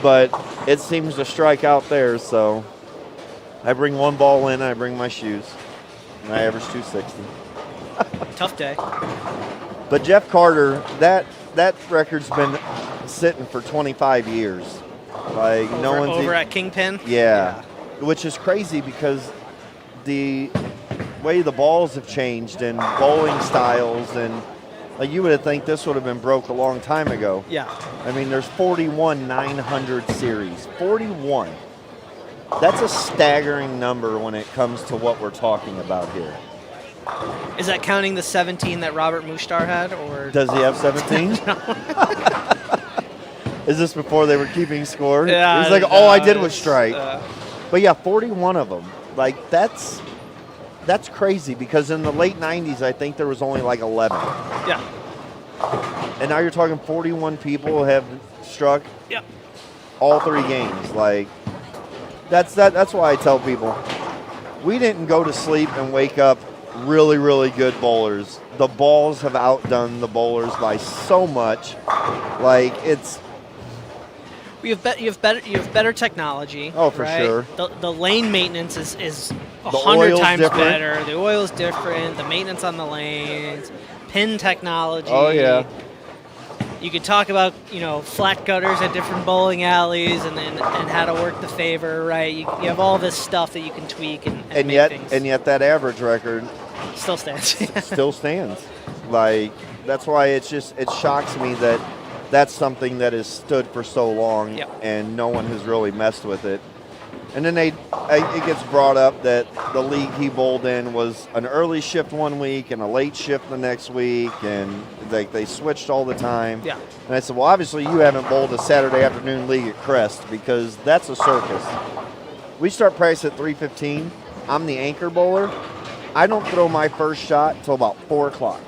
but it seems to strike out there. So I bring one ball in, I bring my shoes, and I average 260. Tough day. But Jeff Carter, that record's been sitting for 25 years. Like no one's over at Kingpin. Yeah, which is crazy because the way the balls have changed and bowling styles, and like you would think this would have been broke a long time ago. Yeah. I mean, there's 41 900 series. 41. That's a staggering number when it comes to what we're talking about here. Is that counting the 17 that Robert Mushtar had, or Does he have 17? Is this before they were keeping score? Yeah, He's like, no, all I did was strike. uh, But yeah, 41 of them. Like that's crazy because in the late 90s, I think there was only like 11. Yeah. And now you're talking 41 people have struck Yep. all 3 games. Like that's why I tell people we didn't go to sleep and wake up really, really good bowlers. The balls have outdone the bowlers by so much. Like it's You have better technology. Oh, for right? sure. The lane maintenance is The 100 oil's times different. better. The oil's different. The maintenance on the lanes, pin technology. Oh, yeah. You could talk about flat gutters at different bowling alleys and how to work the favor, right? You have all this stuff that you can tweak and make things. yet that average record Still stands. still stands. Like that's why it shocks me that that's something that has stood for so long, Yep. and no one has really messed with it. And then it gets brought up that the league he bowled in was an early shift one week and a late shift the next week, and they switched all the time. Yeah. And I said, well, obviously you haven't bowled a Saturday afternoon league at Crest because that's a circus. We start practice at 3:15. I'm the anchor bowler. I don't throw my first shot till about 4 o'clock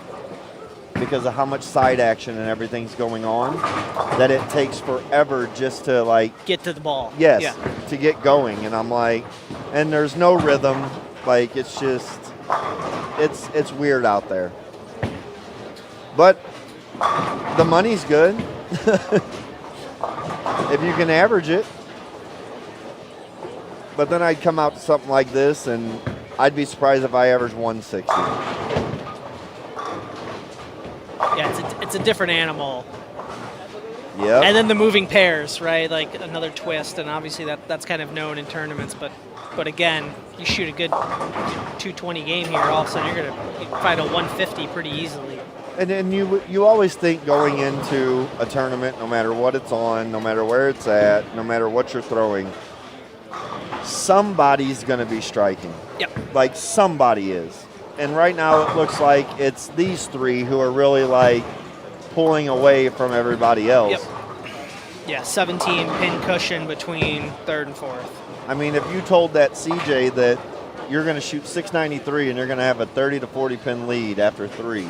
because of how much side action and everything's going on that it takes forever just to Get to the ball. Yes, Yeah. to get going. And I'm like, and there's no rhythm. Like, it's just, it's weird out there. But the money's good. If you can average it. but then I'd come out to something like this, and I'd be surprised if I averaged 160. Yeah, it's a different animal. Yep. And then the moving pairs, right? Like another twist, and obviously that's kind of known in tournaments. But again, you shoot a good 220 game here, all of a sudden you're going to find a 150 pretty easily. And then you always think going into a tournament, no matter what it's on, no matter where it's at, no matter what you're throwing, somebody's going to be striking. Yep. Like somebody is. And right now it looks like it's these three who are really like pulling away from everybody else. Yep. Yeah, 17 pin cushion between third and fourth. I mean, if you told that CJ that you're going to shoot 693 and you're going to have a 30 to 40 pin lead after 3,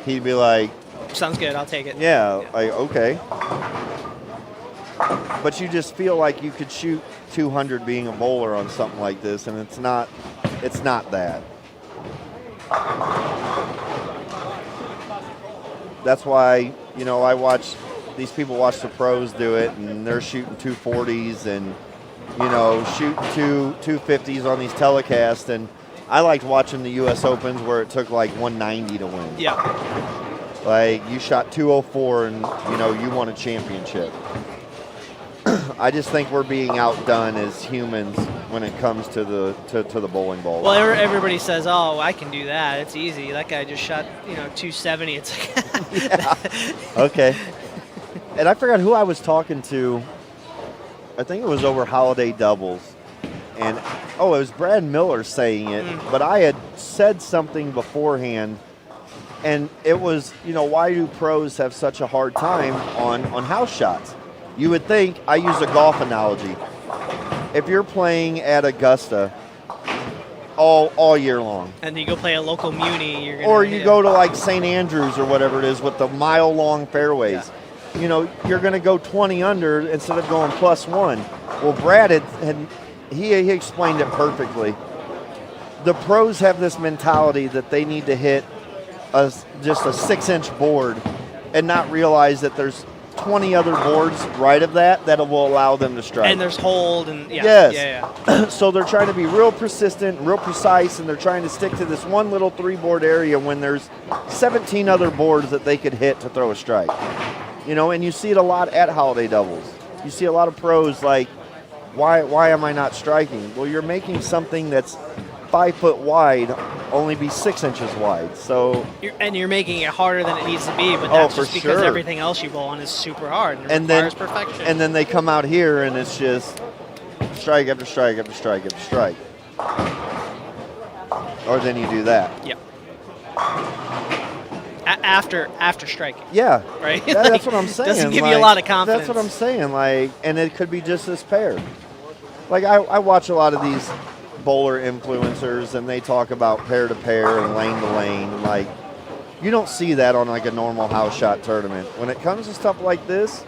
he'd be like, sounds good, I'll take it. Yeah, like, okay. But you just feel like you could shoot 200 being a bowler on something like this, and it's not that. That's why, I watch these people watch the pros do it, and they're shooting 240s and, shooting 250s on these telecasts. And I liked watching the U.S. Opens where it took like 190 to win. Yeah. Like you shot 204 and, you won a championship. I just think we're being outdone as humans when it comes to the bowling ball. Well, everybody says, "Oh, I can do that. It's easy. That guy just shot, 270." It's like, yeah. Okay. And I forgot who I was talking to. I think it was over holiday doubles, and it was Brad Miller saying it. But I had said something beforehand, and it was, why do pros have such a hard time on house shots? You would think, I use a golf analogy. If you're playing at Augusta all year long, and then you go play a local muni, you're gonna, or you go to like St. Andrews or whatever it is with the mile-long fairways, you're going to go 20 under instead of going +1. Well, Brad he explained it perfectly. The pros have this mentality that they need to hit just a 6-inch board and not realize that there's 20 other boards right of that will allow them to strike. And there's hold and yes. Yeah. So they're trying to be real persistent, real precise, and they're trying to stick to this one little 3-board area when there's 17 other boards that they could hit to throw a strike. And you see it a lot at holiday doubles. You see a lot of pros like, why am I not striking? Well, you're making something that's 5 foot wide only be 6 inches wide. So you're making it harder than it needs to be, but that's just because sure. everything else you bowl on is super hard and then requires perfection. And then they come out here and it's just strike after strike after strike after strike. Or then you do that. Yep. After striking. Yeah. Right? That's what I'm saying. Doesn't give you a lot of confidence. That's what I'm saying. And it could be just this pair. Like I watch a lot of these bowler influencers, and they talk about pair to pair and lane to lane. Like, you don't see that on like a normal house shot tournament. When it comes to stuff like this,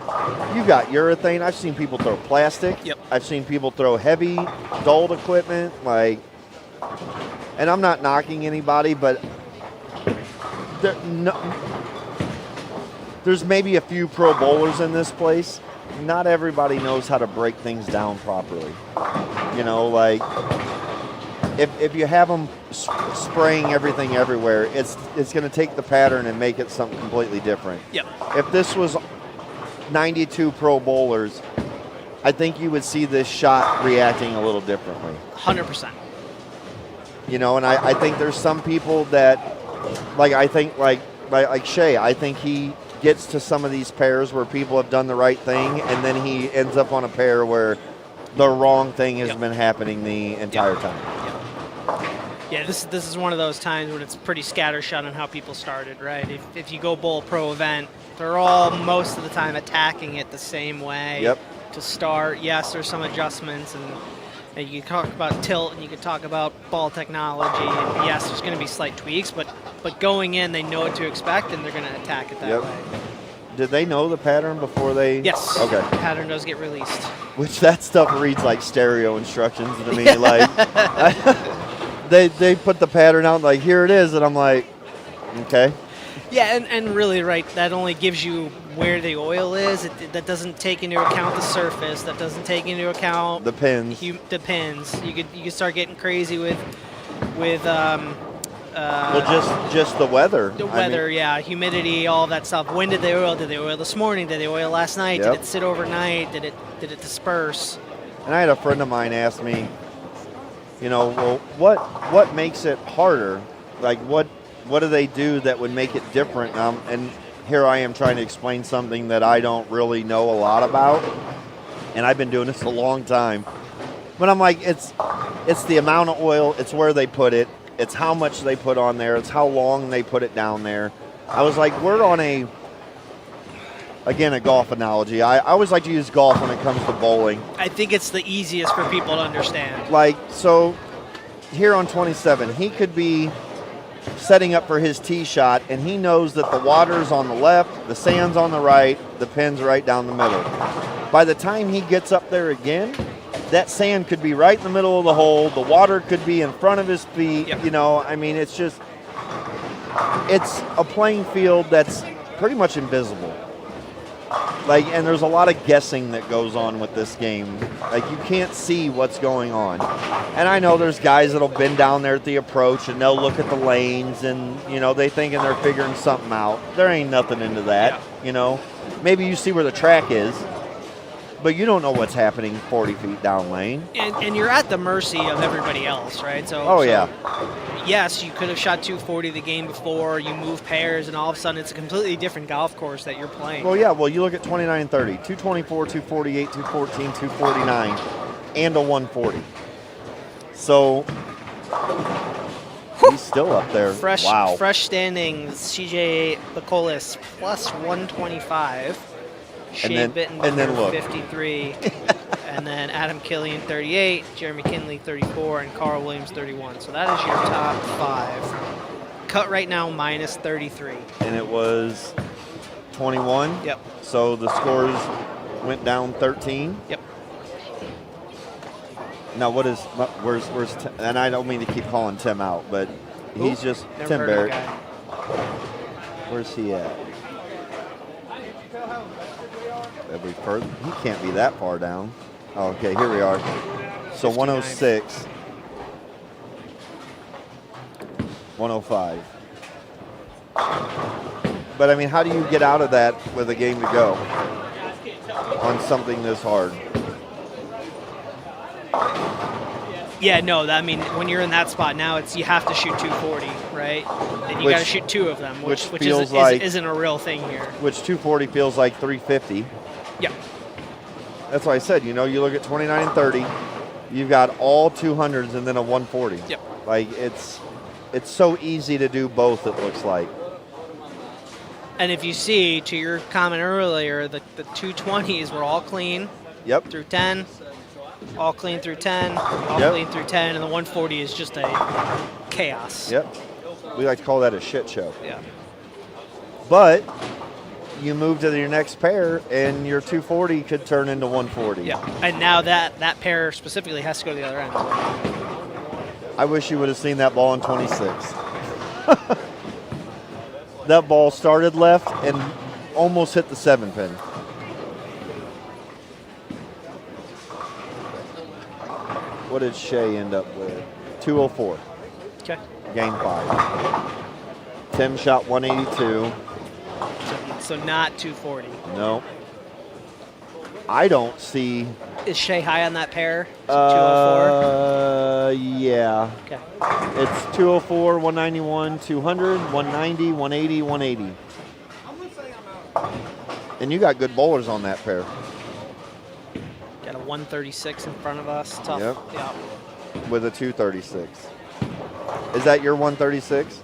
you got urethane. I've seen people throw plastic. Yep. I've seen people throw heavy, dulled equipment. And I'm not knocking anybody, but there's maybe a few pro bowlers in this place. Not everybody knows how to break things down properly. If you have them spraying everything everywhere, it's going to take the pattern and make it something completely different. Yep. If this was 92 pro bowlers, I think you would see this shot reacting a little differently. 100%. And I think there's some people that, like Shea, I think he gets to some of these pairs where people have done the right thing, and then he ends up on a pair where the wrong thing has been happening the entire time. Yeah, this is one of those times when it's pretty scattershot on how people started, right? If you go bowl a pro event, they're all most of the time attacking it the same way. Yep. To start, yes, there's some adjustments, and you can talk about tilt, and you can talk about ball technology, and yes, there's going to be slight tweaks, but going in, they know what to expect, and they're going to attack it that way. Did they know the pattern before they? Yes. Okay. The pattern does get released. Which that stuff reads like stereo instructions to me. Like, they put the pattern out like, here it is, and I'm like, okay. Yeah, and really, right, that only gives you where the oil is. That doesn't take into account the surface. That doesn't take into account The pins. the pins. You could start getting crazy with Well, just the weather. the I weather, mean, yeah, humidity, all that stuff. When did they oil? Did they oil this morning? Did they oil last night? Yep. Did it sit overnight? Did it disperse? and I had a friend of mine ask me, well, what makes it harder? Like, what do they do that would make it different? And here I am trying to explain something that I don't really know a lot about, and I've been doing this a long time. But I'm like, it's the amount of oil, it's where they put it, it's how much they put on there, it's how long they put it down there. I was like, we're on a golf analogy. I always like to use golf when it comes to bowling. I think it's the easiest for people to understand. Like, so here on 27, he could be setting up for his tee shot, and he knows that the water's on the left, the sand's on the right, the pin's right down the middle. By the time he gets up there again, that sand could be right in the middle of the hole, the water could be in front of his feet. Yep. I mean, it's a playing field that's pretty much invisible. Like, and there's a lot of guessing that goes on with this game. Like, you can't see what's going on. And I know there's guys that'll bend down there at the approach and they'll look at the lanes and, they thinking they're figuring something out. There ain't nothing into that, Maybe you see where the track is, but you don't know what's happening 40 feet down lane. And you're at the mercy of everybody else, right? Yeah. Yes, you could have shot 240 the game before, you move pairs, and all of a sudden it's a completely different golf course that you're playing. Well, yeah, you look at 29 and 30, 224, 248, 214, 249, and a 140. So he's still up there. Fresh standings, CJ Bacolis plus 125. Shane Bittenberger, look. 53. And then Adam Killian, 38. Jeremy Kinley, 34. And Carl Williams, 31. So that is your top 5. Cut right now, minus 33. And it was 21? Yep. So the scores went down 13? Yep. Now, where's Tim? And I don't mean to keep calling Tim out, but he's just Never Tim heard of the Barrett. guy. Where's he at? He can't be that far down. Oh, okay, here we are. So 106, 105. But I mean, how do you get out of that with a game to go on something this hard? Yeah, no, I mean, when you're in that spot now, you have to shoot 240, right? And you got to shoot 2 of them, which isn't a real thing here. Which 240 feels like 350. Yeah. That's why I said, you look at 29 and 30, you've got all 200s and then a 140. Yep. Like, it's so easy to do both, it looks like. And if you see, to your comment earlier, the 220s were all clean. Yep. Through 10. All clean through 10. All clean through 10. And the 140 is just a chaos. Yep. We like to call that a shit show. Yeah. But you move to your next pair, and your 240 could turn into 140. Yeah. And now that pair specifically has to go to the other end. I wish you would have seen that ball in 26. That ball started left and almost hit the 7-pin. What did Shea end up with? 204. Okay. Game 5. Tim shot 182. So not 240. No. I don't see. Is Shea high on that pair? 204? Yeah. Okay. It's 204, 191, 200, 190, 180, 180. And you got good bowlers on that pair. Got a 136 in front of us. Tough. Yep. Yeah. With a 236. Is that your 136?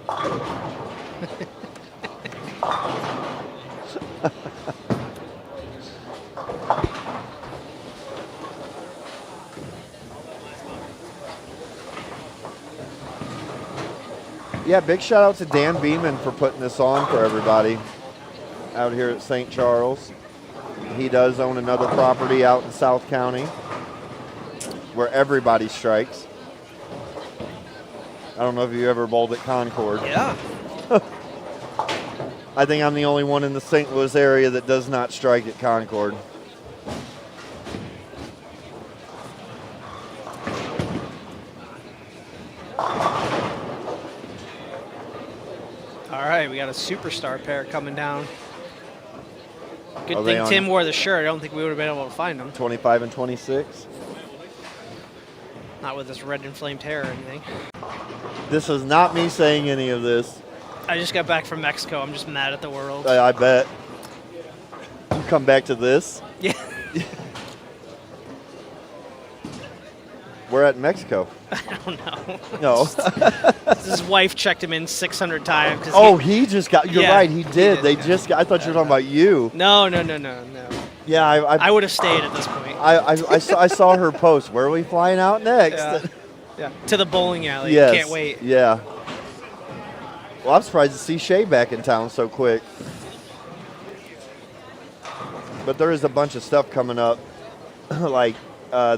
Yeah, big shout out to Dan Beeman for putting this on for everybody out here at St. Charles. He does own another property out in South County where everybody strikes. I don't know if you ever bowled at Concord. Yeah. I think I'm the only one in the St. Louis area that does not strike at Concord. All right, we got a superstar pair coming down. Good Are they thing on- Tim wore the shirt. I don't think we would have been able to find him. 25 and 26. Not with this red inflamed hair or anything. This is not me saying any of this. I just got back from Mexico. I'm just mad at the world. I bet. You come back to this. Yeah. We're at Mexico. I don't know. No. His wife checked him in 600 times. 'Cause Oh, he just got. You're Yeah, right. He did. They yeah. just got. I thought you were talking about you. No. Yeah, I would have stayed at this point. I saw her post. Where are we flying out next? Yeah. To the bowling alley. Yes. Can't wait. Yeah. Well, I'm surprised to see Shay back in town so quick. But there is a bunch of stuff coming up. Like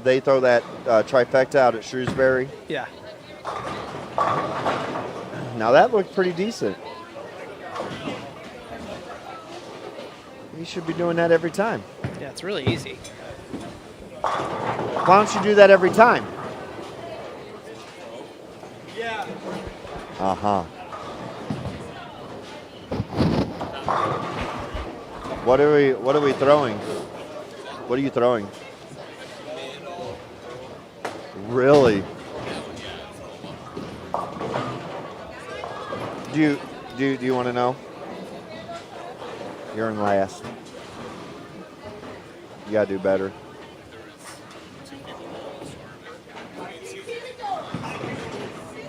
they throw that trifecta out at Shrewsbury. Yeah. Now that looked pretty decent. You should be doing that every time. Yeah, it's really easy. Why don't you do that every time? Yeah. Uh-huh. What are we throwing? What are you throwing? Really? Do you want to know? You're in last. You gotta do better.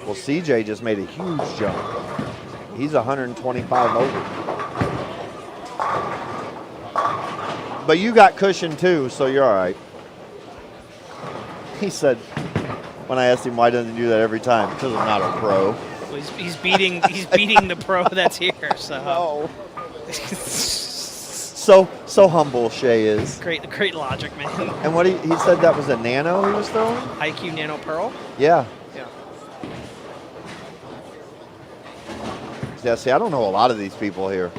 Well, CJ just made a huge jump. He's 125 over. But you got cushion too, so you're all right. He said, when I asked him why doesn't he do that every time, because I'm not a pro. Well, he's beating the pro that's here. So. So humble Shay is. Great logic, man. And what he said that was a nano he was throwing? IQ Nano Pearl. Yeah. Yeah. Yeah, see, I don't know a lot of these people here.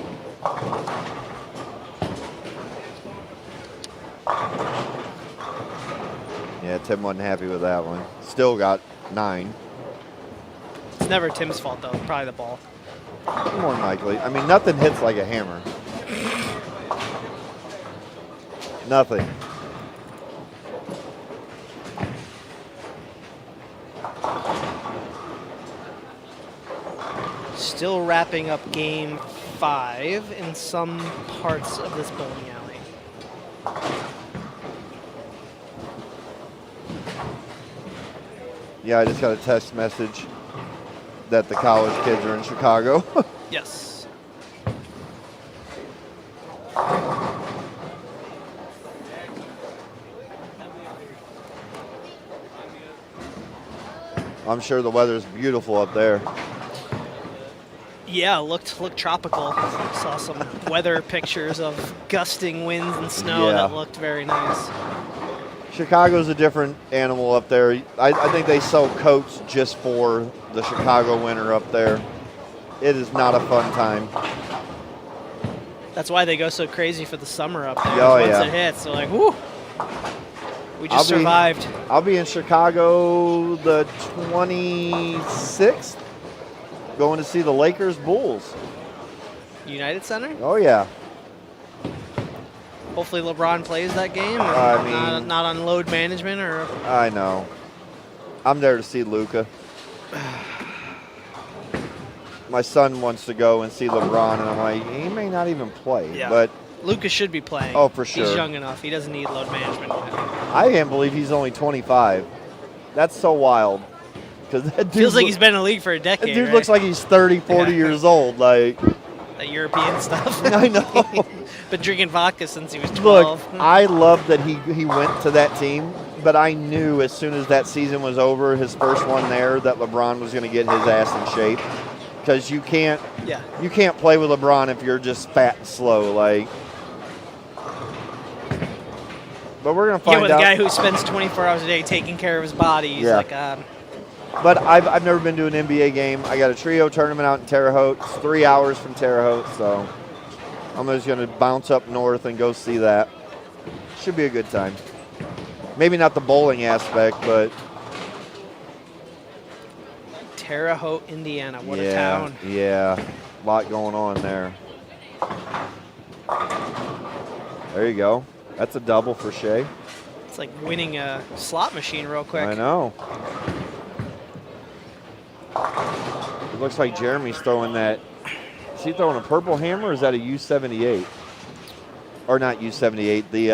Yeah, Tim wasn't happy with that one. Still got 9. It's never Tim's fault though. Probably the ball. More than likely. I mean, nothing hits like a hammer. Nothing. Still wrapping up game 5 in some parts of this bowling alley. Yeah, I just got a text message that the college kids are in Chicago. Yes. I'm sure the weather's beautiful up there. Yeah, looked tropical. Saw some weather pictures of gusting winds and snow Yeah. that looked very nice. Chicago's a different animal up there. I think they sell coats just for the Chicago winter up there. It is not a fun time. That's why they go so crazy for the summer up there. Oh, Once yeah. it hits, they're like, whoo, we just survived. I'll be in Chicago the 26th, going to see the Lakers Bulls. United Center? Oh, yeah. Hopefully LeBron plays that game. Or I mean- not on load management or. I know. I'm there to see Luka. My son wants to go and see LeBron, and I'm like, he may not even play. Yeah. But Lucas should be playing. Oh, for sure. He's young enough. He doesn't need load management. I can't believe he's only 25. That's so wild. Because that dude Feels like he's been in the league for a that decade. dude right? looks like he's 30, 40 Yeah. years old. Like, That European stuff. I know. Been drinking vodka since he was 12. Look, I love that he went to that team, but I knew as soon as that season was over, his first one there, that LeBron was going to get his ass in shape. Because you can't play with LeBron if you're just fat and slow. Like, but we're going to find with out. a guy who spends 24 hours a day taking care of his body. He's Yeah. like, But I've never been to an NBA game. I got a trio tournament out in Terre Haute. It's 3 hours from Terre Haute, so I'm just going to bounce up north and go see that. Should be a good time. Maybe not the bowling aspect, but Terre Haute, Indiana. What a yeah, town. yeah, a lot going on there. There you go. That's a double for Shea. It's like winning a slot machine real quick. I know. It looks like Jeremy's throwing that. Is he throwing a purple hammer or is that a U78? Or not U78, the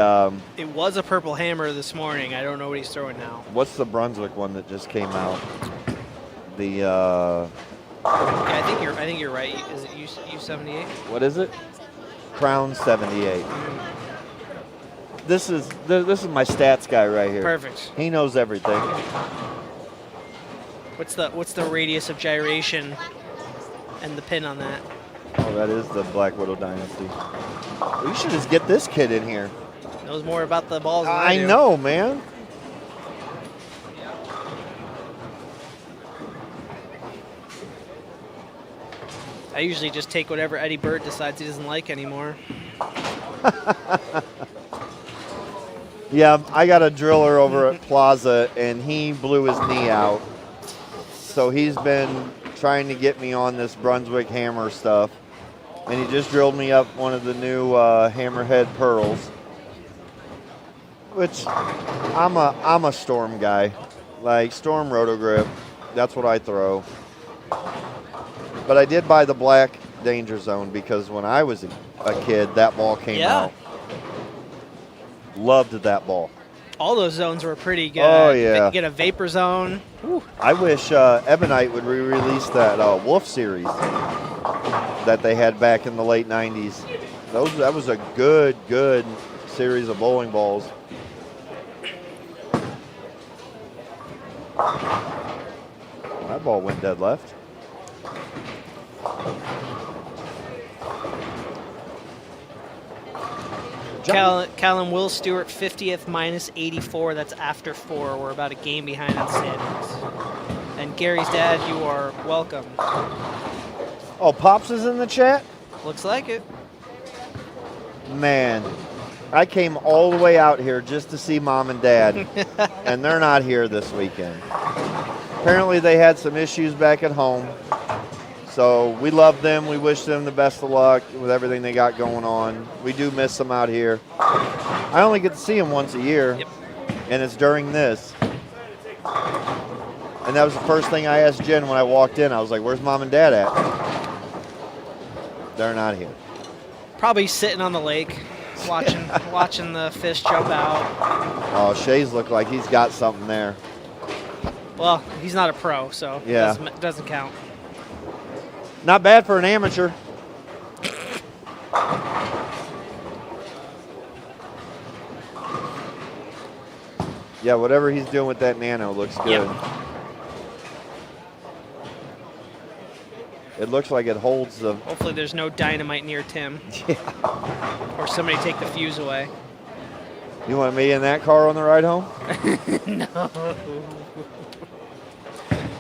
It was a purple hammer this morning. I don't know what he's throwing now. what's the Brunswick one that just came out? The Yeah, I think you're right. Is it U78? what is it? Crown 78. This is my stats guy right here. Perfect. He knows everything. What's the radius of gyration and the pin on that? Oh, that is the Black Widow Dynasty. We should just get this kid in here. Knows more about the balls than I I do. know, man. I usually just take whatever Eddie Bird decides he doesn't like anymore. Yeah, I got a driller over at Plaza, and he blew his knee out. So he's been trying to get me on this Brunswick hammer stuff. And he just drilled me up one of the new Hammerhead Pearls, which I'm a Storm guy. Like Storm Rotogrip, that's what I throw. But I did buy the black Danger Zone because when I was a kid, that ball came out. Loved that ball. All those zones were pretty good. Oh, yeah. Get a vapor zone. Whew. I wish Ebonite would re-release that Wolf series that they had back in the late 90s. That was a good series of bowling balls. That ball went dead left. Callum Will Stewart, 50th minus 84. That's after 4. We're about a game behind on standings. And Gary's dad, you are welcome. Oh, Pops is in the chat? Looks like it. Man, I came all the way out here just to see Mom and Dad, and they're not here this weekend. Apparently they had some issues back at home. So we love them. We wish them the best of luck with everything they got going on. We do miss them out here. I only get to see them once a year, and it's during this. And that was the first thing I asked Jen when I walked in. I was like, where's Mom and Dad at? They're not here. Probably sitting on the lake, watching the fish jump out. Oh, Shay's look like he's got something there. Well, he's not a pro, so Yeah. it doesn't count. Not bad for an amateur. Yeah, whatever he's doing with that nano looks good. Yep. It looks like it holds the... Hopefully there's no dynamite near Tim. Yeah. Or somebody take the fuse away. You want me in that car on the ride home? No.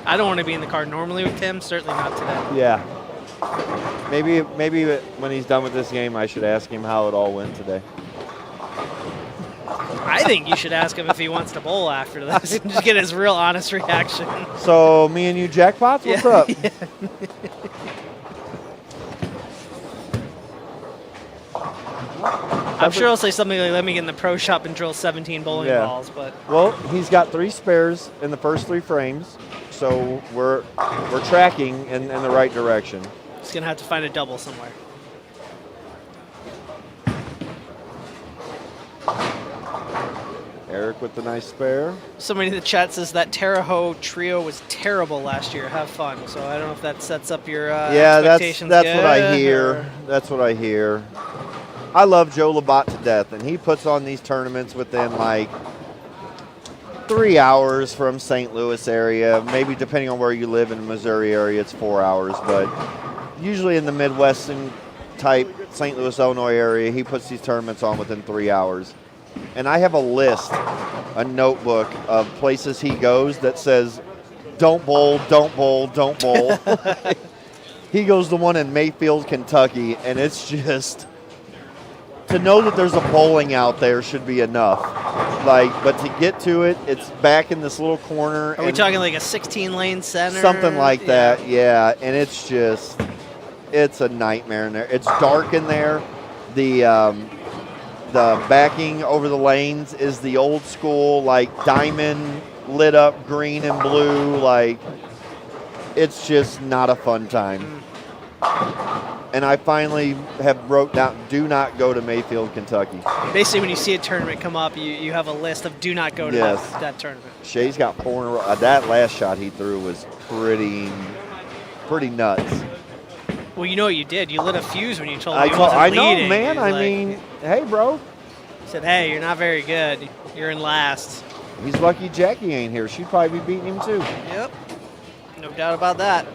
I don't want to be in the car normally with Tim, certainly not today. Yeah. Maybe when he's done with this game, I should ask him how it all went today. I think you should ask him if he wants to bowl after this and just get his real honest reaction. So, me and you jackpots? What's up? Yeah. I'm sure he'll say something like, let me get in the pro shop and drill 17 bowling balls. But well, he's got 3 spares in the first 3 frames, so we're tracking in the right direction. He's going to have to find a double somewhere. Eric with the nice spare. Somebody in the chat says that Terre Haute trio was terrible last year. Have fun. So I don't know if that sets up your expectations. That's what I good, hear. or- That's what I hear. I love Joe Labatt to death, and he puts on these tournaments within like 3 hours from St. Louis area. Maybe depending on where you live in the Missouri area, it's 4 hours, but usually in the Midwestern type St. Louis, Illinois area, he puts these tournaments on within 3 hours. And I have a list, a notebook of places he goes that says don't bowl, don't bowl, don't bowl. He goes to one in Mayfield, Kentucky, and it's just to know that there's a bowling out there should be enough. Like, but to get to it, it's back in this little corner. Are we talking like a 16-lane center? Something like that, yeah. And it's just, it's a nightmare in there. It's dark in there. The backing over the lanes is the old school, like diamond lit up green and blue. Like, it's just not a fun time. And I finally have wrote down, do not go to Mayfield, Kentucky. Basically, when you see a tournament come up, you have a list of do not go to that tournament. Shay's got 4 in a row. That last shot he threw was pretty nuts. Well, you know what you did? You lit a fuse when you told me he wasn't I leading. know, man. I Like, mean, hey, bro. said, hey, you're not very good. You're in last. He's lucky Jackie ain't here. She'd probably be beating him too. Yep. No doubt about that.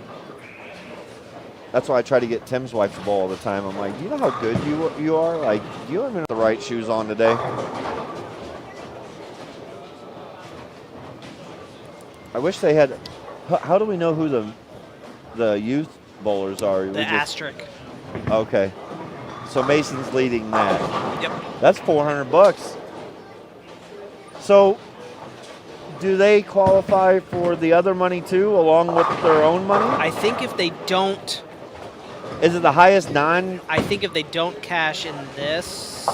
That's why I try to get Tim's wife to bowl all the time. I'm like, do you know how good you are? Like, do you even have the right shoes on today? I wish they had. How do we know who the youth bowlers are? The asterisk. Okay. So Mason's leading that. Yep. That's $400. So, do they qualify for the other money too, along with their own money? I think if they don't. Is it the highest non? I think if they don't cash in this,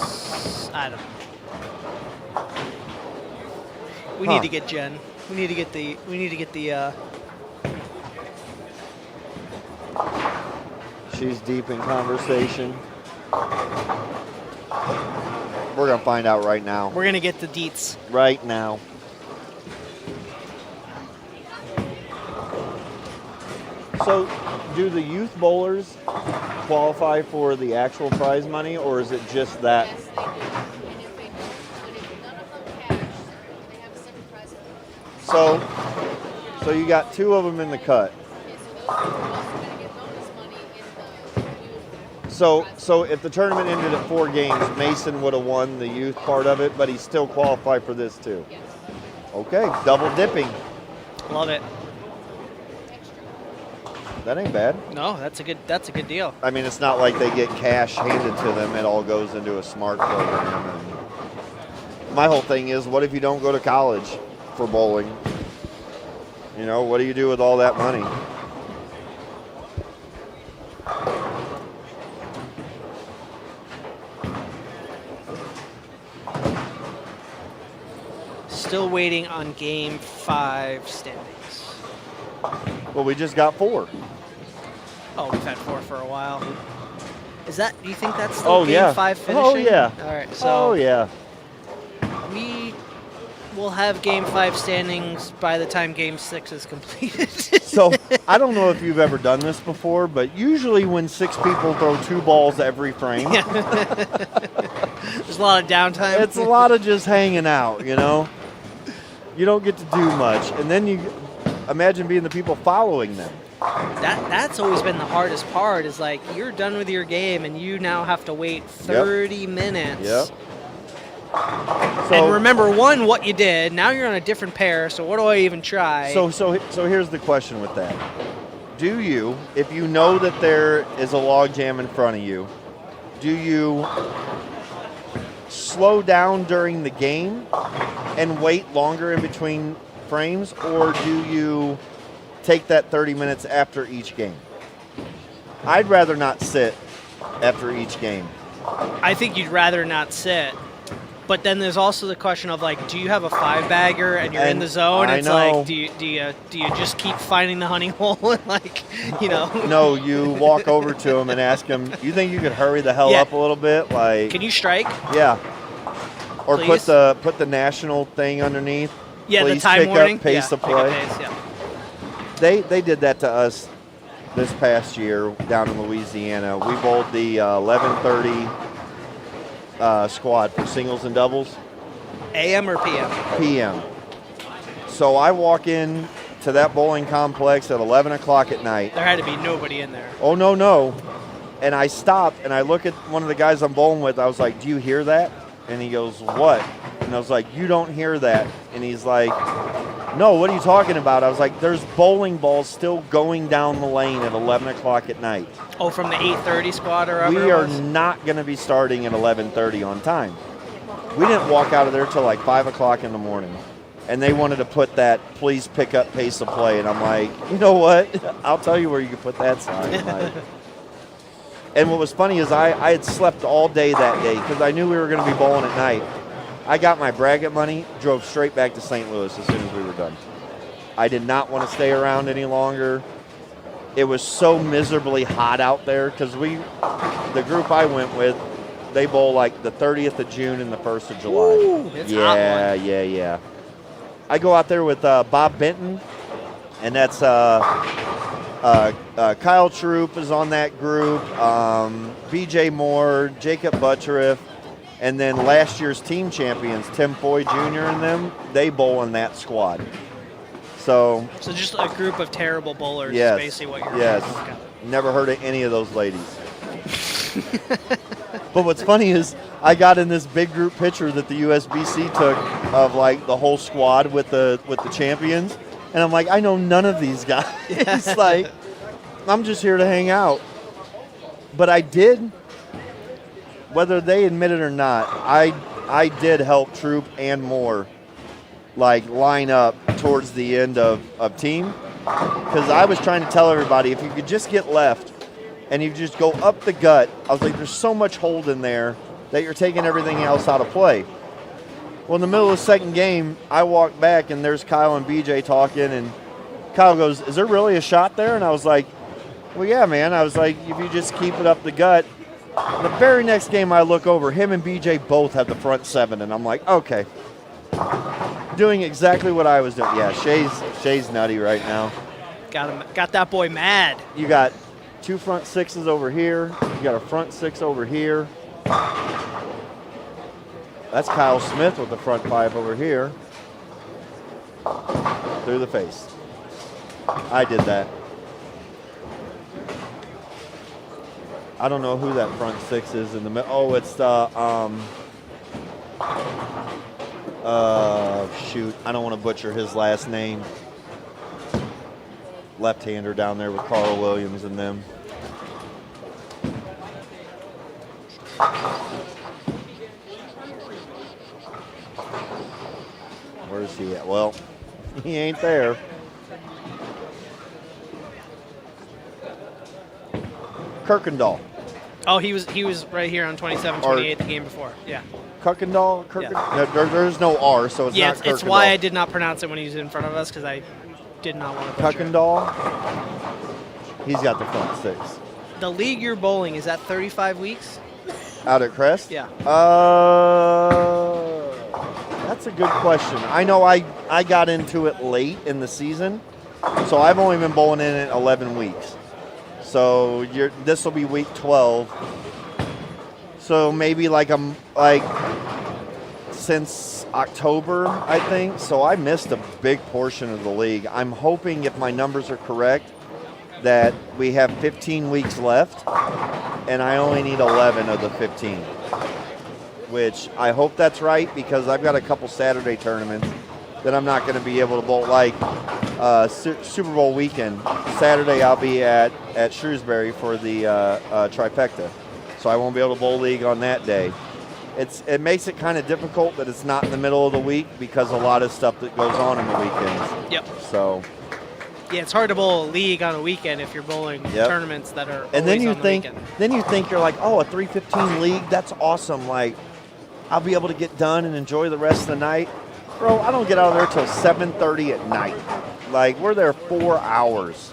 I don't know. We need to get Jen. We need to get the. She's deep in conversation. We're gonna find out right now. We're gonna get the deets. Right now. So, do the youth bowlers qualify for the actual prize money, or is it just that? Yes, they do. And if they don't, but if none of them cash, they have a separate prize money. So you got 2 of them in the cut. Okay, so those are also going to get bonus money in the youth. So if the tournament ended at 4 games, Mason would have won the youth part of it, but he still qualified for this too. Yes. Okay, double dipping. Love it. That ain't bad. No, that's a good deal. I mean, it's not like they get cash handed to them. It all goes into a smart program. And my whole thing is, what if you don't go to college for bowling? You know, what do you do with all that money? Still waiting on Game 5 standings. Well, we just got 4. Oh, we've had 4 for a while. Is that? Do you think that's still Game 5 finishing? Oh yeah. All right. So oh yeah. we will have Game 5 standings by the time Game 6 is completed. So I don't know if you've ever done this before, but usually when 6 people throw 2 balls every frame, there's a lot of downtime. it's a lot of just hanging out. You know, you don't get to do much, and then you imagine being the people following them. That's always been the hardest part. Is like you're done with your game and you now have to wait 30 minutes. Yep. So, And remember, what you did. Now you're on a different pair, so what do I even try? So here's the question with that. Do you, if you know that there is a log jam in front of you, do you slow down during the game and wait longer in between frames, or do you take that 30 minutes after each game? I'd rather not sit after each game. I think you'd rather not sit. But then there's also the question of like, do you have a 5-bagger and you're in the zone? I It's know. like, do you just keep finding the honey hole and like, you know? No, you walk over to him and ask him, you think you could hurry the hell up a little bit? Like, Can you strike? yeah. Or Please? put the national thing underneath. Yeah, Please the time pick warning. up pace yeah, of play. pick up pace, yeah. They did that to us this past year down in Louisiana. We bowled the 11:30 squad for singles and doubles. AM or PM? PM. So I walk in to that bowling complex at 11 o'clock at night. There had to be nobody in there. Oh, no. And I stopped and I look at one of the guys I'm bowling with. I was like, do you hear that? And he goes, what? And I was like, you don't hear that. And he's like, no, what are you talking about? I was like, there's bowling balls still going down the lane at 11 o'clock at night. Oh, from the 8:30 squad or whatever We it are was? not going to be starting at 11:30 on time. We didn't walk out of there till like 5 o'clock in the morning. And they wanted to put that please pick up pace of play. And I'm like, you know what? I'll tell you where you can put that sign. Like, and what was funny is I had slept all day that day because I knew we were going to be bowling at night. I got my bracket money, drove straight back to St. Louis as soon as we were done. I did not want to stay around any longer. It was so miserably hot out there because the group I went with, they bowl like the 30th of June and the 1st of July. Ooh, it's a hot one. Yeah. I go out there with Bob Benton, and that's Kyle Troop is on that group, BJ Moore, Jacob Butteriff, and then last year's team champions, Tim Foy Jr. and them, they bowl in that squad. So just a group of terrible bowlers yes, is basically what you're yes. talking about. Never heard of any of those ladies. But what's funny is I got in this big group picture that the USBC took of like the whole squad with the champions, and I'm like, I know none of these guys. It's like, I'm just here to hang out. But I did, whether they admit it or not, I did help Troop and Moore like line up towards the end of team, because I was trying to tell everybody if you could just get left and you just go up the gut, I was like, there's so much hold in there that you're taking everything else out of play. Well, in the middle of the second game, I walked back and there's Kyle and BJ talking, and Kyle goes, is there really a shot there? And I was like, well, yeah, man. I was like, if you just keep it up the gut. The very next game I look over, him and BJ both have the front seven, and I'm like, okay. Doing exactly what I was doing. Yeah, Shay's nutty right now. Got that boy mad. You got 2 front sixes over here. You got a front six over here. That's Kyle Smith with the front 5 over here. Through the face. I did that. I don't know who that front 6 is in the middle. Oh, it's the shoot. I don't want to butcher his last name. Left-hander down there with Carl Williams and them. Where is he at? Well, he ain't there. Kirkendall. Oh, he was right here on 27-28 the game before. Yeah. Kirkendall? Yeah. No, there's no R, so it's yeah, not Kirkendall. it's why I did not pronounce it when he was in front of us, because I did not want to butcher it. Kirkendall. He's got the front 6. The league you're bowling, is that 35 weeks? Out at Crest? Yeah. That's a good question. I know I got into it late in the season, so I've only been bowling in it 11 weeks. So this will be week 12. So maybe since October, I think. So I missed a big portion of the league. I'm hoping, if my numbers are correct, that we have 15 weeks left, and I only need 11 of the 15. Which I hope that's right, because I've got a couple Saturday tournaments that I'm not going to be able to bowl. Like Super Bowl weekend, Saturday I'll be at Shrewsbury for the trifecta, so I won't be able to bowl league on that day. It makes it kind of difficult that it's not in the middle of the week, because a lot of stuff that goes on in the weekends. Yep. So. Yeah, it's hard to bowl a league on a weekend if you're bowling tournaments that are and then always you on the think, weekend. then you think you're like, oh, a 3:15 league, that's awesome. Like, I'll be able to get done and enjoy the rest of the night. Bro, I don't get out of there till 7:30 at night. Like, we're there 4 hours,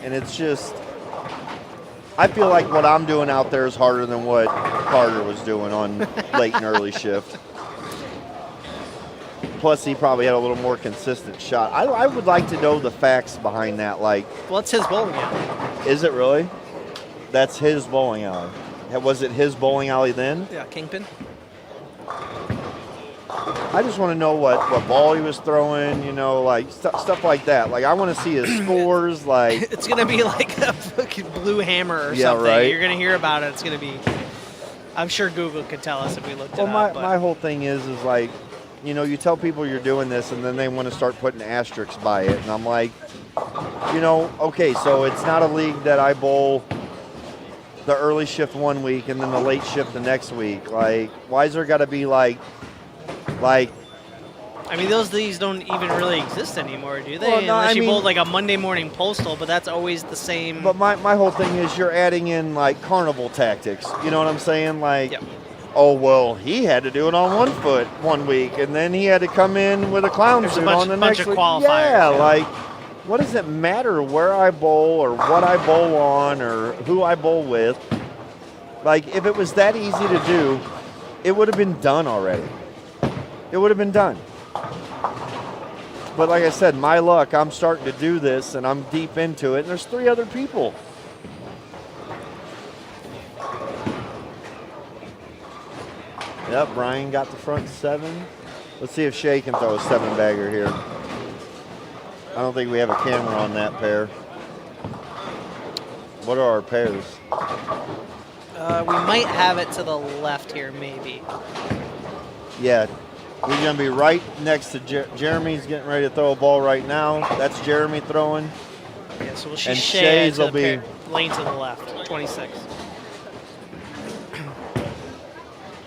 and it's just, I feel like what I'm doing out there is harder than what Carter was doing on late and early shift. Plus, he probably had a little more consistent shot. I would like to know the facts behind that. Like, well, it's his bowling alley. Is it really? That's his bowling alley. Was it his bowling alley then? Yeah, Kingpin. I just want to know what ball he was throwing, like stuff like that. Like, I want to see his scores. Like, it's gonna be like a fucking blue hammer or yeah, something. Right? You're gonna hear about it. It's gonna be. I'm sure Google could tell us if we looked it up. My whole thing is like, you tell people you're doing this, and then they want to start putting asterisks by it, and I'm like, okay, so it's not a league that I bowl the early shift one week and then the late shift the next week. Like, why is there got to be like? I mean, those leagues don't even really exist anymore, do they? Well, no, Unless I you mean- bowl like a Monday morning postal, but that's always the same. But my whole thing is you're adding in like carnival tactics. You know what I'm saying? Like, Yep. oh well, he had to do it on 1 foot one week, and then he had to come in with a clown There's a suit bunch- on the bunch next of week. qualifiers, Yeah, yeah. like, what does it matter where I bowl or what I bowl on or who I bowl with? Like, if it was that easy to do, it would have been done already. It would have been done. But like I said, my luck, I'm starting to do this, and I'm deep into it, and there's 3 other people. Yep, Brian got the front 7. Let's see if Shay can throw a 7-bagger here. I don't think we have a camera on that pair. What are our pairs? We might have it to the left here, maybe. Yeah, we're going to be right next to Jeremy's getting ready to throw a ball right now. That's Jeremy throwing. Yeah, so we'll And see Shay's to will the be- lane to the left, 26.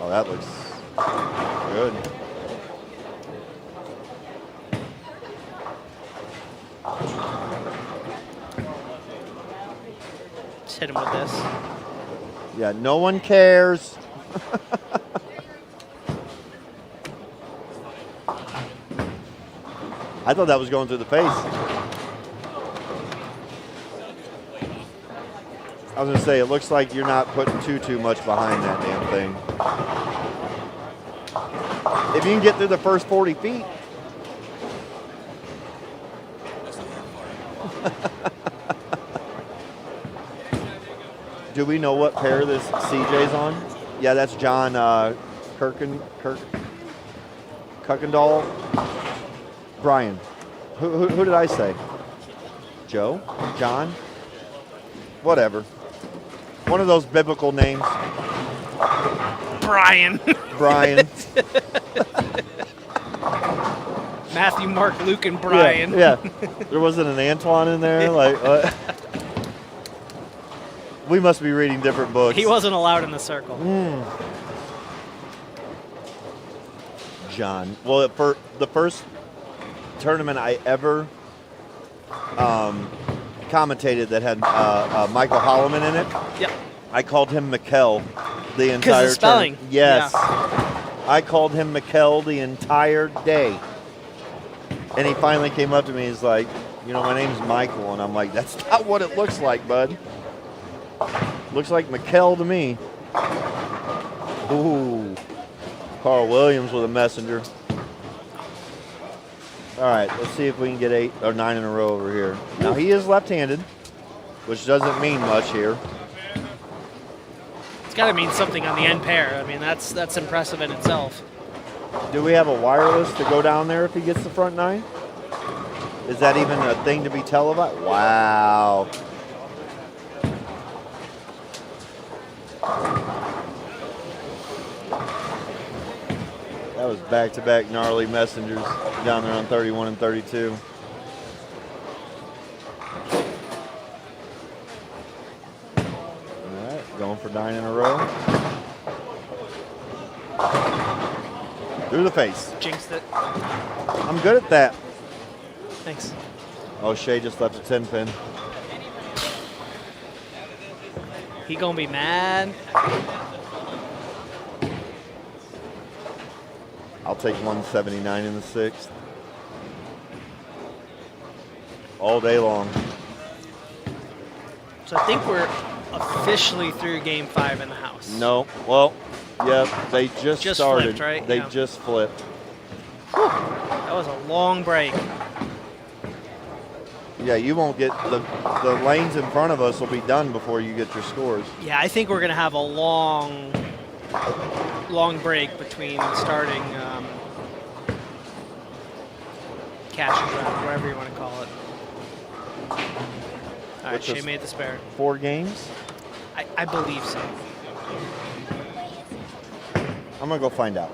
Oh, that looks good. Just hit him with this. Yeah, no one cares. I thought that was going through the face. I was going to say, it looks like you're not putting too much behind that damn thing. If you can get through the first 40 feet. Do we know what pair this CJ's on? Yeah, that's John Kuykendall. Brian. Who did I say? Joe? John? Whatever. One of those biblical names. Brian. Brian. Matthew, Mark, Luke, and Brian. Yeah. There wasn't an Antoine in there? Like, what? We must be reading different books. He wasn't allowed in the circle. John. Well, for the first tournament I ever commentated that had Michael Holloman in it, Yep. I called him Mikkel the entire Because of spelling. tournament. Yes. Yeah. I called him Mikkel the entire day. And he finally came up to me. He's like, my name's Michael. And I'm like, that's not what it looks like, bud. Looks like Mikkel to me. Ooh. Carl Williams with a messenger. All right, let's see if we can get 8 or 9 in a row over here. Now, he is left-handed, which doesn't mean much here. It's got to mean something on the end pair. I mean, that's impressive in itself. Do we have a wireless to go down there if he gets the front 9? Is that even a thing to be televised? Wow. That was back-to-back gnarly messengers down there on 31 and 32. All right, going for 9 in a row. Through the face. Jinxed it. I'm good at that. Thanks. Oh, Shay just left a 10 pin. He gonna be mad. I'll take 179 in the 6th. All day long. So I think we're officially through Game 5 in the house. No. Well, yep. They just started. Flipped, right? They Yeah. just flipped. That was a long break. Yeah, you won't get the lanes in front of us will be done before you get your scores. Yeah, I think we're gonna have a long break between starting cash and draft, whatever you want to call it. All right, Which Shay is- made the spare. 4 games? I believe so. I'm going to go find out.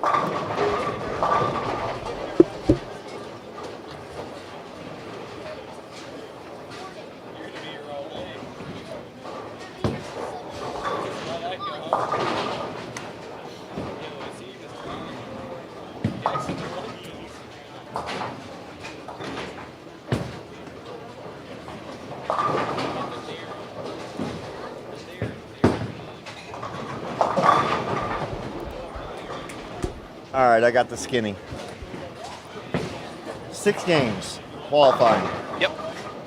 All right, I got the skinny. 6 games qualifying. Yep.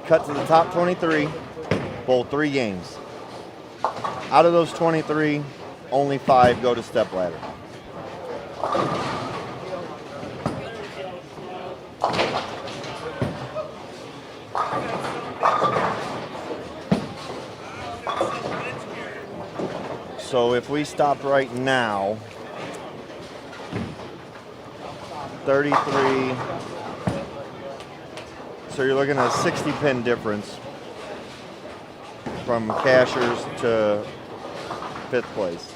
Cut to the top 23, bowl 3 games. Out of those 23, only 5 go to stepladder. So if we stop right now, 33. So you're looking at a 60 pin difference from cashers to 5th place.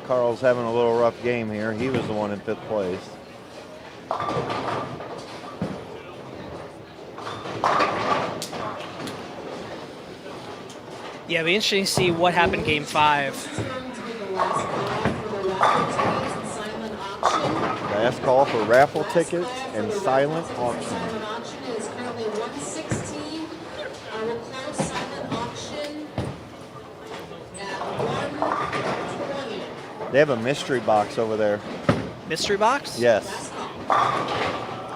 Carl's having a little rough game here. He was the one in 5th place. Yeah, it'll be interesting to see what happened game 5. Last call for raffle tickets and silent auction. Silent auction is currently 116. We'll close silent auction at 120. They have a mystery box over there. Mystery box? Yes.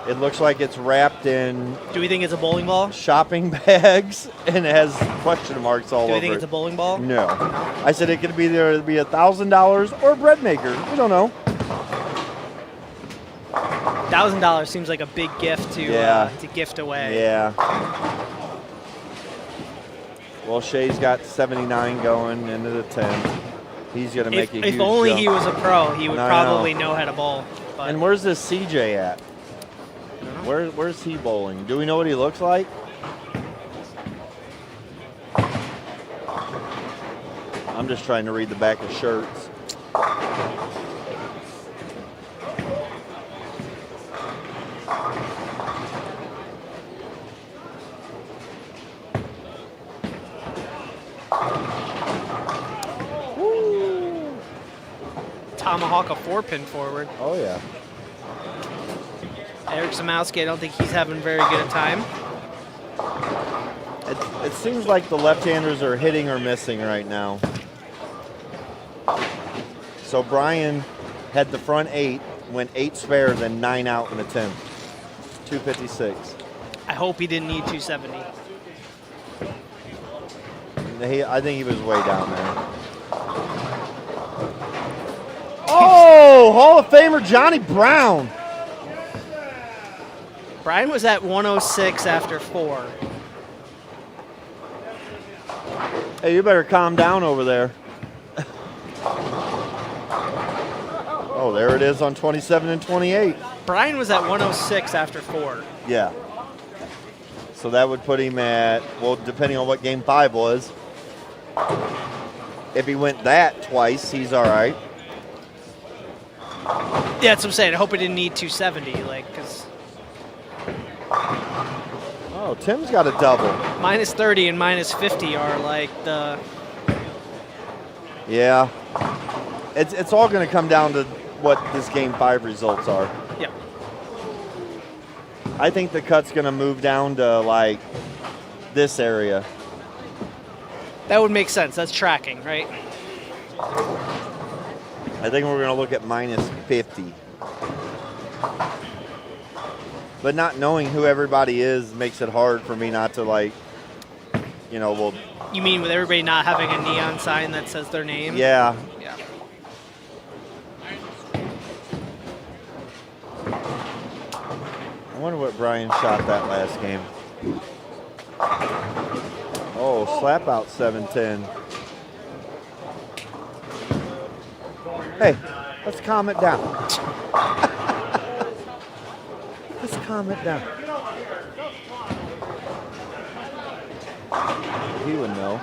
It looks like it's wrapped in Do we think it's a bowling ball? shopping bags and it has question marks all Do we over think it's it. a bowling ball? No. I said it could be either be $1,000 or a bread maker. We don't know. $1,000 seems like a big gift to gift away. Yeah. Well, Shay's got 79 going into the 10th. He's going to make a huge If only jump. he was a pro, he would I probably know. know how to bowl. But And where's this CJ at? Where's he bowling? Do we know what he looks like? I'm just trying to read the back of shirts. tomahawk a 4-pin forward. Oh, yeah. Eric Zamowski, I don't think he's having very good a time. It seems like the left-handers are hitting or missing right now. So Brian had the front 8, went 8 spare, then 9 out in the 10th. 256. I hope he didn't need 270. I think he was way down there. Oh, Hall of Famer Johnny Brown. Brian was at 106 after 4. Hey, you better calm down over there. Oh, there it is on 27 and 28. Brian was at 106 after 4. Yeah. So that would put him at, well, depending on what game 5 was. If he went that twice, he's all right. Yeah, that's what I'm saying. I hope he didn't need 270, because Oh, Tim's got a double. minus 30 and minus 50 are like the. Yeah. It's all going to come down to what this game 5 results are. Yeah. I think the cut's going to move down to like this area. That would make sense. That's tracking, right? I think we're going to look at minus 50. But not knowing who everybody is makes it hard for me not to well. You mean with everybody not having a neon sign that says their name? Yeah. Yeah. I wonder what Brian shot that last game. Oh, slap out 710. Hey, let's calm it down. Let's calm it down. He would know.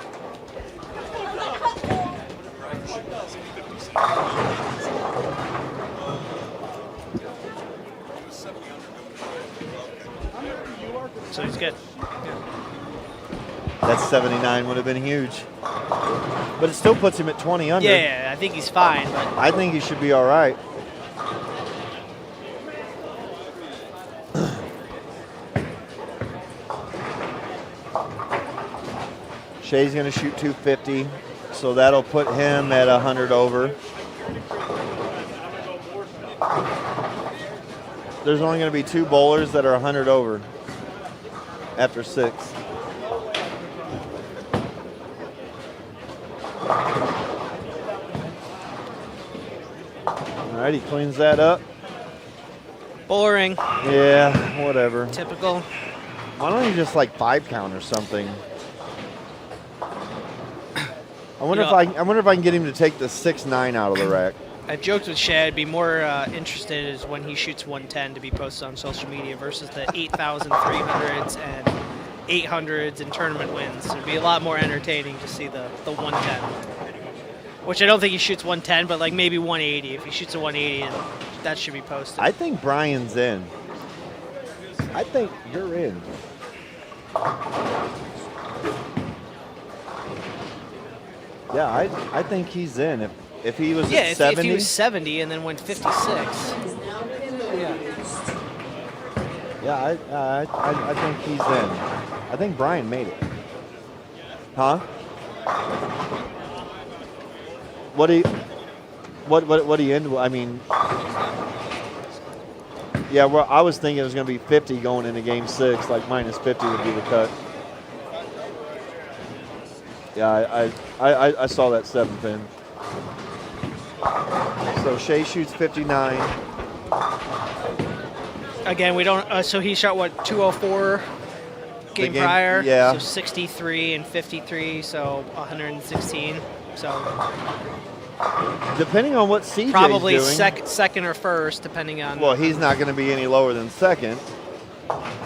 So he's good. That 79 would have been huge. But it still puts him at 20 under. Yeah, I think he's fine. But I think he should be all right. Shea's going to shoot 250, so that'll put him at 100 over. There's only going to be 2 bowlers that are 100 over after 6. All right, he cleans that up. Boring. Yeah, whatever. Typical. Why don't you just like 5 count or something? I wonder if I wonder if I can get him to take the 6-9 out of the rack. I've joked with Shay. I'd be more interested is when he shoots 110 to be posted on social media versus the 8,300s and 800s and tournament wins. It'd be a lot more entertaining to see the 110. Which I don't think he shoots 110, but like maybe 180. If he shoots a 180, and that should be posted. I think Brian's in. I think you're in. Yeah, I think he's in. If he was at 70. If he was 70 and then went 56. Yeah, I think he's in. I think Brian made it. Huh? What do you into? I mean, yeah. Well, I was thinking it was going to be 50 going into Game 6. Like minus 50 would be the cut. Yeah, I saw that 7 pin. So Shea shoots 59. Again, we don't. So he shot what 204 game prior. Yeah. So 63 and 53. So 116. So depending on what CJ's probably doing, second or first, depending on. Well, he's not going to be any lower than second.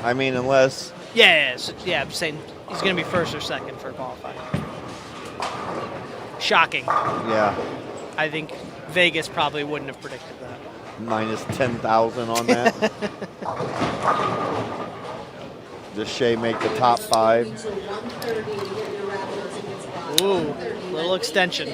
I mean, unless. Yeah. I'm saying he's going to be first or second for qualifying. Shocking. Yeah. I think Vegas probably wouldn't have predicted that. Minus 10,000 on that. Does Shea make the top 5? Ooh, little extension.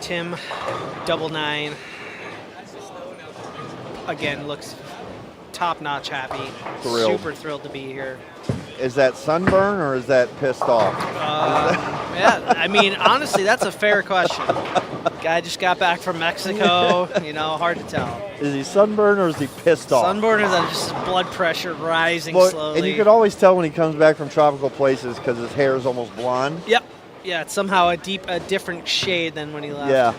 Tim, 99. Again, looks top-notch happy. Thrilled. Super thrilled to be here. Is that sunburn or is that pissed off? Yeah, I mean, honestly, that's a fair question. Guy just got back from Mexico, hard to tell. Is he sunburned or is he pissed off? Sunburn is just his blood pressure rising slowly. And you could always tell when he comes back from tropical places because his hair is almost blonde. Yep. Yeah, it's somehow a different shade than when he left. Yeah.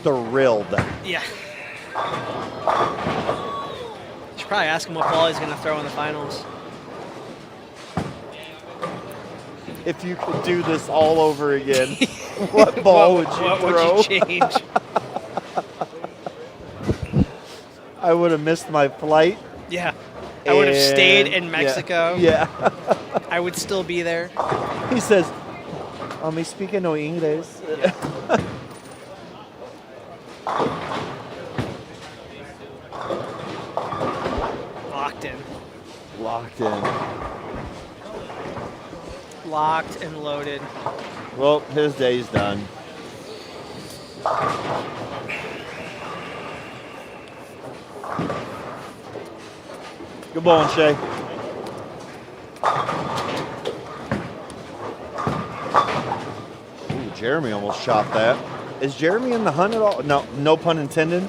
Thrilled. Yeah. Should probably ask him what ball he's going to throw in the finals. If you could do this all over again, what ball would you throw? What would you change? I would have missed my flight. Yeah. I would have stayed in Mexico. Yeah. I would still be there. He says, me speaking no English. Yeah. Locked in. Locked in. Locked and loaded. Well, his day's done. Good bowling, Shea. Ooh, Jeremy almost shot that. Is Jeremy in the hunt at all? No pun intended.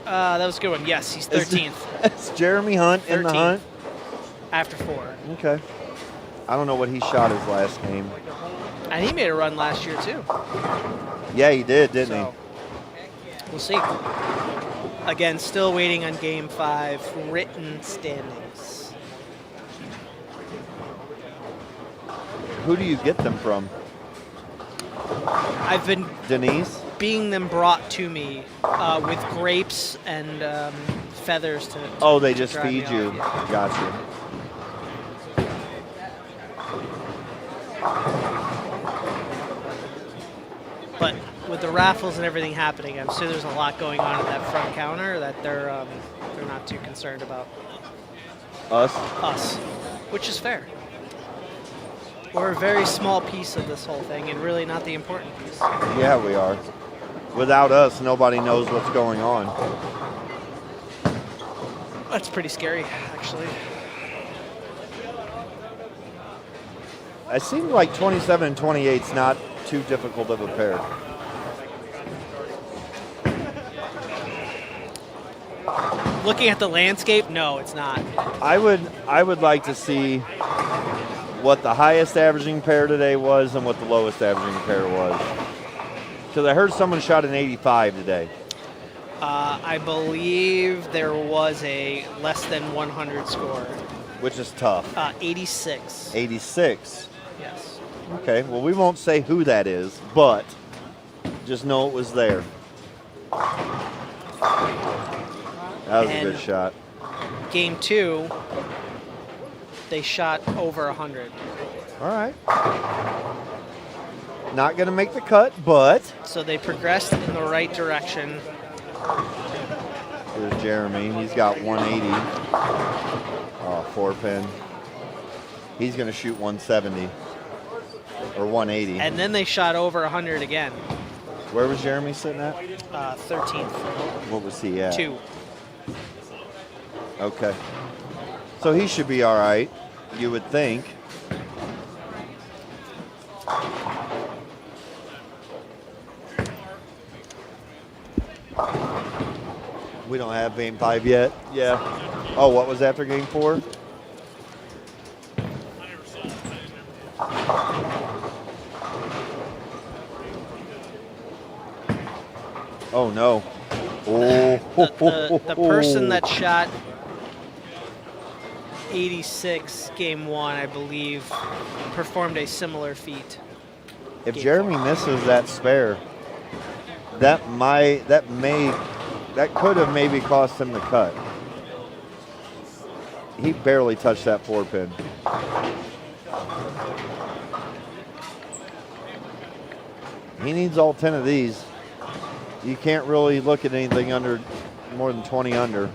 That was a good one. Yes, he's 13th. Is Jeremy Hunt in the hunt? After 4. Okay. I don't know what he shot his last game. And he made a run last year, too. Yeah, he did, didn't he? We'll see. Again, still waiting on Game 5 written standings. Who do you get them from? I've been Denise? being them brought to me with grapes and feathers to Oh, they just dry me feed you. off, yeah. Gotcha. But with the raffles and everything happening, I'm sure there's a lot going on at that front counter that they're not too concerned about Us? us, which is fair. We're a very small piece of this whole thing and really not the important piece. Yeah, we are. Without us, nobody knows what's going on. That's pretty scary, actually. It seems like 27 and 28 is not too difficult of a pair. Looking at the landscape, no, it's not. I would like to see what the highest averaging pair today was and what the lowest averaging pair was. Because I heard someone shot an 85 today. I believe there was a less than 100 score. Which is tough. 86. 86. Yes. Okay, well, we won't say who that is, but just know it was there. That was a good And shot. Game 2, they shot over 100. All right. Not going to make the cut, but So they progressed in the right direction. here's Jeremy. He's got 180. Oh, 4-pin. He's going to shoot 170 or 180. And then they shot over 100 again. Where was Jeremy sitting at? 13th. What was he at? 2. Okay. So he should be all right, you would think. We don't have game 5 yet. Yeah. Oh, what was after game 4? Oh no. Oh. The person that shot 86 game 1, I believe, performed a similar feat. If game Jeremy 4. misses that spare, that could have maybe cost him the cut. He barely touched that 4-pin. He needs all 10 of these. You can't really look at anything under more than 20 under.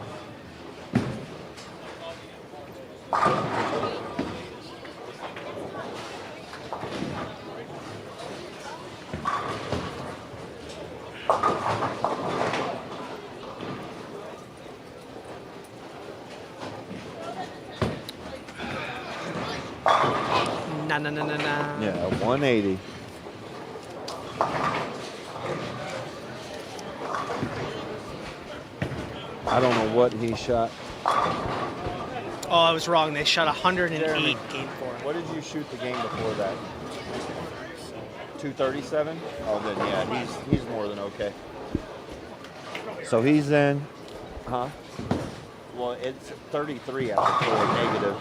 Nah. Yeah, 180. I don't know what he shot. Oh, I was wrong. They shot 108 game 4. What did you shoot the game before that? 237? Oh, then yeah, he's more than okay. So he's in, huh? Well, it's 33 after 4 negative.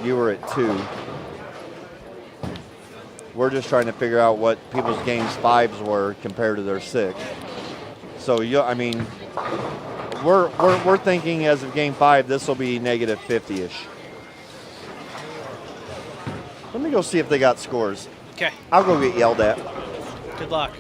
You were at 2. We're just trying to figure out what people's games 5s were compared to their 6. So I mean, we're thinking as of game 5, this will be negative 50-ish. Let me go see if they got scores. Okay. I'll go get yelled at. Good luck.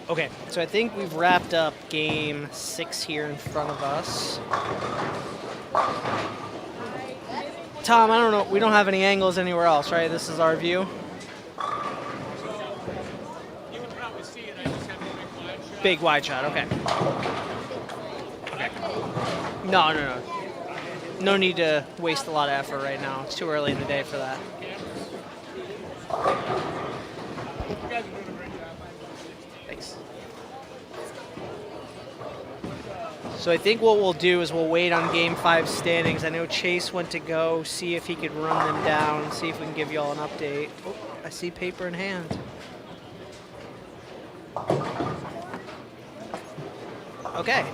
Okay, so I think we've wrapped up game 6 here in front of us. Tom, I don't know. We don't have any angles anywhere else, right? This is our view. Big wide shot, okay. Okay. No. No need to waste a lot of effort right now. It's too early in the day for that. Thanks. So I think what we'll do is we'll wait on Game 5 standings. I know Chase went to go see if he could run them down, see if we can give you all an update. Oh, I see paper in hand. Okay.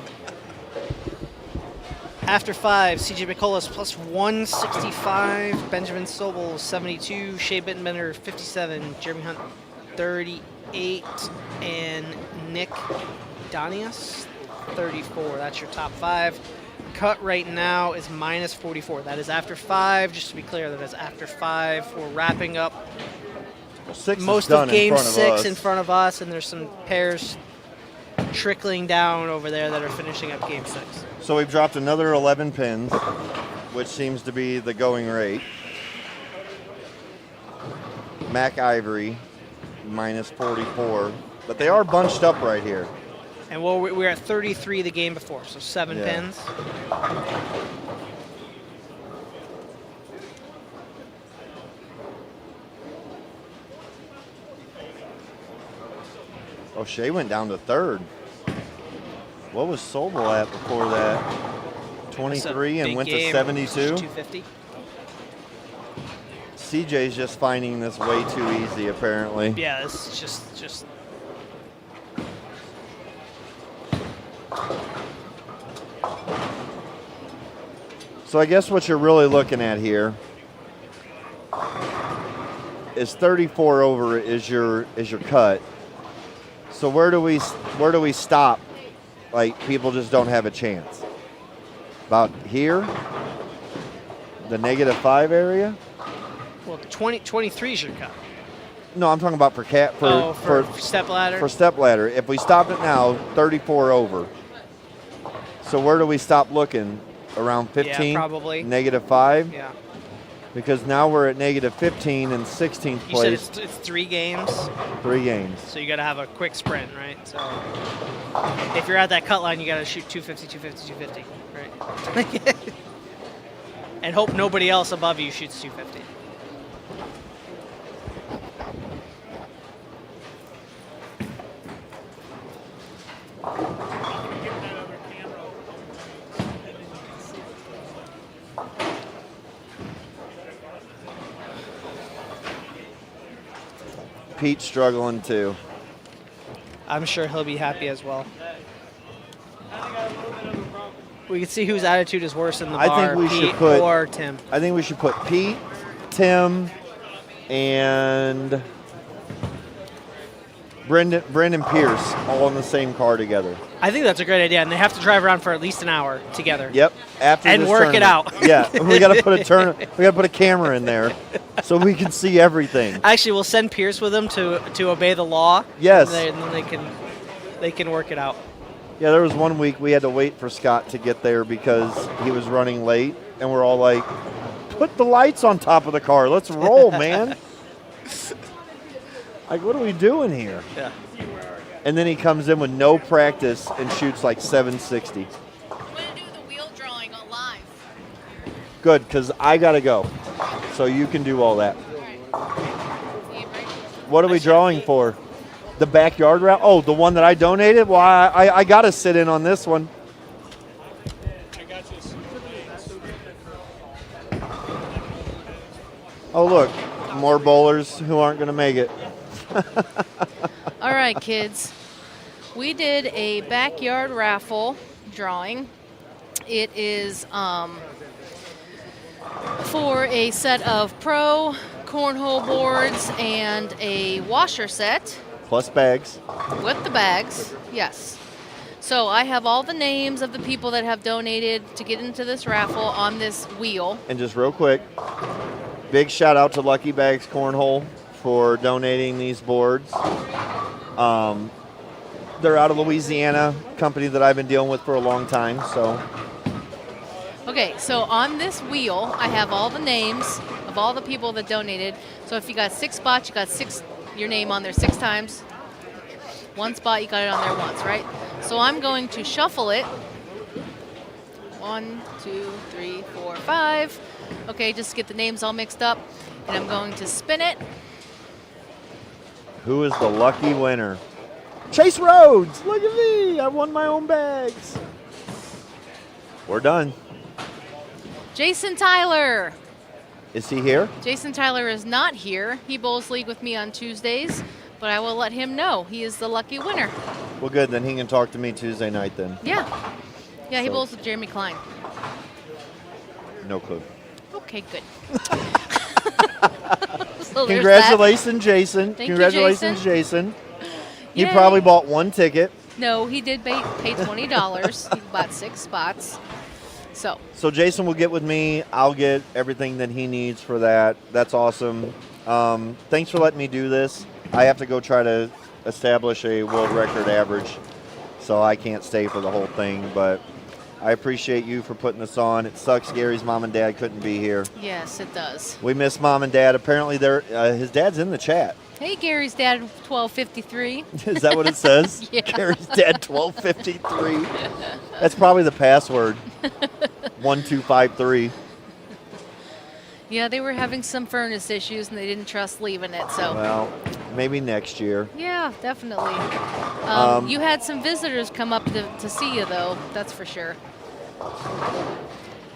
After 5, CJ McCullough plus 165, Benjamin Sobel 72, Shea Bittenbender 57, Jeremy Hunt 38, and Nick Donius 34. That's your top 5. Cut right now is minus 44. That is after 5. Just to be clear, that is after 5. We're wrapping up most of game 6 in front of us, and there's some pairs trickling down over there that are finishing up game 6. So we've dropped another 11 pins, which seems to be the going rate. Mac Ivory, minus 44. But they are bunched up right here. And we're at 33 the game before, so 7 pins. Oh, Shea went down to 3rd. What was Sobel at before that? 23 and went to 72? 250. CJ's just finding this way too easy, apparently. Yeah, it's just. So I guess what you're really looking at here is 34 over is your cut. So where do we stop? Like, people just don't have a chance. About here, the -5 area. Well, 23 is your cut. No, I'm talking about for step ladder. For step ladder, if we stop it now, 34 over. So where do we stop looking? Around 15? Yeah, probably. -5? Yeah. Because now we're at -15 in 16th You place. said it's 3 games. 3 games. So you got to have a quick sprint, right? So if you're at that cut line, you got to shoot 250, 250, 250, right? And hope nobody else above you shoots 250. Pete's struggling too. I'm sure he'll be happy as well. We can see whose attitude is worse in the bar, I think we Pete should put or Tim. I think we should put Pete, Tim, and Brendan Pierce all in the same car together. I think that's a great idea, and they have to drive around for at least an hour together. Yep. After and this work it tournament. out. Yeah, we got to put a camera in there so we can see everything. Actually, we'll send Pierce with them to obey the law. Yes. And then they can work it out. Yeah, there was one week we had to wait for Scott to get there because he was running late, and we're all like, "Put the lights on top of the car. Let's roll, man." Like, what are we doing here? Yeah. And then he comes in with no practice and shoots like 760. I'm going to do the wheel drawing on live. Good, because I got to go. So you can do all that. What are we drawing for? The backyard route? Oh, the one that I donated? Well, I got to sit in on this one. Oh, look. More bowlers who aren't going to make it. All right, kids. We did a backyard raffle drawing. It is for a set of pro cornhole boards and a washer set. Plus bags. With the bags, yes. So I have all the names of the people that have donated to get into this raffle on this wheel. And just real quick, big shout out to Lucky Bags Cornhole for donating these boards. They're out of Louisiana, company that I've been dealing with for a long time. So Okay, so on this wheel, I have all the names of all the people that donated. So if you got 6 spots, you got your name on there 6 times. 1 spot, you got it on there once, right? So I'm going to shuffle it. 1, 2, 3, 4, 5. Okay, just get the names all mixed up. And I'm going to spin it. who is the lucky winner? Chase Rhodes. Look at me. I won my own bags. We're done. Jason Tyler. Is he here? Jason Tyler is not here. He bowls league with me on Tuesdays, but I will let him know. He is the lucky winner. Well, good. Then he can talk to me Tuesday night then. Yeah. Yeah, he So- bowls with Jeremy Klein. No clue. Okay, good. So there's Congratulations, Jason. Thank you, Congratulations, Jason. He Yay. probably bought 1 ticket. that. No, he did pay $20. He bought 6 spots. So, So Jason will get with me. I'll get everything that he needs for that. That's awesome. Thanks for letting me do this. I have to go try to establish a world record average, so I can't stay for the whole thing. But I appreciate you for putting this on. It sucks Gary's mom and dad couldn't be here. yes, it does. We miss mom and dad. Apparently, his dad's in the chat. Hey, Gary's dad, 1253. Is that what it says? Yeah. Gary's dad, 1253. That's probably the password. 1253. Yeah, they were having some furnace issues and they didn't trust leaving it. So, Well, maybe next year. yeah, definitely. You had some visitors come up to see you, though. That's for sure.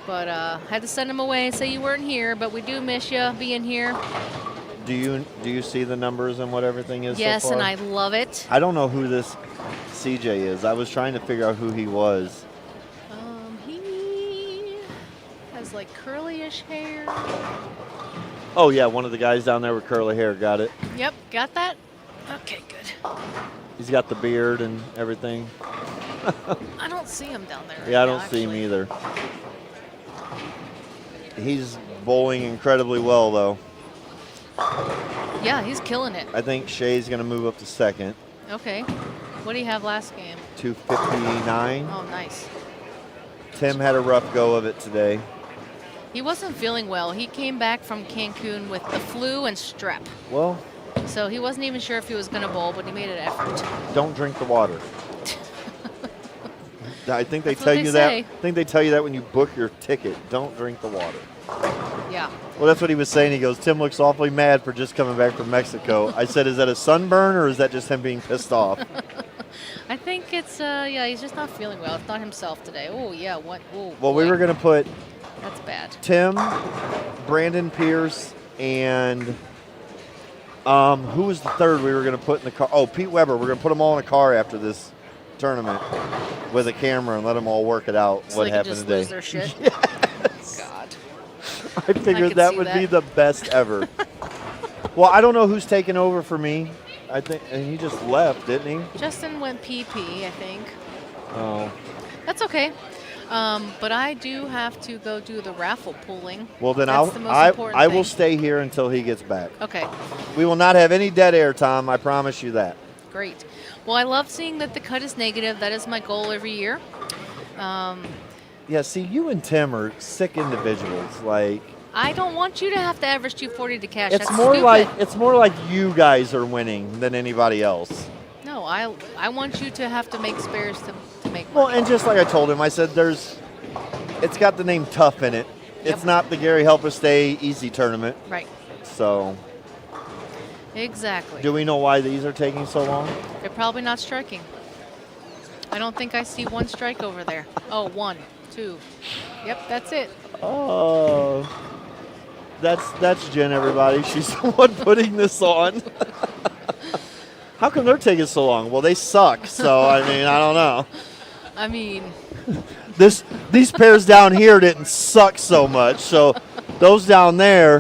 But had to send them away and say you weren't here. But we do miss you being here. Do you see the numbers and what everything is? Yes, so far? and I love it. I don't know who this CJ is. I was trying to figure out who he was. He has like curly-ish hair. Oh yeah, one of the guys down there with curly hair. Got it. Yep, got that? Okay, good. He's got the beard and everything. I don't see him down there. Yeah, I right don't now, see him actually. either. He's bowling incredibly well though. Yeah, he's killing it. I think Shay's going to move up to second. Okay. What do you have last game? 259. Oh, nice. Tim had a rough go of it today. He wasn't feeling well. He came back from Cancun with the flu and strep. Well, So he wasn't even sure if he was going to bowl, but he made an effort. don't drink the water. I think they That's what tell they you say. that. I think they tell you that when you book your ticket. Don't drink the water. Yeah. Well, that's what he was saying. He goes, Tim looks awfully mad for just coming back from Mexico. I said, is that a sunburn or is that just him being pissed off? I think it's, yeah, he's just not feeling well. It's not himself today. Oh, yeah. What? Oh, Well, we boy. were going to put That's bad. Tim, Brandon Pierce, and who was the third we were going to put in the car? Oh, Pete Weber. We're going to put them all in a car after this tournament with a camera and let them all work it out. So what they can happened just today? lose their shit. Yes. God. I figured could that see would be that. the best ever. Well, I don't know who's taking over for me. I think, and he just left, didn't he? Justin went PP, I think. Oh. That's okay. But I do have to go do the raffle pooling. Well, then That's the most I important will thing. stay here until he gets back. Okay, We will not have any dead air, Tom. I promise you that. great. Well, I love seeing that the cut is negative. That is my goal every year. Yeah, see, you and Tim are sick individuals. Like, I don't want you to have to average 240 to cash. it's That's more stupid. like you guys are winning than anybody else. No, I want you to have to make spares to make Well, money. and just like I told him, I said it's got the name Tough in it. It's Yep. not the Garry Helferstay Easy Tournament. Right. So, Exactly. do we know why these are taking so long? They're probably not striking. I don't think I see one strike over there. Oh, 1, 2. Yep, that's it. Oh, that's Jen, everybody. She's the one putting this on. How come they're taking so long? Well, they suck. So I mean, I don't know. I mean, These pairs down here didn't suck so much. So those down there.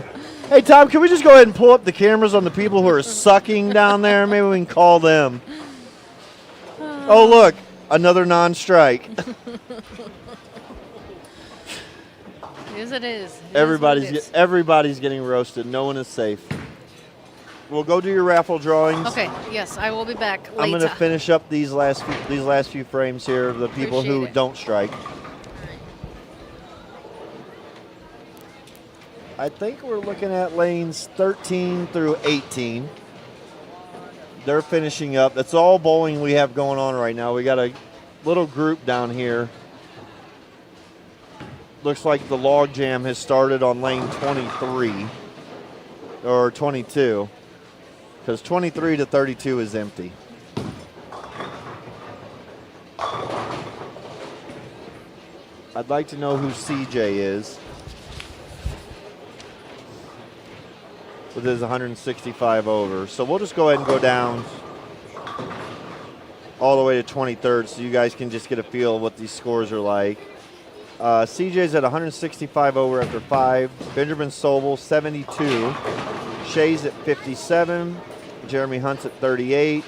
Hey Tom, can we just go ahead and pull up the cameras on the people who are sucking down there? Maybe we can call them. Oh look, another non-strike. it is. It is. It is what it Everybody's is. everybody's getting roasted. No one is safe. we'll go do your raffle drawings. Okay. Yes, I will be back later. I'm going to finish up these last few frames here of the people who Appreciate it. don't strike. I think we're looking at lanes 13 through 18. They're finishing up. That's all bowling we have going on right now. We got a little group down here. Looks like the log jam has started on lane 23 or 22, because 23 to 32 is empty. I'd like to know who CJ is with his 165 over. So we'll just go ahead and go down all the way to 23rd so you guys can just get a feel of what these scores are like. CJ's at 165 over after 5. Benjamin Sobel, 72. Shay's at 57. Jeremy Hunt's at 38.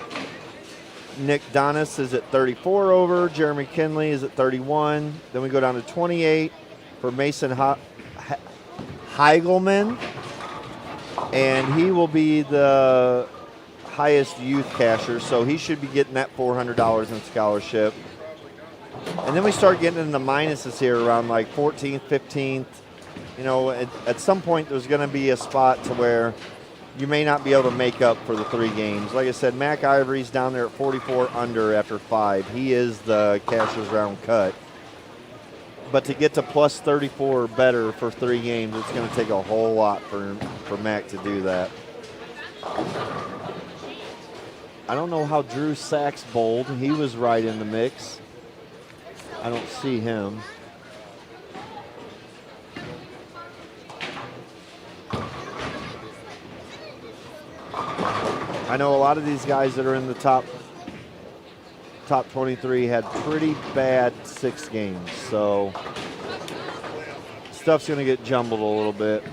Nick Donis is at 34 over. Jeremy Kinley is at 31. Then we go down to 28 for Mason Heigelman. And he will be the highest youth casher, so he should be getting that $400 in scholarship. And then we start getting into the minuses here around like 14th, 15th. You know, at some point there's going to be a spot to where you may not be able to make up for the 3 games. Like I said, Mac Ivory's down there at 44 under after 5. He is the casher's round cut. But to get to plus 34 or better for 3 games, it's going to take a whole lot for Mac to do that. I don't know how Drew Sachs bowled. He was right in the mix. I don't see him. I know a lot of these guys that are in the top 23 had pretty bad 6 games, so stuff's going to get jumbled a little bit.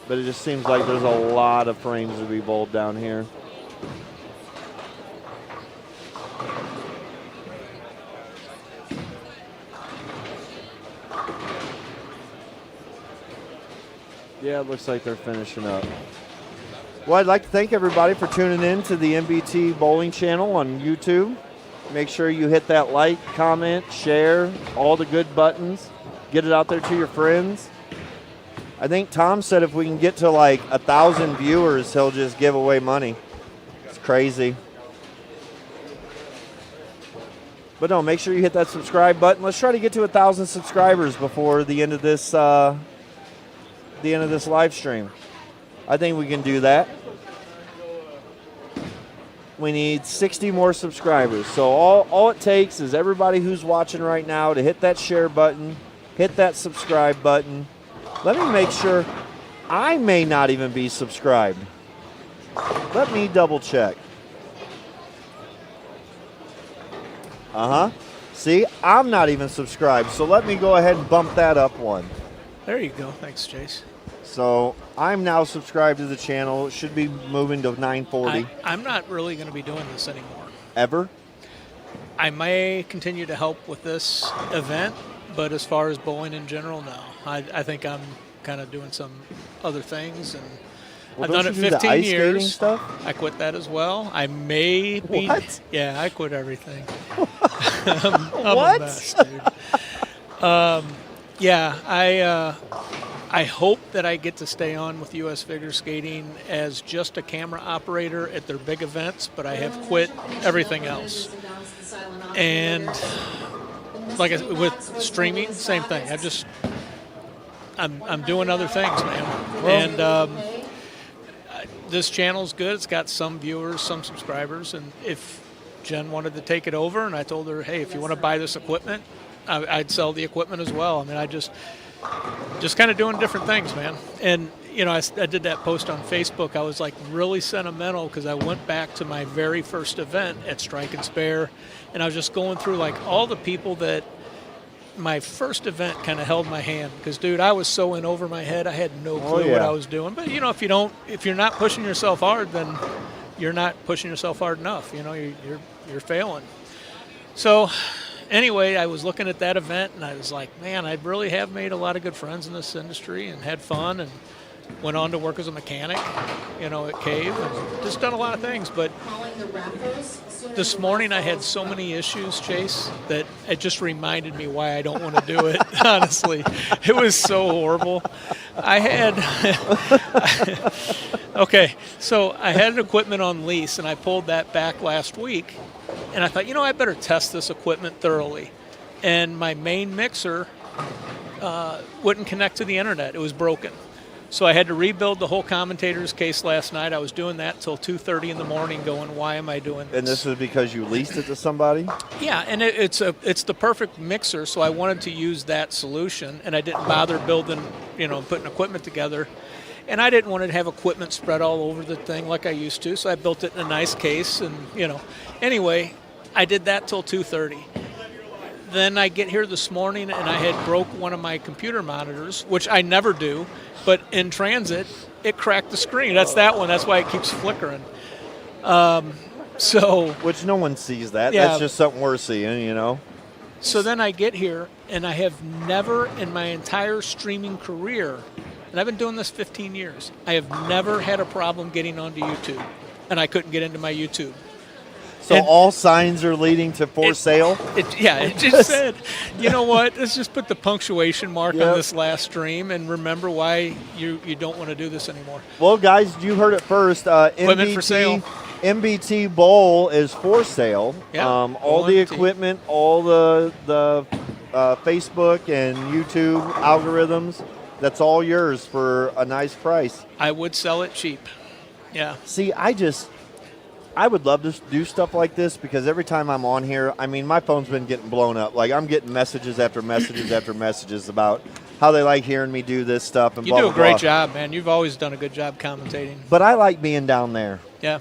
But it just seems like there's a lot of frames to be bowled down here. Yeah, it looks like they're finishing up. Well, I'd like to thank everybody for tuning in to the MBT Bowling Channel on YouTube. Make sure you hit that like, comment, share, all the good buttons. Get it out there to your friends. I think Tom said if we can get to like 1,000 viewers, he'll just give away money. It's crazy. But no, make sure you hit that subscribe button. Let's try to get to 1,000 subscribers before the end of this live stream. I think we can do that. We need 60 more subscribers. So all it takes is everybody who's watching right now to hit that share button, hit that subscribe button. Let me make sure. I may not even be subscribed. Let me double check. See, I'm not even subscribed. So let me go ahead and bump that up one. There you go. Thanks, Chase. So I'm now subscribed to the channel. It should be moving to 940. I'm not really going to be doing this anymore. Ever? I may continue to help with this event, but as far as bowling in general, no. I think I'm kind of doing some other things, and Well, I've done don't it you do the 15 ice skating years. stuff? I quit that as well. I may be. What? Yeah, I quit everything. I'm What? a mess, dude. Yeah, I hope that I get to stay on with U.S. Figure Skating as just a camera operator at their big events, but I have quit everything else. And like I said, with streaming, same thing. I'm doing other things, man. And this channel's good. It's got some viewers, some subscribers, and if Jen wanted to take it over, and I told her, hey, if you want to buy this equipment, I'd sell the equipment as well. I mean, I just kind of doing different things, man. And, you know, I did that post on Facebook. I was, like, really sentimental because I went back to my very first event at Strike and Spare, and I was just going through, like, all the people that my first event kind of held my hand. Because, dude, I was so in over my head, I had no clue what I was doing. But, you know, if you're not pushing yourself hard, then you're not pushing yourself hard enough. You know, you're failing. So anyway, I was looking at that event, and I was like, man, I really have made a lot of good friends in this industry and had fun. And Went on to work as a mechanic, at Cave, and just done a lot of things. But this morning I had so many issues, Chase, that it just reminded me why I don't want to do it, honestly. It was so horrible. I had okay, so I had equipment on lease, and I pulled that back last week, and I thought, I better test this equipment thoroughly. And my main mixer wouldn't connect to the internet. It was broken. So I had to rebuild the whole commentator's case last night. I was doing that till 2:30 in the morning going, why am I doing this? And this was because you leased it to somebody? Yeah, and it's the perfect mixer, so I wanted to use that solution, and I didn't bother building, putting equipment together. And I didn't want to have equipment spread all over the thing like I used to, so I built it in a nice case. And, anyway, I did that till 2:30. Then I get here this morning, and I had broke one of my computer monitors, which I never do. But in transit, it cracked the screen. That's that one. That's why it keeps flickering. Which no one sees that. Yeah. That's just something we're seeing, So then I get here, and I have never in my entire streaming career, and I've been doing this 15 years, I have never had a problem getting onto YouTube, and I couldn't get into my YouTube. So all signs are leading to for sale? It just said, you know what, let's just put the punctuation mark Yep. on this last stream and remember why you don't want to do this anymore. Well, guys, you heard it first. Equipment for sale. MBT Bowl is for sale. Yeah, all the MBT. equipment, all the Facebook and YouTube algorithms, that's all yours for a nice price. I would sell it cheap. Yeah. See, I would love to do stuff like this because every time I'm on here, my phone's been getting blown up. Like, I'm getting messages after messages after messages about how they like hearing me do this stuff and You blah, do a blah, great blah. job, man. You've always done a good job commentating. But I like being down there. Yeah.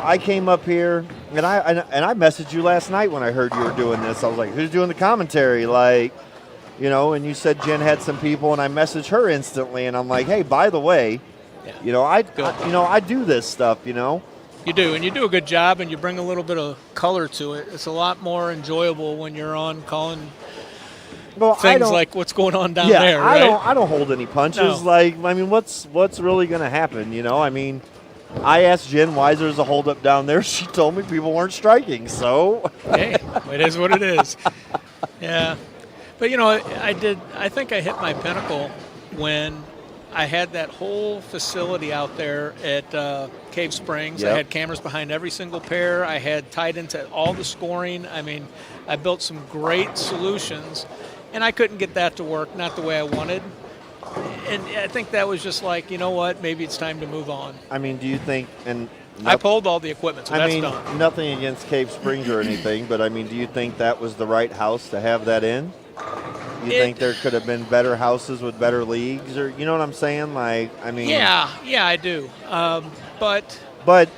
I came up here and I messaged you last night when I heard you were doing this. I was like, who's doing the commentary? Like, and you said Jen had some people, and I messaged her instantly, and I'm like, hey, by the way, Yeah. I do this stuff, You do, and you do a good job, and you bring a little bit of color to it. It's a lot more enjoyable when you're on calling things like what's going on down there, right? I don't hold any punches. No. What's really going to happen, I asked Jen why there's a holdup down there. She told me people weren't striking, so. Hey, it is what it is. Yeah. But, I think I hit my pinnacle when I had that whole facility out there at Cave Springs. Yep. I had cameras behind every single pair. I had tied into all the scoring. I built some great solutions, and I couldn't get that to work, not the way I wanted. And I think that was just like, you know what, maybe it's time to move on. Do you think, I pulled all the equipment, so that's done. Nothing against Cave Springs or anything, but do you think that was the right house to have that in? You think there could have been better houses with better leagues, or you know what I'm saying? Yeah, I do. But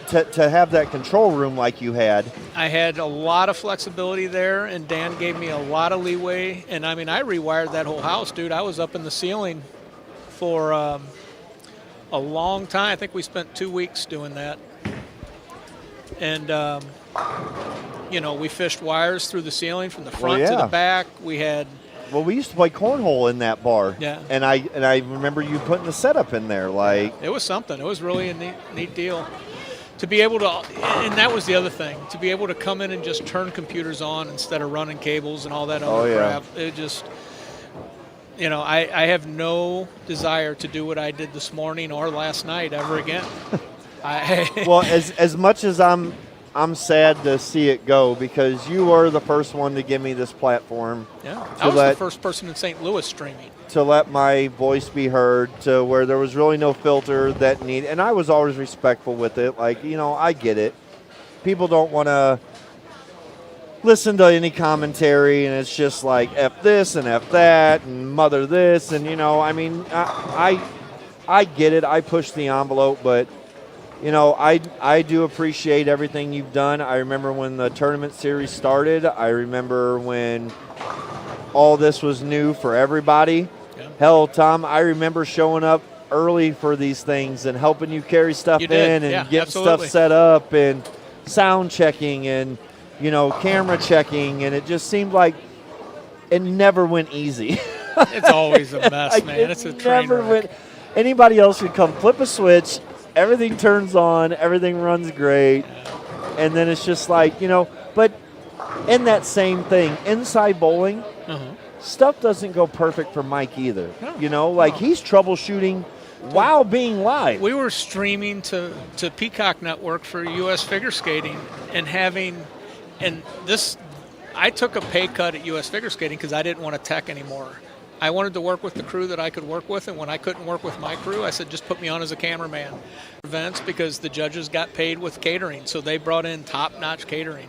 to have that control room like you had, I had a lot of flexibility there, and Dan gave me a lot of leeway. And I rewired that whole house, dude. I was up in the ceiling for a long time. I think we spent 2 weeks doing that. And we fished wires through the ceiling from the front to the back. We used to play cornhole in that bar. Yeah. And I remember you putting the setup in there. It was something. It was really a neat deal. To be able to, and that was the other thing, to be able to come in and just turn computers on instead of running cables and all that other crap. It just, I have no desire to do what I did this morning or last night ever again. Well, as much as I'm sad to see it go, because you were the first one to give me this platform. Yeah, I was the first person in St. Louis streaming. To let my voice be heard, to where there was really no filter and I was always respectful with it. I get it. People don't want to listen to any commentary, and it's just like F this and F that and mother this, and I get it. I push the envelope, but I do appreciate everything you've done. I remember when the tournament series started. I remember when all this was new for everybody. Yeah. Hell, Tom, I remember showing up early for these things and helping you carry stuff in and getting stuff set up and sound checking and, camera checking. And it just seemed like it never went easy. It's always a mess, man. It's a train wreck. Anybody else could come flip a switch, everything turns on, everything runs great, and then it's just like, but in that same thing, inside bowling, stuff doesn't go perfect for Mike either. He's troubleshooting while being live. We were streaming to Peacock Network for U.S. Figure Skating I took a pay cut at U.S. Figure Skating because I didn't want to tech anymore. I wanted to work with the crew that I could work with, and when I couldn't work with my crew, I said, just put me on as a cameraman. Events, because the judges got paid with catering, so they brought in top-notch catering.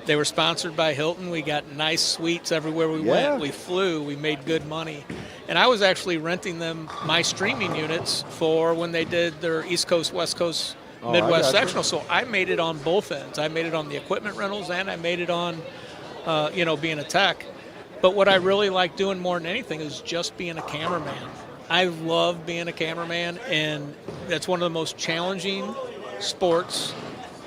They were sponsored by Hilton. We got nice suites everywhere we went. We flew. We made good money. And I was actually renting them my streaming units for when they did their East Coast, West Coast, Midwest sectional. So I made it on both ends. I made it on the equipment rentals, and I made it on, being a tech. But what I really like doing more than anything is just being a cameraman. I love being a cameraman, and that's one of the most challenging sports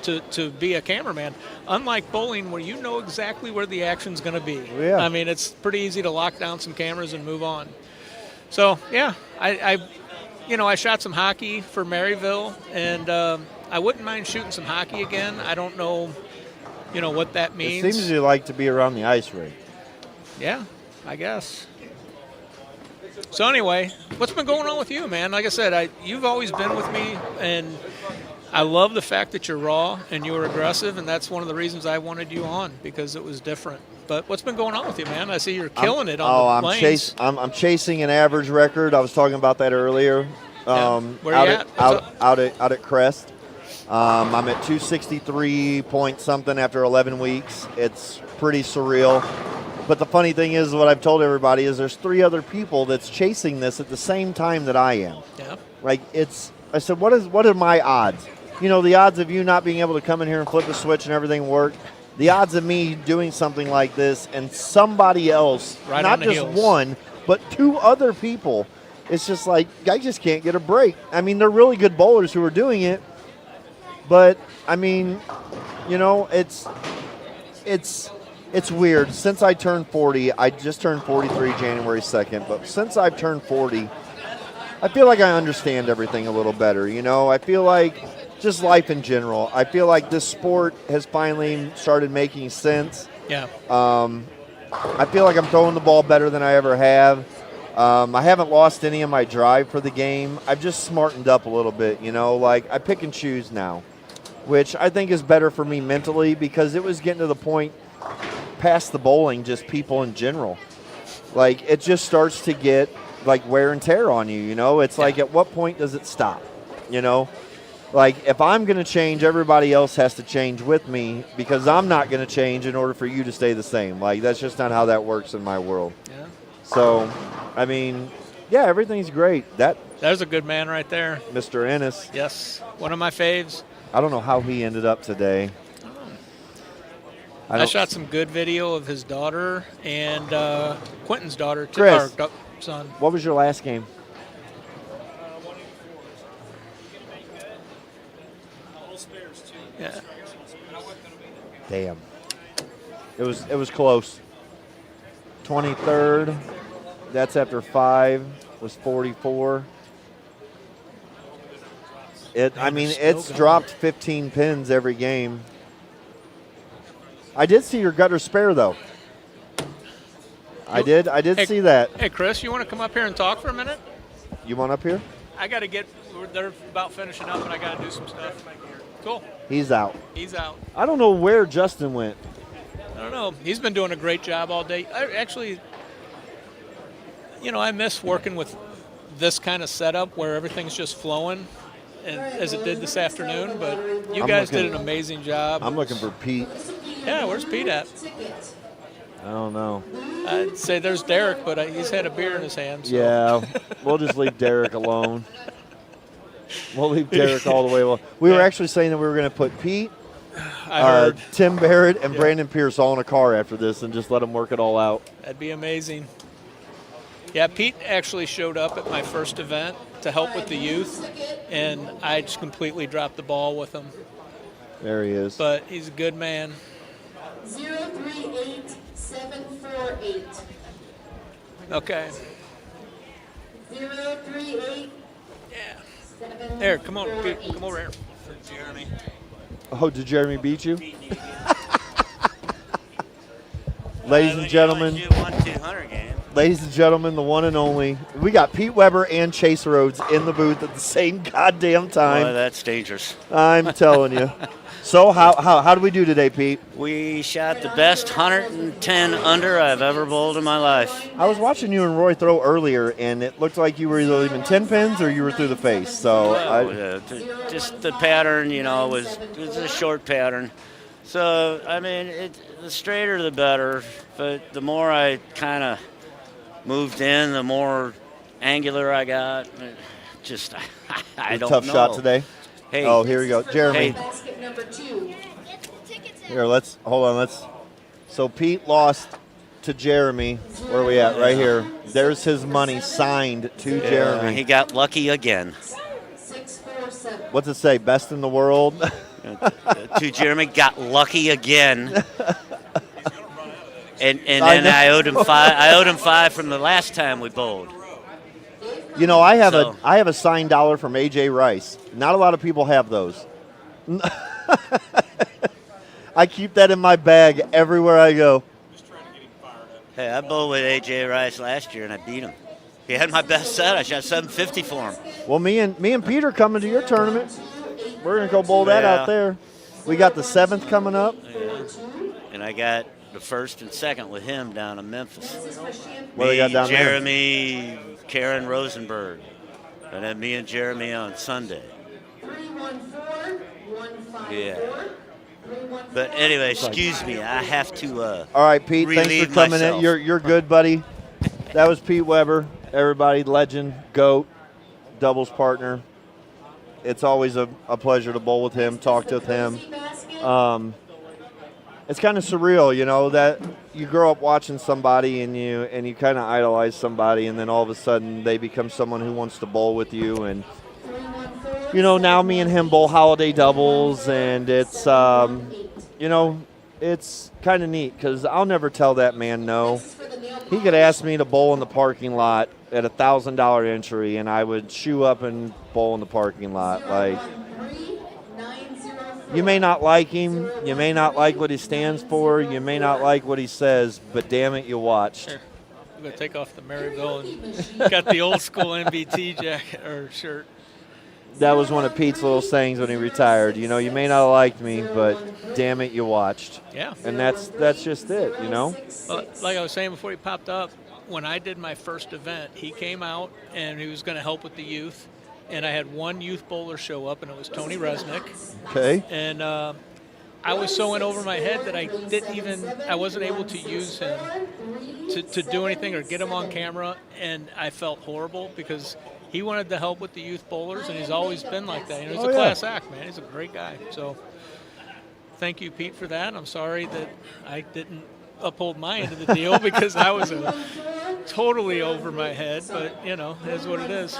to be a cameraman. Unlike bowling, where you know exactly where the action's going to be. Yeah. I mean, it's pretty easy to lock down some cameras and move on. So, yeah, I shot some hockey for Maryville, and I wouldn't mind shooting some hockey again. I don't know, what that means. It seems you like to be around the ice rink. Yeah, I guess. So anyway, what's been going on with you, man? Like I said, you've always been with me, and I love the fact that you're raw and you were aggressive, and that's one of the reasons I wanted you on, because it was different. But what's been going on with you, man? I see you're killing it on the lanes. I'm chasing an average record. I was talking about that earlier. Where you at? Out at Crest. I'm at 263 point something after 11 weeks. It's pretty surreal. But the funny thing is, what I've told everybody is there's 3 other people that's chasing this at the same time that I am. Yeah. I said, what are my odds? The odds of you not being able to come in here and flip a switch and everything work. The odds of me doing something like this and somebody else, right not just heels. one, but 2 other people, it's just like, I just can't get a break. I mean, they're really good bowlers who are doing it. But, I mean, it's weird. Since I turned 40, I just turned 43 January 2nd, but since I've turned 40, I feel like I understand everything a little better. I feel like just life in general. I feel like this sport has finally started making sense. Yeah. I feel like I'm throwing the ball better than I ever have. I haven't lost any of my drive for the game. I've just smartened up a little bit, I pick and choose now, which I think is better for me mentally, because it was getting to the point past the bowling, just people in general. It just starts to get wear and tear on you, It's like, at what point does it stop, If I'm going to change, everybody else has to change with me, because I'm not going to change in order for you to stay the same. That's just not how that works in my world. Yeah. So, I mean, yeah, everything's great. There's a good man right there. Mr. Ennis. Yes, one of my faves. I don't know how he ended up today. I shot some good video of his daughter and Quentin's daughter, too. Chris, son. What was your last game? Yeah. Damn. It was close. 23rd. That's after 5. Was 44. It's dropped 15 pins every game. I did see your gutter spare, though. I did see that. Hey, Chris, you want to come up here and talk for a minute? You want up here? I got to they're about finishing up, and I got to do some stuff. Cool. He's out. He's out. I don't know where Justin went. I don't know. He's been doing a great job all day. I miss working with this kind of setup where everything's just flowing, as it did this afternoon. But you guys did an amazing job. I'm looking for Pete. Yeah, where's Pete at? I don't know. I'd say there's Derek, but he's had a beer in his hand. So. Yeah, we'll just leave Derek alone. We'll leave Derek all the way alone. We were actually saying that we were going to put Pete, Tim Barrett, and Brandon Pierce all in a car after this and just let them work it all out. That'd be amazing. Yeah, Pete actually showed up at my first event to help with the youth, and I just completely dropped the ball with him. There he is. But he's a good man. 038748. Okay. 038748. There, come on, Pete, come over here. Jeremy. Oh, did Jeremy beat you? Ladies and gentlemen, You 1-200 game. ladies and gentlemen, the one and only. We got Pete Weber and Chase Rhodes in the booth at the same goddamn time. Boy, that's dangerous. I'm telling you. So how do we do today, Pete? We shot the best 110 under I've ever bowled in my life. I was watching you and Roy throw earlier, and it looked like you were either leaving 10 pins or you were through the face. So Just the pattern, was a short pattern. So, I mean, the straighter the better, but the more I kind of moved in, the more angular I got. Just, I don't know. Tough shot today. Hey. Oh, here we go. Jeremy. Hey. Basket number 2. Here, hold on. So Pete lost to Jeremy. Where are we at? Right here. There's his money signed to Jeremy. He got lucky again. 6, 4, 7. What's it say? Best in the world? To Jeremy, got lucky again. And then I owed him 5. I owed him 5 from the last time we bowled. I have a signed dollar from AJ Rice. Not a lot of people have those. I keep that in my bag everywhere I go. Hey, I bowled with AJ Rice last year and I beat him. He had my best set. I shot 750 for him. Well, me and Pete are coming to your tournament. We're gonna go bowl that out there. We got the 7th coming up. Yeah. And I got the 1st and 2nd with him down in Memphis. What do they got down there? Jeremy, Karen Rosenberg, and then me and Jeremy on Sunday. 314 154. Yeah. But anyway, excuse me. I have to. All right, Pete. Thanks relieve for coming myself. in. You're good, buddy. That was Pete Weber. Everybody, legend, GOAT, doubles partner. It's always a pleasure to bowl with him, talk with him. It's kind of surreal, that you grow up watching somebody and you kind of idolize somebody, and then all of a sudden they become someone who wants to bowl with you. And now me and him bowl holiday doubles, and it's it's kind of neat because I'll never tell that man no. He could ask me to bowl in the parking lot at $1,000 entry, and I would shoe up and bowl in the parking lot. Like, you may not like him, you may not like what he stands for, you may not like what he says, but damn it, you watched. Here, I'm going to take off the Maryville and got the old school MBT jacket or shirt. That was one of Pete's little sayings when he retired. You may not have liked me, but damn it, you watched. Yeah. And that's just it, Well, like I was saying before he popped up, when I did my first event, he came out and he was going to help with the youth. And I had one youth bowler show up, and it was Tony Resnick. Okay. And I was so in over my head that I wasn't able to use him to do anything or get him on camera. And I felt horrible because he wanted to help with the youth bowlers, and he's always been like that. He's a class act, man. He's a great guy. So thank you, Pete, for that. I'm sorry that I didn't uphold my end of the deal because I was totally over my head, but it is what it is.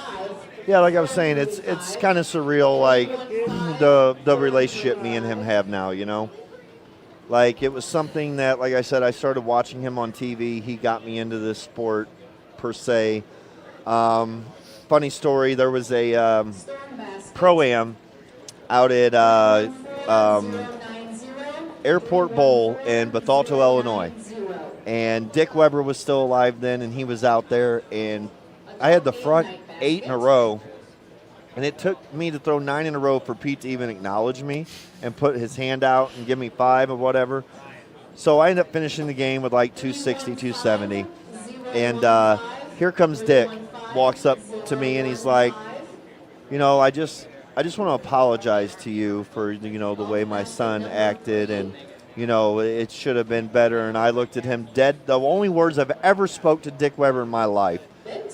Yeah, like I was saying, it's kind of surreal, like the relationship me and him have now. Like, it was something that, like I said, I started watching him on TV. He got me into this sport per se. Funny story, there was a Pro-Am out at Airport Bowl in Bethalto, Illinois. And Dick Weber was still alive then, and he was out there. And I had the front 8 in a row. And it took me to throw 9 in a row for Pete to even acknowledge me and put his hand out and give me 5 or whatever. So I ended up finishing the game with like 260, 270. And here comes Dick, walks up to me, and he's like, I just want to apologize to you for, the way my son acted, and, it should have been better. And I looked at him dead. The only words I've ever spoke to Dick Weber in my life,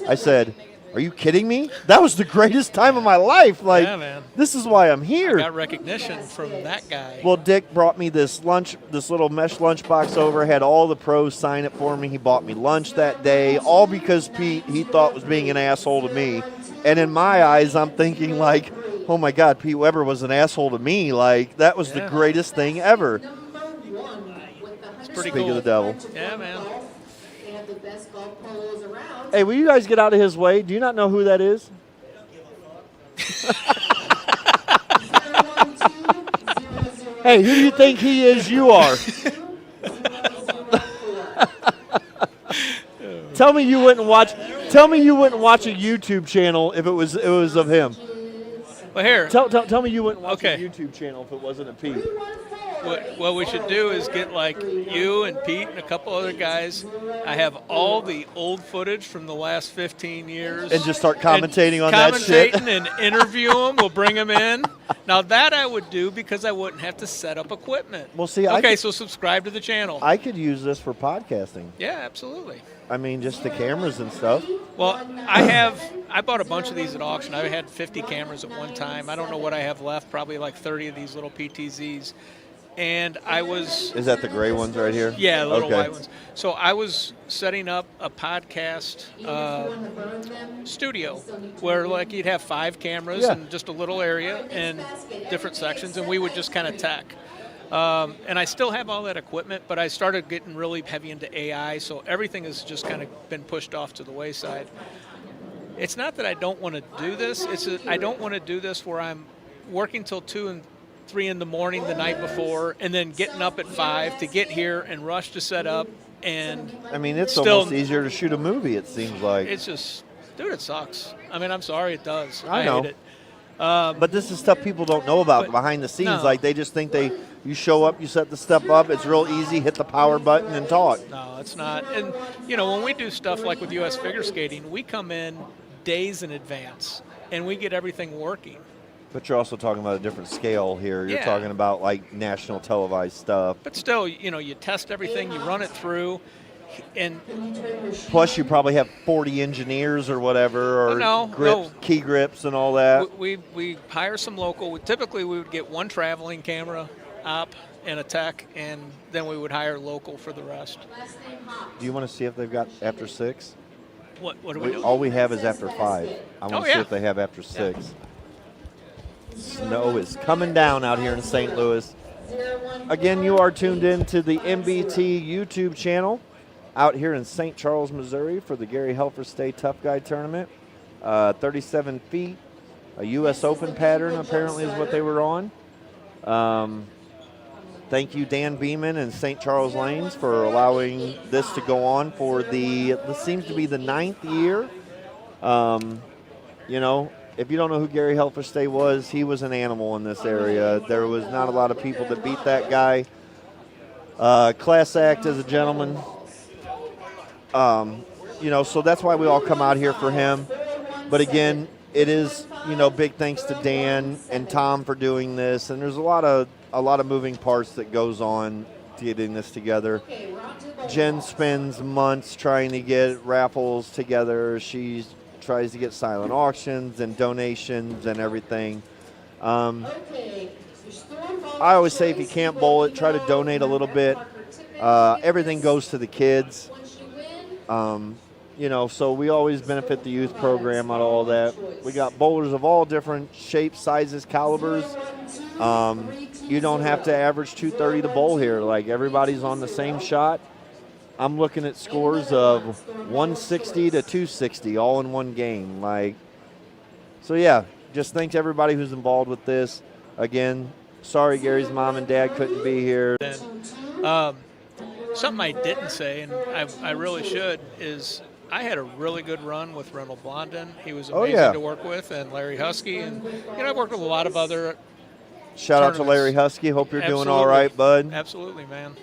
I said, "Are you kidding me? That was the greatest time of my life. Like, yeah, man. This is why I'm here." I got recognition from that guy. Well, Dick brought me this little mesh lunchbox over, had all the pros sign it for me. He bought me lunch that day, all because Pete, he thought, was being an asshole to me. And in my eyes, I'm thinking like, oh my God, Pete Weber was an asshole to me. Like, that was the greatest thing ever. It's pretty Speak cool. of the devil. Yeah, man. They have the best golf polos around. Hey, will you guys get out of his way? Do you not know who that is? Hey, who do you think he is? You are. Tell me you wouldn't watch. Tell me you wouldn't watch a YouTube channel if it was of him. Well, here. Tell me you wouldn't watch Okay. a YouTube channel if it wasn't a Pete. What we should do is get like you and Pete and a couple other guys. I have all the old footage from the last 15 years. And just start commentating on that shit. Commentating and interview them. We'll bring them in. Now that I would do because I wouldn't have to set up equipment. Well, see, okay, so subscribe to the channel. I could use this for podcasting. Yeah, absolutely. I mean, just the cameras and stuff. Well, I bought a bunch of these at auction. I had 50 cameras at one time. I don't know what I have left, probably like 30 of these little PTZs. And I was... Is that the gray ones right here? Yeah, the little Okay. white ones. So I was setting up a podcast studio where like you'd have 5 cameras Yeah. and just a little area and different sections, and we would just kind of tech. And I still have all that equipment, but I started getting really heavy into AI, so everything has just kind of been pushed off to the wayside. It's not that I don't want to do this. It's that I don't want to do this where I'm working till 2 and 3 in the morning the night before, and then getting up at 5 to get here and rush to set up. And I mean, it's still, almost easier to shoot a movie, it seems like. It's just, dude, it sucks. I mean, I'm sorry, it does. I know. hate it. But this is stuff people don't know about behind the scenes. No. Like, they just think you show up, you set the stuff up, it's real easy, hit the power button and talk. No, it's not. And, you know, when we do stuff like with U.S. Figure Skating, we come in days in advance, and we get everything working. But you're also talking about a different scale here. You're Yeah. talking about, like, national televised stuff. But still, you know, you test everything, you run it through, and Plus, you probably have 40 engineers or whatever, or No. key grips and all that. we hire some local. Typically, we would get one traveling camera op and a tech, and then we would hire local for the rest. Do you want to see if they've got after 6? What are we doing? All we have is after 5. I want to see yeah. if they have after 6. Snow is coming down out here in St. Louis. Again, you are tuned in to the MBT YouTube channel out here in St. Charles, Missouri for the Garry Helferstay Tough Guy Tournament. 37 feet, a U.S. Open pattern apparently is what they were on. Thank you, Dan Beeman and St. Charles Lanes, for allowing this to go on for this seems to be the 9th year. You know, if you don't know who Garry Helferstay was, he was an animal in this area. There was not a lot of people that beat that guy. Class act as a gentleman. You know, so that's why we all come out here for him. But again, it is, you know, big thanks to Dan and Tom for doing this. And there's a lot of moving parts that goes on to getting this together. Jen spends months trying to get raffles together. She tries to get silent auctions and donations and everything. I always say if you can't bowl it, try to donate a little bit. Everything goes to the kids. You know, so we always benefit the youth program out of all that. We got bowlers of all different shapes, sizes, calibers. You don't have to average 230 to bowl here. Like, everybody's on the same shot. I'm looking at scores of 160 to 260 all in one game. Like, so yeah, just thanks everybody who's involved with this. Again, sorry Gary's mom and dad couldn't be here. Something I didn't say, and I really should, is I had a really good run with Reynold Blondin. He was amazing to work with, and Larry Husky, and you know, I worked with a lot of other Shout out to Larry Husky. Hope you're doing all right, bud. Absolutely, man.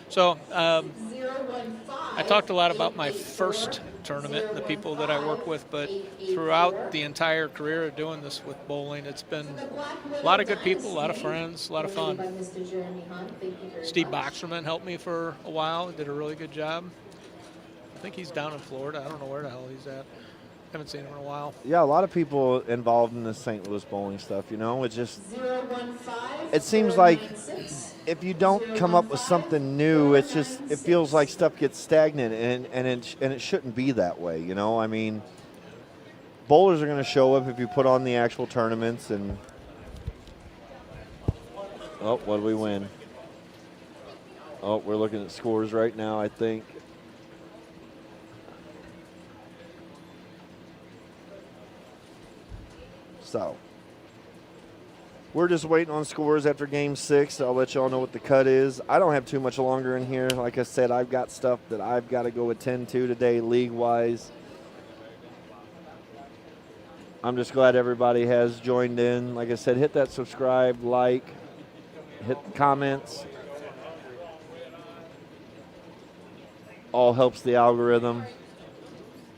So I talked a lot about my first tournament and the people that I worked with, but throughout the entire career of doing this with bowling, it's been a lot of good people, a lot of friends, a lot of fun. Steve Boxerman helped me for a while, did a really good job. I think he's down in Florida. I don't know where the hell he's at. Haven't seen him in a while. Yeah, a lot of people involved in the St. Louis bowling stuff, you know. It's just, it seems like if you don't come up with something new, it feels like stuff gets stagnant, and it shouldn't be that way, you know. I mean, bowlers are going to show up if you put on the actual tournaments. And oh, what do we win? Oh, we're looking at scores right now, I think. So we're just waiting on scores after game 6. I'll let y'all know what the cut is. I don't have too much longer in here. Like I said, I've got stuff that I've got to go attend to today league-wise. I'm just glad everybody has joined in. Like I said, hit that subscribe, like, hit the comments. All helps the algorithm.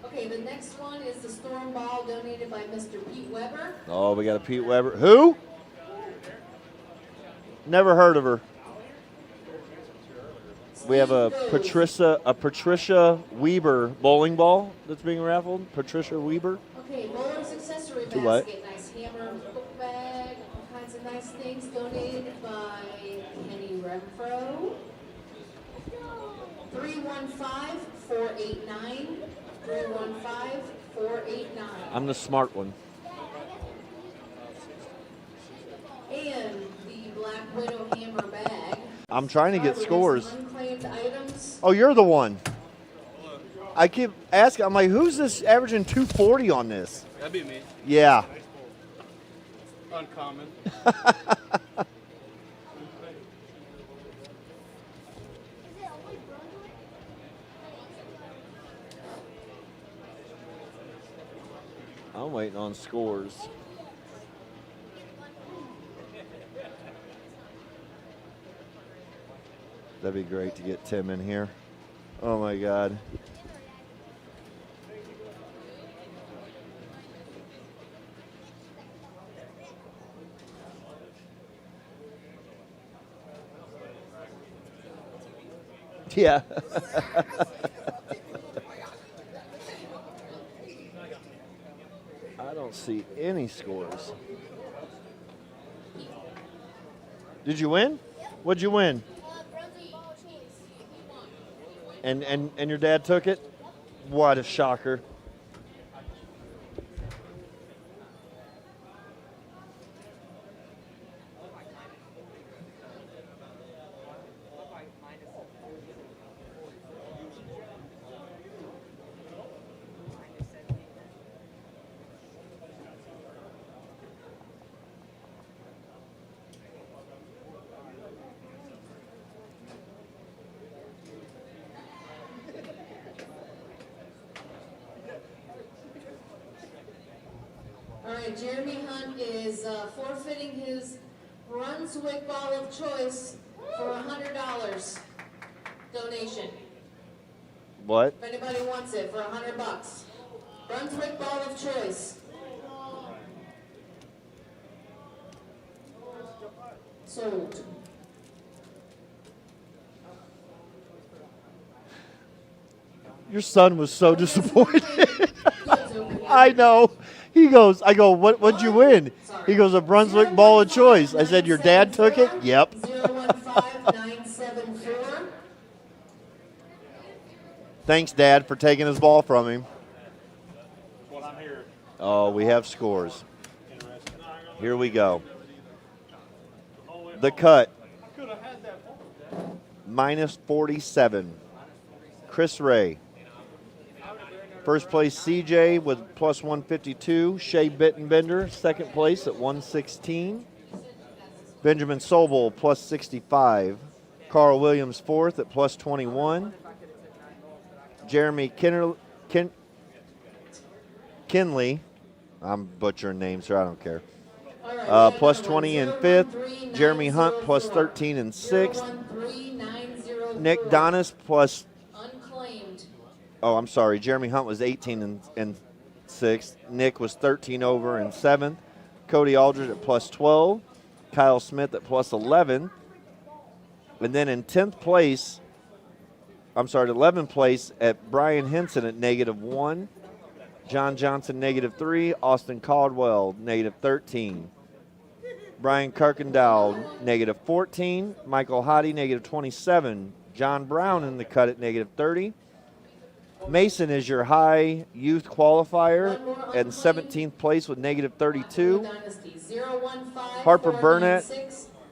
Okay, the next one is the Storm Ball donated by Mr. Pete Weber. Oh, we got a Pete Weber. Who? Never heard of her. We have a Patricia Weber bowling ball that's being raffled. Patricia Weber. Okay, bowler's accessory To what? basket. Nice hammer, book bag, all kinds of nice things donated by Kenny Renfro. 315-489. 315-489. I'm the smart one. And the Black Widow hammer bag. I'm trying to get scores. Unclaimed items. Oh, you're the one. I keep asking. I'm like, who's this averaging 240 on this? That'd be me. Yeah. Uncommon. I'm waiting on scores. That'd be great to get Tim in here. Oh my God. Yeah. I don't see any scores. Did you win? What'd you win? And your dad took it? What a shocker. All right, Jeremy Hunt is forfeiting his Brunswick ball of choice for $100 donation. What? If anybody wants it for $100. Brunswick ball of choice. Sold. Your son was so disappointed. I know. He goes, I go, what'd you win? He goes, a Brunswick ball of choice. I said, your dad took it? Yep. 015974. Thanks, Dad, for taking his ball from him. Oh, we have scores. Here we go. The cut. Minus 47. Chris Ray. First place, CJ with plus 152. Shea Bittenbender, second place at 116. Benjamin Sobel, plus 65. Carl Williams, fourth at plus 21. Jeremy Kinley, I'm butchering names, so I don't care. Plus 20 in fifth. Jeremy Hunt, plus 13 in sixth. Nick Donis, plus... Oh, I'm sorry. Jeremy Hunt was 18 in sixth. Nick was 13 over in seventh. Cody Aldridge at plus 12. Kyle Smith at plus 11. And then in 10th place, 11th place at Brian Henson at -1. John Johnson, -3. Austin Caldwell, -13. Brian Kirkendall, -14. Michael Hottie, -27. John Brown in the cut at -30. Mason is your high youth qualifier at 17th place with -32. Harper Burnett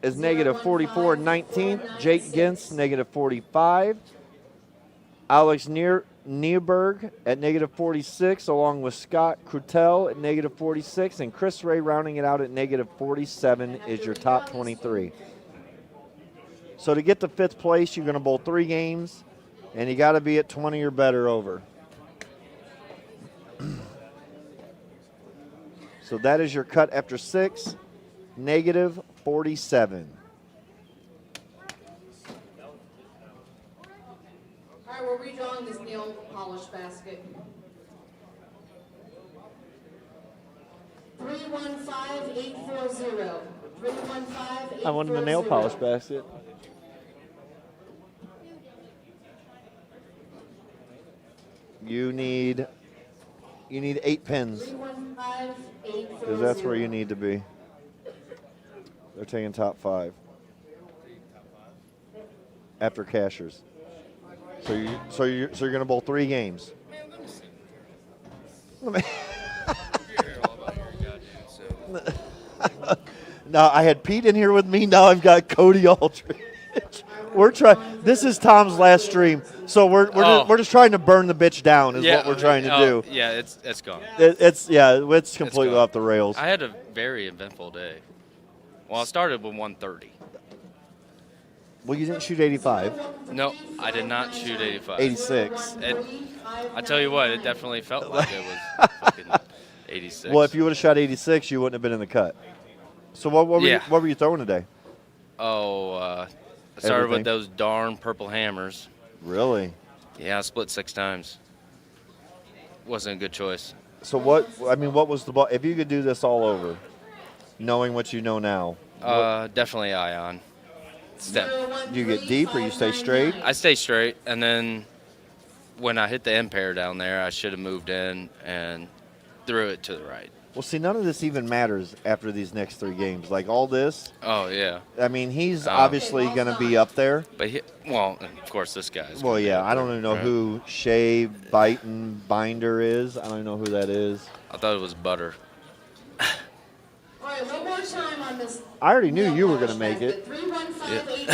is -44 in 19th. Jake Gintz, -45. Alex Nieberg at negative 46, along with Scott Crutel at negative 46, and Chris Ray rounding it out at negative 47 is your top 23. So to get to 5th place, you're going to bowl 3 games, and you got to be at 20 or better over. So that is your cut after 6, negative 47. All right, we're redrawing this nail polish basket. 315840. 315840. I wanted the nail polish basket. You need 8 pins. 315840. Because that's where you need to be. They're taking top 5. After cashers. So you're going to bowl 3 games. Now I had Pete in here with me. Now I've got Cody Aldridge. We're trying. This is Tom's last stream, so we're just trying to burn the bitch down. Is what we're trying to do. Yeah, it's gone. It's completely off the rails. I had a very eventful day. Well, I started with 130. Well, you didn't shoot 85. No, I did not shoot 85. 86. I tell you what, it definitely felt like it was fucking 86. Well, if you would have shot 86, you wouldn't have been in the cut. So what were you throwing today? I started with those darn purple hammers. Really? Yeah, I split 6 times. Wasn't a good choice. So what was the ball? If you could do this all over, knowing what you know now. Definitely ion. Step. Do you get deep or you stay straight? I stay straight, and then when I hit the end pair down there, I should have moved in and threw it to the right. Well, see, none of this even matters after these next 3 games. Like all this. Oh yeah. I mean, he's obviously going to be up there. But of course, this guy's. Well, yeah, I don't even know who Shea Binder is. I don't even know who that is. I thought it was Butter. All right, one more time on this. I already knew you were going to make it.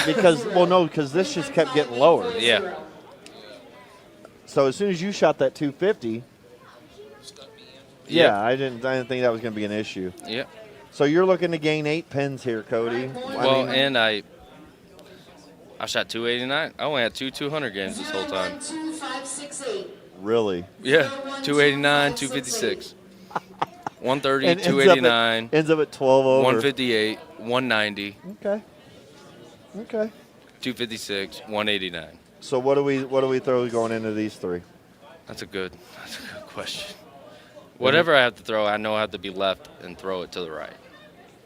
Because this just kept getting lower. Yeah. So as soon as you shot that 250, yeah, I didn't think that was going to be an issue. Yeah. So you're looking to gain 8 pins here, Cody. And I shot 289. I only had 200 games this whole time. 2568. Really? Yeah. 289, 256. 130, 289. Ends up at 12 over. 158, 190. Okay. 256, 189. So what do we throw going into these 3? That's a good question. Whatever I have to throw, I know I have to be left and throw it to the right.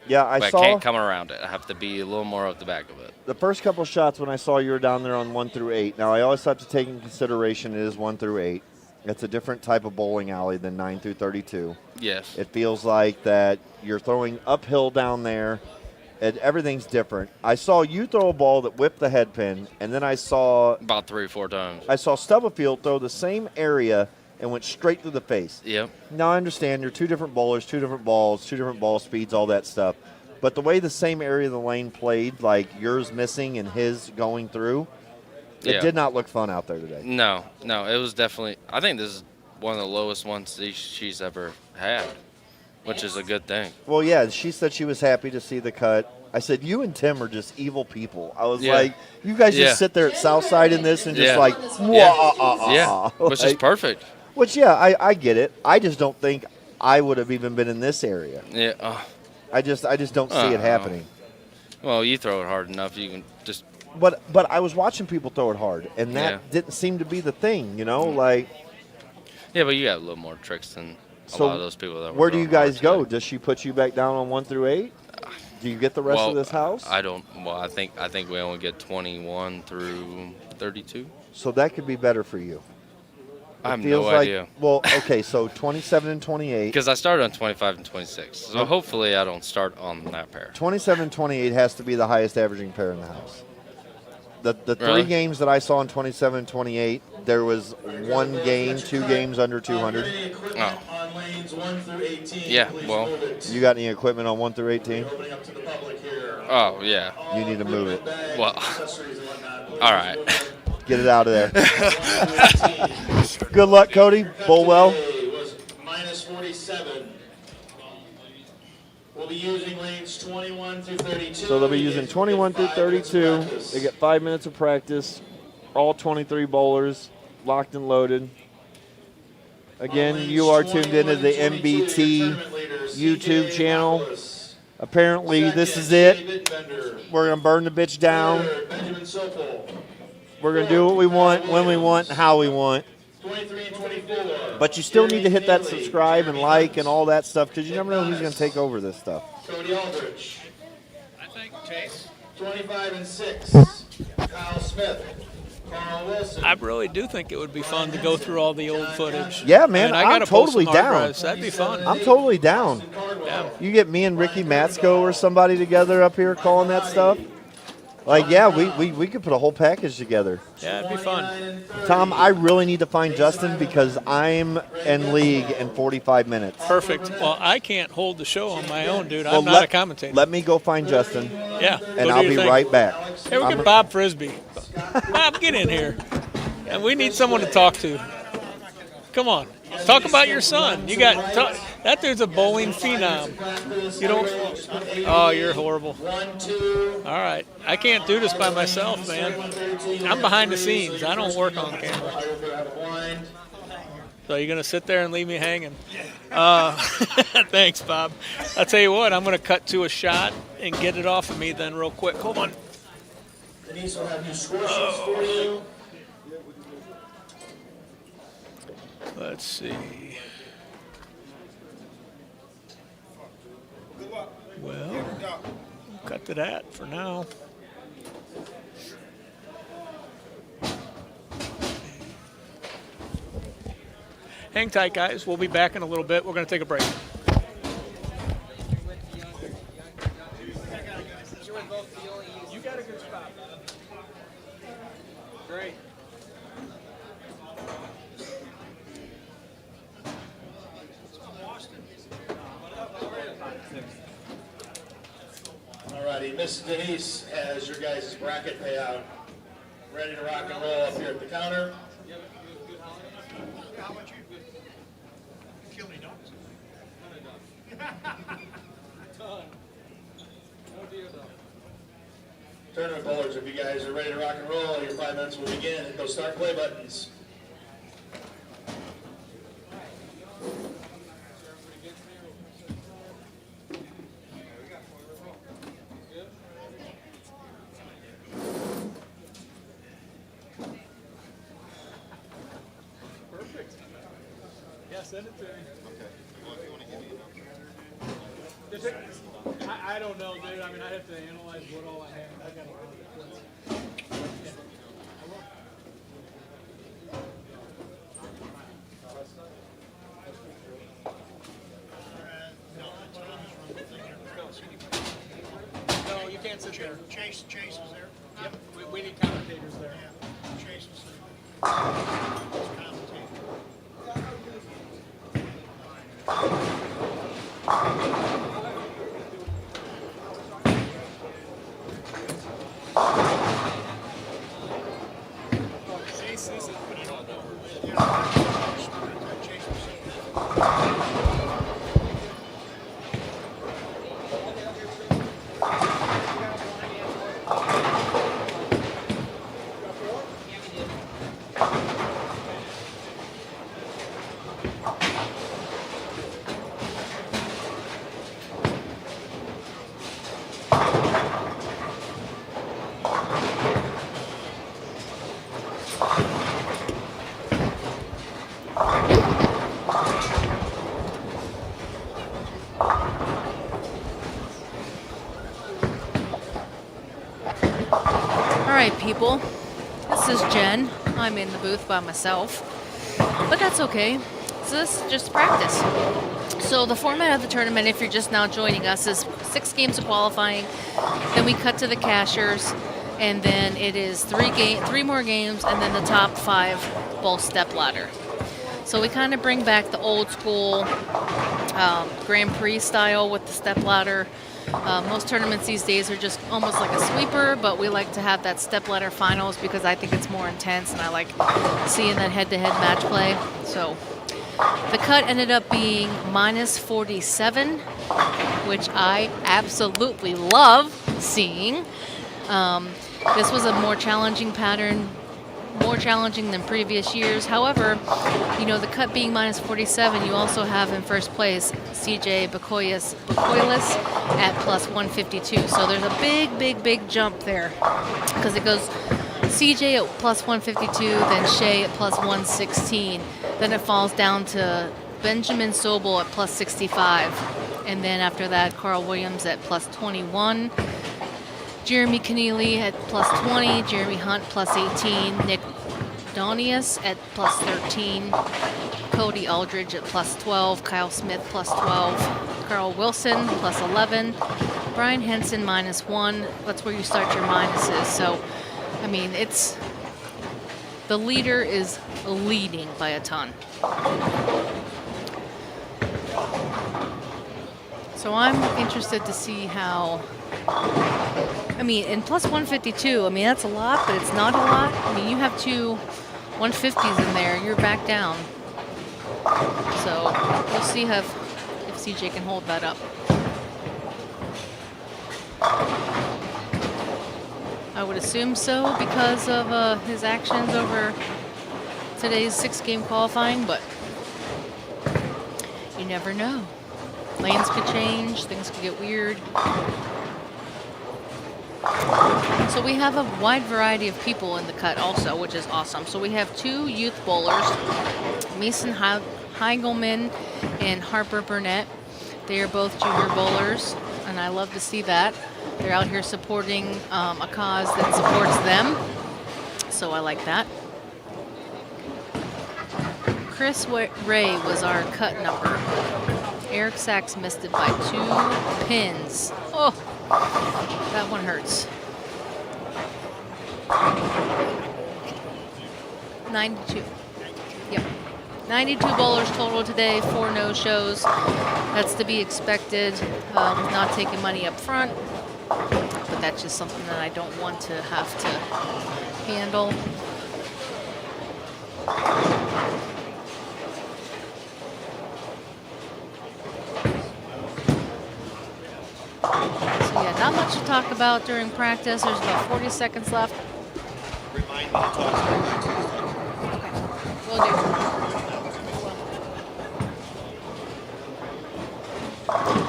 Yeah, I can't come around it. I have to be a little more up the back of it. The first couple shots when I saw you were down there on 1 through 8. Now I always have to take in consideration it is 1 through 8. It's a different type of bowling alley than 9 through 32. Yes. It feels like that you're throwing uphill down there, and everything's different. I saw you throw a ball that whipped the head pin, and then I saw about 3 or 4 times. I saw Stubblefield throw the same area and went straight through the face. Yep. Now I understand you're 2 different bowlers, 2 different balls, 2 different ball speeds, all that stuff. But the way the same area of the lane played, like yours missing and his going through, it did not look fun out there today. No, it was definitely. I think this is one of the lowest ones she's ever had, which is a good thing. Well, yeah, she said she was happy to see the cut. I said, you and Tim are just evil people. I was like, you guys just sit there at Southside in this and just which is perfect. Which, I get it. I just don't think I would have even been in this area. Yeah. I just don't see it happening. Well, you throw it hard enough, you can just. But I was watching people throw it hard, and that didn't seem to be the thing, like. Yeah, but you got a little more tricks than a lot of those people that were. Where do you guys go? Does she put you back down on 1 through 8? Do you get the rest of this house? I don't. Well, I think we only get 21 through 32. So that could be better for you. I have no idea. Well, okay, so 27 and 28. Because I started on 25 and 26. So hopefully I don't start on that pair. 27 and 28 has to be the highest averaging pair in the house. The 3 games that I saw in 27 and 28, there was 1 game, 2 games under 200. Oh. Yeah, well. You got any equipment on 1 through 18? Oh, yeah. You need to move it. Well, all right. Get it out of there. Good luck, Cody. Bowl well. Was minus 47. We'll be using lanes 21 through 32. So they'll be using 21 through 32. They get 5 minutes of practice. All 23 bowlers locked and loaded. Again, you are tuned into the MBT YouTube channel. Apparently, this is it. We're going to burn the bitch down. We're going to do what we want, when we want, and how we want. 23 and 24. But you still need to hit that subscribe and like and all that stuff because you never know who's going to take over this stuff. Cody Aldrich. I think Chase. 25 and 6. Kyle Smith. Carl Wilson. I really do think it would be fun to go through all the old footage. Yeah, man, I mean, I I'm gotta pull totally some hard down. drives. That'd be fun. I'm totally down. Yeah. You get me and Ricky Matsko or somebody together up here calling that stuff. Like, yeah, we could put a whole package together. Yeah, it'd be fun. Tom, I really need to find Justin because I'm in league in 45 minutes. Perfect. Well, I can't hold the show on my own, dude. Well, I'm not a commentator. Let me go find Justin. Yeah. And I'll be right back. Hey, we'll get Bob Frisbee. Bob, get in here. And we need someone to talk to. Come on. Talk about your son. You got that dude's a bowling phenom. You don't. Oh, you're horrible. All right, I can't do this by myself, man. I'm behind the scenes. I don't work on camera. So you're gonna sit there and leave me hanging? Thanks, Bob. I'll tell you what. I'm gonna cut to a shot and get it off of me then real quick. Hold on. Denise will have new score sheets for you. Let's see. Well, cut to that for now. Hang tight, guys. We'll be back in a little bit. We're going to take a break. You got a good spot. Great. Alrighty, Miss Denise has your guys' bracket payout ready to rock and roll up here at the counter. How much you kill me, don't Tournament bowlers, if you guys are ready to rock and roll, your 5 minutes will begin. Hit those start play buttons. Perfect. Yeah, send it to me. Okay. Well, if you want to give me I don't know, dude. I mean, I have to analyze what all I have. I got a lot of No, you can't sit there. Chase is there. Yep. We need commentators there. Yeah. Chase is there. Chase isn't, but I don't know. All right, people. This is Jen. I'm in the booth by myself, but that's okay. So this is just practice. So the format of the tournament, if you're just now joining us, is 6 games of qualifying. Then we cut to the cashers, and then it is 3 more games, and then the top 5 bowl step ladder. So we kind of bring back the old school Grand Prix style with the step ladder. Most tournaments these days are just almost like a sweeper, but we like to have that step ladder finals because I think it's more intense and I like seeing that head-to-head match play. So the cut ended up being -47, which I absolutely love seeing. This was a more challenging pattern, more challenging than previous years. However, you know, the cut being -47, you also have in first place CJ Bakoilis at +152. So there's a big jump there because it goes CJ at +152, then Shea at +116. Then it falls down to Benjamin Sobel at +65. And then after that, Carl Williams at +21. Jeremy Keneally at +20, Jeremy Hunt +18, Nick Donius at +13, Cody Aldridge at +12, Kyle Smith +12, Carl Wilson +11, Brian Henson -1. That's where you start your minuses. So, I mean, the leader is leading by a ton. So I'm interested to see how. I mean, in +152, I mean, that's a lot, but it's not a lot. I mean, you have two 150s in there, you're back down. So we'll see if CJ can hold that up. I would assume so because of his actions over today's 6-game qualifying, but you never know. Lanes could change, things could get weird. So we have a wide variety of people in the cut also, which is awesome. So we have 2 youth bowlers, Mason Heigelman and Harper Burnett. They are both junior bowlers, and I love to see that. They're out here supporting a cause that supports them, so I like that. Chris Ray was our cut number. Eric Sachs missed it by 2 pins. Oh, that one hurts. 92. Yep. 92 bowlers total today, 4 no-shows. That's to be expected. Not taking money up front, but that's just something that I don't want to have to handle. So yeah, not much to talk about during practice. There's about 40 seconds left. Remind me to talk to you. Okay, will do.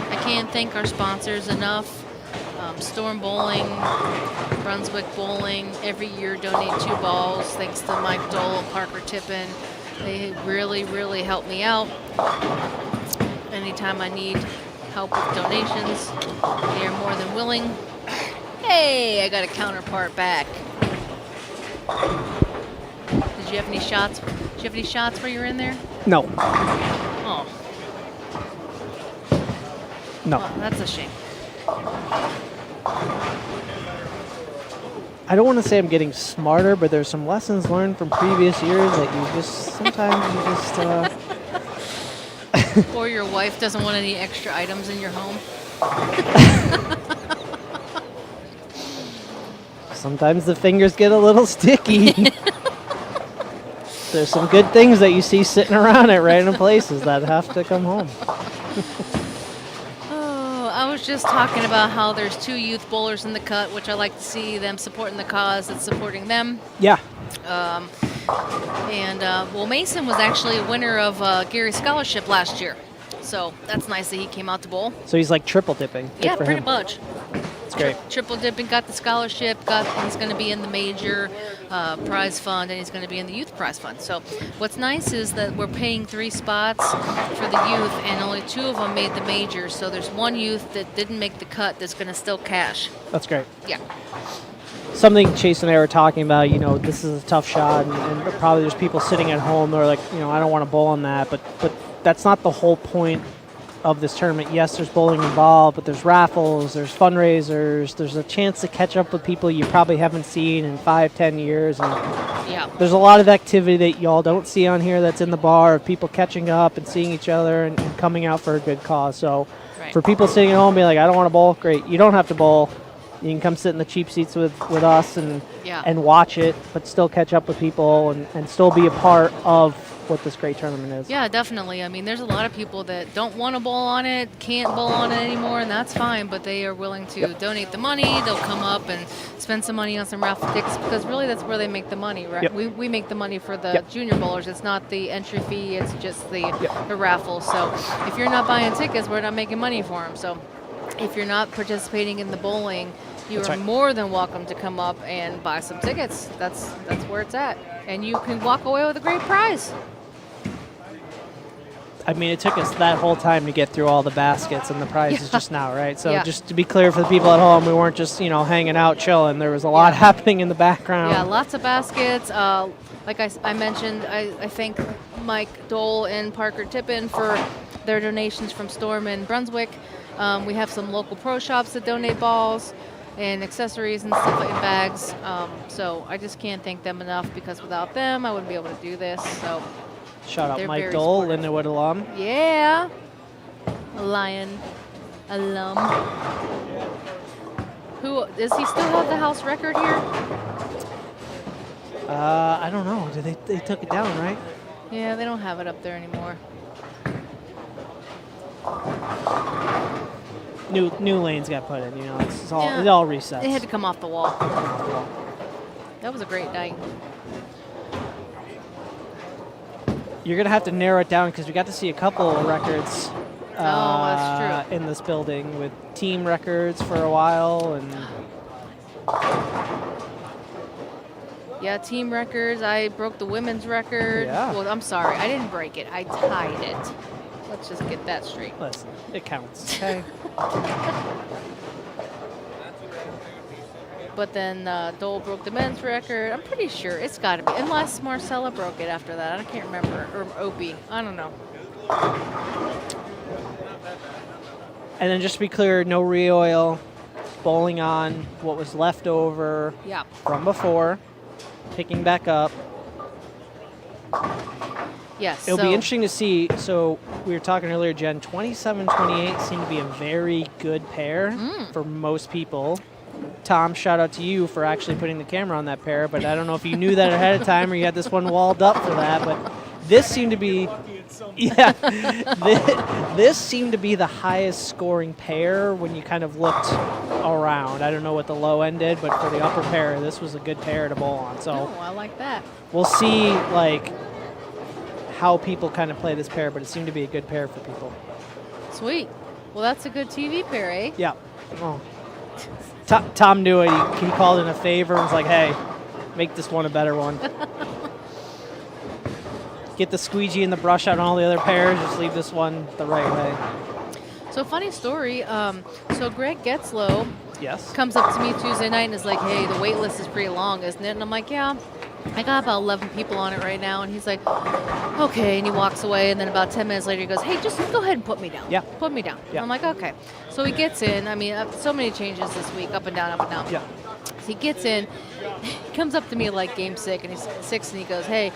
I can't thank our sponsors enough. Storm Bowling, Brunswick Bowling, every year donate 2 balls. Thanks to Mike Dole and Parker Tippin. They really help me out. Anytime I need help with donations, they are more than willing. Hey, I got a counterpart back. Did you have any shots? Did you have any shots where you were in there? No. Oh. No. Oh, that's a shame. I don't want to say I'm getting smarter, but there's some lessons learned from previous years that you just sometimes. Or your wife doesn't want any extra items in your home. Sometimes the fingers get a little sticky. There's some good things that you see sitting around at random places that have to come home. I was just talking about how there's 2 youth bowlers in the cut, which I like to see them supporting the cause that's supporting them. Yeah. Well, Mason was actually a winner of Garry Scholarship last year. So that's nice that he came out to bowl. So he's like triple dipping. Good Yeah, for pretty him. much. It's great. Triple dipping, got the scholarship, he's going to be in the major prize fund, and he's going to be in the youth prize fund. So what's nice is that we're paying 3 spots for the youth, and only 2 of them made the major. So there's 1 youth that didn't make the cut that's going to still cash. That's great. Yeah. Something Chase and I were talking about, this is a tough shot, and probably there's people sitting at home that are like, I don't want to bowl on that, but that's not the whole point of this tournament. Yes, there's bowling involved, but there's raffles, there's fundraisers, there's a chance to catch up with people you probably haven't seen in 5-10 years. And yeah. There's a lot of activity that y'all don't see on here that's in the bar, of people catching up and seeing each other and coming out for a good cause. So Right. For people sitting at home being like, I don't want to bowl, great. You don't have to bowl. You can come sit in the cheap seats with us and Yeah. and watch it, but still catch up with people and still be a part of what this great tournament is. Yeah, definitely. I mean, there's a lot of people that don't want to bowl on it, can't bowl on it anymore, and that's fine, but they are willing to donate the money. They'll come up and spend some money on some raffle tickets because really that's where they make the money, right? Yep. We make the money for the Yep. junior bowlers. It's not the entry fee, it's just the raffle. So if you're not buying tickets, we're not making money for them. So if you're not participating in the bowling, you That's are right. more than welcome to come up and buy some tickets. That's where it's at. And you can walk away with a great prize. I mean, it took us that whole time to get through all the baskets and the prizes just now, right? So Yeah. just to be clear for the people at home, we weren't just, hanging out, chilling. There was a lot happening in the background. Yeah, lots of baskets. Like I mentioned, I thank Mike Dole and Parker Tippin for their donations from Storm and Brunswick. We have some local pro shops that donate balls and accessories and stuff like bags. So I just can't thank them enough because without them, I wouldn't be able to do this. So Shout out they're Mike very Dole, supportive. Lindenwood alum. Yeah, a Lion alum. Who does he still have the house record here? I don't know. They took it down, right? Yeah, they don't have it up there anymore. New lanes got put in. It's all Yeah. it all resets. They had to come off the wall. That was a great night. You're gonna have to narrow it down because we got to see a couple of records. That's true. In this building with team records for a while and. Yeah, team records. I broke the women's record. Yeah. Well, I'm sorry. I didn't break it. I tied it. Let's just get that straight. Listen, it counts. Okay. But then Dole broke the men's record. I'm pretty sure it's got to be. Unless Marcella broke it after that. I can't remember. Or Opie. I don't know. And then just to be clear, no re-oil, bowling on what was left over Yeah. from before, picking back up. Yes. It'll be interesting to see. So we were talking earlier, Jen, 27-28 seemed to be a very good pair for most people. Tom, shout out to you for actually putting the camera on that pair, but I don't know if you knew that ahead of time or you had this one walled up for that, but this seemed to be, this seemed to be the highest scoring pair when you kind of looked around. I don't know what the low end did, but for the upper pair, this was a good pair to bowl on. So Oh, I like that. we'll see how people kind of play this pair, but it seemed to be a good pair for people. Sweet. Well, that's a good TV pair, eh? Yeah. Oh. Tom knew it. He called in a favor and was like, hey, make this one a better one. Get the squeegee and the brush out on all the other pairs. Just leave this one the right way. So funny story. So Greg Getzlow Yes. comes up to me Tuesday night and is like, hey, the wait list is pretty long, isn't it? And I'm like, yeah. I got about 11 people on it right now. And he's like, okay. And he walks away. And then about 10 minutes later, he goes, hey, just go ahead and put me down. Yeah. Put me down. Yeah. I'm like, okay. So he gets in. I mean, so many changes this week, up and down, up and down. Yeah. So he gets in. He comes up to me like game 6, and he goes, hey,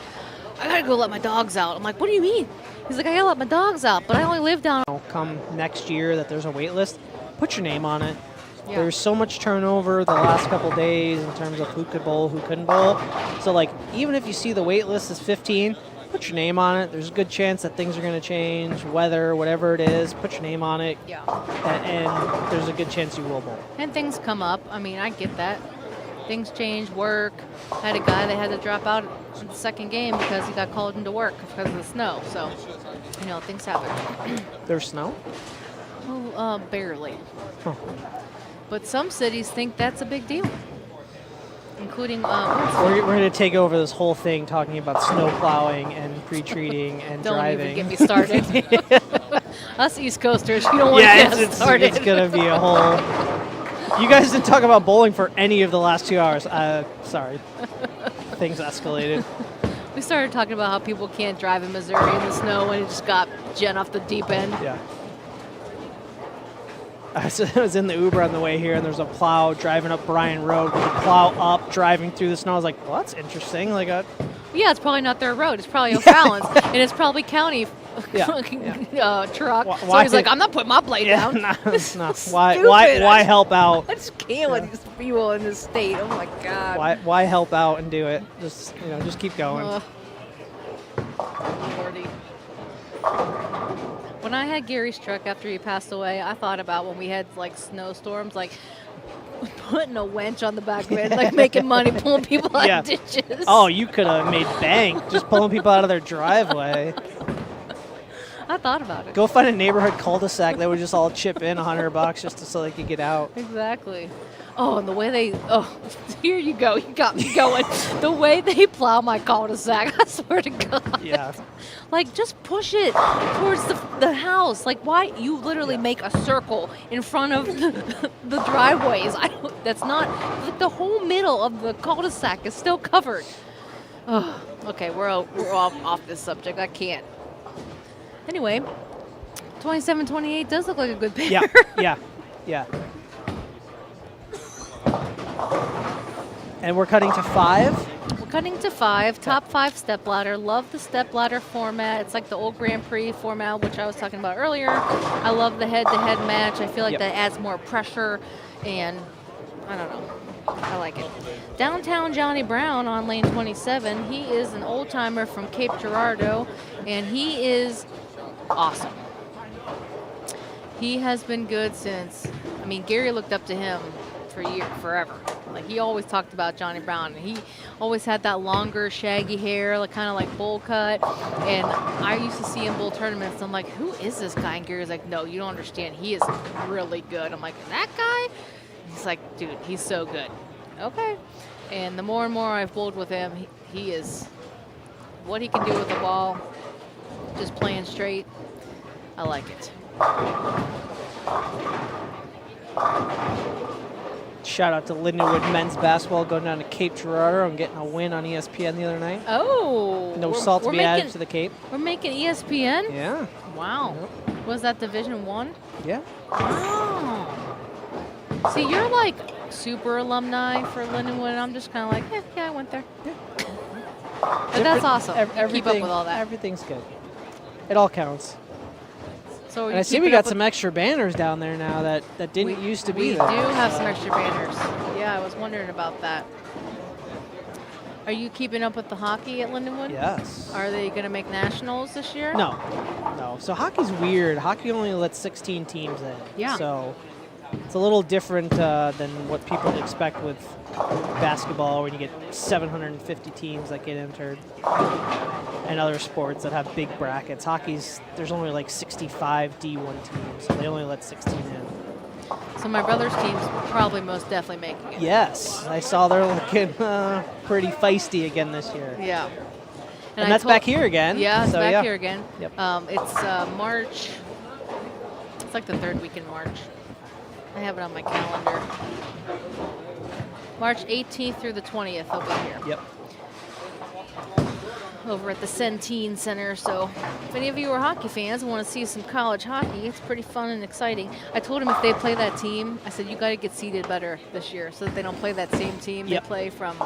I got to go let my dogs out. I'm like, what do you mean? He's like, I got to let my dogs out, but I only live down. Come next year that there's a wait list, put your name on it. Yeah. There's so much turnover the last couple days in terms of who could bowl, who couldn't bowl. So, even if you see the wait list is 15, put your name on it. There's a good chance that things are going to change, weather, whatever it is. Put your name on it. Yeah. And there's a good chance you will bowl. And things come up. I mean, I get that. Things change, work. I had a guy that had to drop out in the second game because he got called into work because of the snow. So, things happen. There's snow? Oh, barely. Huh. But some cities think that's a big deal, including. We're going to take over this whole thing talking about snow plowing and pre-treating and Don't driving. even get me started. Us East Coasters, you don't want to get started. It's going to be a whole. You guys didn't talk about bowling for any of the last 2 hours. Sorry. Things escalated. We started talking about how people can't drive in Missouri in the snow, and it just got Jen off the deep end. Yeah. I was in the Uber on the way here, and there's a plow driving up Bryan Road with a plow up, driving through the snow. I was like, well, that's interesting. Yeah, it's probably not their road. It's probably O'Fallon's, and it's probably county truck. So he's like, I'm not putting my blade down. No. Stupid. Why help out? I just can't with these people in this state. Oh my God. Why help out and do it? Just just keep going. Lordy. When I had Gary's truck after he passed away, I thought about when we had like snowstorms, like putting a winch on the back of it, like making money pulling people out of ditches. Oh, you could have made bank just pulling people out of their driveway. I thought about it. Go find a neighborhood cul-de-sac that would just all chip in $100 just so they could get out. Exactly. Oh, and the way they, here you go. You got me going. The way they plow my cul-de-sac, I swear to God. Yeah. Like, just push it towards the house. Like, why? You literally make a circle in front of the driveways. That's not, like, the whole middle of the cul-de-sac is still covered. Oh, okay, we're off this subject. I can't. Anyway, 27-28 does look like a good pair. Yeah. And we're cutting to 5? We're cutting to 5. Top 5 stepladder. Love the stepladder format. It's like the old Grand Prix format, which I was talking about earlier. I love the head-to-head match. I feel like that adds more pressure, and I don't know. I like it. Downtown Johnny Brown on lane 27. He is an old-timer from Cape Girardeau, and he is awesome. He has been good since, Gary looked up to him forever. Like, he always talked about Johnny Brown, and he always had that longer, shaggy hair, like kind of like bowl cut. And I used to see him bull tournaments. I'm like, who is this guy? And Gary's like, no, you don't understand. He is really good. I'm like, that guy? He's like, dude, he's so good. Okay. And the more and more I've bowled with him, he is what he can do with the ball, just playing straight. I like it. Shout out to Lindenwood men's basketball going down to Cape Girardeau and getting a win on ESPN the other night. Oh. No salt to be added to the Cape. We're making ESPN? Yeah. Wow. Yep. Was that Division 1? Yeah. Wow. See, you're like super alumni for Lindenwood, and I'm just kind of like, yeah, I went there. Yeah. But that's awesome. Keep up with all that. Everything's good. It all counts. So and I see we got some extra banners down there now that didn't used to be there. We do have some extra banners. Yeah, I was wondering about that. Are you keeping up with the hockey at Lindenwood? Yes. Are they going to make nationals this year? No. So hockey's weird. Hockey only lets 16 teams in. Yeah. So it's a little different than what people expect with basketball, when you get 750 teams that get entered, and other sports that have big brackets. Hockey's, there's only like 65 D1 teams, so they only let 16 in. So my brother's team's probably most definitely making it. Yes, I saw they're looking pretty feisty again this year. Yeah. And that's back here again. Yeah, it's back here again. Yep. It's March. It's like the 3rd week in March. I have it on my calendar. March 18th through the 20th, they'll be here. Yep. Over at the Centene Center. So if any of you are hockey fans and want to see some college hockey, it's pretty fun and exciting. I told them if they play that team, I said, you got to get seeded better this year so that they don't play that same team they play from,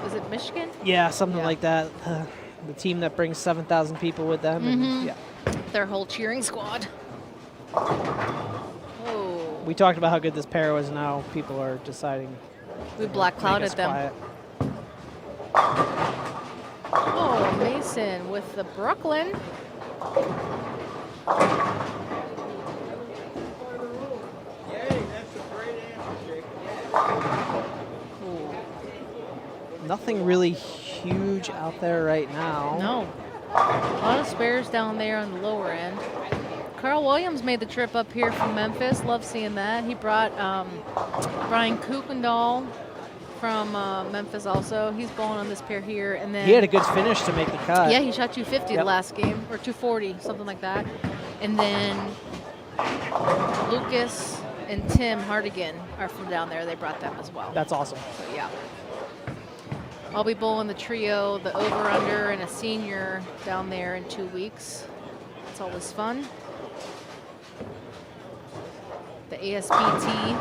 is it Michigan? Yeah, something like that. The team that brings 7,000 people with them. Mm-hmm. And, their whole cheering squad. Oh. We talked about how good this pair was. Now people are deciding. We black clouded them. Quiet. Oh, Mason with the Brooklyn. Nothing really huge out there right now. No. A lot of spares down there on the lower end. Carl Williams made the trip up here from Memphis. Love seeing that. He brought Brian Kuykendall from Memphis also. He's bowling on this pair here. And then he had a good finish to make the cut. Yeah, he shot 250 the last game, or 240, something like that. And then Lucas and Tim Hardigan are from down there. They brought them as well. That's awesome. So, yeah. I'll be bowling the trio, the over-under, and a senior down there in 2 weeks. It's always fun. The ASBT.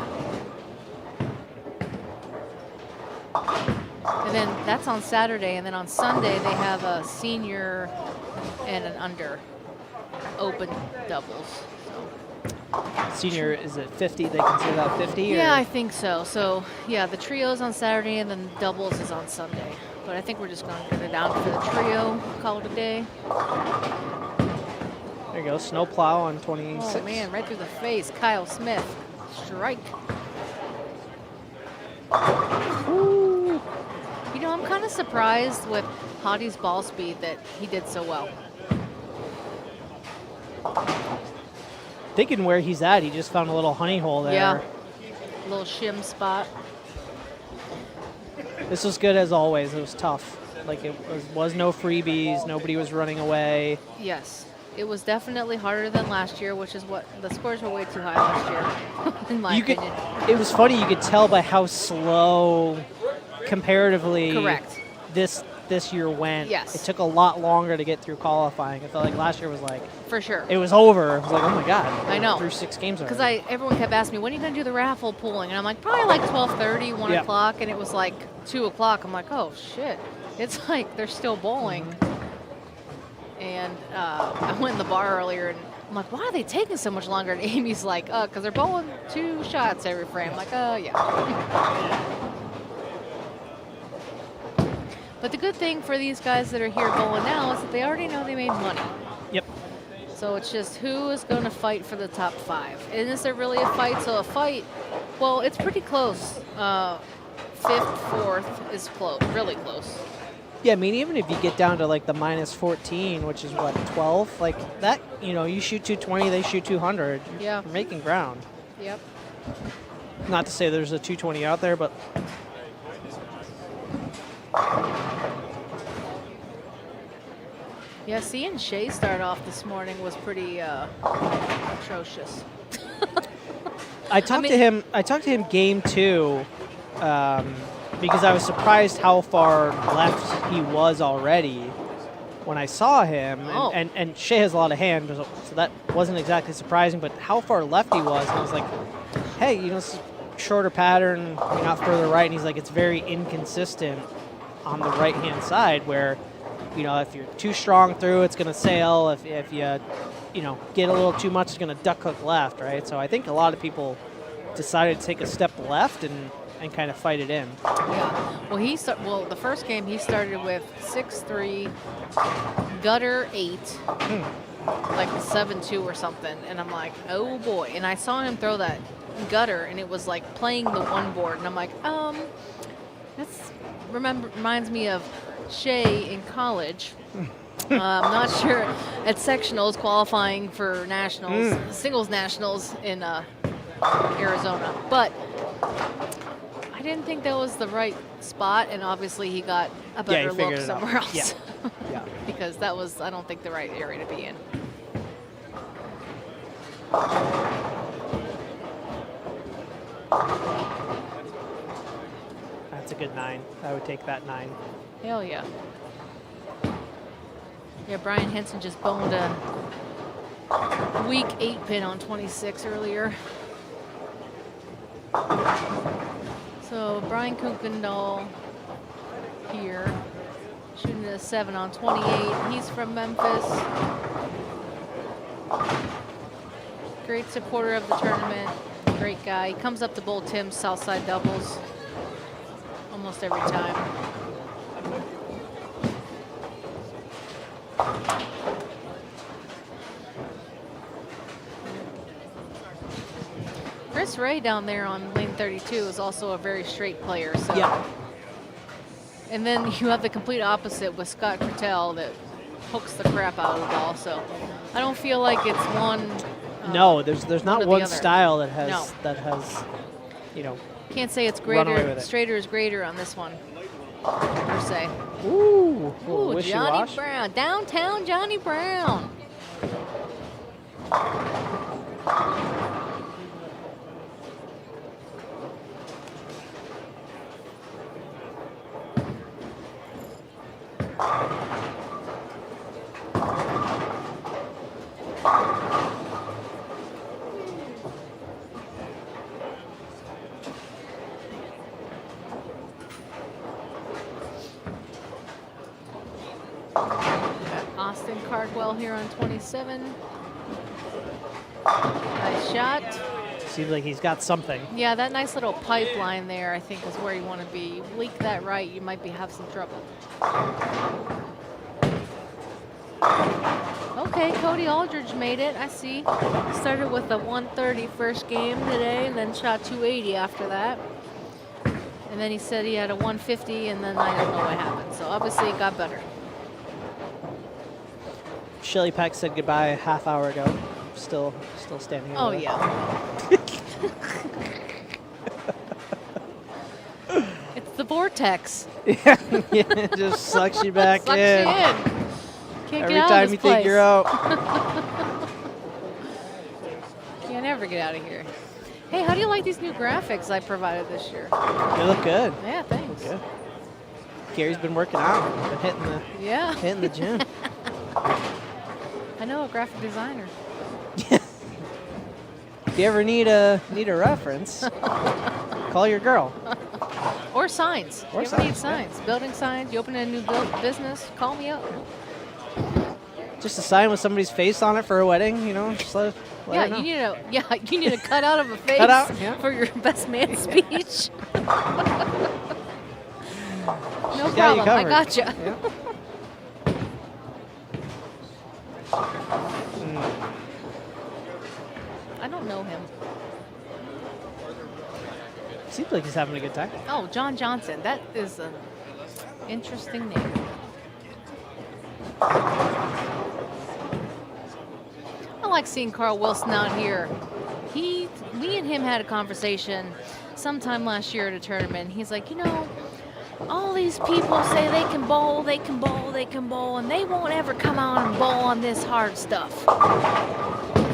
And then that's on Saturday, and then on Sunday they have a senior and an under open doubles. Senior, is it 50? They consider that 50? Yeah, or? I think so. So yeah, the trio's on Saturday, and then doubles is on Sunday. But I think we're just going to get it down for the trio, call it a day. There you go, snowplow on 26. Oh man, right through the face. Kyle Smith, strike. Ooh. You know, I'm kind of surprised with Hottie's ball speed that he did so well. Thinking where he's at, he just found a little honey hole there. Yeah, little shim spot. This was good as always. It was tough. Like it was no freebies. Nobody was running away. Yes, it was definitely harder than last year, which is what the scores were way too high last year, in my opinion. It was funny. You could tell by how slow, comparatively, Correct. This year went. Yes. It took a lot longer to get through qualifying. I felt like last year was like. For sure. It was over. I was like, oh my god. I know. Through 6 games already. Because everyone kept asking me, when are you going to do the raffle pooling? And I'm like, probably like 12:30, 1 o'clock. And it was like 2 o'clock. I'm like, oh, shit. It's like they're still bowling. And I went in the bar earlier, and I'm like, why are they taking so much longer? And Amy's like, because they're bowling 2 shots every frame. I'm like, yeah. But the good thing for these guys that are here bowling now is that they already know they made money. Yep. So it's just who is going to fight for the top 5. And is there really a fight? So a fight, well, it's pretty close. 5th, 4th is close, really close. Yeah, I mean, even if you get down to like the minus 14, which is what, 12, like that, you shoot 220, they shoot 200. Yeah. You're making ground. Yep. Not to say there's a 220 out there, but. Yeah, seeing Shay start off this morning was pretty atrocious. I talked to him game 2 because I was surprised how far left he was already when I saw him. Oh. And Shay has a lot of hand, so that wasn't exactly surprising, but how far left he was. And I was like, hey, it's a shorter pattern, not further right. And he's like, it's very inconsistent on the right-hand side where, if you're too strong through, it's going to sail. If you, get a little too much, it's going to duck hook left, right? So I think a lot of people decided to take a step left and kind of fight it in. Yeah. Well, the first game he started with 6-3, gutter 8, like 7-2 or something, and I'm like, oh boy! And I saw him throw that gutter, and it was like playing the 1 board, and I'm like, reminds me of Shay in college. I'm not sure at sectionals qualifying for nationals, singles nationals in Arizona, but I didn't think that was the right spot, and obviously he got a better look somewhere else. Yeah. Yeah. Because that was, I don't think, the right area to be in. That's a good 9. I would take that 9. Hell yeah. Yeah, Brian Henson just boned a weak 8 pin on 26 earlier. So Brian Kuykendall here, shooting a 7 on 28. He's from Memphis. Great supporter of the tournament. Great guy. He comes up to bowl Tim's Southside doubles almost every time. Chris Ray down there on lane 32 is also a very straight player. So. Yeah. And then you have the complete opposite with Scott Kertel that hooks the crap out of the ball. So I don't feel like it's one. No, there's not one style that has No. Can't say it's greater. Straighter is greater on this one, per se. Ooh, Johnny Brown, downtown Johnny Brown. Got Austin Cardwell here on 27. Nice shot. Seems like he's got something. Yeah, that nice little pipeline there, I think, is where you want to be. You leak that right, you might have some trouble. Okay, Cody Aldridge made it. I see. Started with a 130 first game today, and then shot 280 after that. And then he said he had a 150, and then I don't know what happened. So obviously it got better. Shelly Peck said goodbye a half hour ago. Still standing Oh, over there. yeah. It's the vortex. Yeah, it just sucks you back Sucks in. you in. Can't Every get out time of you this think place. you're out. Can't ever get out of here. Hey, how do you like these new graphics I provided this year? They look good. Yeah, thanks. Good. Gary's been working out. Been hitting the gym. I know a graphic designer. If you ever need a reference, call your girl. Or signs. Or you ever need signs, signs? Building signs. You open a new business, call me up. Just a sign with somebody's face on it for a wedding, you know. Just let Yeah, her know. you need a cutout of a face Cutout, yeah. for your best man speech. No She's got you problem. I covered. gotcha. Yeah. I don't know him. Seems like he's having a good time. Oh, John Johnson. That is an interesting name. I like seeing Carl Wilson out here. Me and him had a conversation sometime last year at a tournament. He's like, all these people say they can bowl, and they won't ever come out and bowl on this hard stuff.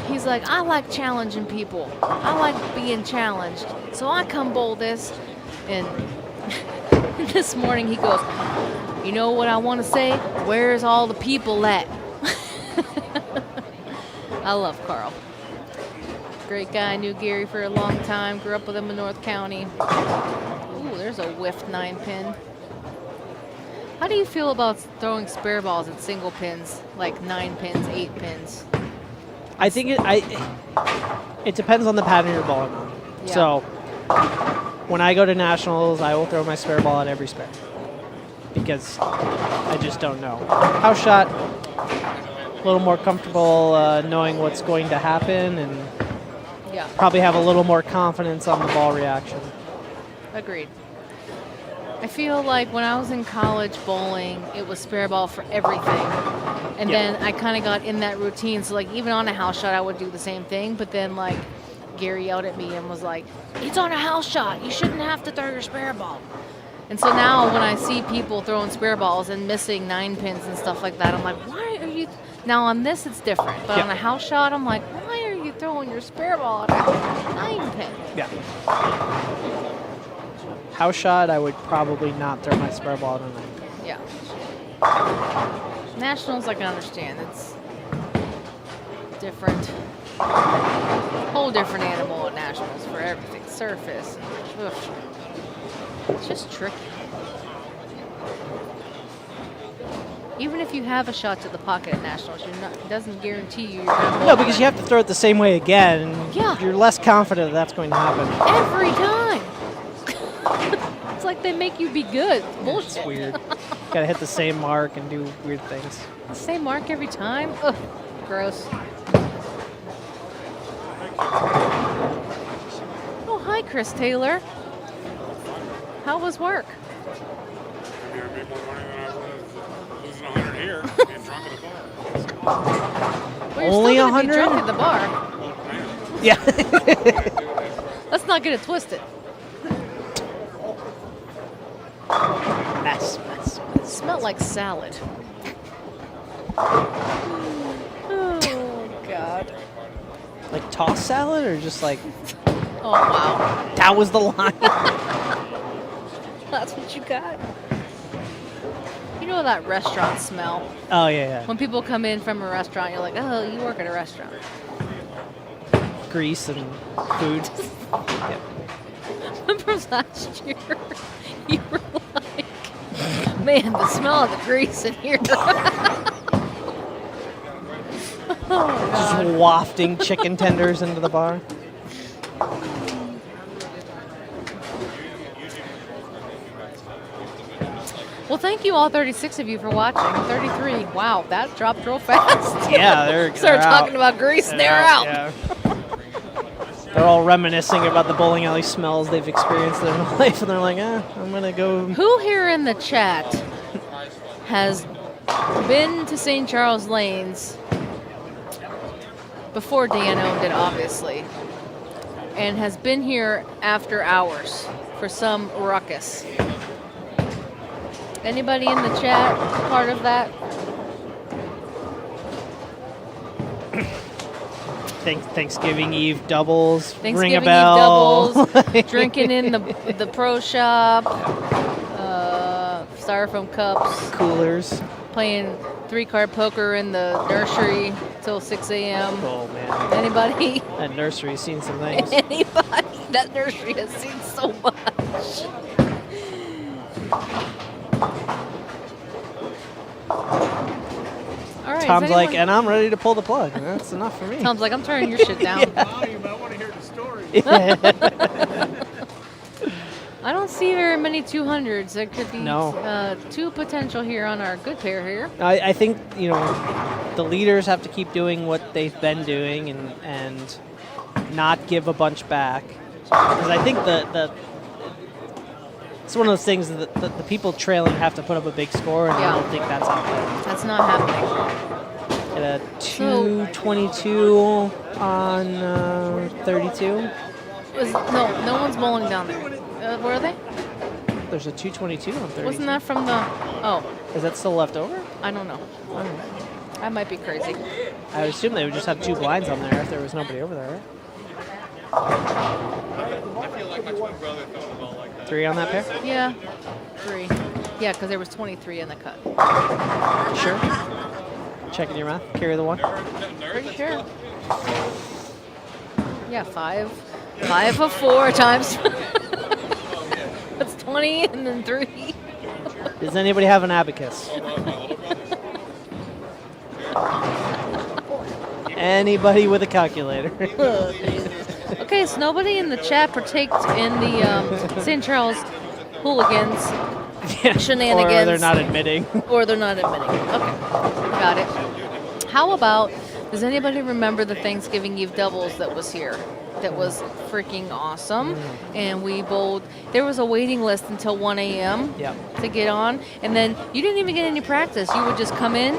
He's like, I like challenging people. I like being challenged. So I come bowl this. And this morning he goes, you know what I want to say? Where's all the people at? I love Carl. Great guy. Knew Gary for a long time. Grew up with him in North County. Ooh, there's a whiffed 9-pin. How do you feel about throwing spare balls at single pins, like 9 pins, 8 pins? I think it depends on the pattern you're bowling on. Yeah. So when I go to nationals, I will throw my spare ball at every spare because I just don't know. House shot, a little more comfortable knowing what's going to happen and probably have a little more confidence on the ball reaction. Agreed. I feel like when I was in college bowling, it was spare ball for everything. And then I kind of got in that routine. So, like, even on a house shot, I would do the same thing. But then, like, Gary yelled at me and was like, it's on a house shot. You shouldn't have to throw your spare ball. And so now when I see people throwing spare balls and missing 9 pins and stuff like that, I'm like, why are you... Now, on this, it's different. But on a house shot, I'm like, why are you throwing your spare ball at a 9 pin? Yeah. House shot, I would probably not throw my spare ball at a 9 pin. Yeah. Nationals, I can understand. It's different. Whole different animal at Nationals for everything. Surface. Ugh. It's just tricky. Even if you have a shot to the pocket at Nationals, it doesn't guarantee you're going to No, because you have to throw it the same way again. And you're less confident that's going to happen. every time. It's like they make you be good. Bullshit. It's weird. Got to hit the same mark and do weird things. The same mark every time? Ugh, gross. Oh, hi, Chris Taylor. How was work? I made more money than I was losing 100 here, being drunk at the bar. Well, you're Only still gonna 100? be drunk at the bar. Yeah. Let's not get it twisted. Mess. It smelled like salad. Oh, God. Like tossed salad or just like... Oh, wow. That was the line. That's what you got? You know that restaurant smell? Oh, yeah. When people come in from a restaurant, you're like, oh, you work at a restaurant. Grease and food. Remember last year? You were like, Man, the smell of the grease in here. Just wafting chicken tenders into the bar. Well, thank you all 36 of you for watching. 33. Wow, that dropped real fast. Yeah, they're Started out. talking about grease and they're out. Yeah. They're all reminiscing about the bowling alley smells they've experienced in their life, and they're like, I'm going to go. Who here in the chat has been to St. Charles Lanes before Dan owned it, obviously, and has been here after hours for some ruckus? Anybody in the chat part of that? Thanksgiving Eve doubles, Thanksgiving ring a Eve bell. doubles, drinking in the pro shop, styrofoam cups, coolers, playing 3-card poker in the nursery till 6 a.m. Oh man! Anybody? That nursery's seen some things. Anybody? That nursery has seen so much. All right, Tom's like, and I'm ready to pull the plug. That's enough for me. Tom's like, I'm turning your shit down. Now you might want to hear the story. I don't see very many 200s. There could be No. 2 potential here on our good pair here. I think, the leaders have to keep doing what they've been doing and not give a bunch back. Because I think it's one of those things that the people trailing have to put up a big score, and I don't think that's happening. That's not happening. At a 222 on 32. No one's bowling down there. Where are they? There's a 222 on 32. Wasn't that from the... Oh. Is that still left over? I don't know. I might be crazy. I would assume they would just have 2 blinds on there if there was nobody over there, right? I feel like my twin brother thought about like that. 3 on that pair? Yeah. 3. Yeah, because there was 23 in the cut. Sure. Checking your math. Carry the 1. Pretty sure. Yeah, 5. 5 of 4 times. That's 20 and then 3. Does anybody have an abacus? Anybody with a calculator? Okay, so nobody in the chat partaked in the St. Charles hooligans shenanigans. Or they're not admitting. Or they're not admitting. Okay, got it. How about, does anybody remember the Thanksgiving Eve doubles that was here? That was freaking awesome. And we bowled, there was a waiting list until 1 a.m. to get on. And then you didn't even get any practice. You would just come in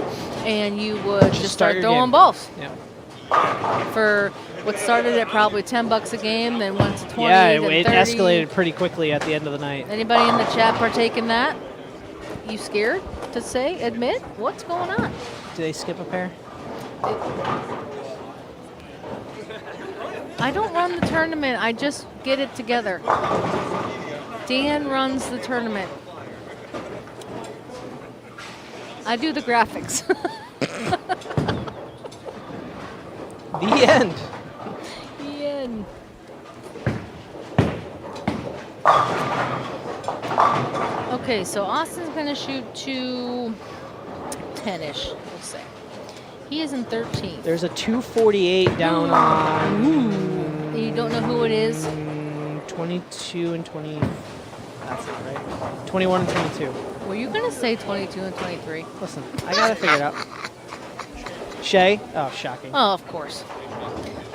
and you would just start throwing balls. Yeah. For what started at probably $10 a game, then went to 20. Yeah, then it 30. escalated pretty quickly at the end of the night. Anybody in the chat partake in that? You scared to admit? What's going on? Do they skip a pair? I don't run the tournament. I just get it together. Dan runs the tournament. I do the graphics. The end. The end. Okay, so Austin's going to shoot 210-ish, we'll say. He is in 13. There's a 248 down on... You don't know who it is? 22 and 20. That's not right. 21 and 22. Were you going to say 22 and 23? Listen, I got to figure it out. Shay? Oh, shocking. Oh, of course.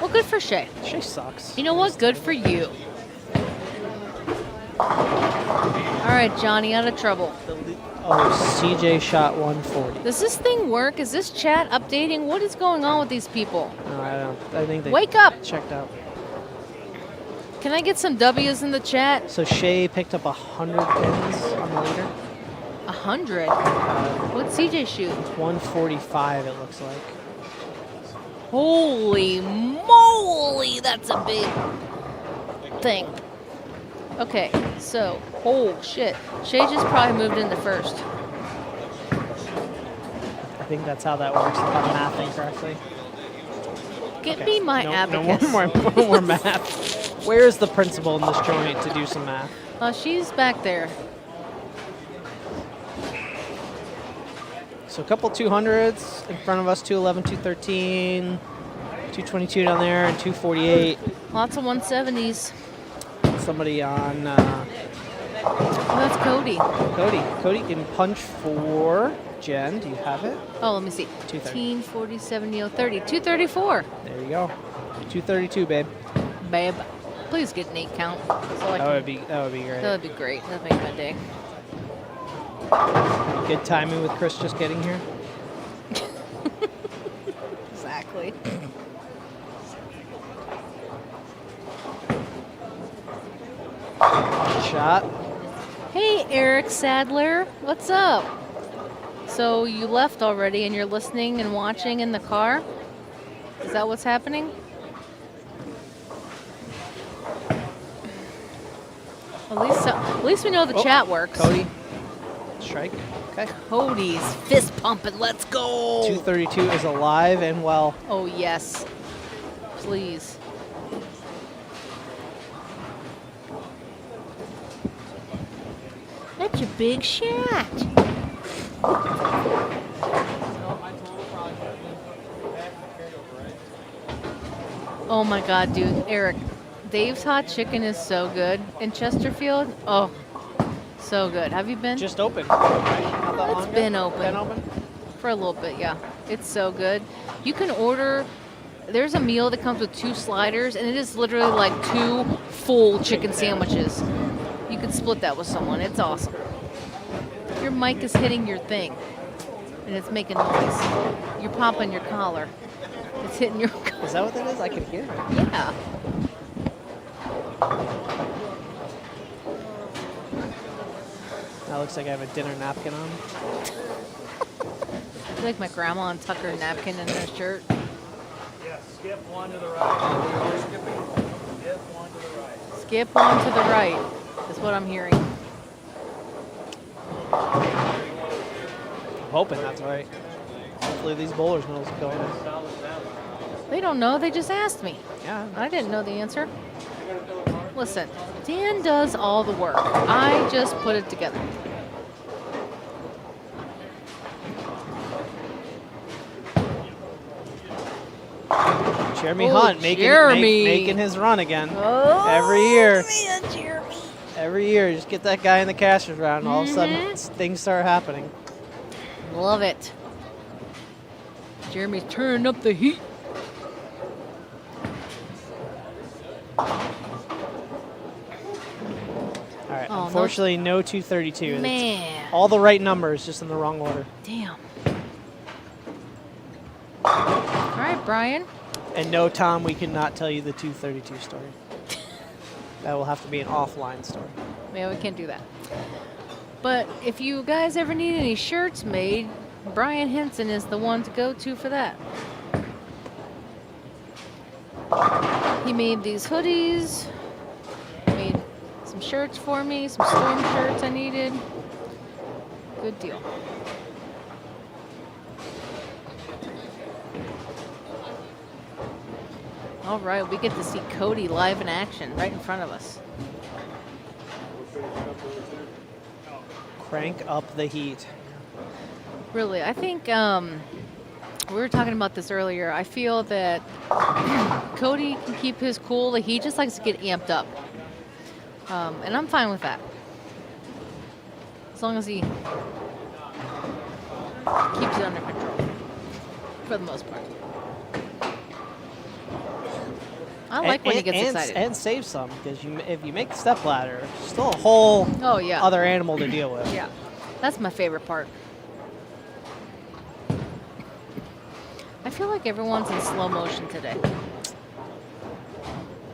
Well, good for Shay. Shay sucks. You know what? Good for you. All right, Johnny, out of trouble. Oh, CJ shot 140. Does this thing work? Is this chat updating? What is going on with these people? No, I don't. I think they Wake up! checked out. Can I get some W's in the chat? So Shay picked up 100 pins on the leader. 100? What'd CJ shoot? 145, it looks like. Holy moly, that's a big thing. Okay, so, oh shit. Shay just probably moved into first. I think that's how that works, if I'm mathing correctly. Get me my abacus. No more math. Where's the principal in this joint to do some math? She's back there. So a couple 200s in front of us, 211, 213, 222 down there, and 248. Lots of 170s. Somebody on Oh, that's Cody. Cody can punch for Jen. Do you have it? Oh, let me see. 230. 40, 70, 30. 234. There you go. 232, babe. Babe, please get an 8 count. So I That would be great. That would be great. That'd make my day. Good timing with Chris just getting here. Exactly. Shot. Hey, Eric Sadler. What's up? So you left already and you're listening and watching in the car? Is that what's happening? At least we know the chat works. Cody. Strike. Okay. Cody's fist pumping. Let's go. 232 is alive and well. Oh, yes. Please. That's a big shot. Oh my God, dude. Eric, Dave's Hot Chicken is so good in Chesterfield. Oh, so good. Have you been? Just open. It's been open. For a little bit, yeah. It's so good. You can order, there's a meal that comes with 2 sliders, and it is literally like 2 full chicken sandwiches. You can split that with someone. It's awesome. Your mic is hitting your thing, and it's making noise. You're popping your collar. It's hitting your collar. Is that what that is? I can hear it. Yeah. That looks like I have a dinner napkin on. I feel like my grandma and tuck her napkin in her shirt. Yeah, skip 1 to the right. Skip 1 to the right. Skip 1 to the right is what I'm hearing. I'm hoping that's right. Hopefully these bowlers know what's going on. They don't know. They just asked me. Yeah. I didn't know the answer. Listen, Dan does all the work. I just put it together. Jeremy Oh, Hunt making his run again. Oh, Every year. man, Jeremy. Every year, just get that guy in the cashers round, and all of a sudden things start happening. Love it. Jeremy's turning up the heat. All right, Oh, unfortunately, no 232. It's Man. all the right numbers, just in the wrong order. Damn. All right, Brian. And no, Tom, we cannot tell you the 232 story. That will have to be an offline story. Yeah, we can't do that. But if you guys ever need any shirts made, Brian Henson is the one to go to for that. He made these hoodies, made some shirts for me, some storm shirts I needed. Good deal. All right, we get to see Cody live in action right in front of us. Crank up the heat. Really, I think we were talking about this earlier. I feel that Cody can keep his cool. He just likes to get amped up. And I'm fine with that. As long as he keeps it under control, for the most part. I like when he gets excited. And save some, because if you make the step ladder, it's still a whole other animal to deal with. Yeah, that's my favorite part. I feel like everyone's in slow motion today.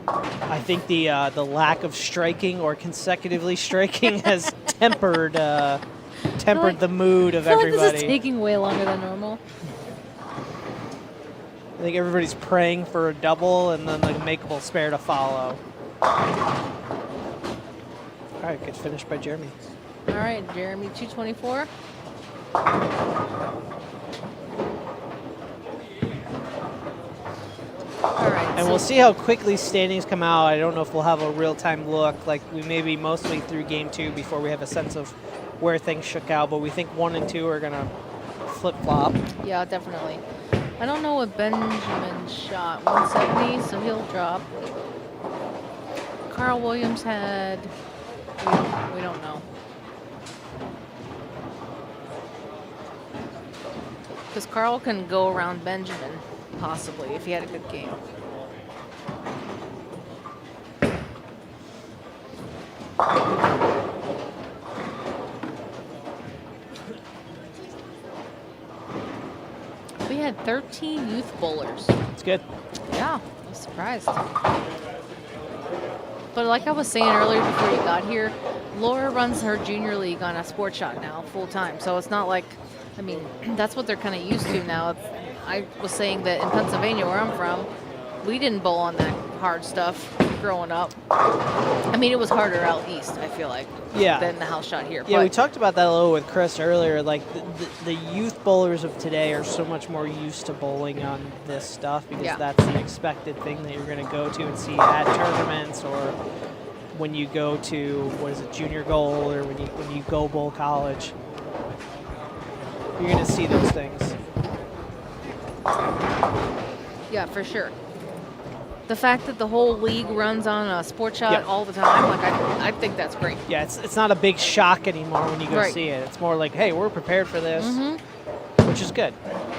I think the lack of striking or consecutively striking has tempered the mood of I feel everybody. like this is taking way longer than normal. I think everybody's praying for a double and then the makeable spare to follow. All right, good finish by Jeremy. All right, Jeremy, 224. All right. And we'll see how quickly standings come out. I don't know if we'll have a real-time look. Like, we may be mostly through game 2 before we have a sense of where things shook out. But we think 1 and 2 are going to flip-flop. Yeah, definitely. I don't know what Benjamin shot. 170, so he'll drop. Carl Williams had... We don't know. Because Carl can go around Benjamin, possibly, if he had a good game. We had 13 youth bowlers. It's good. Yeah, I was surprised. But like I was saying earlier before you got here, Laura runs her junior league on a sports shot now full time. So it's not like, I mean, that's what they're kind of used to now. I was saying that in Pennsylvania, where I'm from, we didn't bowl on that hard stuff growing up. I mean, it was harder out east, I feel like, than the house shot here. Yeah, but we talked about that a little with Chris earlier. Like, the youth bowlers of today are so much more used to bowling on this stuff because that's the expected thing that you're going to go to and see at tournaments or when you go to, junior gold or when you go bowl college. You're going to see those things. Yeah, for sure. The fact that the whole league runs on a sports shot all the time, like I think that's great. Yeah, it's not a big shock anymore when you go see it. It's more like, hey, we're prepared for this, which is good.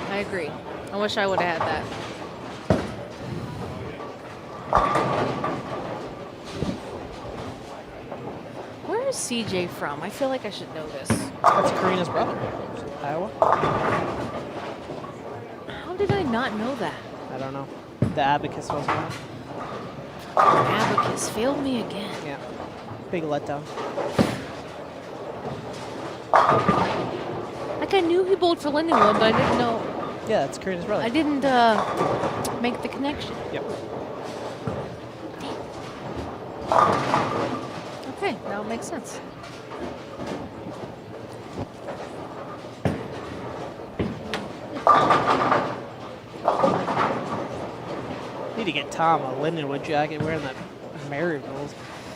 I agree. I wish I would have had that. Where is CJ from? I feel like I should know this. That's Karina's brother. Iowa. How did I not know that? I don't know. The abacus wasn't on. Abacus failed me again. Yeah. Big letdown. Like I knew he bowled for Lindenwood, but I didn't know. Yeah, that's Karina's brother. I didn't make the connection. Yep. Okay, now it makes sense. Need to get Tom a Lindenwood jacket wearing that Maryville.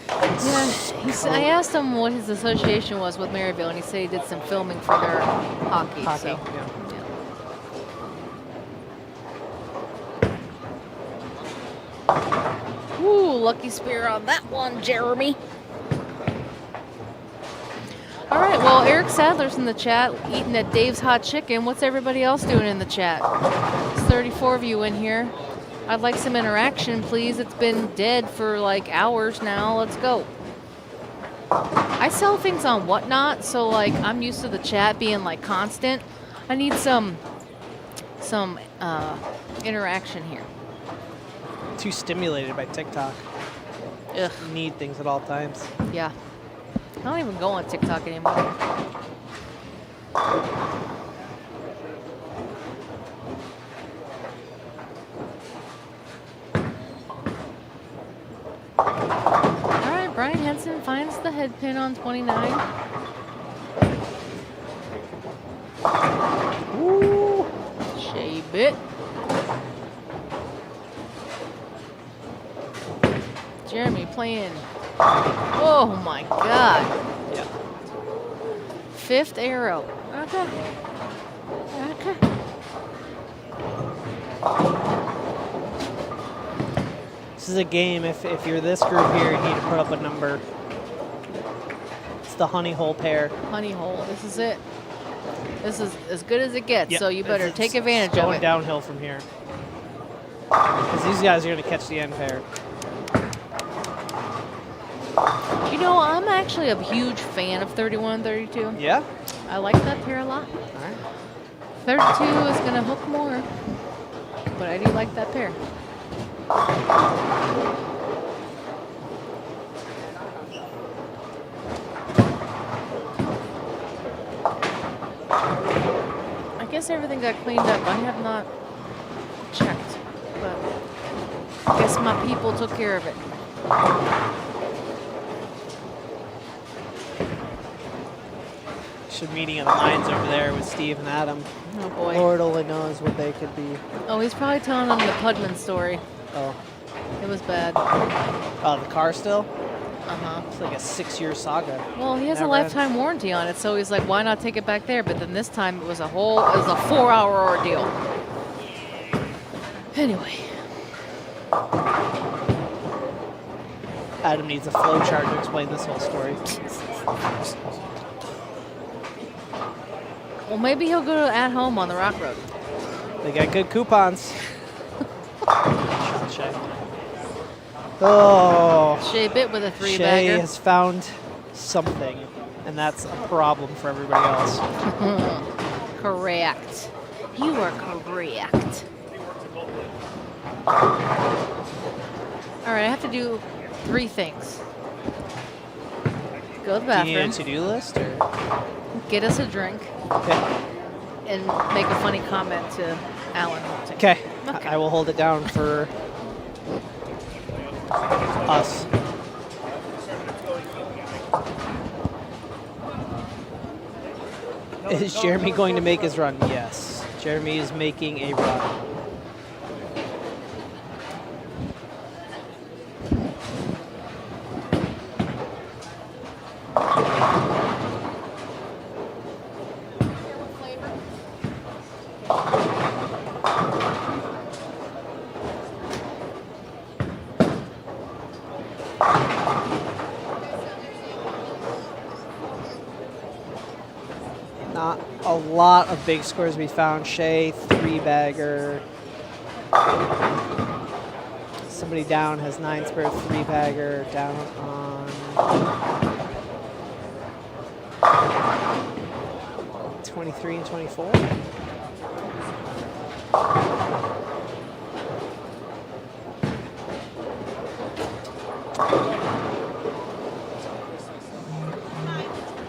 Yeah, I asked him what his association was with Maryville, and he said he did some filming for their hockey. So. Yeah. Ooh, lucky spear on that one, Jeremy. All right, well, Eric Sadler's in the chat, eating at Dave's Hot Chicken. What's everybody else doing in the chat? There's 34 of you in here. I'd like some interaction, please. It's been dead for like hours now. Let's go. I sell things on Whatnot, so like I'm used to the chat being like constant. I need some interaction here. Too stimulated by TikTok. Ugh. You need things at all times. Yeah. I don't even go on TikTok anymore. All right, Brian Henson finds the head pin on 29. Ooh, shave it. Jeremy playing. Oh my God. Yeah. Fifth arrow. Okay. Okay. This is a game, if you're this group here, you need to put up a number. It's the honey hole pair. Honey hole. This is it. This is as good as it gets, Yep. so you better take advantage It's of going it. downhill from here. Because these guys are going to catch the end pair. You know, I'm actually a huge fan of 31 and 32. Yeah? I like that pair a lot. All right. 32 is going to hook more, but I do like that pair. I guess everything got cleaned up. I have not checked, but I guess my people took care of it. Should meeting of the minds over there with Steve and Adam. Oh boy. Lord only knows what they could be. Oh, he's probably telling them the Pudman story. Oh. It was bad. Oh, the car still? It's like a 6-year saga. Well, he has a Never lifetime warranty on it, so he's like, why not take it back there? But then this time it was a 4-hour ordeal. Anyway. Adam needs a flow chart to explain this whole story. Well, maybe he'll go to At Home on the Rock Road. They got good coupons. Shea. Oh. Shea bit with a 3-bagger. Shea has found something, and that's a problem for everybody else. Correct. You are correct. All right, I have to do 3 things. Go to the bathroom. Do you need a to-do list, or? Get us a drink. Okay. And make a funny comment to Alan. Okay. I will hold it down for us. Is Jeremy going to make his run? Yes. Jeremy is making a run. Not a lot of big scores we found. Shea, 3-bagger. Somebody down has 9 spare 3-bagger down on 23 and 24.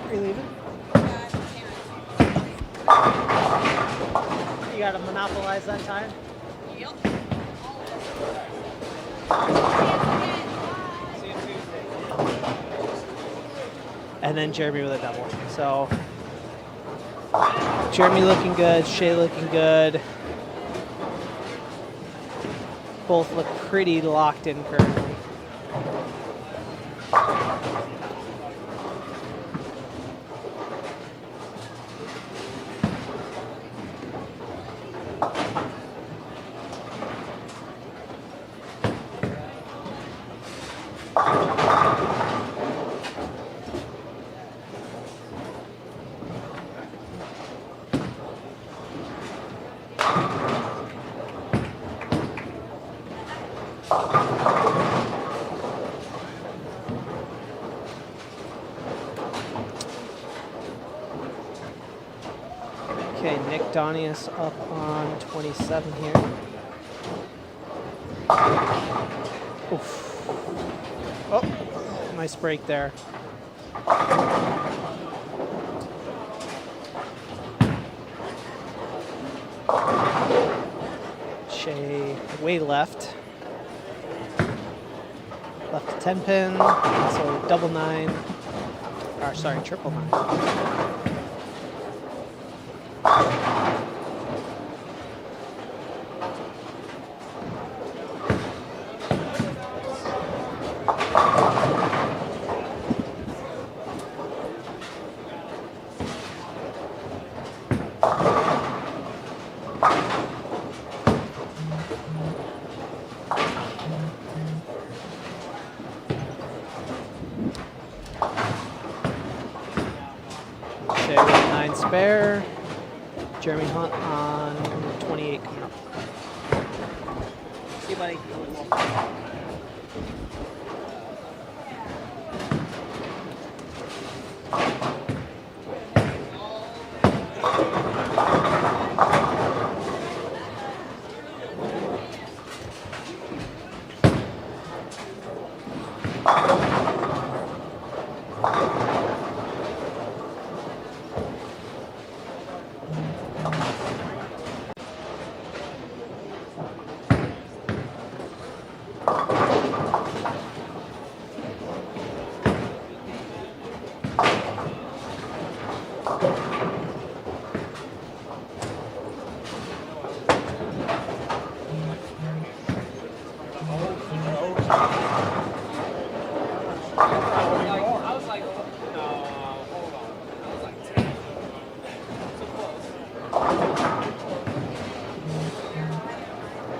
Are you leaving? You gotta monopolize that time? Yep. And then Jeremy with a double. So Jeremy looking good, Shea looking good. Both look pretty locked in currently. Okay, Nick Donius up on 27 here. Oof. Oh, nice break there. Shea way left. Left to 10 pin, so double 9. Or sorry, triple 9. Shea with 9 spare. Jeremy Hunt on 28 coming up. See you, buddy.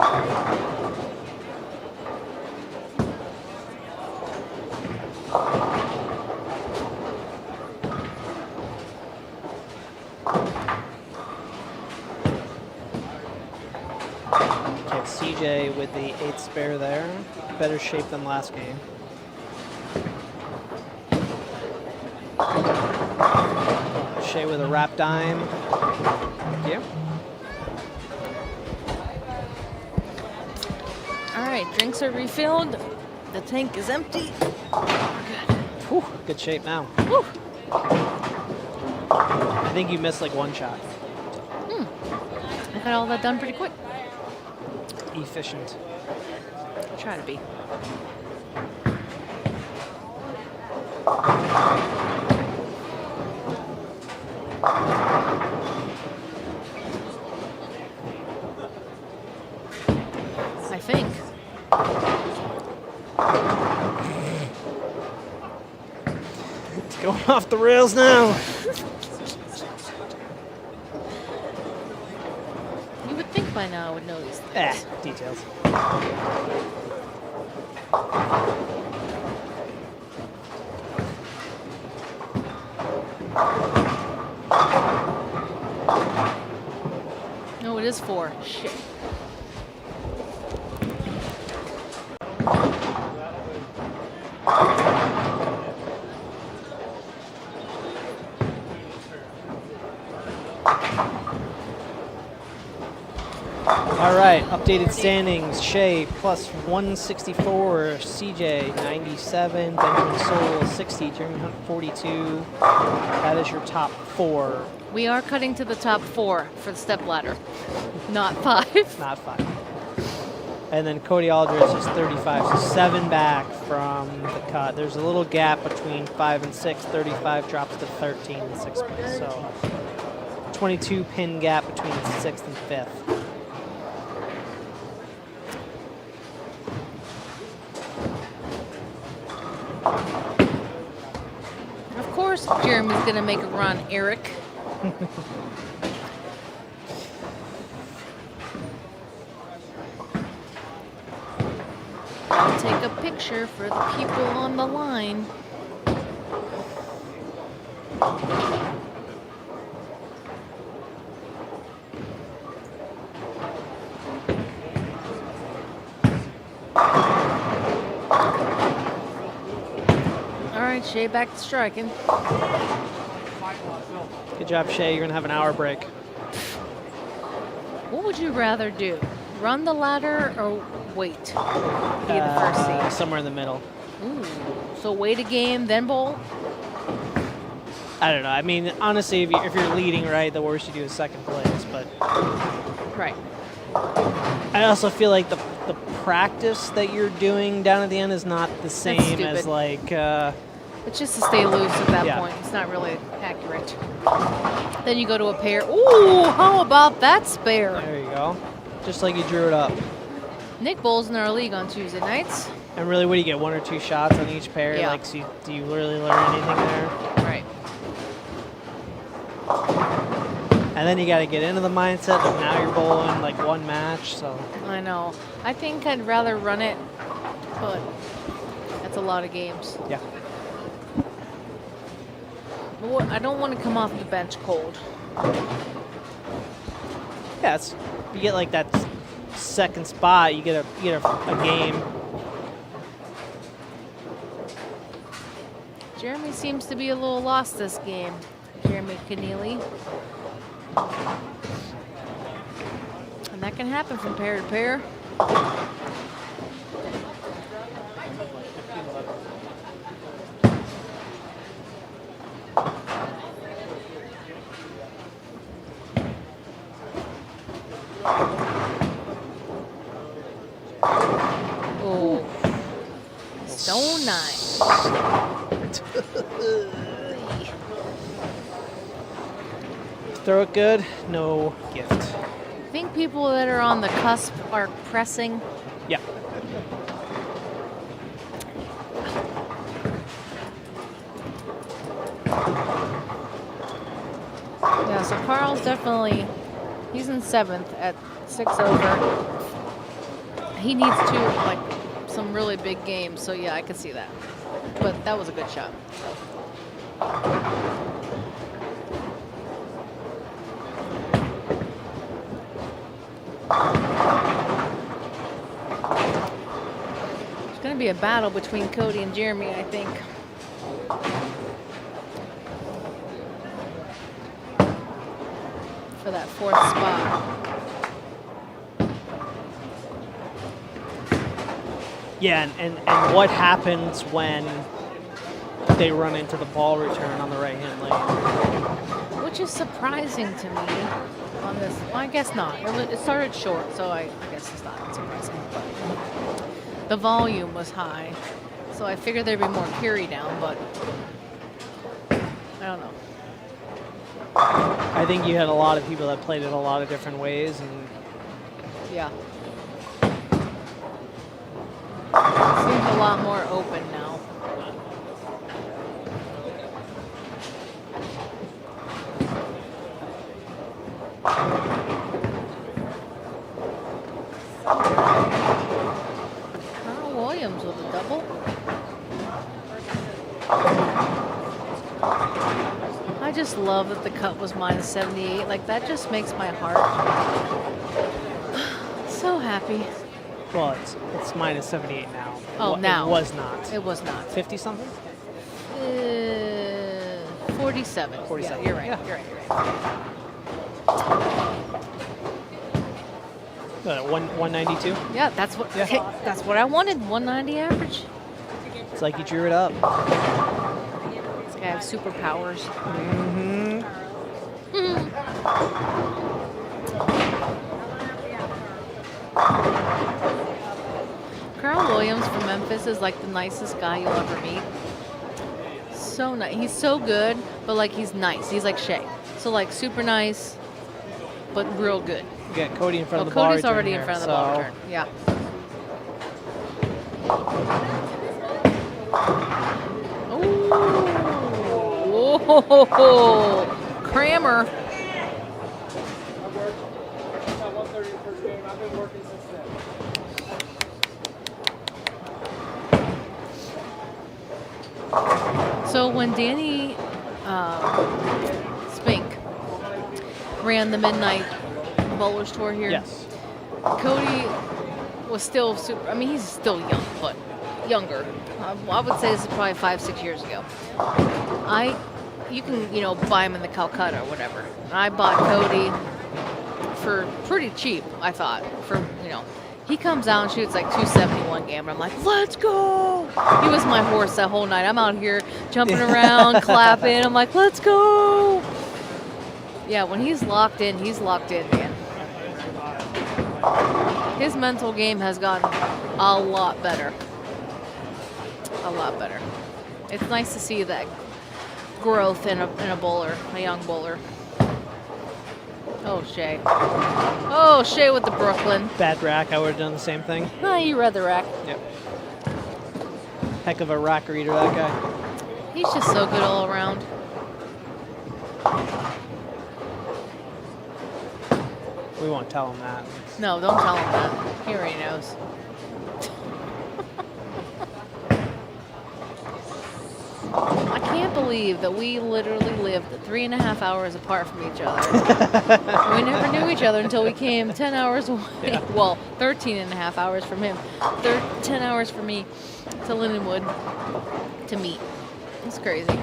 Okay, CJ with the 8th spare there. Better shape than last game. Shea with a wrap dime. Thank you. All right, drinks are refilled. The tank is empty. Whew, good shape now. Whew. I think you missed like one shot. I got all that done pretty quick. Efficient. Try to be. I think. It's going off the rails now. You would think by now I would know these things. Details. No, it is 4. Shit. All right, updated standings. Shea plus 164, CJ 97, Benjamin Soul 60, Jeremy Hunt 42. That is your top 4. We are cutting to the top 4 for the step ladder, not 5. Not 5. And then Cody Aldridge is 35, so 7 back from the cut. There's a little gap between 5 and 6. 35 drops to 13 in 6th place. So 22 pin gap between 6th and 5th. Of course, Jeremy's gonna make a run, Eric. I'll take a picture for the people on the line. All right, Shea back to striking. Good job, Shea. You're going to have an hour break. What would you rather do? Run the ladder or wait? Be the first seed. Somewhere in the middle. Ooh. So wait a game, then bowl? I don't know. I mean, honestly, if you're leading, right, the worst you do is second place. But right. I also feel like the practice that you're doing down at the end is not the same as like. It's just to stay loose at that point. It's not really accurate. Then you go to a pair. Ooh, how about that spare? There you go. Just like you drew it up. Nick bowls in our league on Tuesday nights. And really, what do you get? 1 or 2 shots on each pair? Yeah. Like, so do you really learn anything there? Right. And then you got to get into the mindset of now you're bowling like 1 match. So I know. I think I'd rather run it, but that's a lot of games. Yeah. I don't want to come off the bench cold. Yeah, you get like that second spot, you get a game. Jeremy seems to be a little lost this game. Jeremy Keneally. And that can happen from pair to pair. Oh, so nice. Throw it good, no gift. I think people that are on the cusp are pressing. Yeah. Yeah, so Carl's definitely, he's in 7th at 6 over. he needs to, like, some really big games. So, yeah, I could see that. But that was a good shot. It's going to be a battle between Cody and Jeremy, I think. For that 4th spot. Yeah, and what happens when they run into the ball return on the right-hand lane? Which is surprising to me on this. Well, I guess not. It started short, so I guess it's not surprising. But the volume was high, so I figured there'd be more carry down, but I don't know. I think you had a lot of people that played it a lot of different ways, and Yeah. Seems a lot more open now. Carl Williams with a double. I just love that the cut was minus 78. Like, that just makes my heart so happy. well, it's minus 78 now. Oh, now. It was not. It was not. 50 something? 47. 47. Yeah, you're right. Yeah. You're right. 192. Yeah, that's what. Yeah. Hey, that's what I wanted. 190 average. It's like you drew it up. This guy has superpowers. Carl Williams from Memphis is like the nicest guy you'll ever meet. So nice. He's so good, but like he's nice. He's like Shea. So like super nice, but real good. You got Cody in front of the ball Cody's return already in here, front of the ball so- return. Yeah. Whoa, Kramer. So when Danny Spink ran the Midnight Bowlers Tour here, Yes. Cody was still super. I mean, he's still young, but younger. I would say this is probably 5-6 years ago. You can, buy him in the Calcutta or whatever. And I bought Cody for pretty cheap, I thought. He comes out and shoots like 271 game, and I'm like, let's go! He was my horse that whole night. I'm out here jumping around, clapping. I'm like, let's go! Yeah, when he's locked in, man. His mental game has gotten a lot better. A lot better. It's nice to see that growth in a bowler, a young bowler. Oh, Shea. Oh, Shea with the Brooklyn. Bad rack, I would have done the same thing. No, you read the rack. Yep. Heck of a rack reader, that guy. He's just so good all around. We won't tell him that. No, don't tell him that. He already knows. I can't believe that we literally lived 3.5 hours apart from each other. We never knew each other until we came 10 hours away. Yeah. Well, 13.5 hours from him. 10 hours for me to Lindenwood to meet. It's crazy.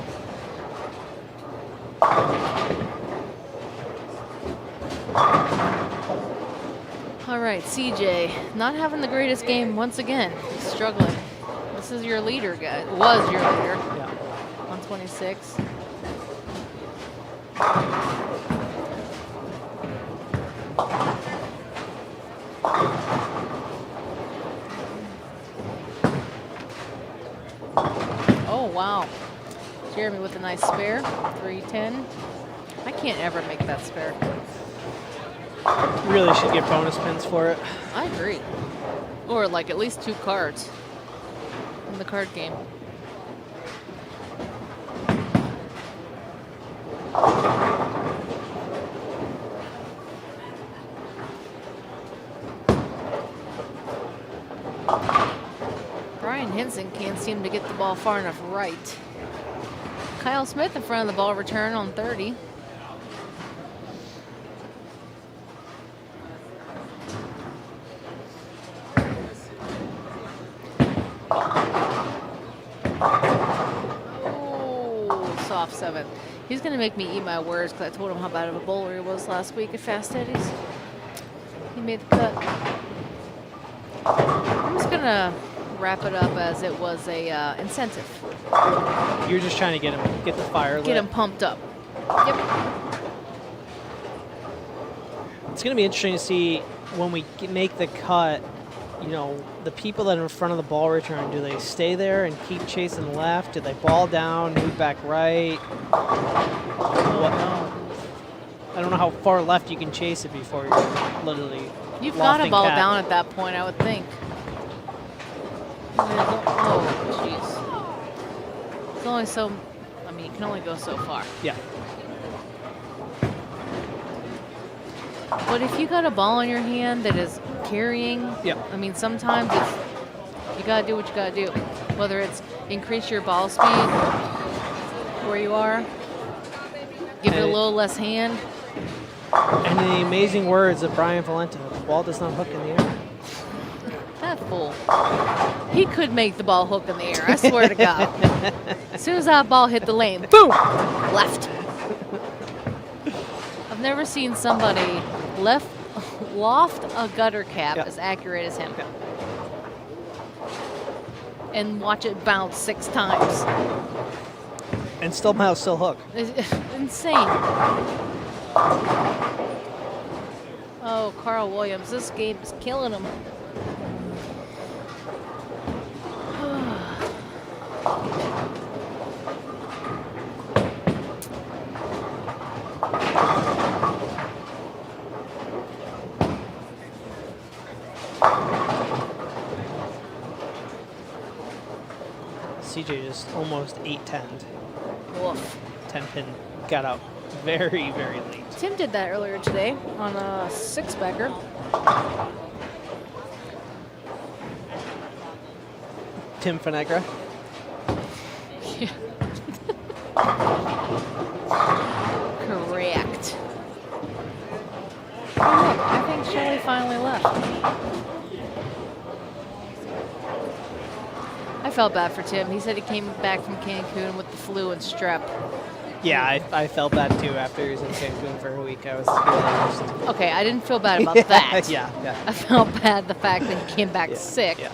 All right, CJ, not having the greatest game once again. He's struggling. This is your leader, guy. Was your leader. Yeah. 126. Oh, wow. Jeremy with a nice spare. 310. I can't ever make that spare. Really should get bonus pins for it. I agree. Or like at least 2 cards in the card game. Brian Henson can't seem to get the ball far enough right. Kyle Smith in front of the ball return on 30. Oh, soft 7. He's going to make me eat my words because I told him how bad of a bowler he was last week at Fast Eddie's. He made the cut. I'm just going to wrap it up as it was a incentive. You're just trying to get the fire lit. Get him pumped up. Yep. It's going to be interesting to see when we make the cut, you know, the people that are in front of the ball return, do they stay there and keep chasing left? Do they ball down, move back right? What? I don't know how far left you can chase it before you're literally You've got to lofting ball cap. down at that point, I would think. Oh, jeez. It's only so, I mean, you can only go so far. Yeah. But if you got a ball in your hand that is carrying, yeah. I mean, sometimes it's, you got to do what you got to do. Whether it's increase your ball speed where you are, give it a little less hand. And the amazing words of Brian Valenta, the ball does not hook in the air. That fool. He could make the ball hook in the air, I swear to God. As soon as that ball hit the lane, boom, left. I've never seen somebody loft a gutter cap as accurate as him. And watch it bounce 6 times. And still hook. It's insane. Oh, Carl Williams, this game is killing him. CJ just almost 8-10. Woof. 10-pin got out very, very late. Tim did that earlier today on a 6-bagger. Tim Finegra. Yeah. Correct. Oh, look, I think Shelley finally left. I felt bad for Tim. He said he came back from Cancun with the flu and strep. Yeah, I felt bad too after he was in Cancun for a week. I was really Okay, I didn't feel bad about that. Yeah. I felt bad the fact that he came back sick. Yeah.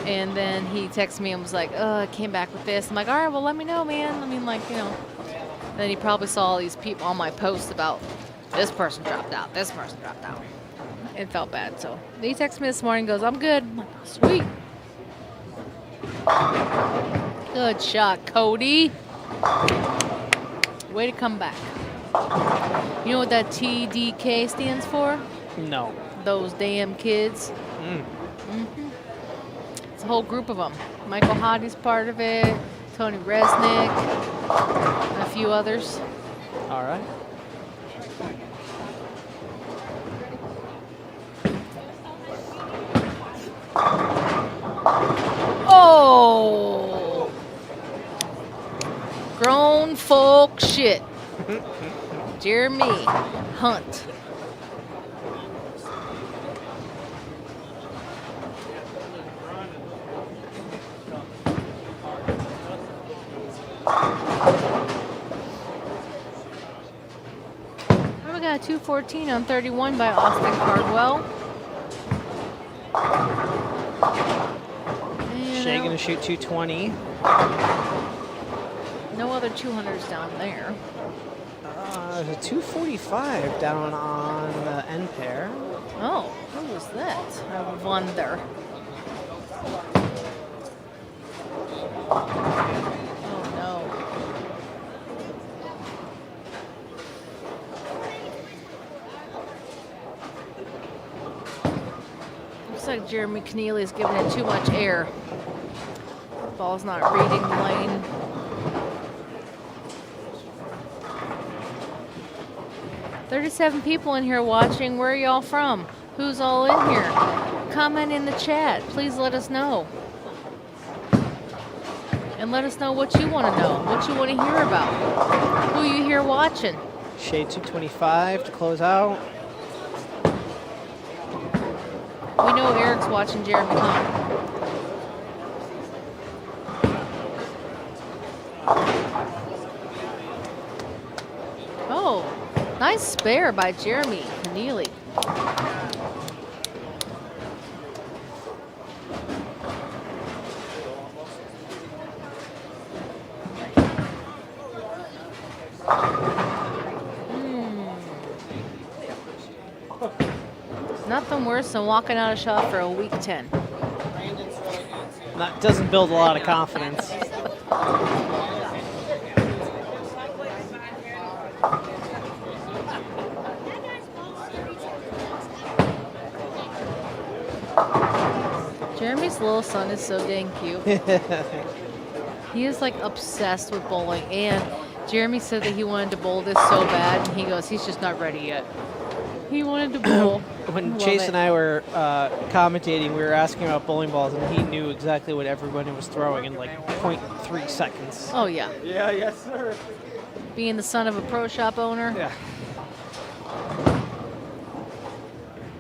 And then he texted me and was like, I came back with this. I'm like, all right, well, let me know, man. I mean, like, you know. Then he probably saw all these people on my posts about this person dropped out, this person dropped out. It felt bad. So he texted me this morning and goes, I'm good. I'm like, sweet. Good shot, Cody. Way to come back. You know what that TDK stands for? No. Those damn kids. Mm-hmm. It's a whole group of them. Michael Hottie's part of it, Tony Resnick, and a few others. All right. Oh! Grown folk shit. Jeremy Hunt. We got a 214 on 31 by Austin Cardwell. Shea going to shoot 220. No other 200s down there. There's a 245 down on the end pair. Oh, who was that? I wonder. Oh no. Looks like Jeremy Keneally's giving it too much air. Ball's not reading the lane. "37 people in here watching. Where are y'all from? who's all in here. Comment in the chat. Please let us know. And let us know what you want to know, what you want to hear about, who you hear watching. Shade 225 to close out. We know Eric's watching Jeremy Hunt. Oh, nice spare by Jeremy Keneally. Nothing worse than walking out of shot for a week 10. That doesn't build a lot of confidence. Jeremy's little son is so dang cute. He is like obsessed with bowling, and Jeremy said that he wanted to bowl this so bad, and he goes, he's just not ready yet. He wanted to bowl. When Chase and I were commentating, we were asking about bowling balls, and he knew exactly what everybody was throwing in like 0.3 seconds. Oh, yeah. Yeah, yes, sir. Being the son of a pro shop owner. Yeah.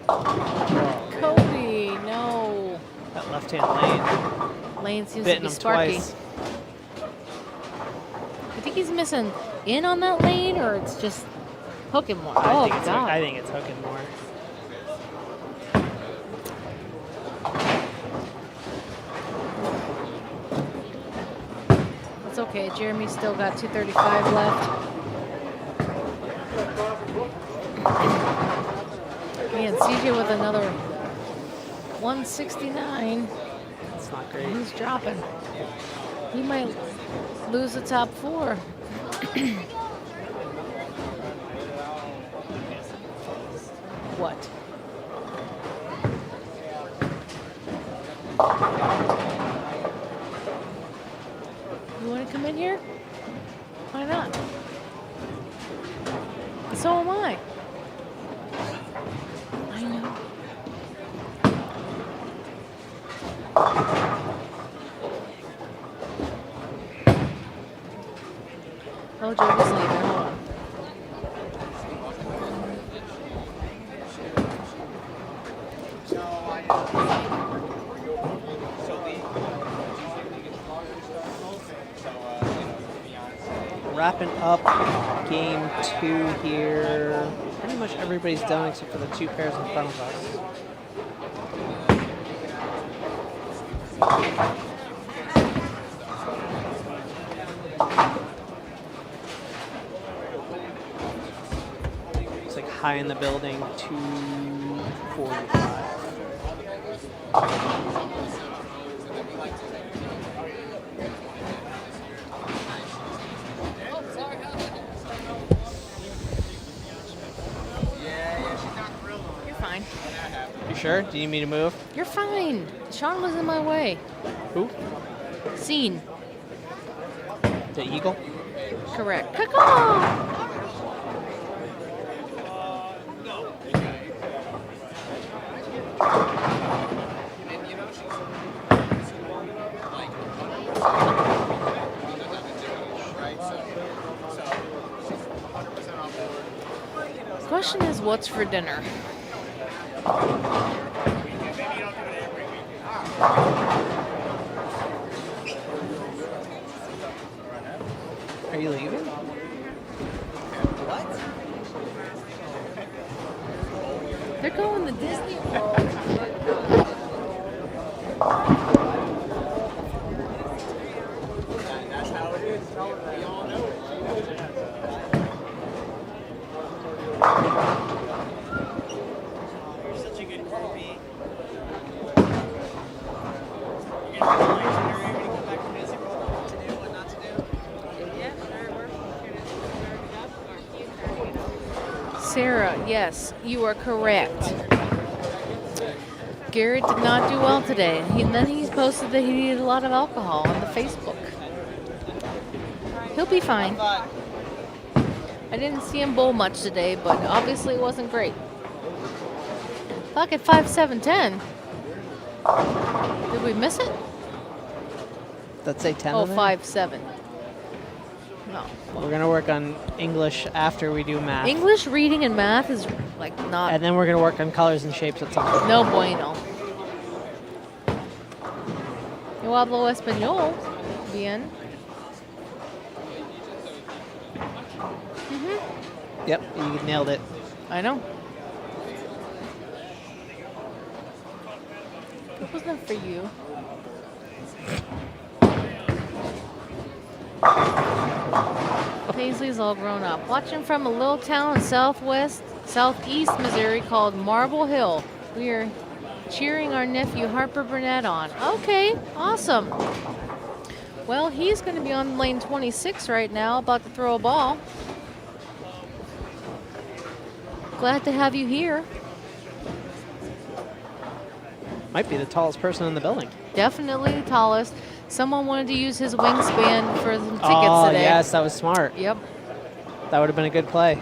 Cody, no. That left-hand Lane seems Bitten to be him sparky. twice. I think he's missing in on that lane, or it's just hooking more. I Oh, think it's God. I think it's hooking more. It's okay. Jeremy's still got 235 left. Man, CJ with another 169. That's not great. He's dropping. He might lose the top four. What? You want to come in here? Why not? So am I. I know. Oh, Joey's leaving. Hold on. Wrapping up game 2 here. Pretty much everybody's done except for the 2 pairs in front of us. Looks like high in the building, 245. You're fine. You sure? Do you need me to move? You're fine. Sean was in my way. Who? Scene. The Eagle? Correct. Caw-caw! Question is, what's for dinner? Are you leaving? They're going to Disney World. That's how it is. We all know it. You're such a good groupie. You're gonna be legendary when you come back from Disney World, what to do, what not to do. Yeah, sure. Sarah, yes, you are correct. Garrett did not do well today. And then he posted that he needed a lot of alcohol on the Facebook. He'll be fine. I didn't see him bowl much today, but obviously it wasn't great. Clock at 5:7:10. Did we miss it? Let's say 10. Oh, on there? 5:7. No. We're going to work on English after we do math. English, reading, and math is like not. And then we're going to work on colors and shapes at some point. No bueno. Yo hablo español. Bien. Yep, you nailed it. I know. It wasn't for you. Paisley's all grown up. Watching from a little town in southeast Missouri called Marble Hill. We are cheering our nephew Harper Burnett on. Okay, awesome. Well, he's going to be on lane 26 right now, about to throw a ball. Glad to have you here. Might be the tallest person in the building. Definitely the tallest. Someone wanted to use his wingspan for some tickets Oh, today. yes, that was smart. Yep. That would have been a good play.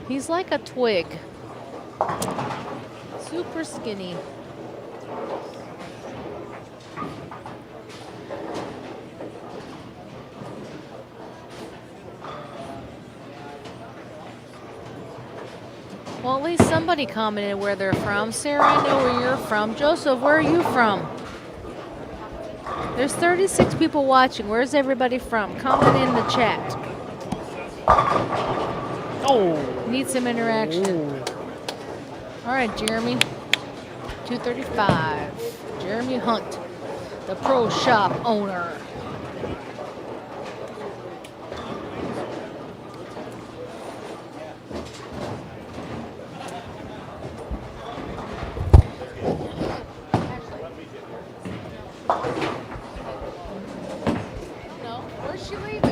He's like a twig. Super skinny. Well, at least somebody commented where they're from. Sarah, I know where you're from. Joseph, where are you from? There's 36 people watching. Where's everybody from? Comment in the chat. Oh. Need some interaction. Ooh. All right, Jeremy. 235. Jeremy Hunt, the pro shop owner. No, where's she leaving?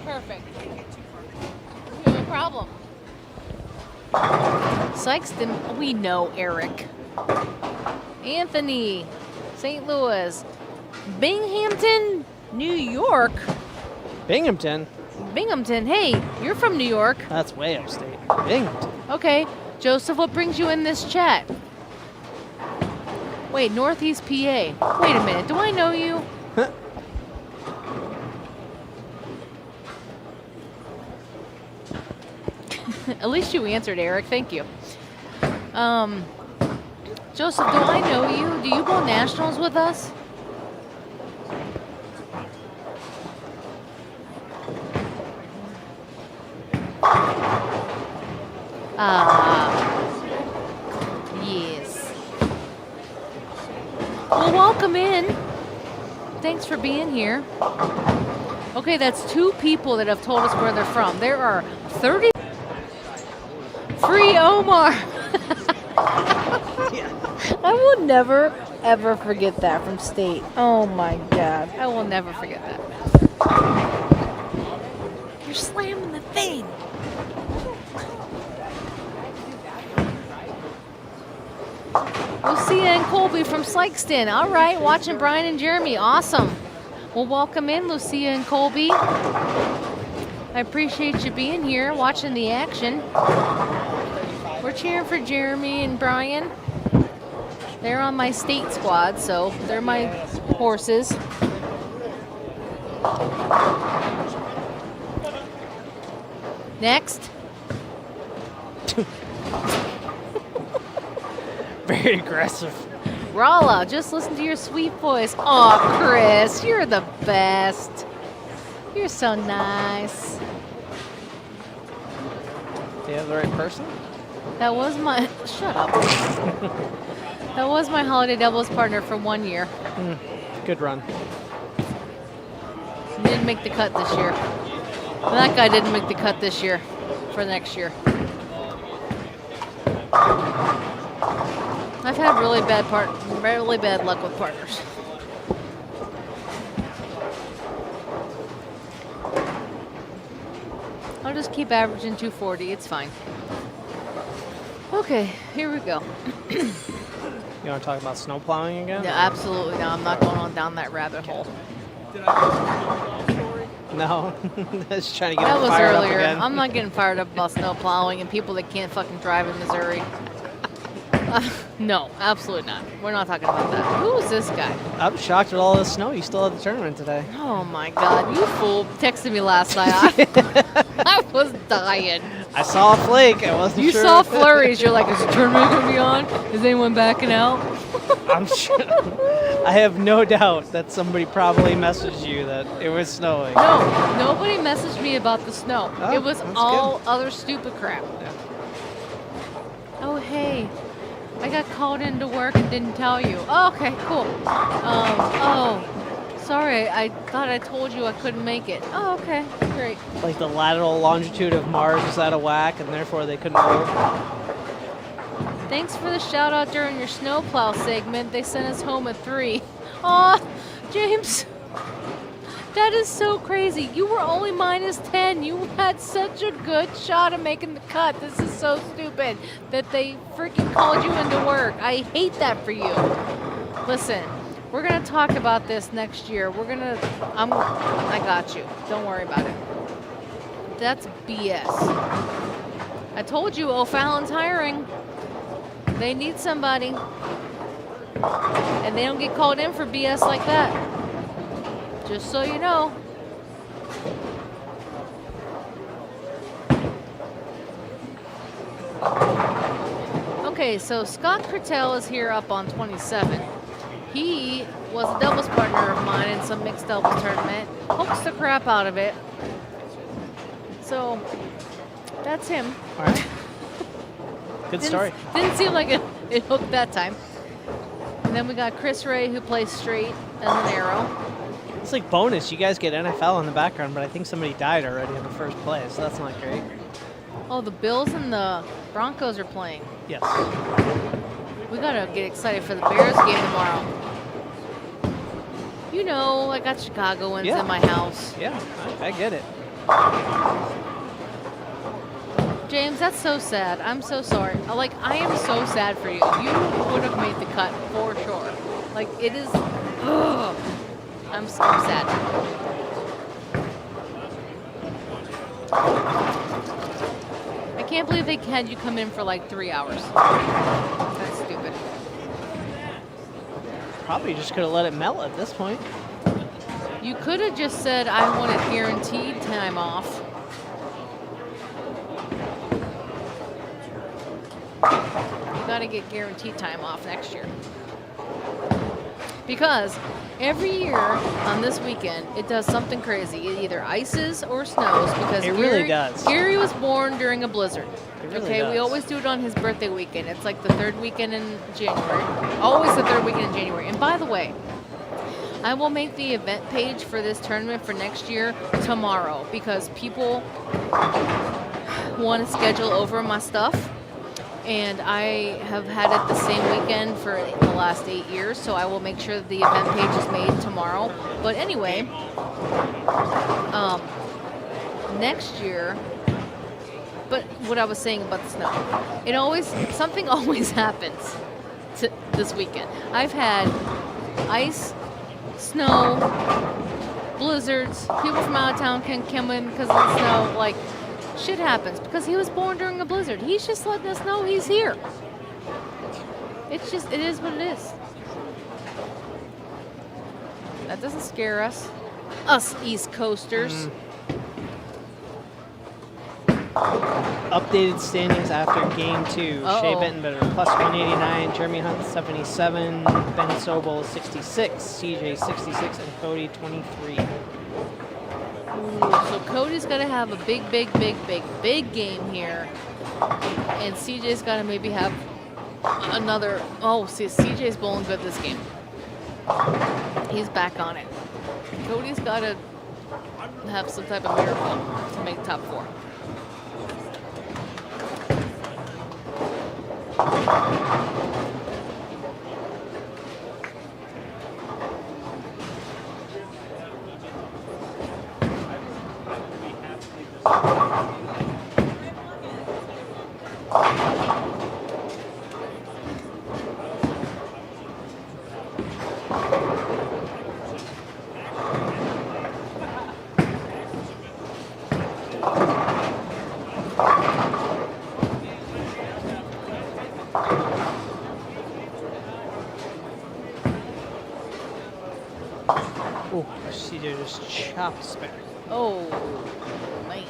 Perfect. No problem. Sykeston, we know Eric. Anthony, St. Louis. Binghamton, New York. Binghamton? Binghamton, hey, you're from New York. That's way upstate. Binghamton. Okay, Joseph, what brings you in this chat? Wait, Northeast PA. Wait a minute, do I know you? At least you answered, Eric. Thank you. Joseph, do I know you? Do you go nationals with us? Yes. Well, welcome in. Thanks for being here. Okay, that's 2 people that have told us where they're from. There are 30. Free Omar. I will never, ever forget that from state. Oh my God. I will never forget that. You're slamming the thing. Lucia and Colby from Sykeston. All right, watching Brian and Jeremy. Awesome. Well, welcome in, Lucia and Colby. I appreciate you being here, watching the action. We're cheering for Jeremy and Brian. They're on my state squad, so they're my horses. Next. Very aggressive. Rala, just listen to your sweet voice. Aw, Chris, you're the best. You're so nice. Do you have the right person? That was my, shut up. That was my Holiday Doubles partner for 1 year. Good run. He didn't make the cut this year. And that guy didn't make the cut this year for next year. I've had really bad really bad luck with partners. I'll just keep averaging 240. It's fine. Okay, here we go. You want to talk about snow plowing again? Yeah, absolutely. No, I'm not going on down that rabbit hole. No, just trying to get That him was fired earlier. up again. I'm not getting fired up about snow plowing and people that can't fucking drive in Missouri. No, absolutely not. We're not talking about that. Who is this guy? I'm shocked with all the snow. You still had the tournament today. Oh my God, you fool! Texted me last night. I was dying. I saw a flake. I wasn't You sure. saw flurries. You're like, is the tournament gonna be on? Is anyone backing out? I'm sure. I have no doubt that somebody probably messaged you that it was snowing. No, nobody messaged me about the snow. Oh, It was that's all good. other stupid crap. Yeah. Oh, hey. I got called into work and didn't tell you. Oh, okay, cool. Sorry. I thought I told you I couldn't make it. Oh, okay, great. Like the lateral longitude of Mars was out of whack, and therefore they couldn't roll. Thanks for the shout out during your snowplow segment. They sent us home at 3. Aw, James. That is so crazy. You were only -10. You had such a good shot at making the cut. This is so stupid that they freaking called you into work. I hate that for you. Listen, we're going to talk about this next year. I got you. Don't worry about it. That's BS. I told you O'Fallon's hiring. They need somebody. And they don't get called in for BS like that. Just so you know. Okay, so Scott Kertel is here up on 27. He was a doubles partner of mine in some mixed doubles tournament. Hooked the crap out of it. So, that's him. All right. Good story. Didn't seem like it hooked that time. And then we got Chris Ray, who plays straight as an arrow. It's like bonus. You guys get NFL in the background, but I think somebody died already in the first play, so that's not great. Oh, the Bills and the Broncos are playing. Yes. We gotta get excited for the Bears game tomorrow. You know, I got Chicagoans in my house. Yeah, I get it. James, that's so sad. I'm so sorry. I am so sad for you. You would have made the cut for sure. Like, it is. Ugh. I'm sad. I can't believe they had you come in for like 3 hours. That's stupid. Probably just could have let it melt at this point. You could have just said, I wanted guaranteed time off. You got to get guaranteed time off next year. Because every year on this weekend, it does something crazy. It either ices or snows because It really does. Gary was born during a blizzard. It really Okay, we does. always do it on his birthday weekend. It's like the third weekend in January. Always the third weekend in January. And by the way, I will make the event page for this tournament for next year tomorrow because people want to schedule over my stuff. And I have had it the same weekend for the last 8 years, so I will make sure that the event page is made tomorrow. But anyway, next year, but what I was saying about the snow, something always happens this weekend. I've had ice, snow, blizzards, people from out of town can come in because of the snow, like, shit happens because he was born during a blizzard. He's just letting us know he's here. It is what it is. That doesn't scare us. Us East Coasters. Updated standings after game 2. Shea Benton plus 189, Jeremy Hunt 77, Ben Sobel 66, CJ 66, and Cody 23. Ooh, so Cody's got to have a big game here. And CJ's got to maybe have another. Oh, see, CJ's bowling good this game. He's back on it. Cody's got to have some type of miracle to make top 4. Oh, she just chopped spare. Oh, man.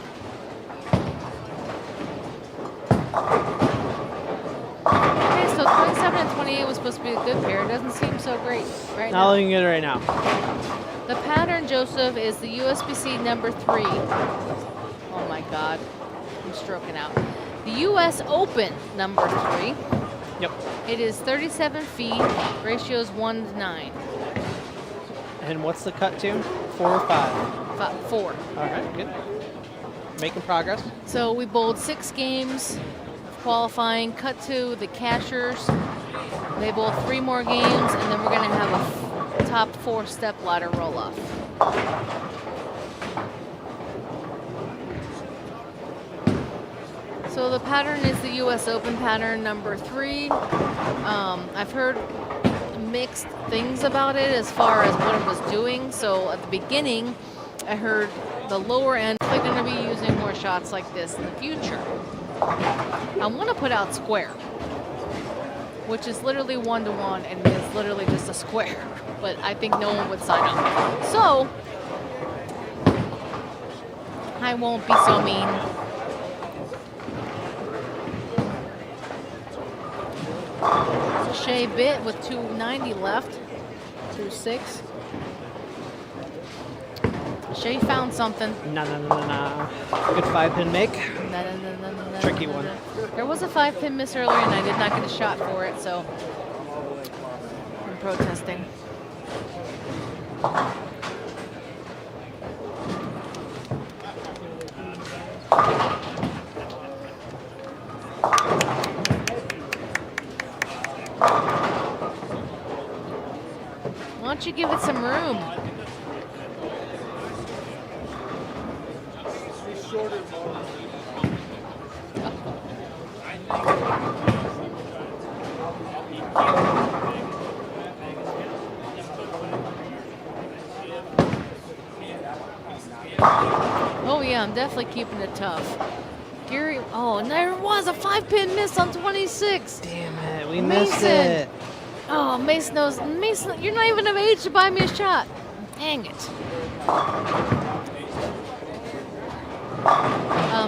Okay, so 27 and 28 was supposed to be a good pair. It doesn't seem so great right Not now. looking good right now. The pattern, Joseph, is the USBC number 3. Oh my God, I'm stroking out. The US Open number 3. Yep. It is 37 feet, ratio's 1:9. And what's the cut to? 4 or 5? 4. All right, good. Making progress. So we bowled 6 games qualifying, cut to the cashers. They bowled 3 more games, and then we're going to have a top 4 step ladder roll off. So the pattern is the US Open pattern number 3. I've heard mixed things about it as far as what it was doing. So at the beginning, I heard the lower end, they're going to be using more shots like this in the future. I want to put out square, which is literally 1-to-1 and is literally just a square, but I think no one would sign up. So I won't be so mean. Shea bit with 290 left, 2-6. Shea found something. No. Good 5-pin make. No. Tricky one. There was a 5-pin miss earlier, and I did not get a shot for it, so I'm protesting. Why don't you give it some room? Oh yeah, I'm definitely keeping it tough. Gary, oh, and there was a 5-pin miss on 26. Damn it, we missed it. Oh, Mason knows. Mason, you're not even of age to buy me a shot. Dang it.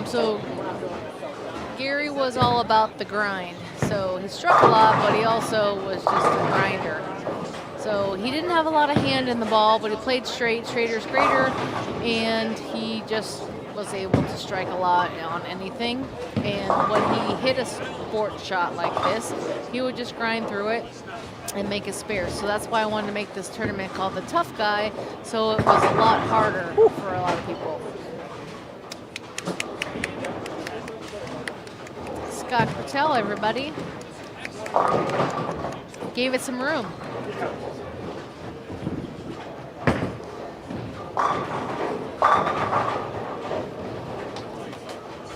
So Gary was all about the grind. So he struck a lot, but he also was just a grinder. So he didn't have a lot of hand in the ball, but he played straight. Straighter's greater, and he just was able to strike a lot on anything. And when he hit a sport shot like this, he would just grind through it and make a spare. So that's why I wanted to make this tournament called the Tough Guy, so it was a lot harder for a lot of people. Scott Patel, everybody. Gave it some room.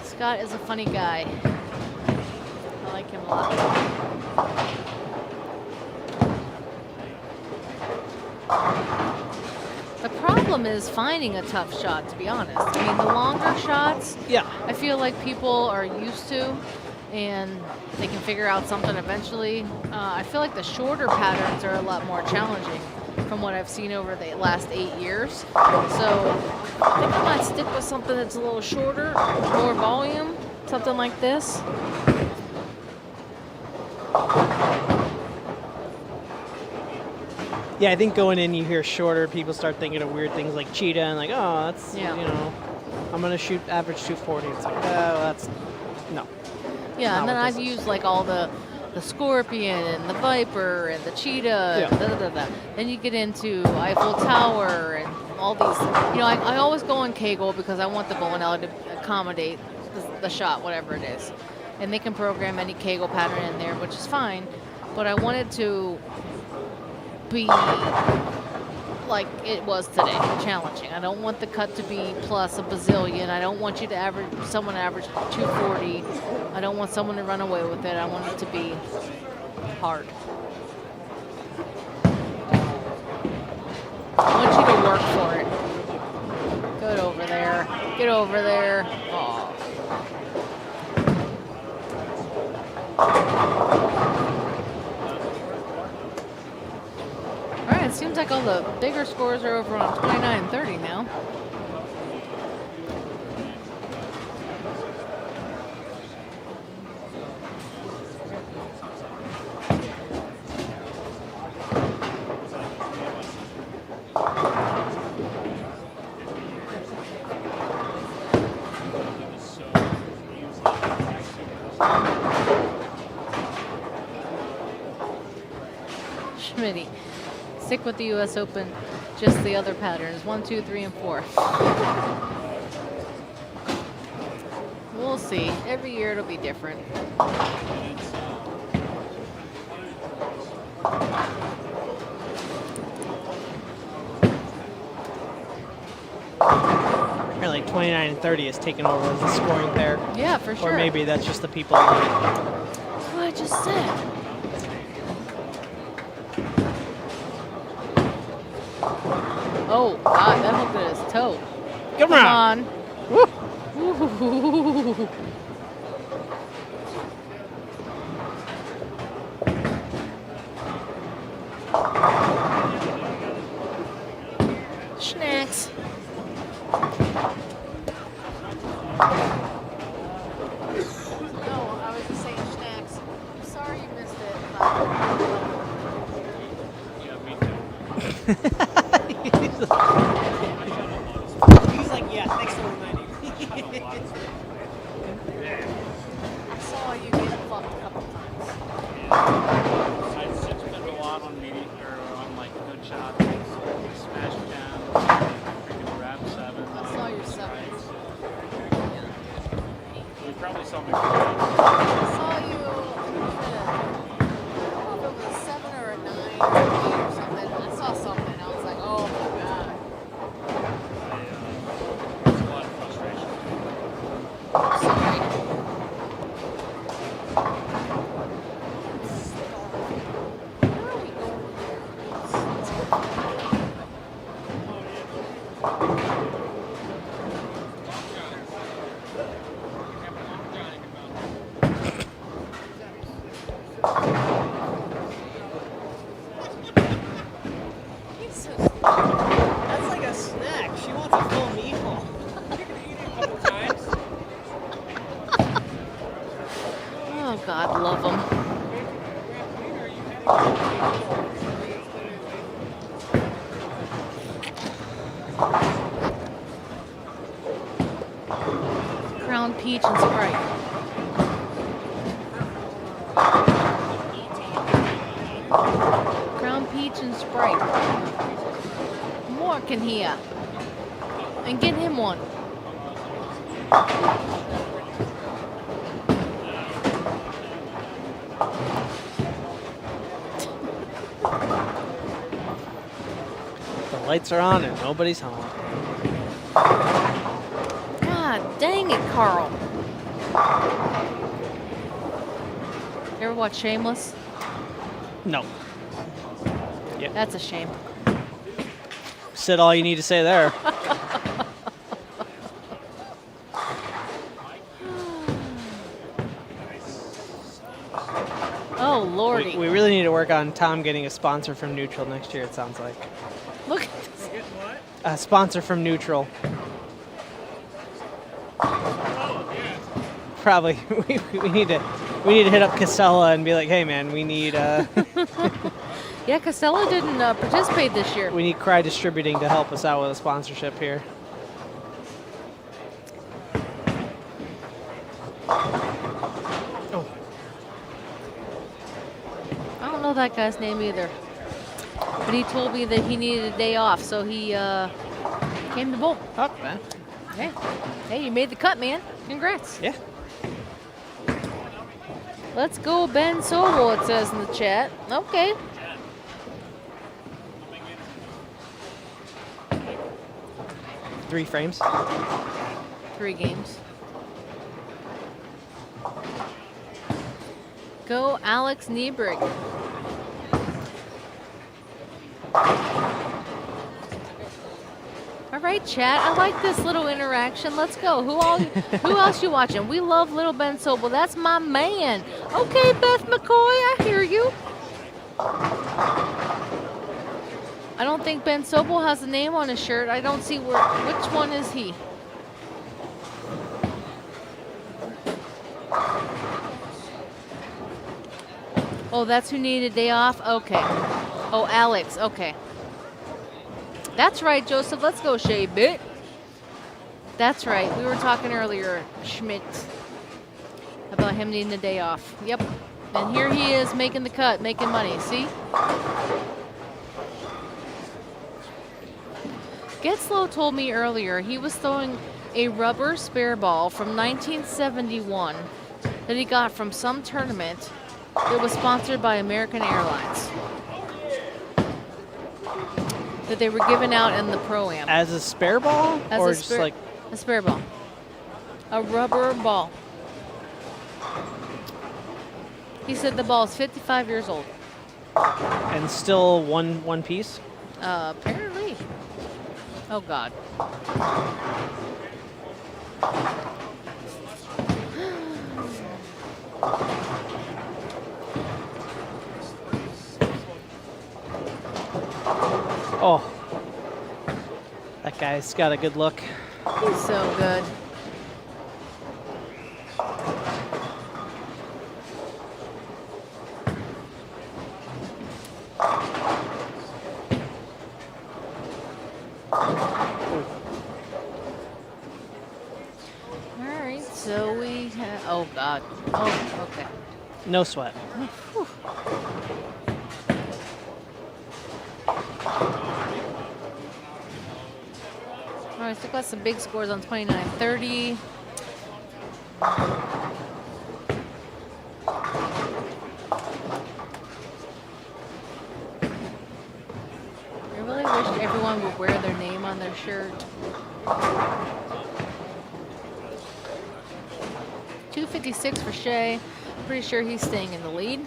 Scott is a funny guy. I like him a lot. The problem is finding a tough shot, to be honest. I mean, the longer shots, yeah, I feel like people are used to, and they can figure out something eventually. I feel like the shorter patterns are a lot more challenging from what I've seen over the last 8 years. So I think I might stick with something that's a little shorter, more volume, something like this. Yeah, I think going in, you hear shorter, people start thinking of weird things like cheetah and like, oh, that's, Yeah. you know, I'm going to shoot average 240. It's like, oh, that's, no. Yeah, and then Not I've what this used like all the scorpion and the viper and the cheetah. Yeah. And da. Then you get into Eiffel Tower and all these. You know, I always go on Kegel because I want the bow and alley to accommodate the shot, whatever it is. And they can program any Kegel pattern in there, which is fine. But I wanted to be like it was today, challenging. I don't want the cut to be plus a bazillion. I don't want you to average 240. I don't want someone to run away with it. I want it to be hard. I want you to work for it. Get over there. Get over there. Aw. All right, it seems like all the bigger scores are over on 29 and 30 now. Schmitty, stick with the U.S. Open, just the other patterns, 1, 2, 3, and 4. We'll see. Every year it'll be different. Apparently 29 and 30 is taken over as a scoring pair. Yeah, for sure. Or maybe that's just the people on it. That's what I just said. Oh, God, that hooked at his toe. Come on. Woo. Ooh. Snacks. No, I was just saying snacks. I'm sorry you missed it. He's like, yeah, thanks for reminding me. I saw you get fucked a couple times. I've since been a lot on media or on like good shots, smash down, freaking grab 7. I saw your 7s. You probably saw me. I saw you. I don't know if it was a 7 or a 9 or an 8 or something. I saw something. I was like, oh my God. There's a lot of frustration. Sorry. Where are we going That's like a snack. She wants a full meal. You can eat it a couple times. Oh, God, love them. Crown peach and Sprite. Crown peach and Sprite. More can here. And get him one. The lights are on and nobody's home. God dang it, Carl. You ever watch Shameless? No. That's a shame. Said all you need to say there. Oh, Lordy. We really need to work on Tom getting a sponsor from Neutral next year, it sounds like. Look at this. A sponsor from Neutral. Probably. we need to hit up Casella and be like, hey man, we need Yeah, Costello didn't participate this year. we need Cry Distributing to help us out with a sponsorship here. Oh. I don't know that guy's name either. But he told me that he needed a day off, so he came to bowl. Oh, man. Yeah. Hey, you made the cut, man. Congrats. Yeah. Let's go, Ben Sobel, it says in the chat. Okay. 3 frames. 3 games. Go Alex Niebrig. All right, chat. I like this little interaction. Let's go. Who else you watching? We love little Ben Sobel. That's my man. Okay, Beth McCoy, I hear you. I don't think Ben Sobel has a name on his shirt. I don't see which one is he? Oh, that's who needed a day off? Okay. Oh, Alex. Okay. That's right, Joseph. Let's go, Shay Bit. That's right. We were talking earlier, Schmidt, about him needing a day off. Yep. And here he is making the cut, making money. See? Get Slow told me earlier he was throwing a rubber spare ball from 1971 that he got from some tournament that was sponsored by American Airlines, that they were giving out in the Pro-Am. As a spare ball? As or a just like a spare ball. A rubber ball. He said the ball is 55 years old. and still one piece? Apparently. Oh, God. Oh. That guy's got a good look. He's so good. All right, so we have, oh God. Oh, okay. No sweat. Whew. All right, so got some big scores on 29-30. I really wish everyone would wear their name on their shirt. 256 for Shea. Pretty sure he's staying in the lead.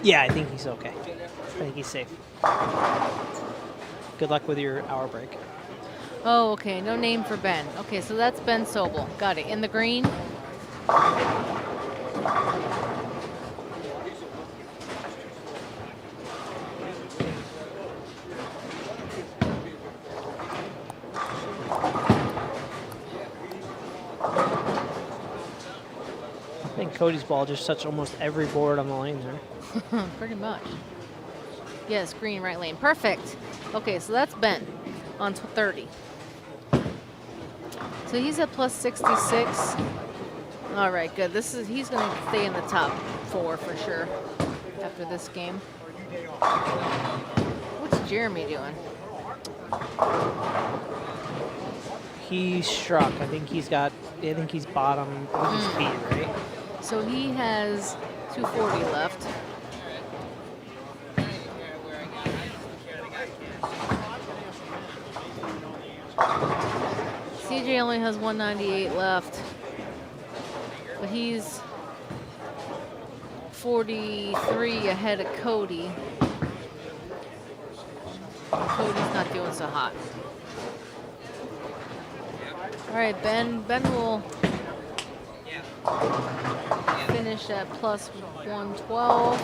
Yeah, I think he's okay. I think he's safe. Good luck with your hour break. Oh, okay. No name for Ben. Okay, so that's Ben Sobel. Got it. In the green. I think Cody's ball just touched almost every board on the lane there. Pretty much. Yes, green, right lane. Perfect. Okay, so that's Ben on 30. So he's at plus 66. All right, good. He's going to stay in the top 4 for sure after this game. What's Jeremy doing? He struck. I think he's bottom. I think he's beat, right? So he has 240 left. CJ only has 198 left, but he's 43 ahead of Cody. Cody's not doing so hot. All right, Ben will finish at plus 112.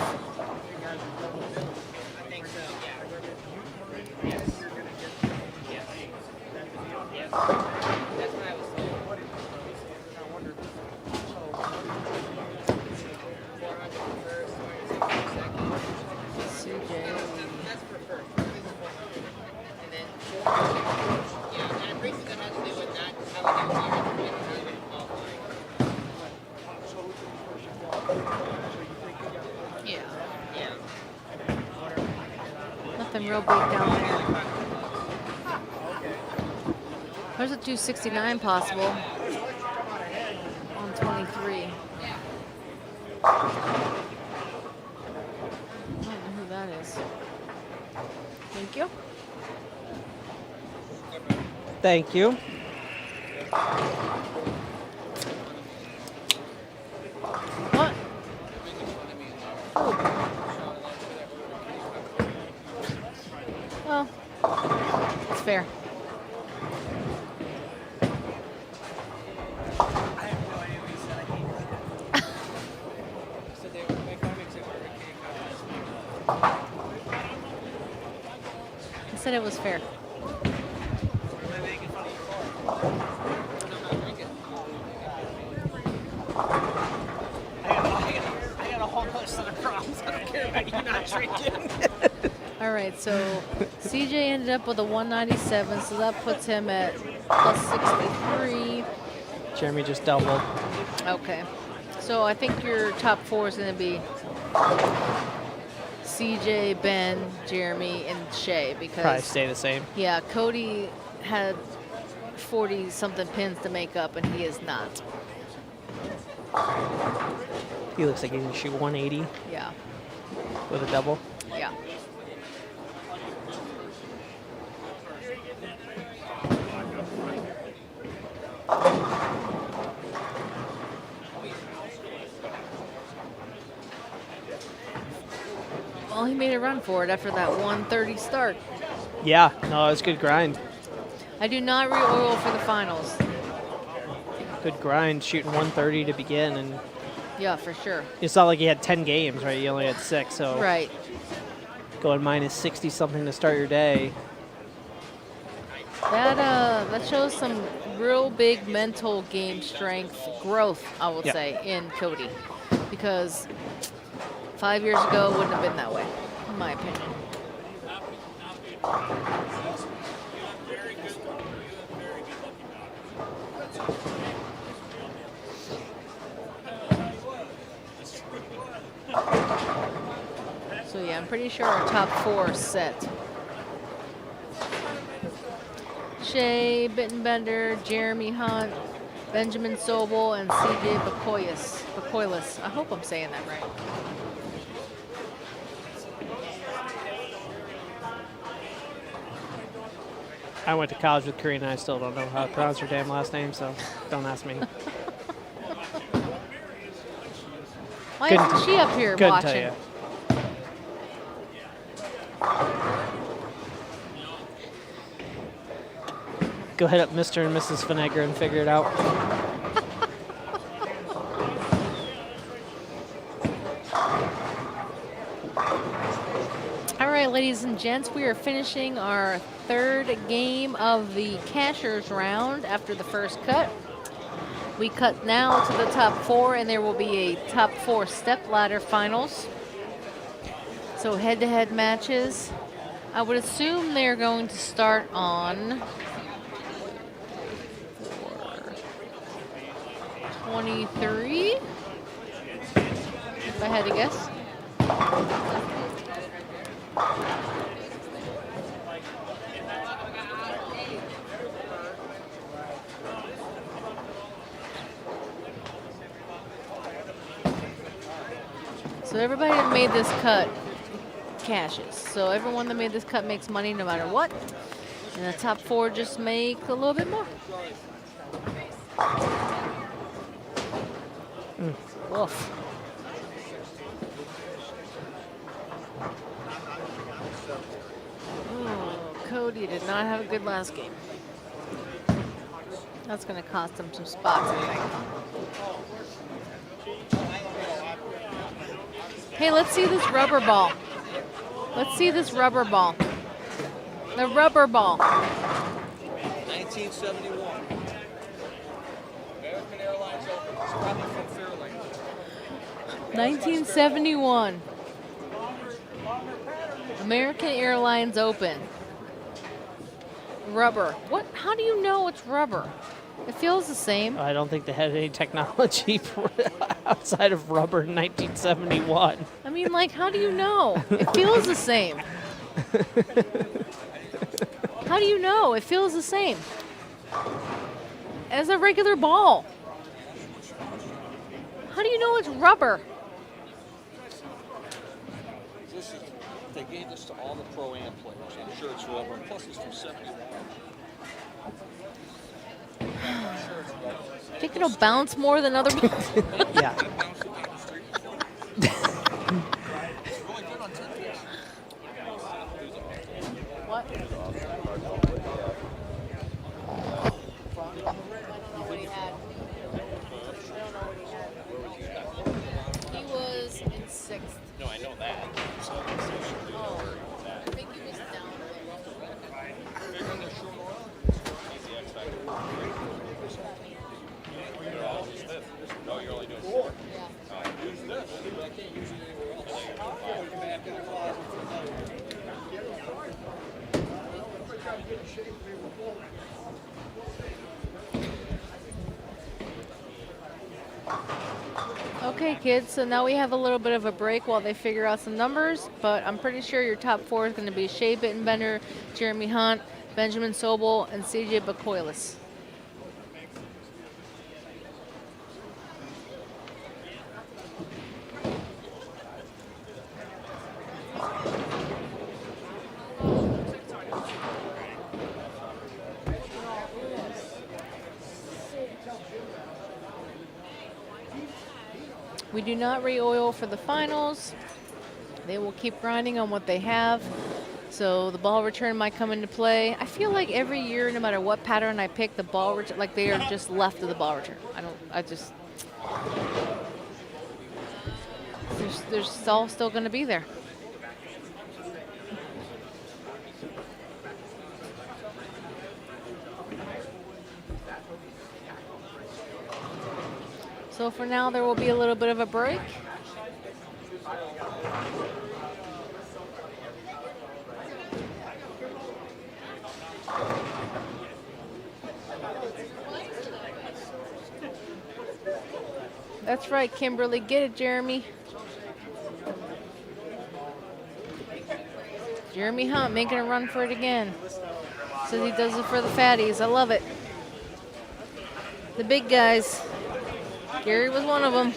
Nothing real big down there. There's a 269 possible on 23. I don't know who that is. Thank you. Thank you. What? Well, it's fair. I said it was fair. I got a whole other set of problems. I don't care about you not drinking. All right, so CJ ended up with a 197, so that puts him at plus 63. Jeremy just doubled. Okay, so I think your top four is going to be CJ, Ben, Jeremy, and Shay because Probably stay the same. yeah, Cody had 40-something pins to make up, and he is not. He looks like he can shoot 180 Yeah, with a double. yeah. Well, he made a run for it after that 130 start. Yeah, no, it was good grind. I do not re-oil for the finals. Good grind, shooting 130 to begin, and Yeah, for sure. it's not like he had 10 games, right? You only had 6, so Right. going minus 60 something to start your day. That shows some real big mental game strength growth, I would Yeah. say, in Cody, because 5 years ago it wouldn't have been that way, in my opinion. So yeah, I'm pretty sure our top four is set. Shay Bittenbender, Jeremy Hunt, Benjamin Sobel, and CJ Bakoilis. I hope I'm saying that right. I went to college with Karina. I still don't know how to pronounce her damn last name, so don't ask me. Why Couldn't- isn't she up here couldn't watching? tell you. Go hit up Mr. and Mrs. Finegger and figure it out. All right, ladies and gents, we are finishing our third game of the cashers round after the first cut. We cut now to the top four, and there will be a top four step ladder finals. So head-to-head matches. I would assume they're going to start on 23, if I had to guess. So everybody that made this cut cashes. So everyone that made this cut makes money no matter what. And the top four just make a little bit more. Woof. Oh, Cody did not have a good last game. That's going to cost him some spots, I think. Hey, let's see this rubber ball. Let's see this rubber ball. The rubber ball. 1971. American Airlines Open. It's probably from Fairlane. 1971. American Airlines Open. Rubber. What? How do you know it's rubber? It feels the same. I don't think they had any technology outside of rubber in 1971. I mean, like, how do you know? It feels the same. How do you know? It feels the same as a regular ball. How do you know it's rubber? They gave this to all the Pro-Am players. I'm sure it's rubber. Plus, it's from 71. Think it'll bounce more than other balls? Yeah. What? He was in sixth. No, I know that. Oh, I think he was down. Oh, you're only doing 4? Okay, kids, so now we have a little bit of a break while they figure out some numbers, but I'm pretty sure your top 4 is going to be Shea Bittenbender, Jeremy Hunt, Benjamin Sobel, and CJ Bacoilis. We do not re-oil for the finals. They will keep grinding on what they have. So the ball return might come into play. I feel like every year, no matter what pattern I pick, the ball return, like they are just left of the ball return. There's all still going to be there. So for now, there will be a little bit of a break. That's right, Kimberly. Get it, Jeremy. Jeremy Hunt making a run for it again. Says he does it for the fatties. I love it. The big guys. Gary was one of them.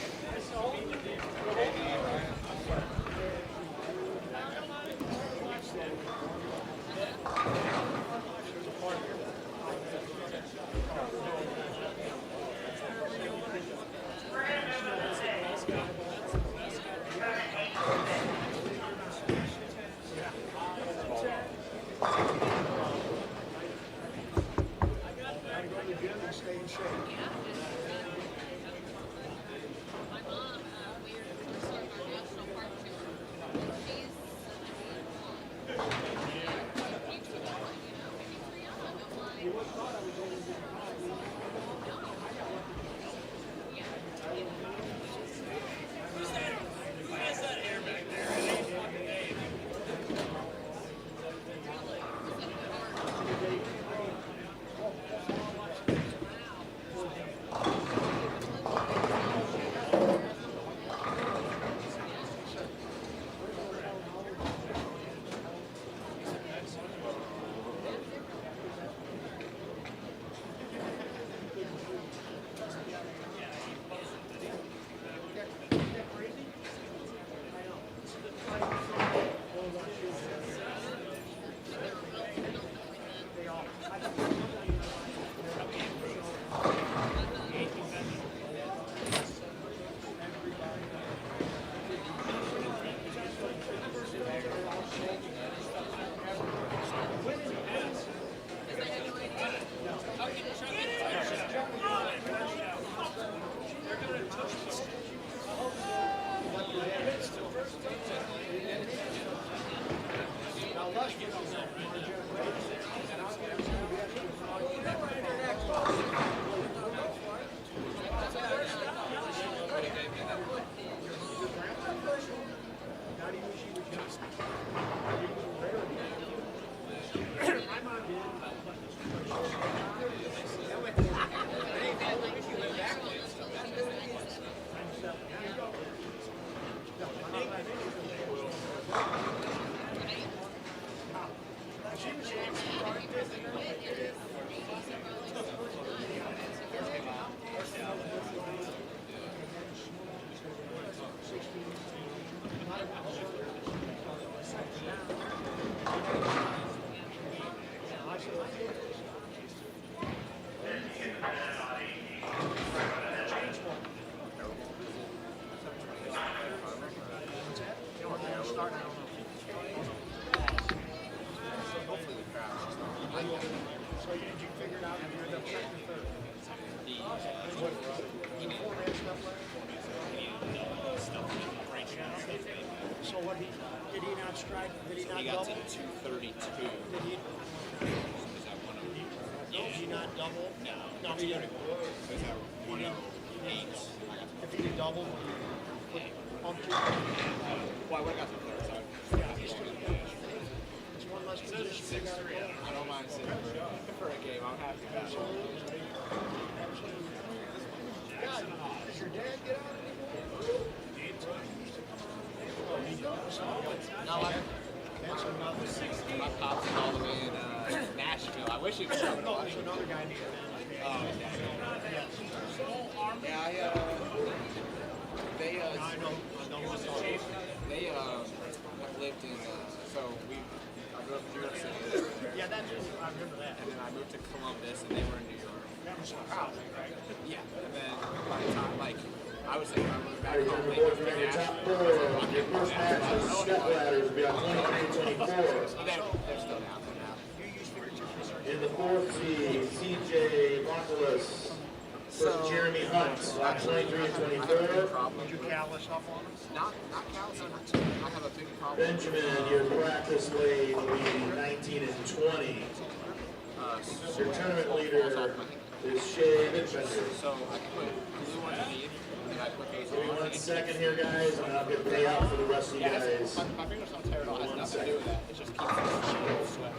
So did you figure it out if you ended up second or third? So what did he not strike? Did he not double? He got to 232. Did he? Did he not double? No. No, he didn't. Because at 108, If he did double, would he bump you? well, I would have got to the third, so Yeah, he's still it's one less position. I don't mind sitting for a game. I'm happy about it. Does your dad get out anymore? No, my pops is all the way in Nashville. I wish he was coming to watch. There's another guy named Yeah, they I know what's on. they have lived in so I grew up in New York City. Yeah, that's I remember that. And then I moved to Columbus, and they were in New York. That was house, right? Yeah, and then by the time I was thinking about moving back home, they Boys, moved we're to in your top Nashville. four. Your first match is step ladders will be on 23-24. They're still down there now. In the fourth seed, CJ Montelis versus Jeremy Hunt on 23-24. Would you callous up on him? Not callous enough to. I have a big problem. Benjamin, your practice weight will be 19-20. Your tournament leader is Shea Midbender. So I can put glue underneath, and I put those Give me on. 1 second here, guys, and I'll get payout for the rest of you guys. My fingers don't tear it off. It has nothing to do with that. It just keeps the sweat.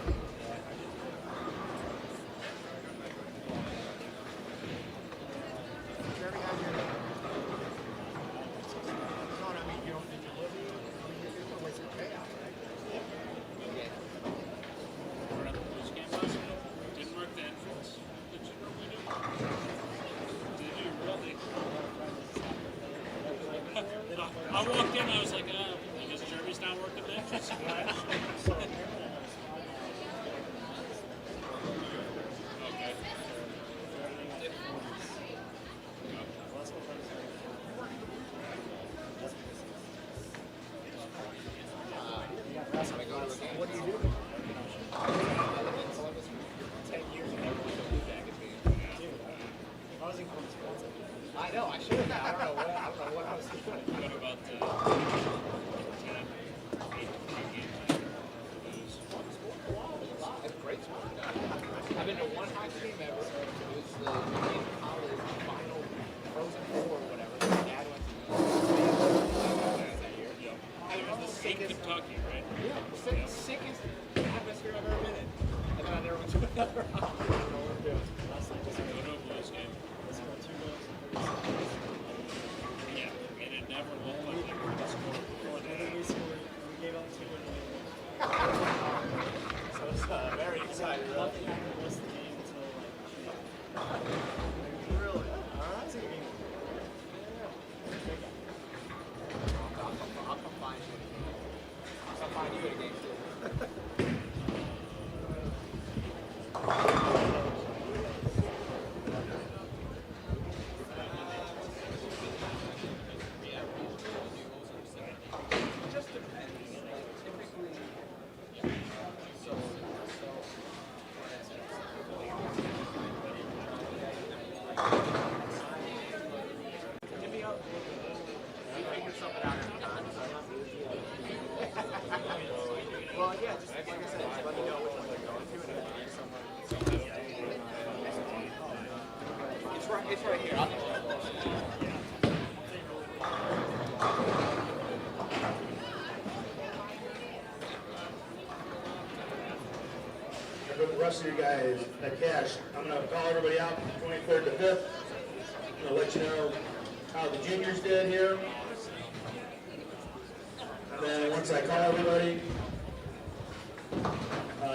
Didn't work the entrance. Did you normally do? Did you really? I walked in, I was like, I guess Jeremy's not working the entrance. Okay. What do you do? 10 years ago, I know, I should have. I don't know what I was doing. What about 10, 8 It's great sport. I've been to one high team ever. It was the Indian College final Frozen Four or whatever. My dad went to that year. And it was the sickest. Kentucky, right? Yeah, sickest atmosphere I've ever been in. And then I never went to another hockey. I don't know what we're doing. Go to a Blues game. Yeah, and it never looked like they were going to score before that. We gave up 2 in the So it's very exciting. Nothing happened the rest of the game until like. Really? Alright. That's a good game. I'll come find you. I'll come find you at a game too. Just depends. Typically, Give me up. We figure something out every time. Well, yeah, just like I said, just let me know which one they're going to. It's right here. I'll just And for the rest of you guys at cash, I'm going to call everybody out from 23rd to 5th. I'm going to let you know how the juniors did here. And then once I call everybody,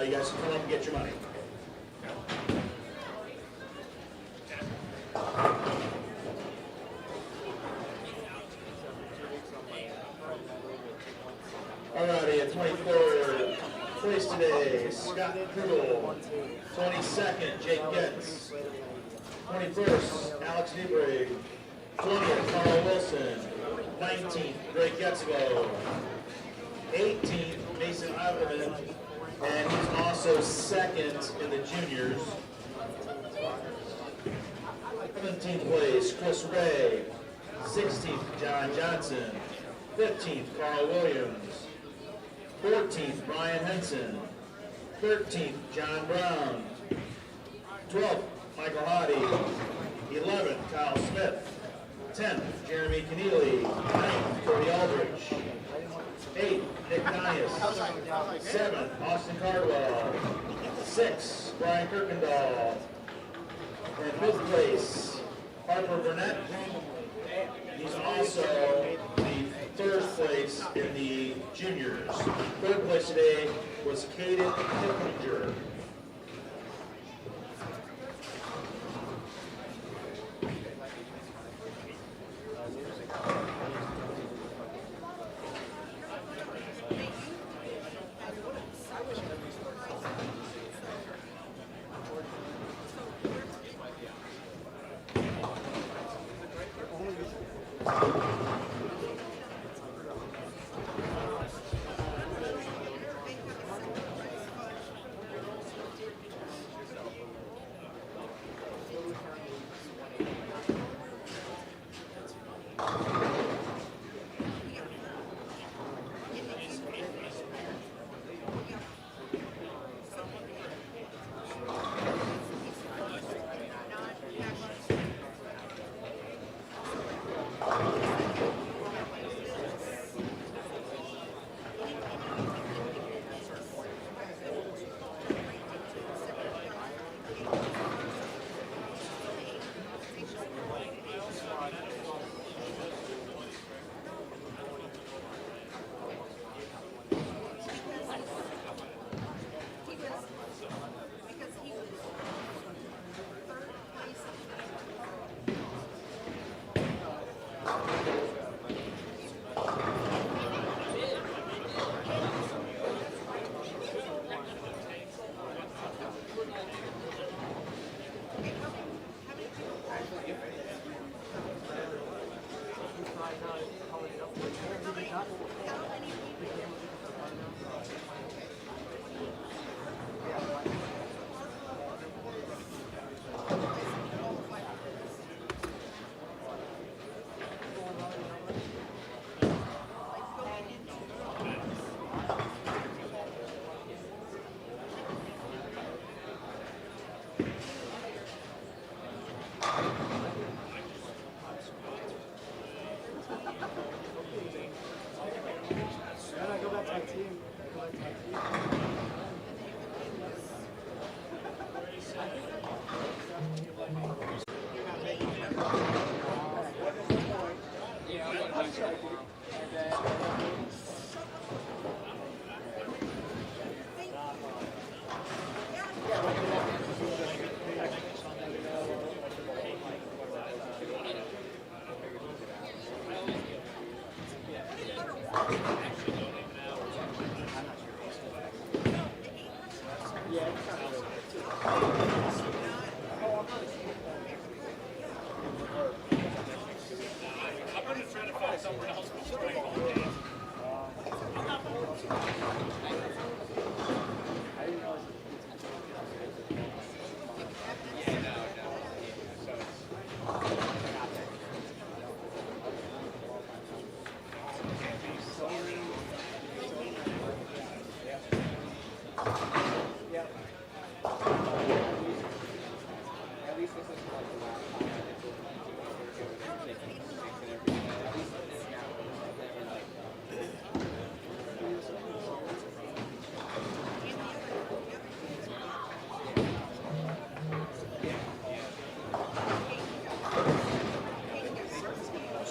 you guys can come up and get your money. Alrighty, at 23rd place today, Scott Poodle. 22nd, Jake Getz. 21st, Alex Debrig. 20th, Carl Wilson. 19th, Greg Getzko. 18th, Mason Iverman. And he's also second in the juniors. 17th place, Chris Ray. 16th, John Johnson. 15th, Carl Williams. 14th, Brian Henson. 13th, John Brown. 12th, Michael Hoddy. 11th, Kyle Smith. 10th, Jeremy Keneally. 9th, Cody Aldrich. 8th, Nick Nias. 7th, Austin Cardwell. 6th, Brian Kirkendall. And 5th place, Harper Burnett. He's also the third place in the juniors. Third place today was Caden Hippinger.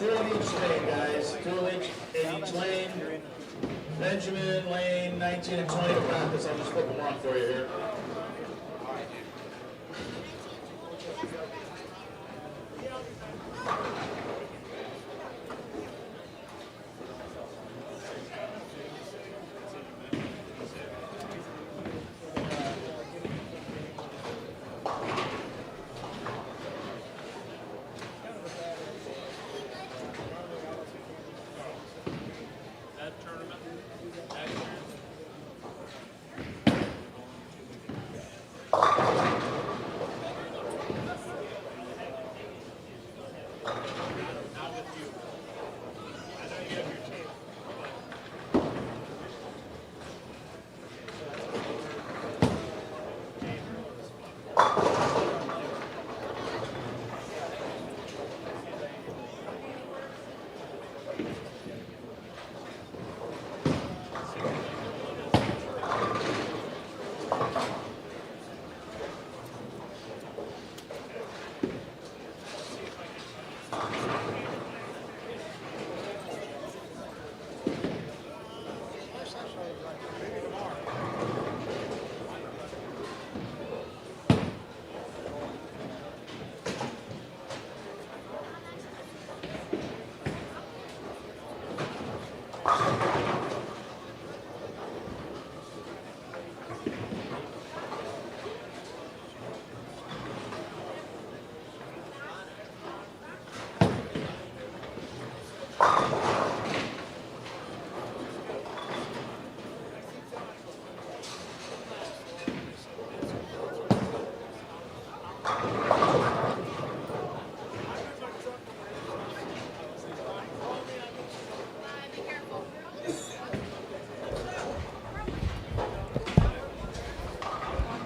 Two in each lane, guys. Two in each lane. Benjamin, lane 19 and 20 to practice. I'll just flip them on for you here. That tournament,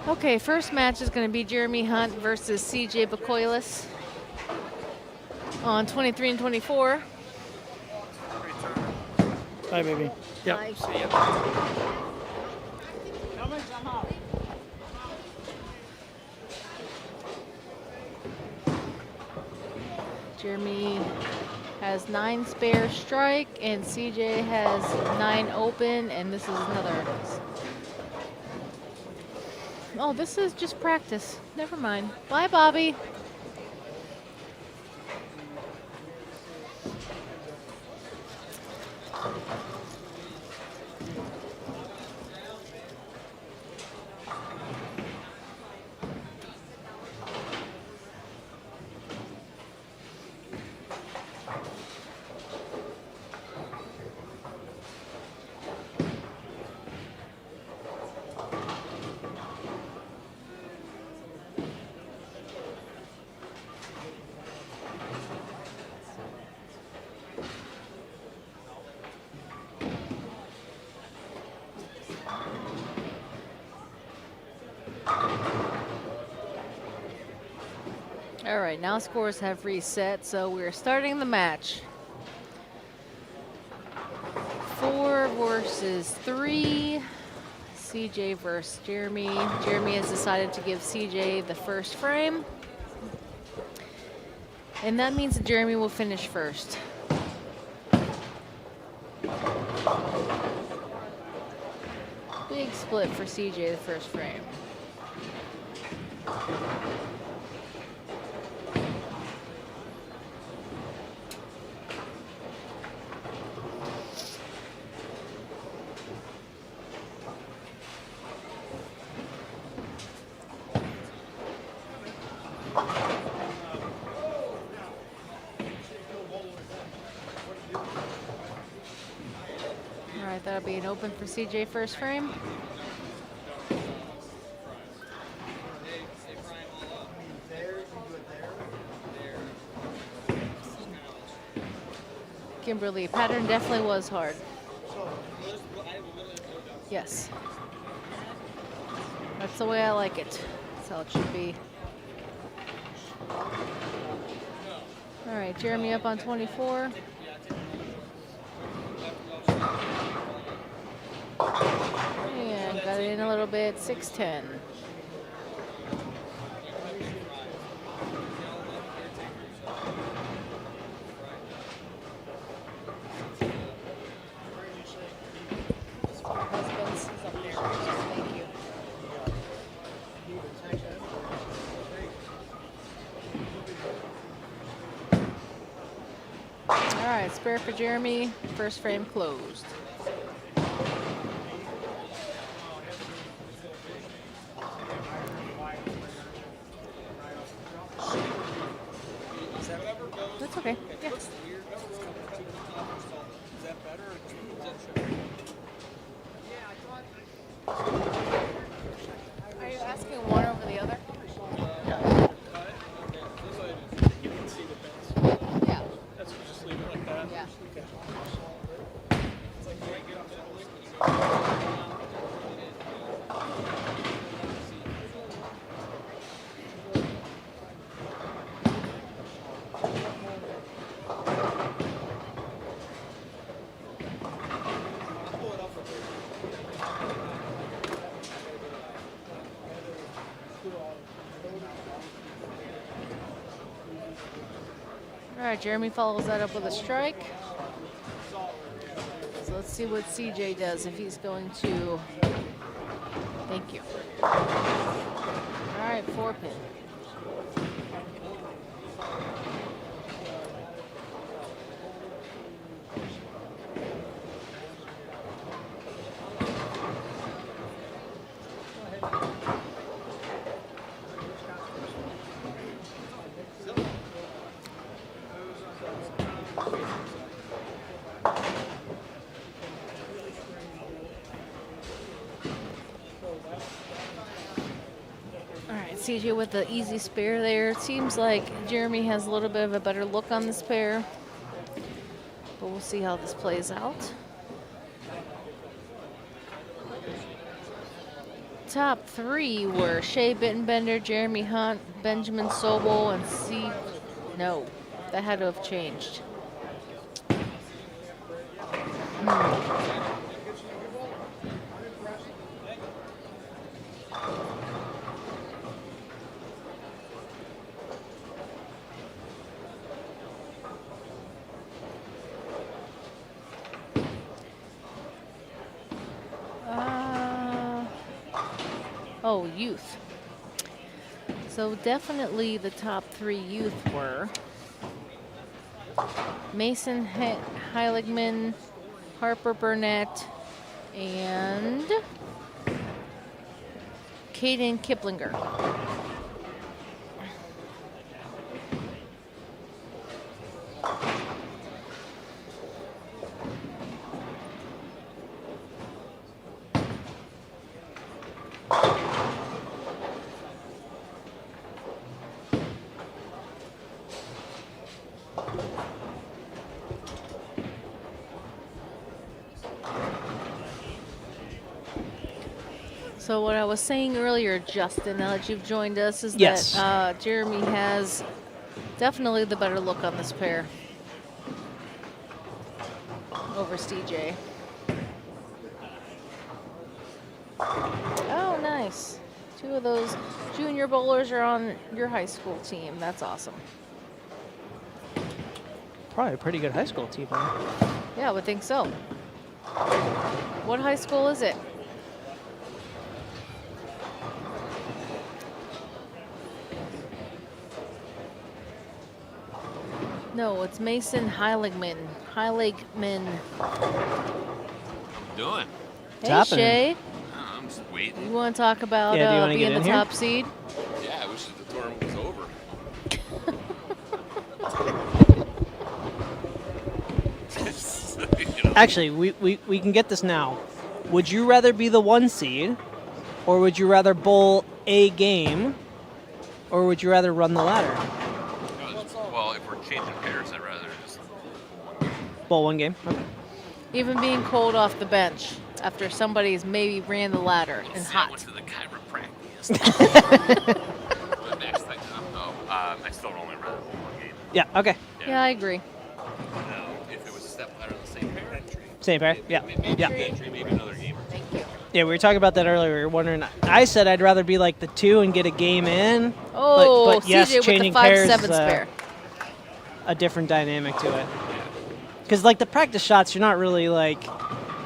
Okay, first match is going to be Jeremy Hunt versus CJ Bacoilis on 23 and 24. Bye, baby. Yep. Bye. See ya. Jeremy has 9 spare strike, and CJ has 9 open, and this is another. Oh, this is just practice. Never mind. Bye, Bobby. All right, now scores have reset, so we're starting the match. 4 versus 3. CJ versus Jeremy. Jeremy has decided to give CJ the first frame. And that means that Jeremy will finish first. Big split for CJ the first frame. That'll be an open for CJ first frame. Kimberly, pattern definitely was hard. Yes. That's the way I like it. That's how it should be. All right, Jeremy up on 24. And got it in a little bit, 6-10. All right, spare for Jeremy. First frame closed. That's okay. Yeah. Are you asking one over the other? Yeah. Just leave it like that? Yeah. All right, Jeremy follows that up with a strike. So let's see what CJ does if he's going to. Thank you. All right, 4-pin. CJ with the easy spare there. It seems like Jeremy has a little bit of a better look on this pair. But we'll see how this plays out. Top 3 were Shea Bittenbender, Jeremy Hunt, Benjamin Sobel, and No, that had to have changed. Oh, youth. So definitely the top 3 youth were Mason Heiligman, Harper Burnett, and Caden Kiplinger. So what I was saying earlier, Justin, now that you've joined us, is that Jeremy has definitely the better look on this pair over CJ. Oh, nice. 2 of those junior bowlers are on your high school team. That's awesome. Probably a pretty good high school team, huh? Yeah, I would think so. What high school is it? No, it's Mason Heiligman. Heiligman. Doing? Hey, Shay. Oh, I'm just waiting. You want to talk about being the top seed? Yeah, I wish the tournament was over. Actually, we can get this now. Would you rather be the 1 seed, or would you rather bowl a game, or would you rather run the ladder? Well, if we're changing pairs, I'd rather just bowl 1 game. Okay. Even being cold off the bench after somebody's maybe ran the ladder and hot. I went to the chiropractic. I still only rather bowl 1 game. Yeah, okay. Yeah, I agree. Now, if it was a step ladder in the same pair, Same pair? Yeah. Yeah. maybe another game. Yeah, we were talking about that earlier. We were wondering. I said I'd rather be like the 2 and get a game in. Oh, but yes, CJ with changing the 5-7 pairs spare. A different dynamic to it. Because like the practice shots, you're not really like,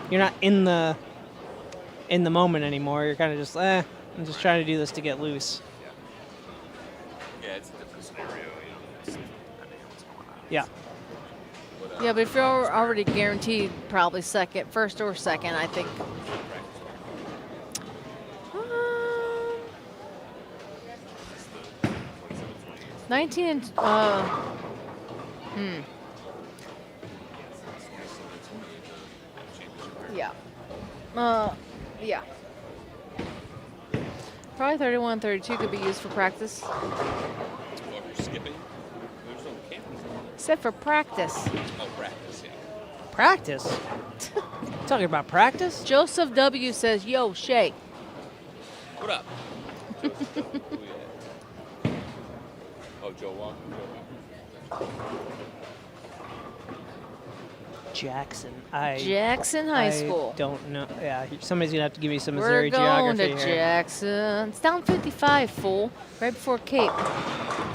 you're not in the moment anymore. You're kind of just, I'm just trying to do this to get loose. Yeah, it's a different scenario. Just depending on what's going on. Yeah. Yeah, but if you're already guaranteed probably first or second, I think. 19 and yeah. Yeah. Probably 31, 32 could be used for practice. Well, if you're skipping, there's no cameras. Except for practice. Oh, practice, yeah. Practice? Talking about practice? Joseph W. says, yo, Shay. What up? Oh, Joe Walker. Jackson. Jackson High School. Don't know. Yeah, somebody's going to have to give me some We're Missouri going geography to here. Jackson. It's down 55, fool. Right before Cape.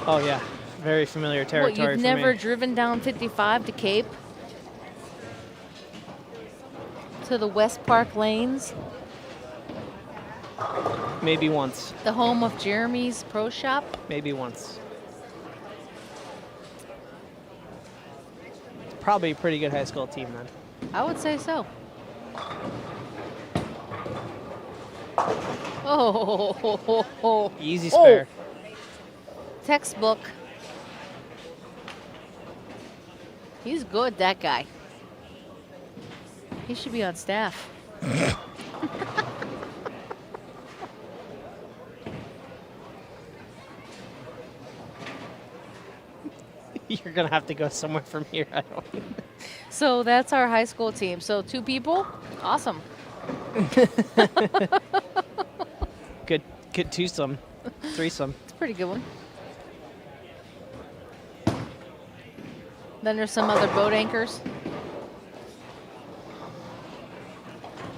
Oh, yeah. Very familiar territory What, you've for never me. driven down 55 to Cape? To the West Park Lanes? Maybe once. The home of Jeremy's Pro Shop? Maybe once. Probably a pretty good high school team then. I would say so. Oh. Easy spare. Textbook. He's good, that guy. He should be on staff. You're going to have to go somewhere from here. I don't. So that's our high school team. So 2 people, awesome. Good twosome, threesome. It's a pretty good one. Then there's some other boat anchors.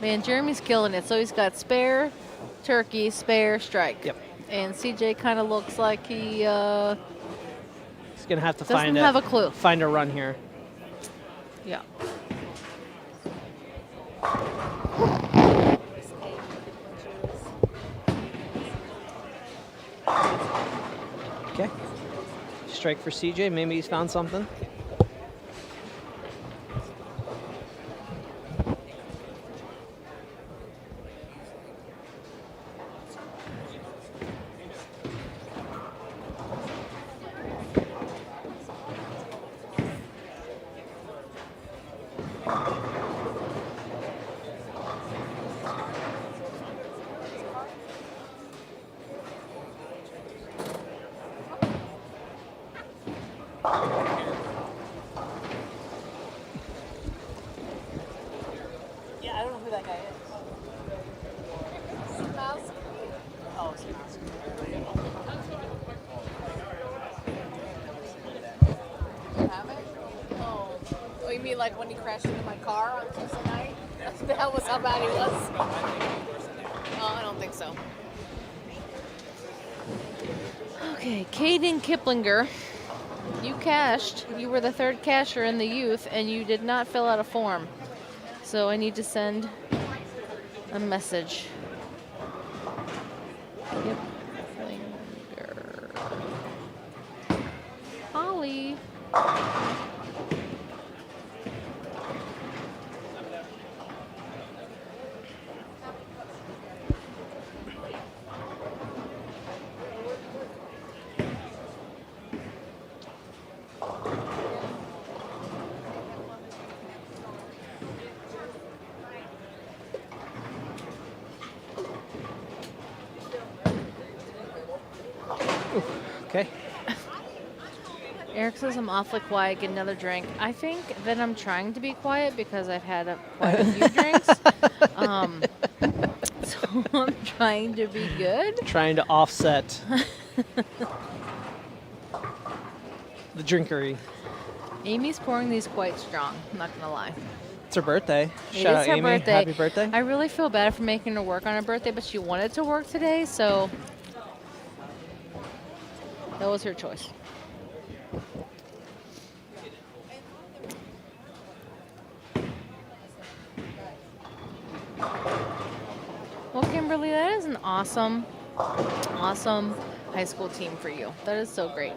Man, Jeremy's killing it. So he's got spare, turkey, spare, strike. Yep. And CJ kind of looks like he He's going to have to doesn't have a clue. Find a run here. Yeah. Okay. Strike for CJ. Maybe he's found something. Yeah, I don't know who that guy is. Oh, it's You haven't? Oh. Oh, you mean like when he crashed into my car on Tuesday night? That was how bad he was? Oh, I don't think so. Okay, Caden Kiplinger, you cashed. You were the 3rd casher in the youth, and you did not fill out a form. So I need to send a message. Kiplinger. Holly. Okay. Eric says I'm awfully quiet. Get another drink. I think that I'm trying to be quiet because I've had quite a few drinks. So I'm trying to be good. Trying to offset the drinkery. Amy's pouring these quite strong. I'm not gonna lie. It's her birthday. It Shout is out her Amy. birthday. Happy birthday. I really feel bad for making her work on her birthday, but she wanted to work today, so that was her choice. Well, Kimberly, that is an awesome high school team for you. That is so great.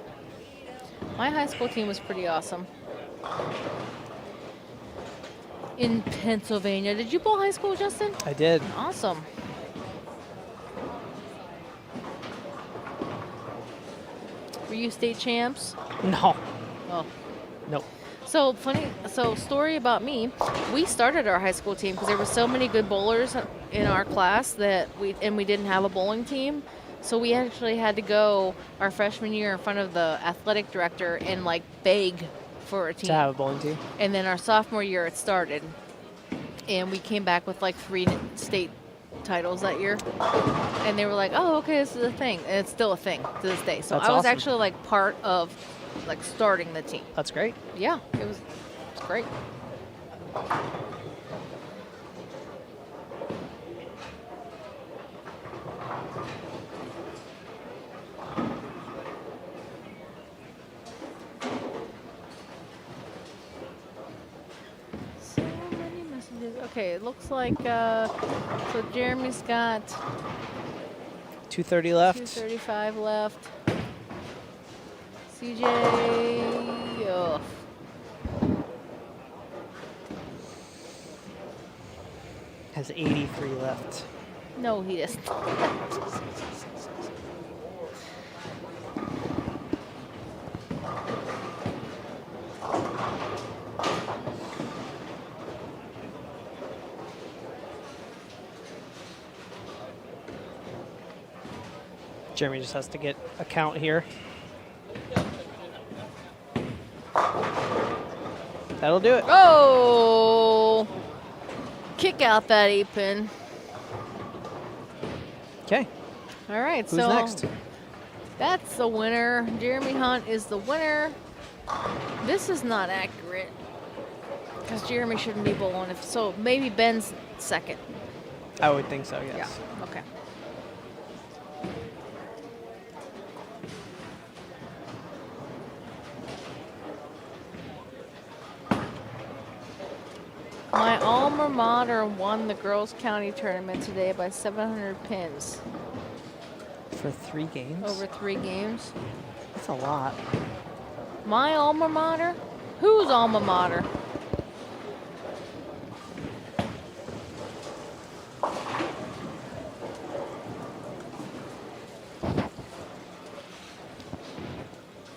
My high school team was pretty awesome. In Pennsylvania. Did you bowl high school, Justin? I did. Awesome. Were you state champs? No. Oh. Nope. So story about me. We started our high school team because there were so many good bowlers in our class that we didn't have a bowling team. So we actually had to go our freshman year in front of the athletic director and like beg for a team. To have a bowling team. And then our sophomore year it started. And we came back with like 3 state titles that year. And they were like, oh, okay, this is a thing. And it's still a thing to this day. So That's I was awesome. actually like part of like starting the team. That's great. Yeah, it's great. So many messages. Okay, it looks like so Jeremy's got 2:30 left. 2:35 left. CJ, ugh. Has 83 left. No, he isn't. Jeremy just has to get a count here. That'll do it. Oh! Kick out that 8-pin. Okay. All right, Who's so next? that's the winner. Jeremy Hunt is the winner. This is not accurate because Jeremy shouldn't be bowling. So maybe Ben's second. I would think so, yes. Yeah, okay. My alma mater won the girls' county tournament today by 700 pins. For 3 games? Over 3 games. That's a lot. My alma mater? Whose alma mater?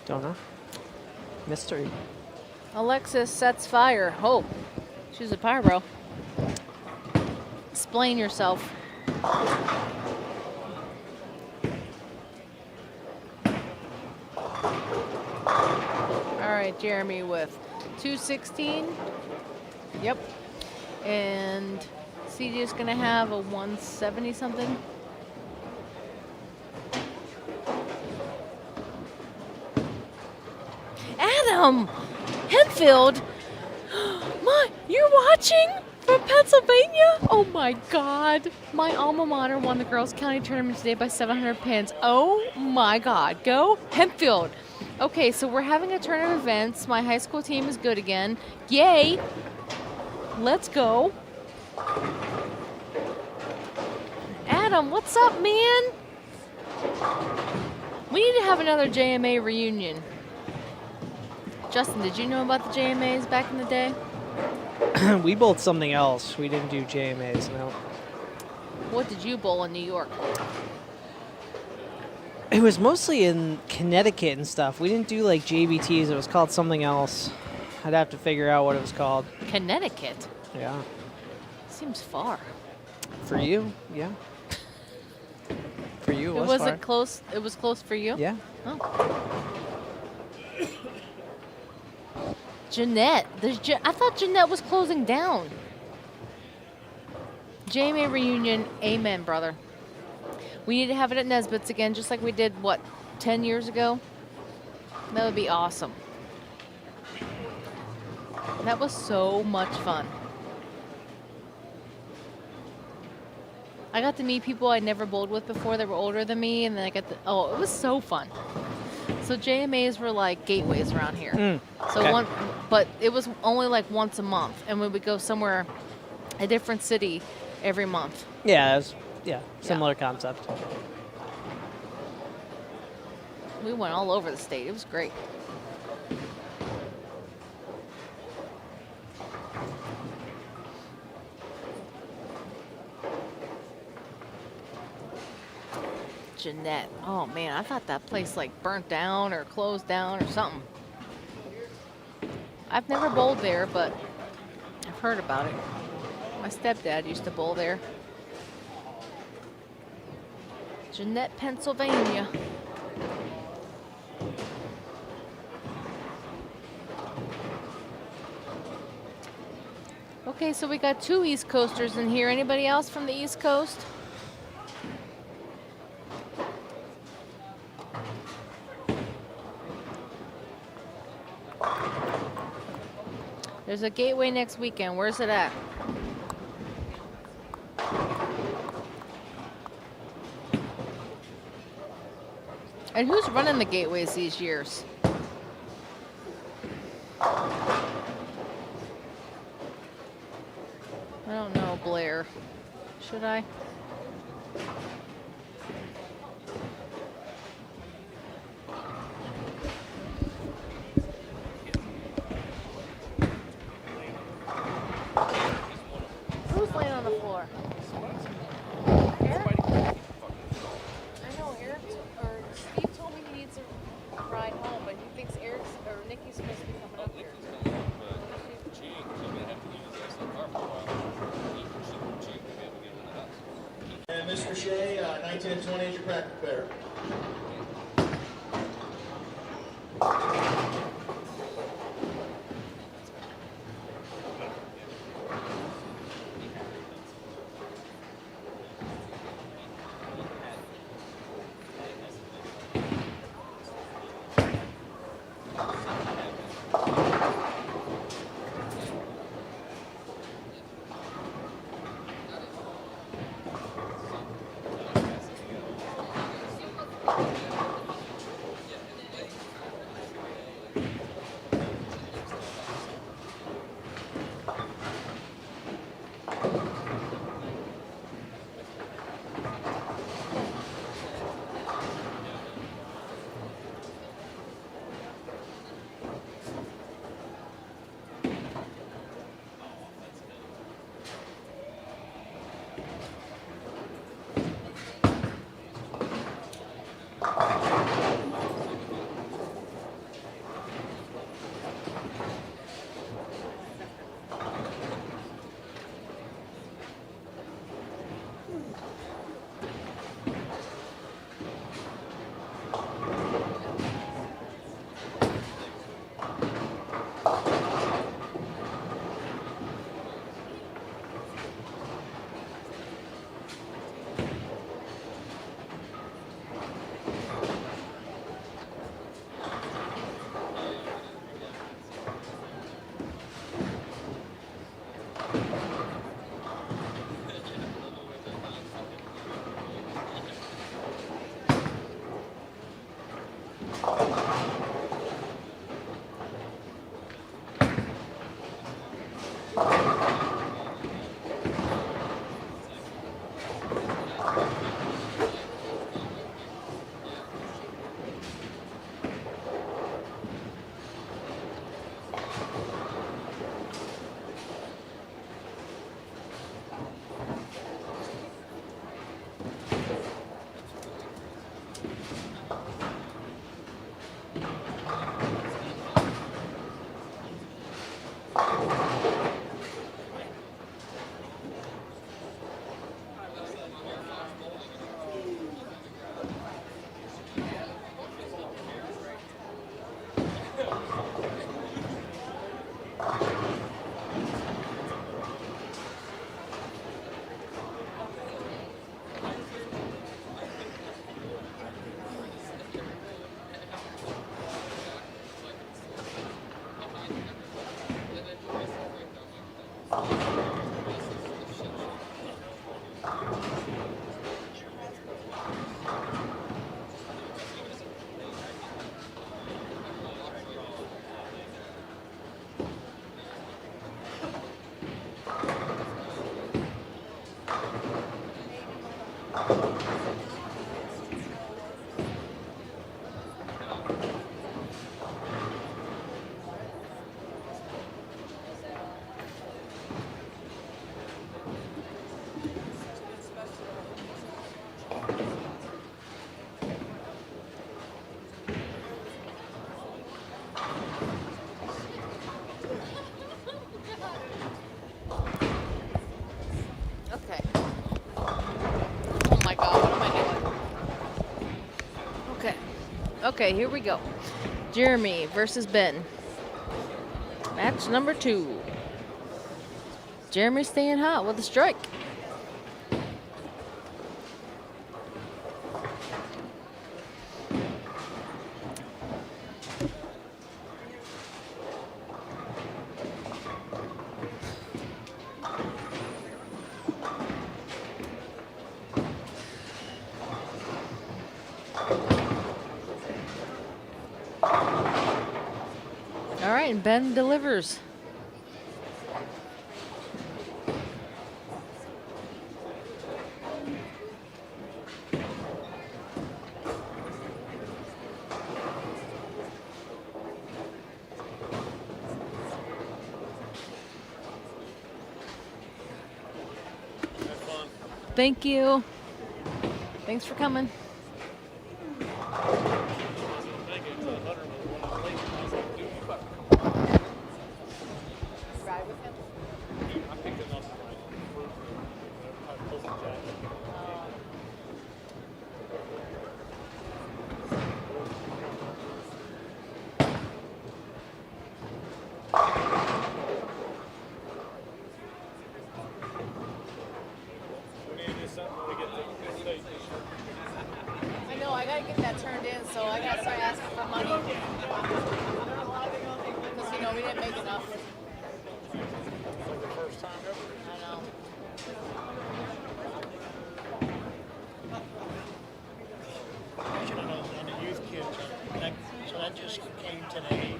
Don't know. Mystery. Alexis sets fire. Hope. She's a pyro. Explain yourself. All right, Jeremy with 216. Yep. And CJ's gonna have a 170 something. Adam Henfield. You're watching from Pennsylvania? Oh my God. My alma mater won the girls' county tournament today by 700 pins. Oh my God. Go Hempfield. Okay, so we're having a turn of events. My high school team is good again. Yay. Let's go. Adam, what's up, man? We need to have another JMA reunion. Justin, did you know about the JMAs back in the day? We bowled something else. We didn't do JMAs, no. What did you bowl in New York? It was mostly in Connecticut and stuff. We didn't do like JBTs. It was called something else. I'd have to figure out what it was called. Connecticut? Yeah. Seems far. For you, yeah. For you, It was wasn't far. close. It was close for you? Yeah. Oh. Jeanette. I thought Jeanette was closing down. JMA reunion. Amen, brother. We need to have it at Nesbitt's again, just like we did, 10 years ago? That would be awesome. That was so much fun. I got to meet people I'd never bowled with before that were older than me, and then I got it was so fun. So JMAs were like gateways around here. So okay. But it was only like once a month, and we would go somewhere, a different city, every month. Yeah, it was, similar concept. We went all over the state. It was great. Jeanette. Oh man, I thought that place like burnt down or closed down or something. I've never bowled there, but I've heard about it. My stepdad used to bowl there. Jeanette, Pennsylvania. Okay, so we got 2 East Coasters in here. Anybody else from the East Coast? There's a gateway next weekend. Where's it at? And who's running the gateways these years? I don't know, Blair. Should I? Who's laying on the floor? Eric? I know Eric or Steve told me he needs a ride home, but he thinks Eric's or Nikki's supposed to be coming up here. And Mr. Shea, 1920 is your practice pair. Okay. Oh my God, what am I doing? Okay. Okay, here we go. Jeremy versus Ben. Match number 2. Jeremy staying hot with a strike. All right, and Ben delivers. Thank you. Thanks for coming. Ride with him? I know, I gotta get that turned in, so I gotta start asking for money. Because, we didn't make enough. I know. I should have known this came today,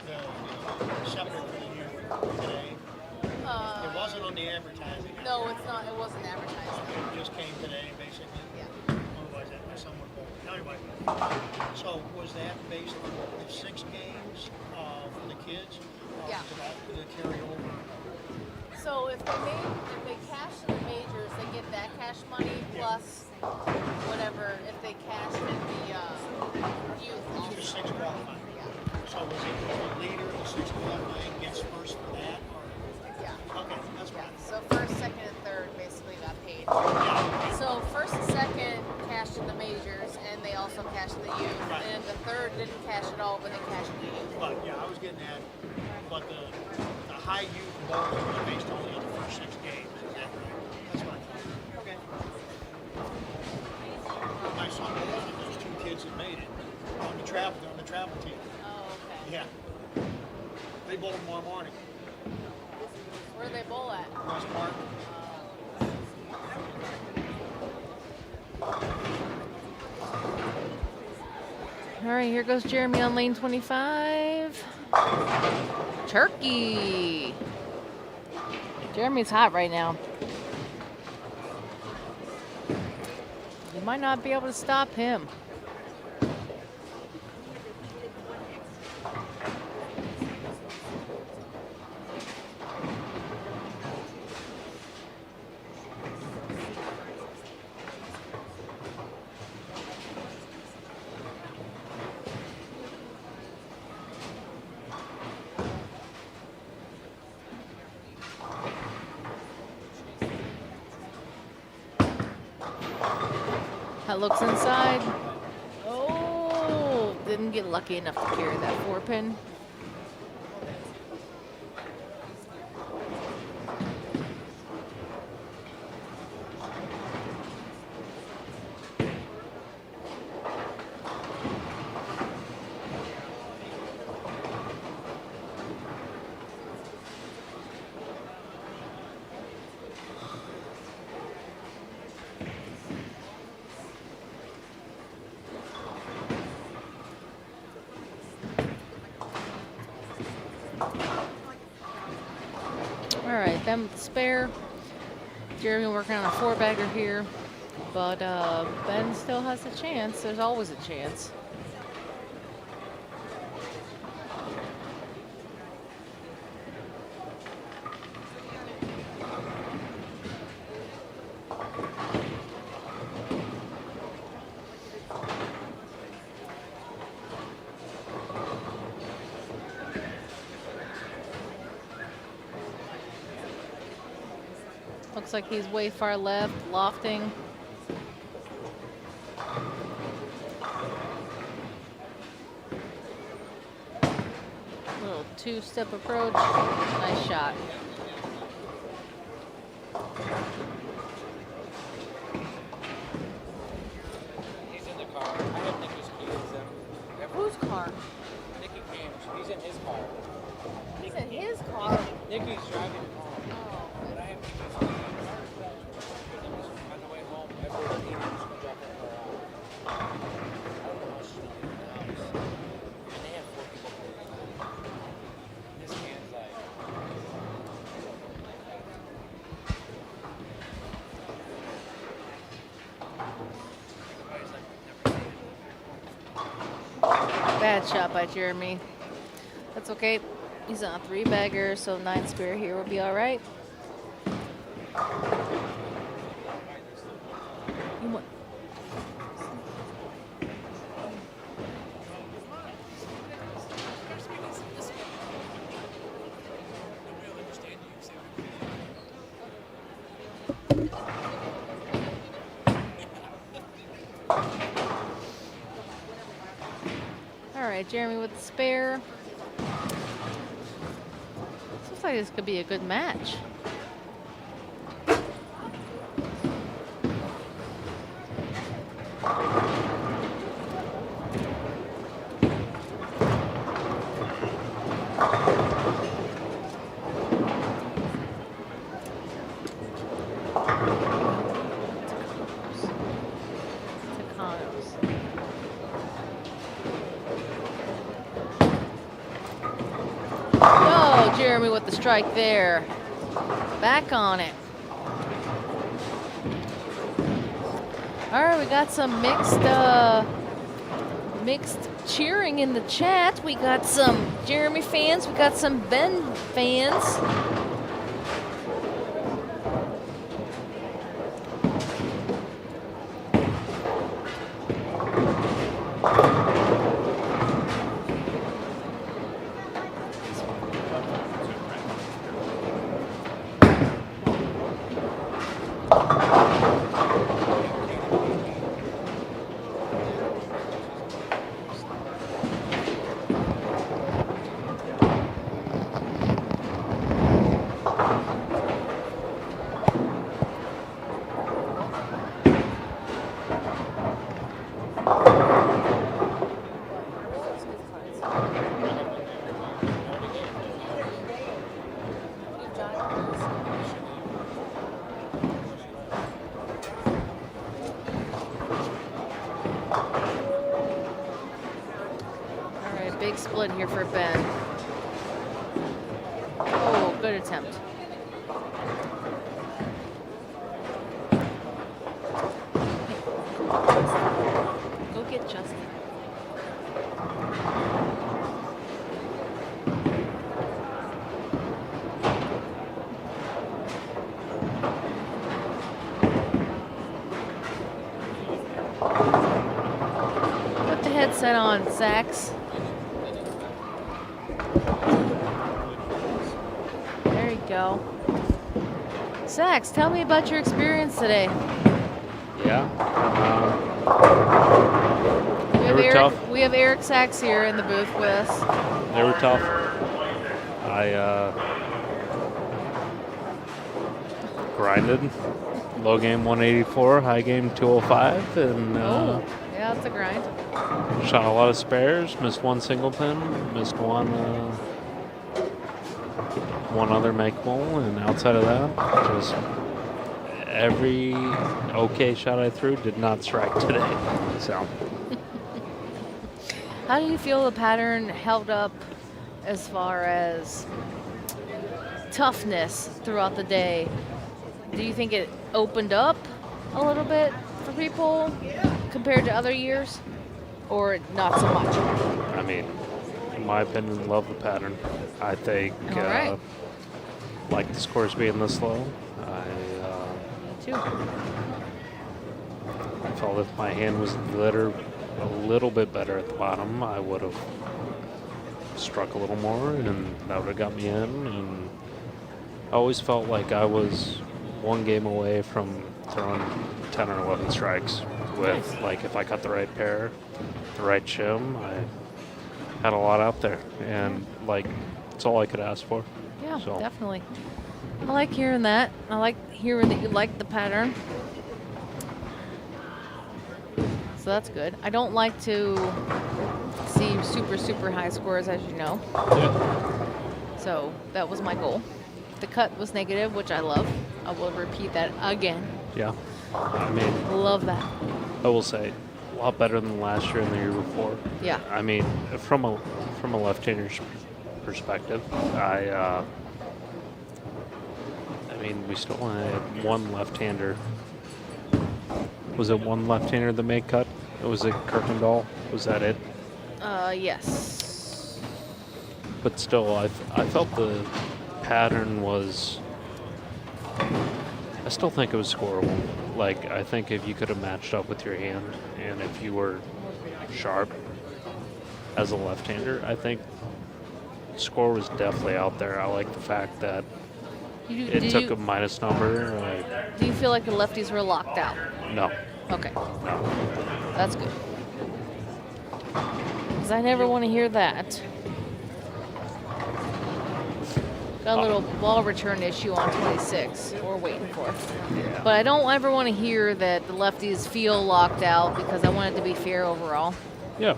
the separate for the youth today? It wasn't on the advertising. No, it's not. It wasn't advertised. It just came today, basically. Yeah. Otherwise, that was someone. Anyway, so was that based on the 6 games for the kids? Yeah. Did it carry over? So if they cash in the majors, they get that cash money plus whatever if they cash in the youth. So the 6 qualifying. Yeah. So was it the leader, the 6 qualifying gets first for that? Or? Yeah. Okay, that's right. So first, second, and third basically got paid. So first and second cashed in the majors, and they also cashed in the youth. Right. And the third didn't cash at all, but they cashed in the youth. But yeah, I was getting at, but the high youth bowling was based only on the first 6 games. Is that right? That's what I thought. Okay. My son bowls with those 2 kids that made it on the travel. They're on the travel team. Oh, okay. Yeah. They bowl tomorrow morning. Where do they bowl at? West Park. All right, here goes Jeremy on lane 25. Turkey. Jeremy's hot right now. You might not be able to stop him. That looks inside. Oh, didn't get lucky enough to carry that 4-pin. All right, Ben with the spare. Jeremy working on a 4-bagger here, but Ben still has a chance. There's always a chance. Looks like he's way far left, lofting. Little 2-step approach. Nice shot. He's in the car. I have Nikki's keys. Whose car? Nikki came. He's in his car. He's in his car. Nikki's driving him home. But I have Nikki's keys. On the way home, every evening she's going to drop her car off. I don't know how she's going to leave the house. And they have 4 people. This man's like... Bad shot by Jeremy. That's okay. He's on a 3-bagger, so 9 spare here will be all right. You want- All right, Jeremy with the spare. Looks like this could be a good match. Tacanos. Jeremy with the strike there. Back on it. All right, we got some mixed cheering in the chat. We got some Jeremy fans. We got some Ben fans. Big split here for Ben. Oh, good attempt. Go get Justin. Put the headset on, Sax. Go. Sax, tell me about your experience today. Yeah. We have Tough. We have Eric Sax here in the booth with us. They were tough. I grinded. Low game 184, high game 205, and yeah, that's a grind. Shot a lot of spares. Missed one single pin. Missed one other makeable, and outside of that, just every okay shot I threw did not strike today. So, how do you feel the pattern held up as far as toughness throughout the day? Do you think it opened up a little bit for people compared to other years, or not so much? I mean, in my opinion, love the pattern. I think. All right. Like the scores being this low. Me too. I felt if my hand was a little bit better at the bottom, I would have struck a little more, and that would have got me in. And I always felt like I was one game away from throwing 10 or 11 strikes with, like, if I cut the right pair, the right shim, I had a lot out there. And, like, it's all I could ask for. Yeah, so. Definitely. I like hearing that. I like hearing that you like the pattern. So that's good. I don't like to see super, super high scores, as you know. Yeah. So that was my goal. The cut was negative, which I love. I will repeat that again. Yeah. I mean, love that. I will say, a lot better than last year and the year before. Yeah. I mean, from a left-hander's perspective, I mean, we still had one left-hander. Was it one left-hander that made cut? Was it Kirkendall? Was that it? Yes. But still, I felt the pattern was. I still think it was scoreable. Like, I think if you could have matched up with your hand, and if you were sharp as a left-hander, I think score was definitely out there. I like the fact that it took a minus number. Do you feel like the lefties were locked out? No. Okay. No. That's good. Because I never want to hear that. Got a little ball return issue on 26 we're waiting for. Yeah. But I don't ever want to hear that the lefties feel locked out, because I want it to be fair overall. Yeah.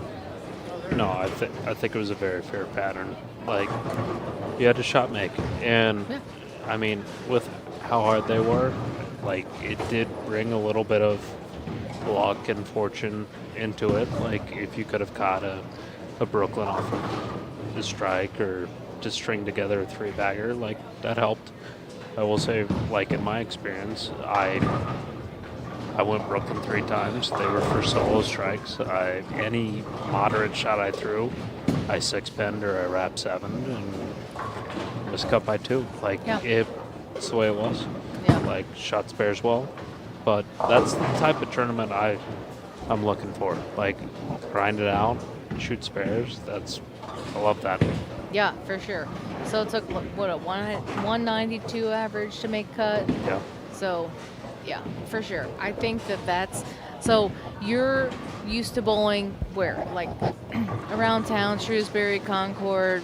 No, I think it was a very fair pattern. Like, you had to shot make. And, yeah. I mean, with how hard they were, like, it did bring a little bit of luck and fortune into it. Like, if you could have caught a Brooklyn off of the strike, or to string together a 3-bagger. Like, that helped. I will say, like, in my experience, I went Brooklyn 3 times. They were for solo strikes. Any moderate shot I threw, I 6-pinned or I wrapped 7 and was cut by 2. Like, it's the way it was. Yeah. Like, shot spares well. But that's the type of tournament I'm looking for. Like, grind it out, shoot spares. I love that. Yeah, for sure. So it took, what, a 192 average to make cut? Yeah. So, yeah, for sure. I think that's... So you're used to bowling where? Like, around town, Shrewsbury, Concord.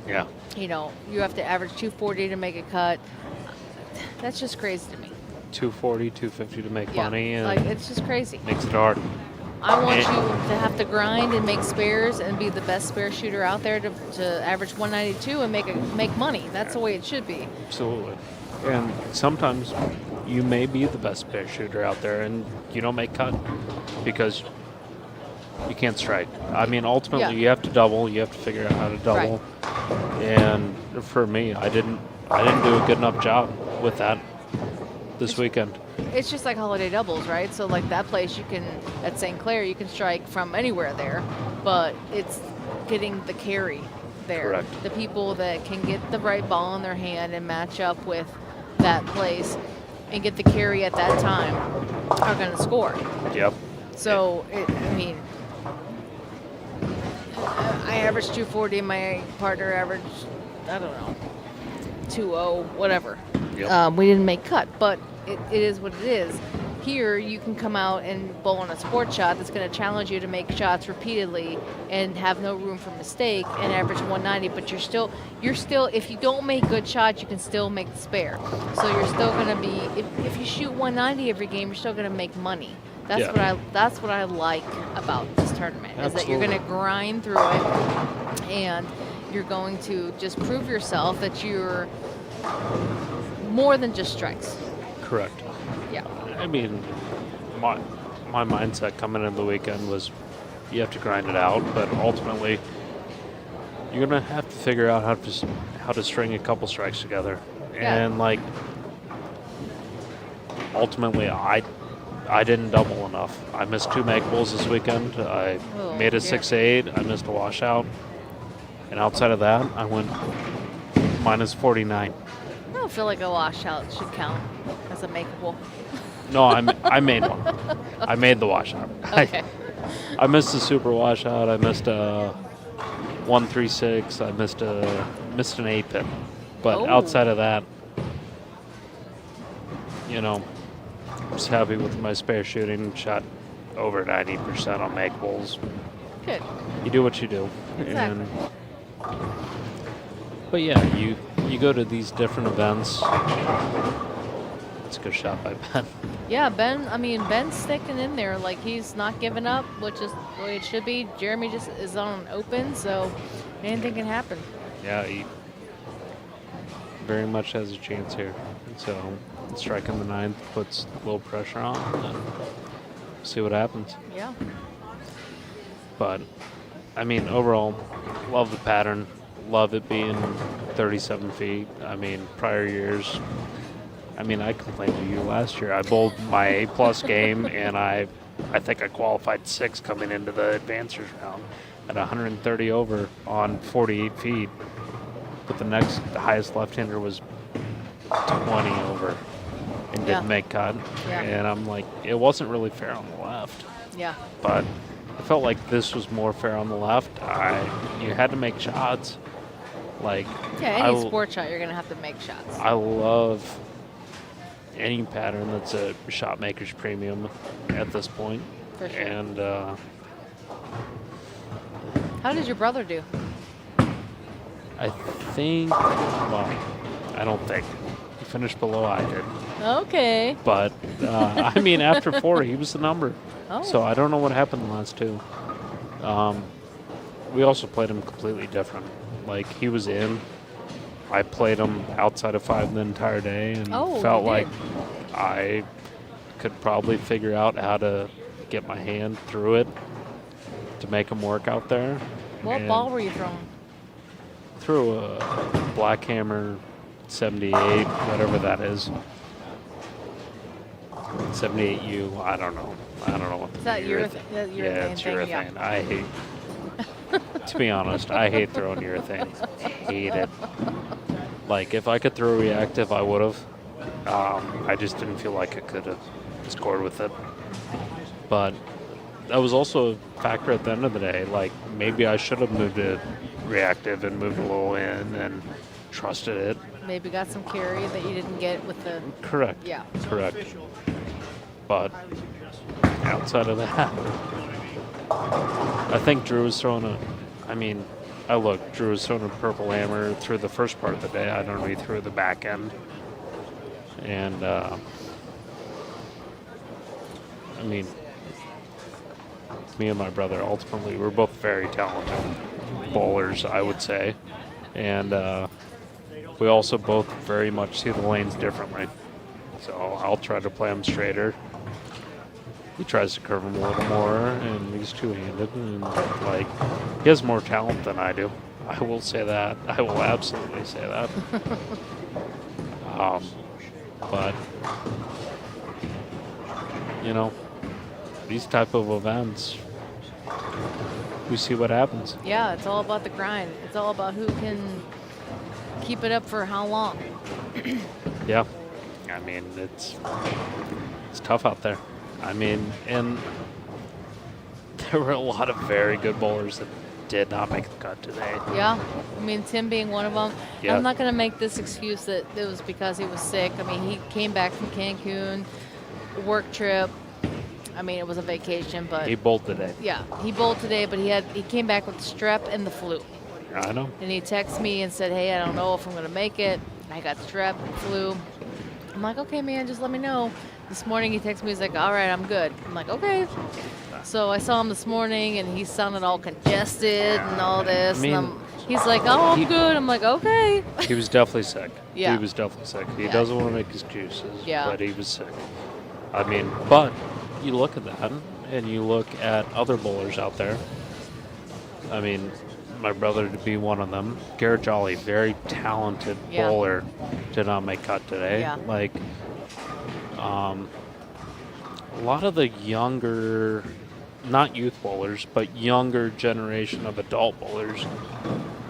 Yeah. You know, you have to average 240 to make a cut. That's just crazy to me. 240, 250 to make Yeah, money. And like, it's just crazy. Makes it hard. I want you to have to grind and make spares and be the best spare shooter out there to average 192 and make money. That's the way it should be. Absolutely. And sometimes you may be the best spare shooter out there and you don't make cut because you can't strike. I mean, ultimately you have to double. You have to figure out how to double. Right. And for me, I didn't do a good enough job with that this weekend. It's just like holiday doubles, right? So like that place at St. Clair, you can strike from anywhere there, but it's getting the carry there. Correct. The people that can get the right ball in their hand and match up with that place and get the carry at that time are going to score. Yep. So, I averaged 240, my partner averaged, I don't know, 2-0, whatever. Yep. We didn't make cut, but it is what it is. Here, you can come out and bowl on a sport shot that's going to challenge you to make shots repeatedly and have no room for mistake and average 190. But you're still, if you don't make good shots, you can still make the spare. So you're still going to be, if you shoot 190 every game, you're still going to make money. That's what I like about this tournament. Absolutely. Is that you're going to grind through it and you're going to just prove yourself that you're more than just strikes. Correct. Yeah. I mean, my mindset coming into the weekend was you have to grind it out, but ultimately you're gonna have to figure out how to string a couple strikes together. Yeah. And like ultimately I didn't double enough. I missed 2 makeables this weekend. I made a 6-8. I missed a washout. And outside of that, I went minus 49. I don't feel like a washout should count as a makeable. No, I made one. I made the washout. Okay. I missed a super washout. I missed a 136. I missed an 8-pin. But outside of that, I was happy with my spare shooting. Shot over 90% on makeables. Good. You do what you do. Exactly. But yeah, you go to these different events. It's a good shot by Ben. Yeah, Ben's sticking in there. Like, he's not giving up, which is the way it should be. Jeremy just is on open, so anything can happen. Yeah, he very much has a chance here. So striking the 9th puts a little pressure on, and see what happens. Yeah. But, I mean, overall, love the pattern. Love it being 37 feet. I mean, prior years, I complained to you last year. I bowled my A+ game, and I think I qualified 6th coming into the advancers round at 130 over on 48 feet. But the highest left-hander was 20 over and didn't make cut. Yeah. And I'm like, it wasn't really fair on the left. Yeah. But I felt like this was more fair on the left. You had to make shots. Like, yeah, any sport shot, you're going to have to make shots. I love any pattern that's a shot maker's premium at this point. For sure. And how did your brother do? I don't think. He finished below I did. Okay. But, after 4, he was the number. Oh. So I don't know what happened the last 2. We also played him completely different. Like, he was in. I played him outside of 5 the entire day and felt like I could probably figure out how to get my hand through it to make him work out there. What ball were you throwing? threw a Black Hammer 78, whatever that is. 78U, I don't know. I don't know what the Is that urethane. urethane? Yeah, it's thing? urethane. Yeah. I hate. To be honest, I hate throwing urethane. Hate it. Like, if I could throw reactive, I would have. I just didn't feel like I could have scored with it. But that was also a factor at the end of the day. Like, maybe I should have moved it reactive and moved a little in and trusted it. Maybe got some carry that you didn't get with the. Correct. Yeah. Correct. But outside of that, I think Drew was throwing a. I mean, Drew was throwing a purple hammer through the first part of the day. I don't know if he threw the back end. And, I mean, me and my brother, ultimately, we're both very talented bowlers, I would say. And we also both very much see the lanes differently. So I'll try to play him straighter. He tries to curve him a little more, and he's two-handed. And, like, he has more talent than I do. I will say that. I will absolutely say that. But, you know, these type of events, we see what happens. Yeah, it's all about the grind. It's all about who can keep it up for how long. Yeah. I mean, it's tough out there. I mean, and there were a lot of very good bowlers that did not make the cut today. Yeah, I mean, Tim being one of them. Yeah. I'm not going to make this excuse that it was because he was sick. I mean, he came back from Cancun, work trip. I mean, it was a vacation, but He bowled today. yeah, he bowled today, but he came back with strep and the flu. I know. And he texted me and said, "Hey, I don't know if I'm going to make it. I got strep and flu." I'm like, "Okay, man, just let me know." This morning he texted me, he's like, "All right, I'm good." I'm like, "Okay." So I saw him this morning, and he sounded all congested and all this. I mean, and he's like, "Oh, I'm good." I'm like, "Okay." He was definitely sick. Yeah. He was definitely sick. He Yeah. doesn't want to make excuses, Yeah. but he was sick. I mean, but you look at that, and you look at other bowlers out there. I mean, my brother to be one of them. Garrett Jolly, very talented Yeah. bowler, did not make cut today. Yeah. Like, a lot of the younger, not youth bowlers, but younger generation of adult bowlers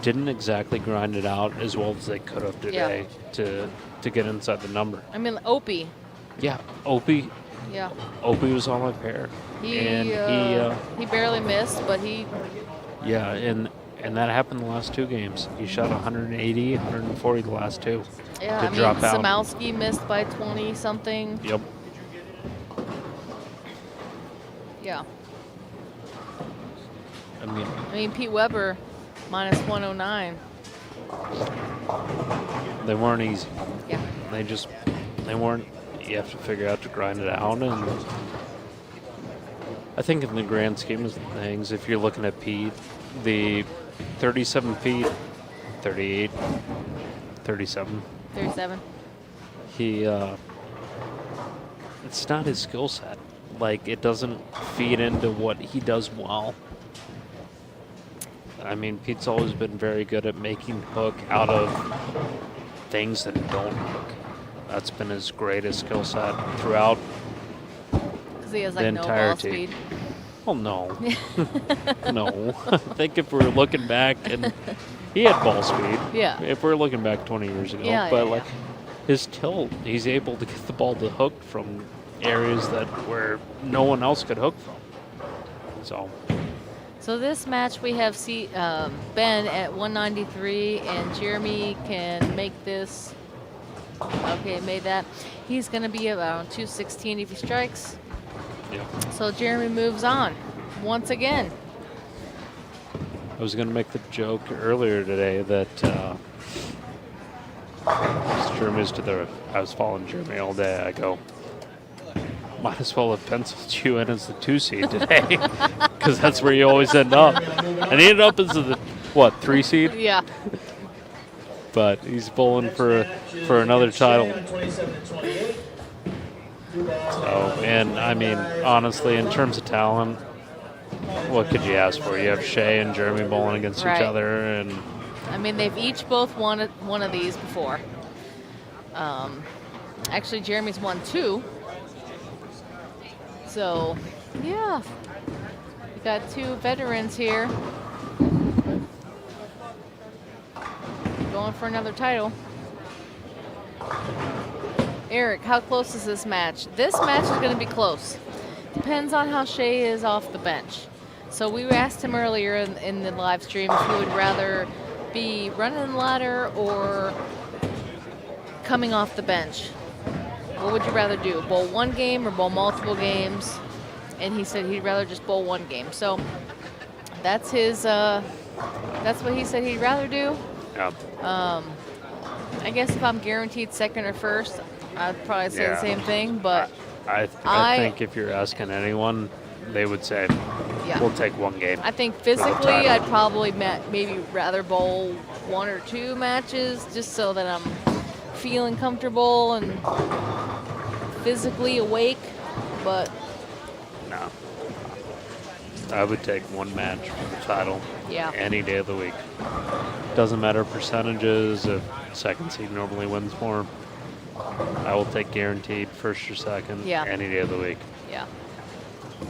didn't exactly grind it out as well as they could have today to get inside the number. I mean, Opie. Yeah, Opie Yeah. was on my pair. And He barely missed, but he. yeah, and that happened the last two games. He shot 180, 140 the last two. Yeah, to I mean, drop out. Samowski missed by 20 something. Yep. Yeah. I mean, Pete Weber minus 109. they weren't easy. Yeah. They weren't. You have to figure out to grind it out, and I think in the grand scheme of things, if you're looking at Pete, the 37 feet, 38, 37. 37. He, it's not his skill set. Like, it doesn't feed into what he does well. I mean, Pete's always been very good at making hook out of things that don't hook. That's been his greatest skill set throughout Because he has the like no ball entirety. speed. Well, no. No. I think if we're looking back, and he had ball speed. Yeah. If we're looking back 20 years ago. Yeah, but, yeah, like, his tilt, he's able to get the ball to hook from areas that where no one else could hook from. So this match we have Ben at 193, and Jeremy can make this. Okay, made that. He's going to be around 216 if he strikes. Yeah. So Jeremy moves on once again. I was going to make the joke earlier today that Jeremy's to the. I was following Jeremy all day. I go, might as well have penciled you in as the 2 seed today, because that's where you always end up. And he ended up as the 3 seed? Yeah. But he's bowling for another title. So, and I mean, honestly, in terms of talent, what could you ask for? You have Shea and Jeremy bowling against each Right. other, and I mean, they've each both won one of these before. Actually, Jeremy's won 2. So, yeah. We got 2 veterans here. Going for another title. Eric, how close is this match? This match is going to be close. Depends on how Shea is off the bench. So we asked him earlier in the live stream if he would rather be running the ladder or coming off the bench. What would you rather do? Bowl 1 game or bowl multiple games? And he said he'd rather just bowl 1 game. So that's his. That's what he said he'd rather do. Yep. I guess if I'm guaranteed second or first, I'd probably say the same thing. But I think if you're asking anyone, they would say, we'll take 1 game. I think for the physically, title. I'd probably maybe rather bowl 1 or 2 matches just so that I'm feeling comfortable and physically awake. But No. I would take 1 match for the title any day of the week. Doesn't matter percentages if second seed normally wins more. I will take guaranteed first or second any day of the week. Yeah.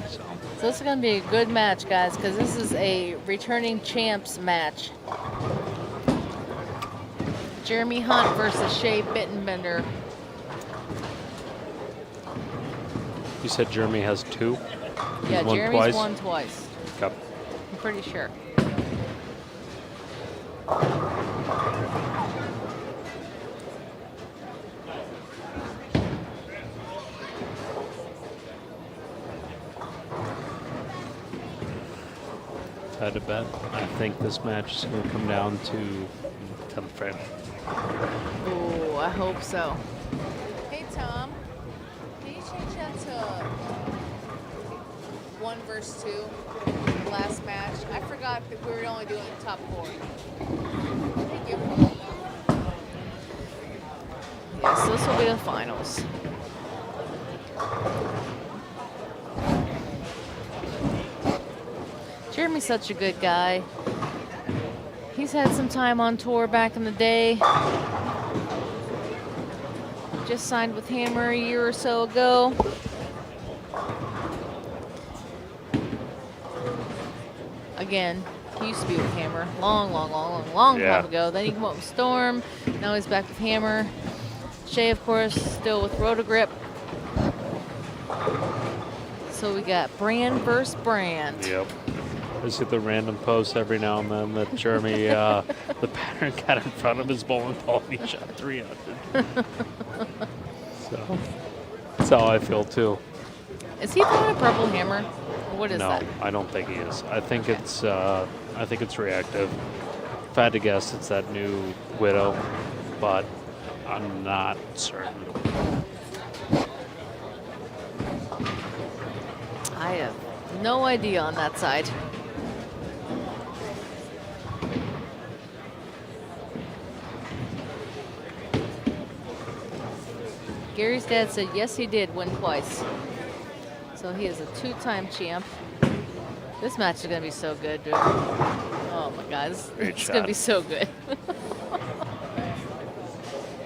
So this is going to be a good match, guys, because this is a returning champs match. Jeremy Hunt versus Shea Bittenbender. you said Jeremy has 2? He's Yeah, won Jeremy's twice? won twice. Okay. I'm pretty sure. If I had to bet, I think this match is going to come down to 10th frame. Ooh, I hope so. Hey, Tom. Can you change that to 1 versus 2 last match? I forgot that we were only doing the top 4. Thank you. Yes, this will be the finals. Jeremy's such a good guy. He's had some time on tour back in the day. Just signed with Hammer a year or so ago. Again, he used to be with Hammer long time ago. Then he came up with Storm. Now he's back with Hammer. Shea, of course, still with Rotogrip. So we got brand versus brand. Yep. I see the random posts every now and then that Jeremy, the pattern got in front of his bowling ball and he shot 300. So that's how I feel too. Is he throwing a purple hammer? What is that? No, I don't think he is. I think it's reactive. If I had to guess, it's that new Widow, but I'm not certain. I have no idea on that side. Gary's dad said yes, he did win twice. So he is a 2-time champ. This match is going to be so good, dude. Oh my God, it's going to be so good.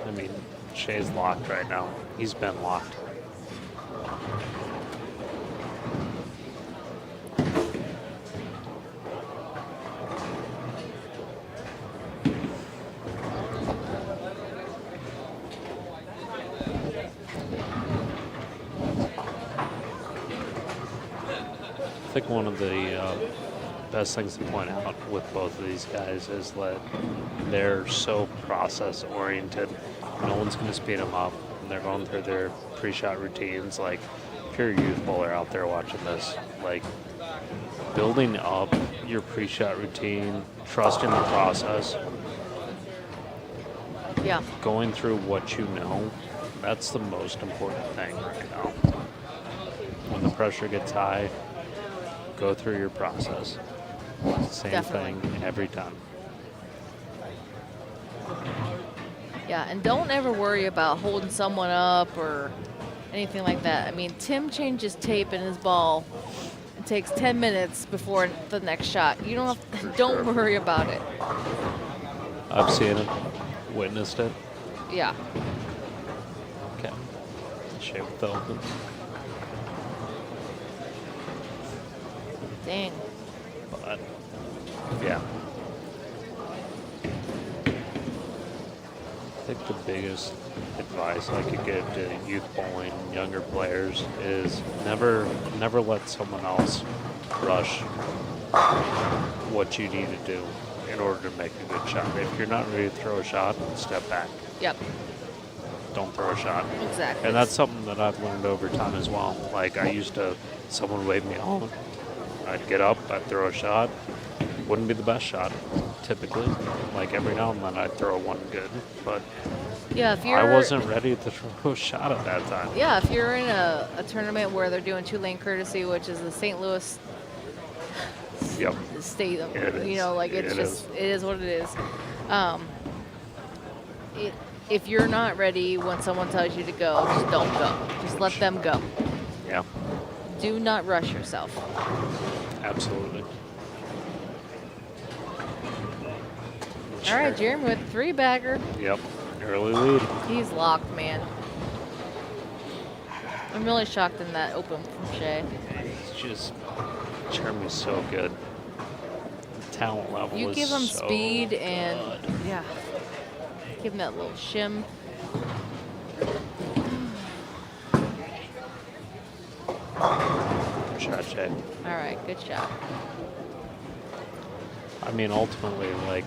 I mean, Shea's locked right now. He's been locked. I think one of the best things to point out with both of these guys is that they're so process oriented. No one's going to speed them up. They're going through their pre-shot routines. Like, if you're a youth bowler out there watching this, like, building up your pre-shot routine, trusting the process, going through what you know, that's the most important thing right now. When the pressure gets high, go through your process. Same thing every time. Yeah, and don't ever worry about holding someone up or anything like that. I mean, Tim changes tape in his ball. It takes 10 minutes before the next shot. You don't worry about it. I've seen it, witnessed it. Yeah. Okay. Shea with the open. Dang. But, yeah. I think the biggest advice I could give to youth bowling, younger players, is never let someone else rush what you need to do in order to make a good shot. If you're not ready to throw a shot, step back. Yep. Don't throw a shot. Exactly. And that's something that I've learned over time as well. Like I used to, someone wave me on, I'd get up, I'd throw a shot. Wouldn't be the best shot, typically. Like every now and then I'd throw one good, but yeah, if you're, I wasn't ready to throw a shot at that time. Yeah, if you're in a tournament where they're doing 2-lane courtesy, which is the St. Louis Yep. state, It you know, like is. it's just, it is what it is. If you're not ready when someone tells you to go, just don't go. Just let them go. Yeah. Do not rush yourself. Absolutely. All right, Jeremy with a 3-bagger. Yep. Early lead. He's locked, man. I'm really shocked in that open from Shea. It's just, Jeremy's so good. The talent level You is give him so speed and, good. yeah, give him that little shim. Good shot, Jay. All right, good shot. I mean, ultimately, like,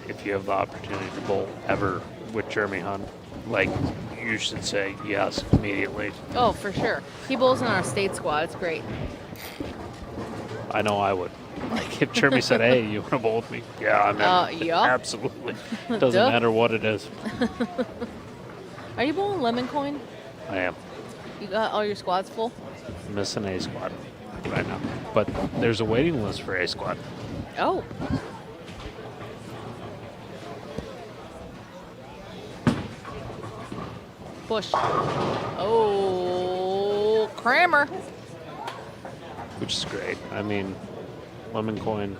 if you have the opportunity to bowl ever with Jeremy Hunt, like, you should say yes immediately. Oh, for sure. He bowls in our state squad. It's great. I know I would. Like, if Jeremy said, hey, you want to bowl with me? Yeah, I'm in. Yeah. Absolutely. Doesn't Duh. matter what it is. Are you bowling lemon coin? I am. You got all your squads full? Missing A squad right now. But there's a waiting list for A squad. Oh. Push. Oh, Kramer. Which is great. I mean, Lemon Coin.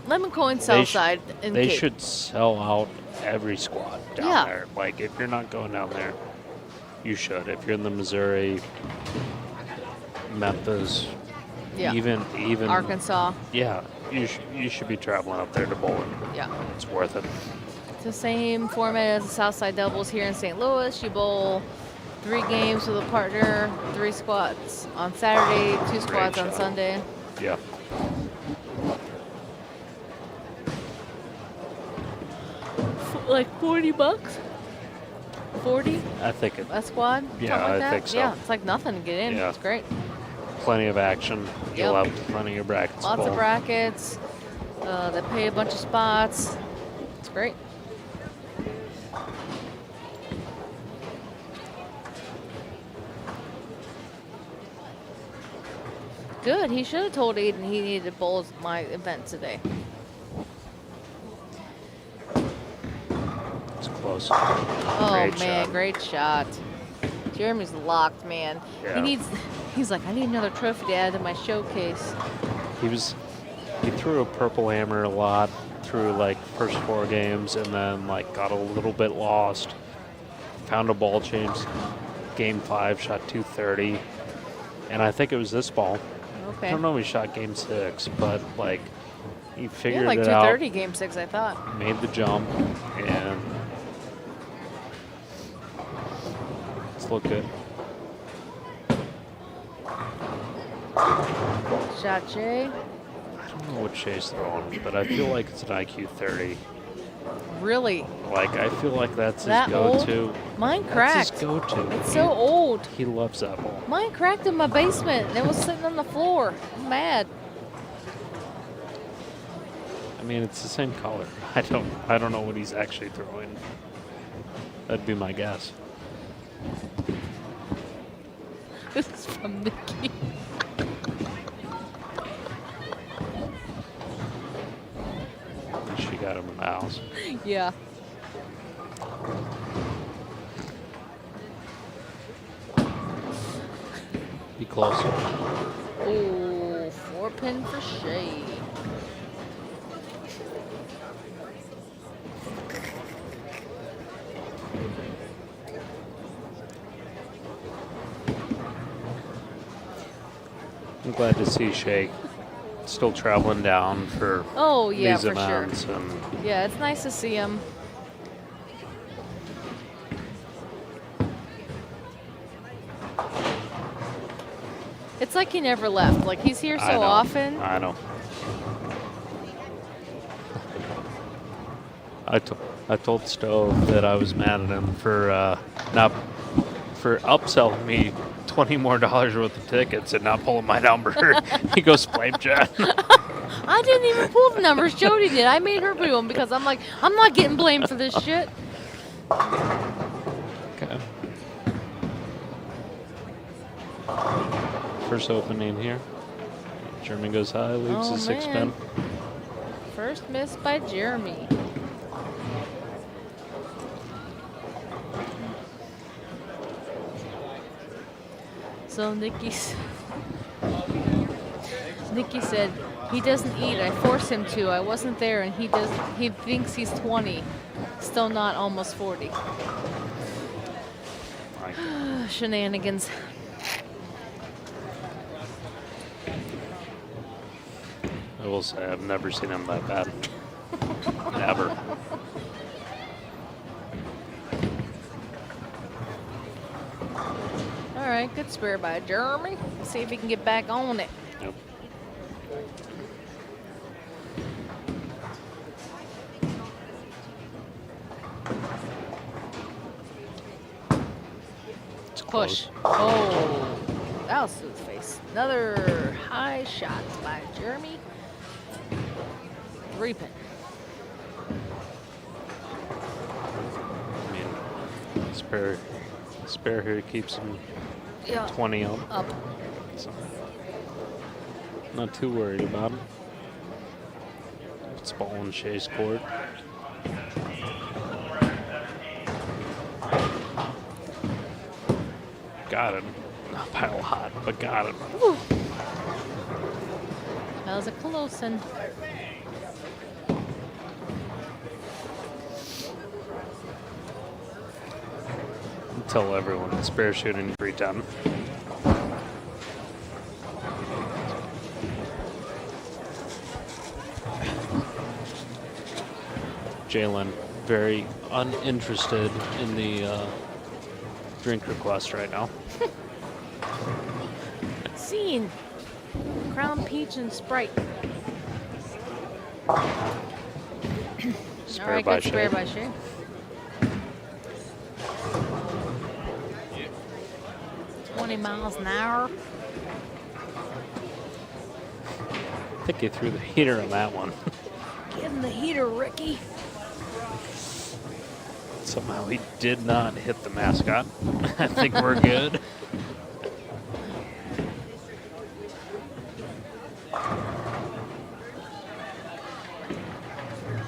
Lemon coin south side in They Cape. should sell out every squad down Yeah. there. Like, if you're not going down there, you should. If you're in the Missouri, Memphis, Yeah. even Arkansas. Yeah, you should be traveling up there to bowl. Yeah. It's worth it. It's the same format as the Southside Doubles here in St. Louis. You bowl 3 games with a partner, 3 squads on Saturday, 2 squads on job. Sunday. Yeah. Like $40? 40 I think it. a squad? Yeah, Something like I that? think so. Yeah, it's like nothing to get in. Yeah. It's great. Plenty of action. You'll Yep. have plenty of brackets. to Lots bowl. of brackets. They pay a bunch of spots. It's great. Good. He should have told Aiden he needed to bowl my event today. It's close. Oh Great man, shot. great shot. Jeremy's locked, man. Yeah. He's like, I need another trophy to add to my showcase. He threw a purple hammer a lot through like first 4 games and then like got a little bit lost. Found a ball change. Game 5 shot 230. And I think it was this ball. Okay. I don't know if he shot game 6, but like he figured Yeah, like it out. 230 game 6, I thought. Made the jump and it's looked good. Shot Jay. I don't know what Shay's throwing, but I feel like it's an IQ 30. Really? Like, I feel like that's his That go-to. old? Mine That's cracked. his go-to. It's so old. He loves that ball. Mine cracked in my basement and it was sitting on the floor. I'm mad. I mean, it's the same color. I don't know what he's actually throwing. That'd be my guess. This is from Mickey. She got him in the house. Yeah. Be closer. Oh, 4-pin for Shay. glad to see Shake still traveling down for Oh, yeah, these for sure. events. And Yeah, it's nice to see him. It's like he never left. Like, he's here I so know, often. I know. I told Stowe that I was mad at him for for upselling me $20 more worth of tickets and not pulling my number. He goes, blame Jen. I didn't even pull the numbers. Jody did. I made her do them because I'm like, I'm not getting blamed for this shit. Okay. First opening here. Jeremy goes high, leaves Oh, a six man. pin. First miss by Jeremy. So Nikki said he doesn't eat. I force him to. I wasn't there, and he doesn't. He thinks he's 20, still not almost 40. Shenanigans. I will say I've never seen him that bad. Never. All right, good spare by Jeremy. See if he can get back on it. Yep. It's Push. close. Oh, that was to the face. Another high shot by Jeremy. 3-pin. I mean, spare here keeps him Yeah. 20 up. So, not too worried about him. It's ball in Shea's court. Got him. Not pile hot, but got him. Woo. That was a close one. Tell everyone it's spare shooting 310. Jalen, very uninterested in the drink request right now. Scene. Crown Peach and Sprite. All right, by good spare Shea. by Shea. miles an hour. I think he threw the heater on that one. Give him the heater, Ricky. Somehow he did not hit the mascot. I think we're good.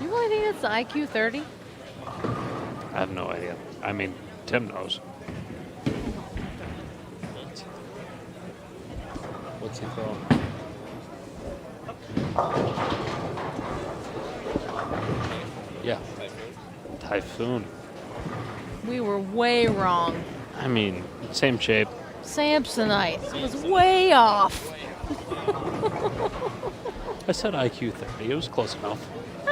You really think it's the IQ 30? I have no idea. I mean, Tim knows. What's he throwing? Yeah. Typhoon. We were way wrong. I mean, same shape. Samsonite was way off. I said IQ 30. It was close enough.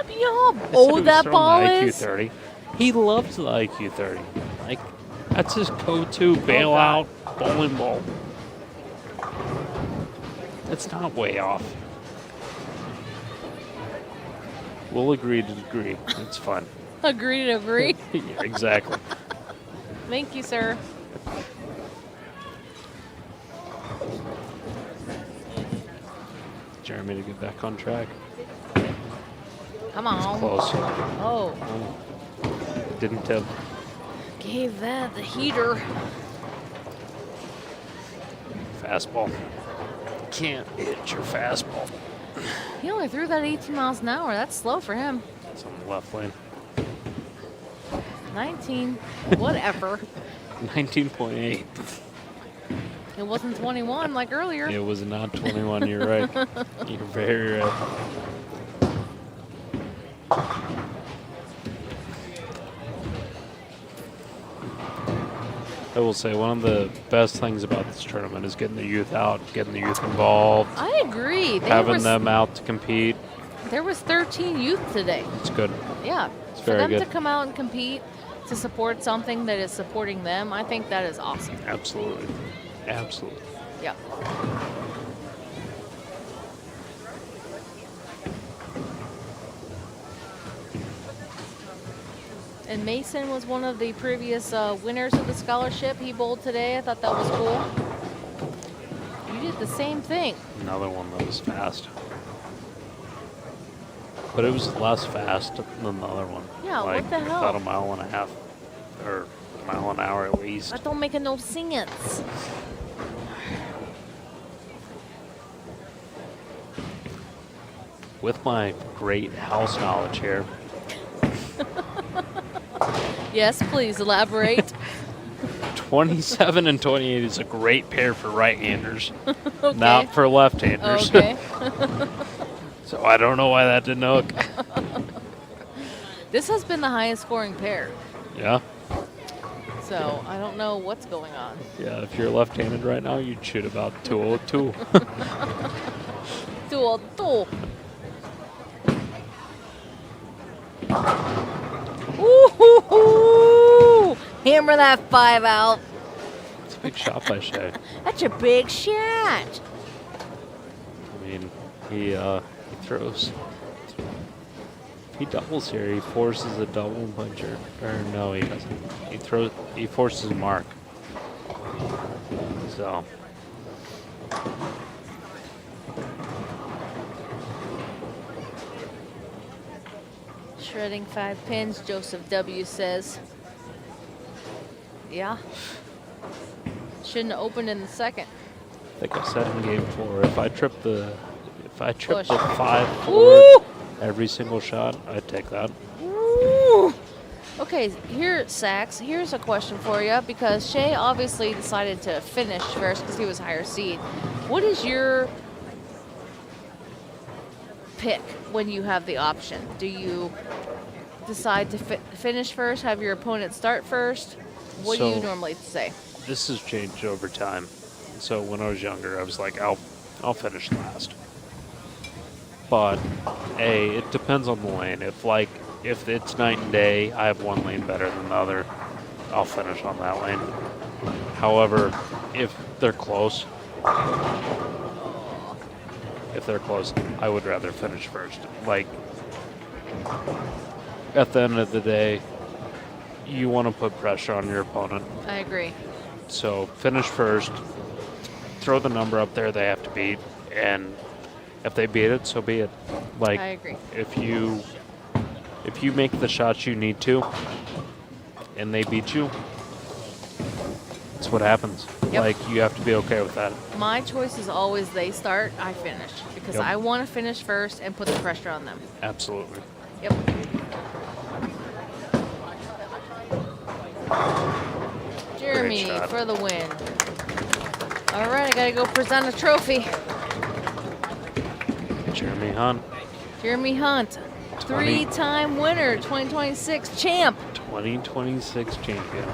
You know how I said he old was that throwing ball the IQ is? 30. He loves the IQ 30. Like, that's his go-to bailout bowling ball. It's not way off. We'll agree to agree. It's fun. Agree to agree. Yeah, exactly. Thank you, sir. Jeremy to get back on track. Come on. Close. Oh. Didn't tip. Gave that the heater. Fastball. Can't hit your fastball. He only threw that 18 miles an hour. That's slow for him. It's on the left lane. 19. Whatever. 19.8. It wasn't 21 like earlier. It was not 21. You're right. You're very right. I will say one of the best things about this tournament is getting the youth out, getting the youth involved. I agree. Having them out to compete. There was 13 youth today. It's good. Yeah. It's For very them good. to come out and compete, to support something that is supporting them, I think that is awesome. Absolutely. Absolutely. Yeah. And Mason was one of the previous winners of the scholarship. He bowled today. I thought that was cool. You did the same thing. Another one that was fast. But it was less fast than the other one. Yeah, like, what the hell? About a mile and a half, or a mile an hour at least. That don't make no sense. With my great house knowledge here, Yes, please elaborate. 27 and 28 is a great pair for right-handers, Okay. not for left-handers. Okay. So I don't know why that didn't hook. This has been the highest scoring pair. Yeah. So I don't know what's going on. Yeah, if you're left-handed right now, you'd shoot about 202. 202. Ooh, hammer that 5 out. It's a big shot by Shea. That's a big shot. I mean, he throws. If he doubles here, he forces a double puncher. Or no, he doesn't. He forces a mark. So. Shredding 5 pins, Joseph W. says. Yeah. Shouldn't have opened in the second. I think I said in game 4, if I trip the Push. 5 Ooh! forward every single shot, I'd take that. Ooh. Okay, here, Sax, here's a question for you, because Shea obviously decided to finish first because he was higher seed. What is your pick when you have the option? Do you decide to finish first, have your opponent start first? What do you normally say? This has changed over time. So when I was younger, I was like, I'll finish last. But it depends on the lane. If it's night and day, I have one lane better than the other, I'll finish on that lane. However, if they're close, I would rather finish first. Like, at the end of the day, you want to put pressure on your opponent. I agree. So finish first, throw the number up there they have to beat, and if they beat it, so be it. Like, I agree. If you make the shots you need to, and they beat you, that's what happens. Yep. Like, you have to be okay with that. My choice is always they start, I finish, because Yep. I want to finish first and put the pressure on them. Absolutely. Yep. Jeremy shot. for the win. All right, I got to go present a trophy. Jeremy Hunt, Jeremy Hunt, 20. 3-time winner, 2026 champ. 2026 champion.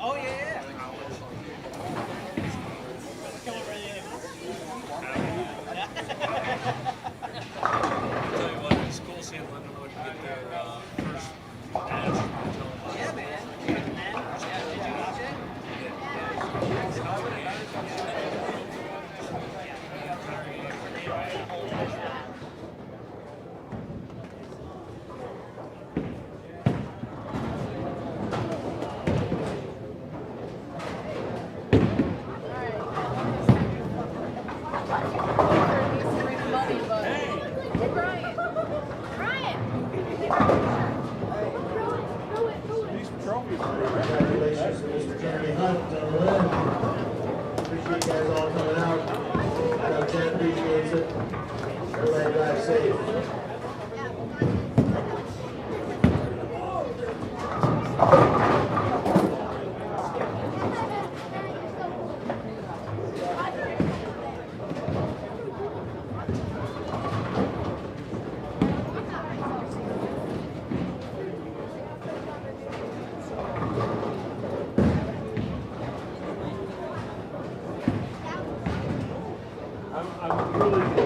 Oh, yeah. Tell you what, it's cool seeing Lindenwood get their first national Yeah, man. Did you watch it? needs to bring money, but hey, Brian. Congratulations to Mr. Jeremy Hunt on the win. Appreciate you guys all coming out. I know Ted appreciates it. Everybody drive safe. I'm really